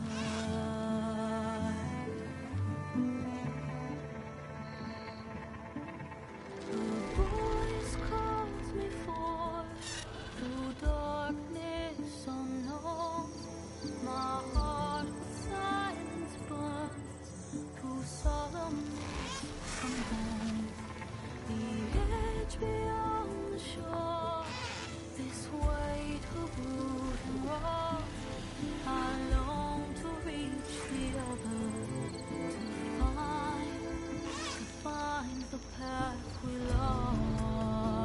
The voice calls me forth through darkness unknown. My heart with silence burns through solemnness from home. The edge beyond the shore, this weight of root and rock. I long to reach the other, to find the path we lost.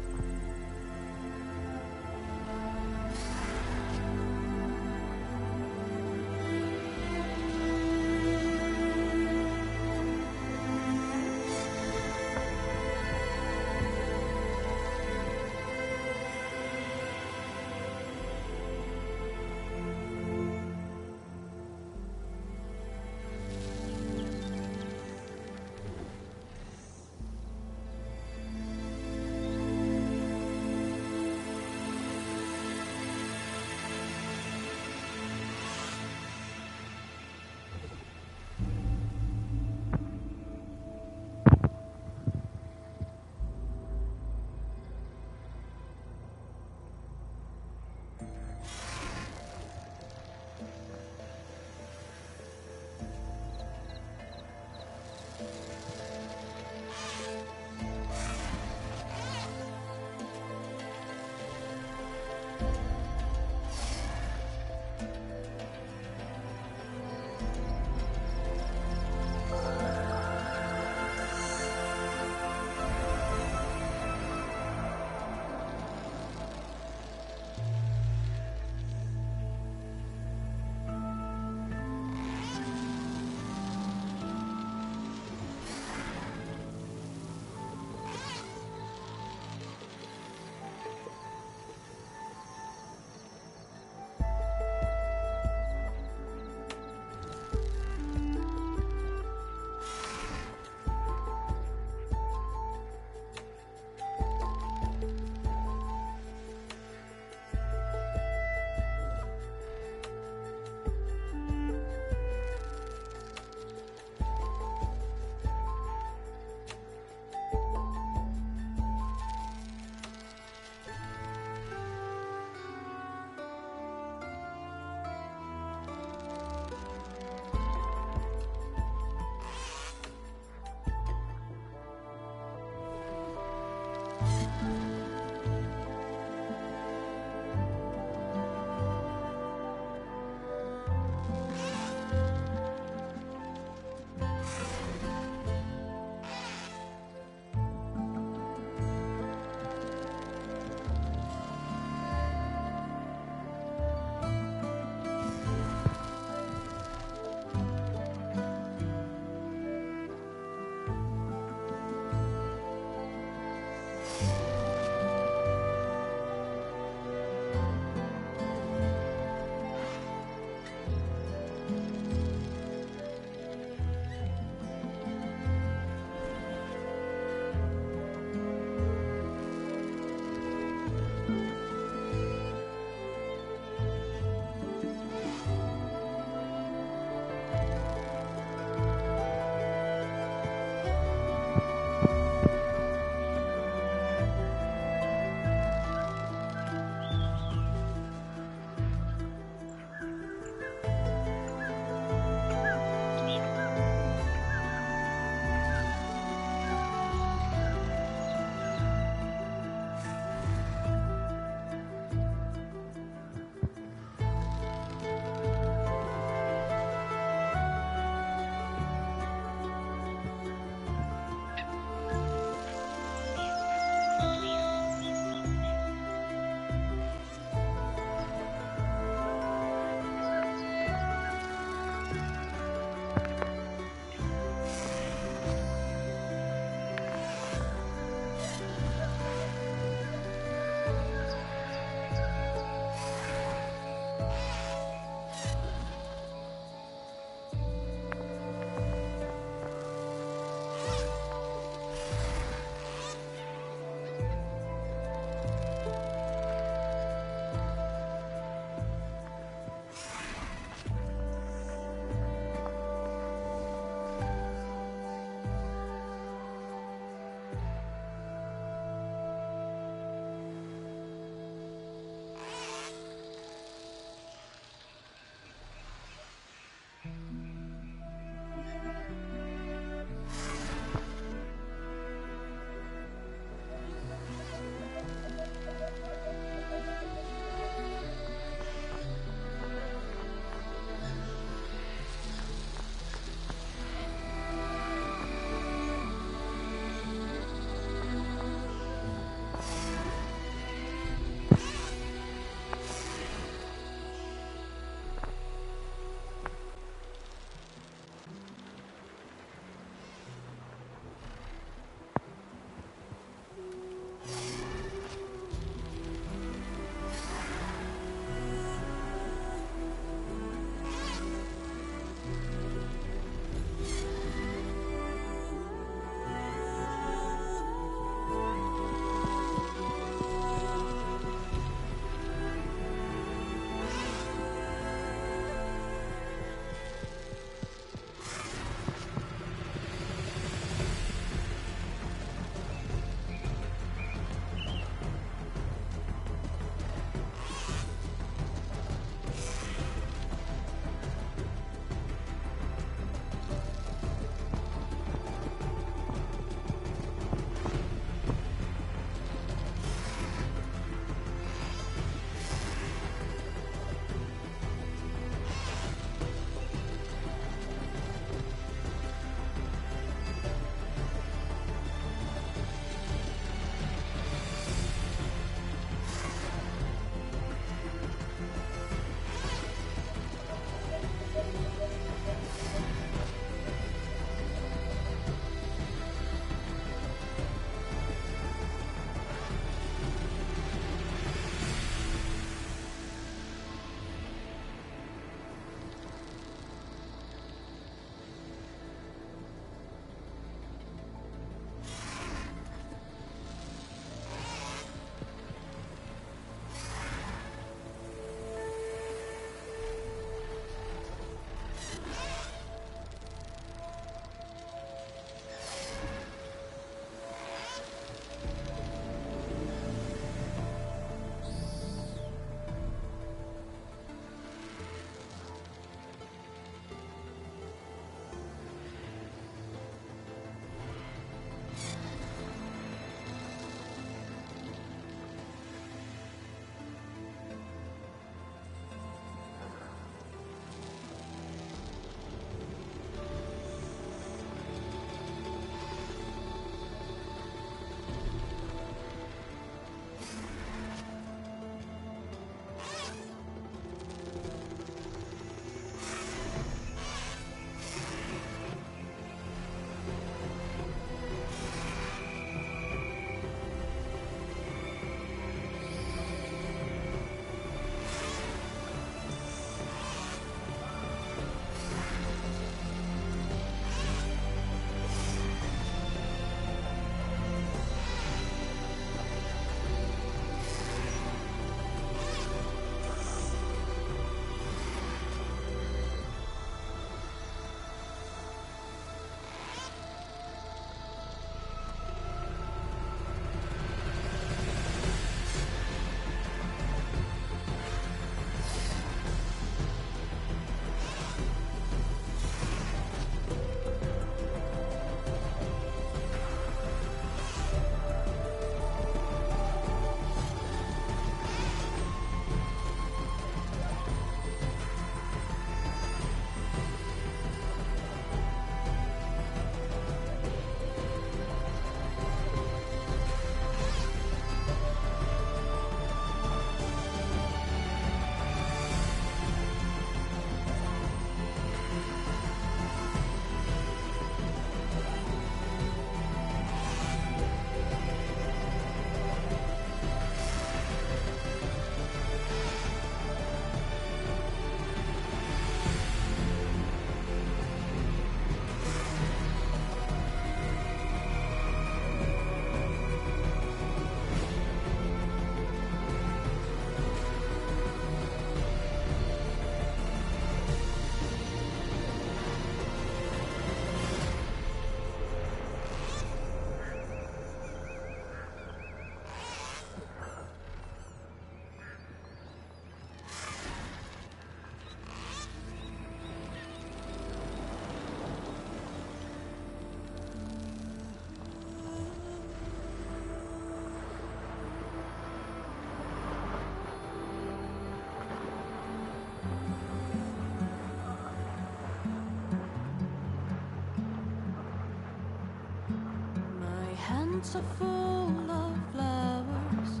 hands are full of flowers,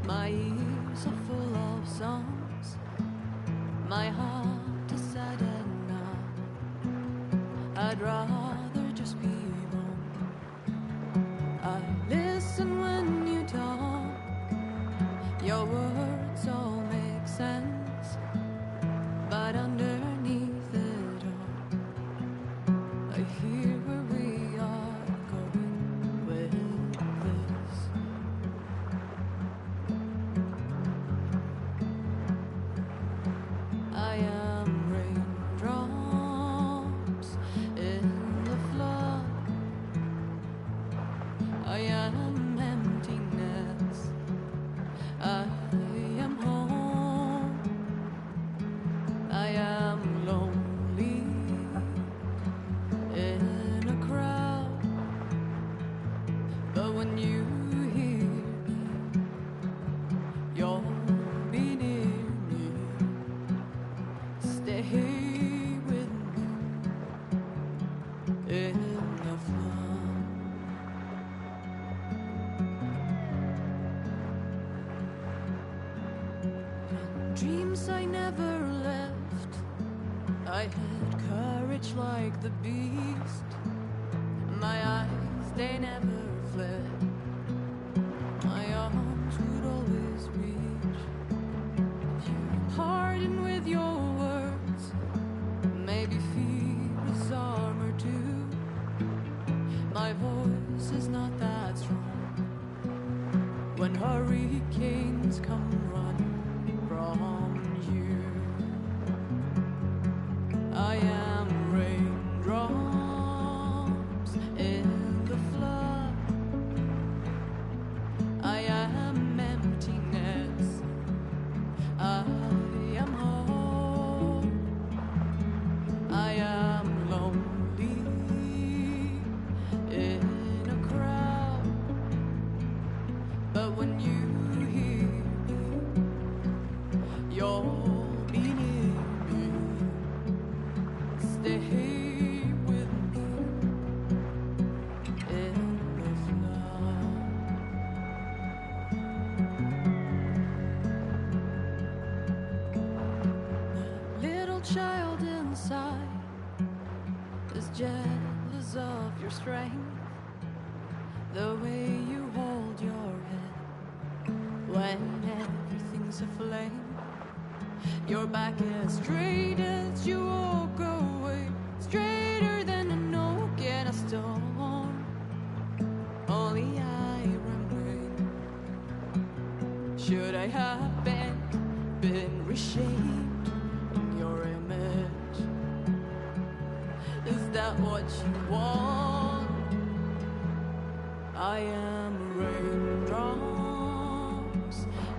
my ears are full of songs, my heart is sad and numb. I'd rather just be wrong. I listen when you talk, your words all make sense, but underneath it all, I hear where we are going with this. I am raindrops in the flood. I am emptiness. I am home. I am lonely in a crowd. But when you hear me, you'll be near me. Stay with me in the flood. Dreams I never left. I had courage like the beast. My eyes, they never fled. My arms would always reach. If you pardon with your words, maybe fear is armor too. My voice is not that strong. When hurricanes come running from you, I am raindrops in the flood. I am emptiness. I am home. I am lonely in a crowd. But when you hear me, you'll be near me. Stay with me in the flood. The little child inside is jealous of your strength, the way you hold your head when everything's aflame. Your back as straight as you walk away, straighter than an oak in a storm. Only I remain. Should I have been reshaped in your image? Is that what you want? I am raindrops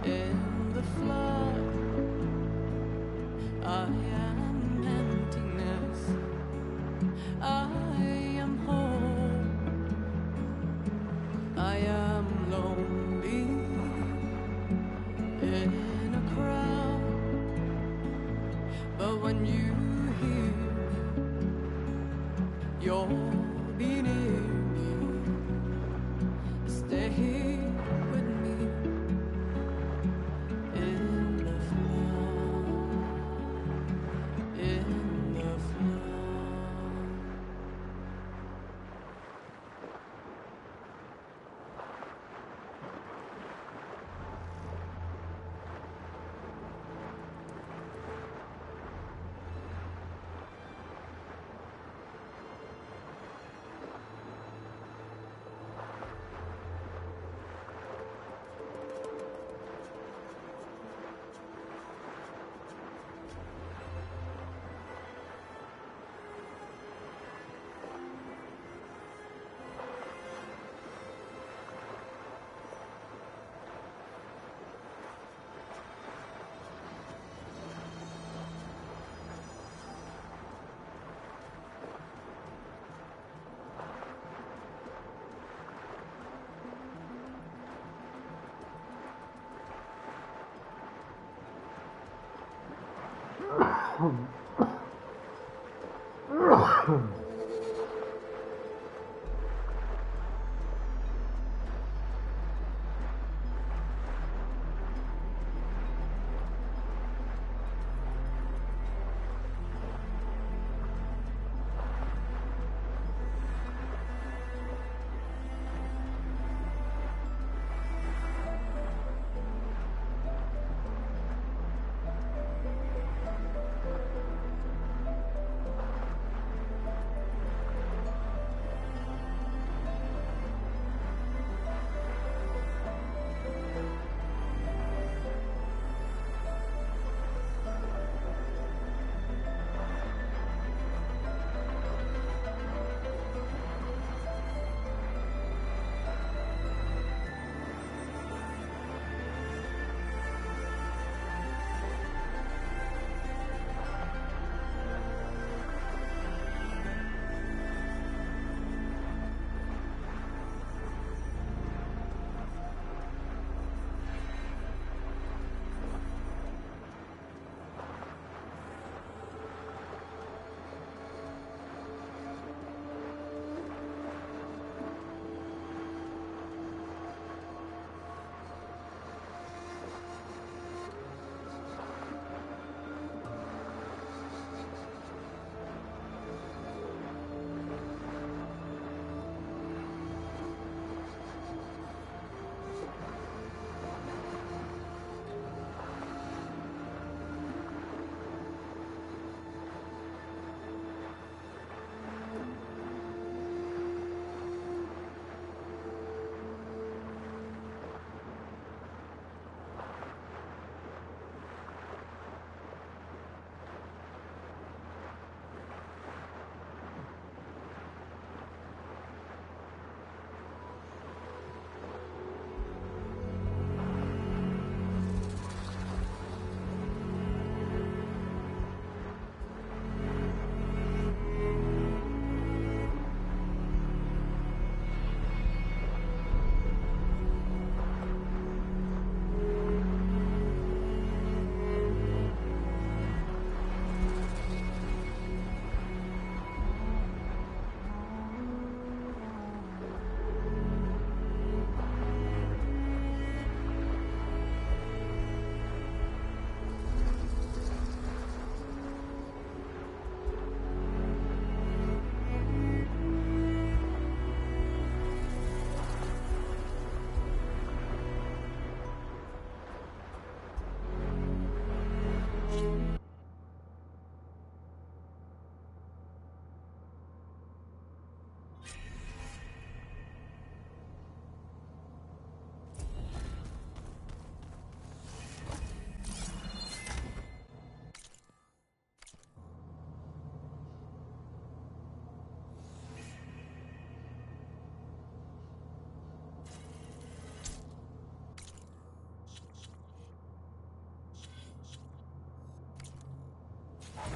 in the flood. I am emptiness. I am home. I am lonely in a crowd. But when you hear me, you'll be near me. Stay here with me in the flood. In the flood.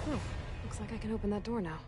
Oh, looks like I can open that door now.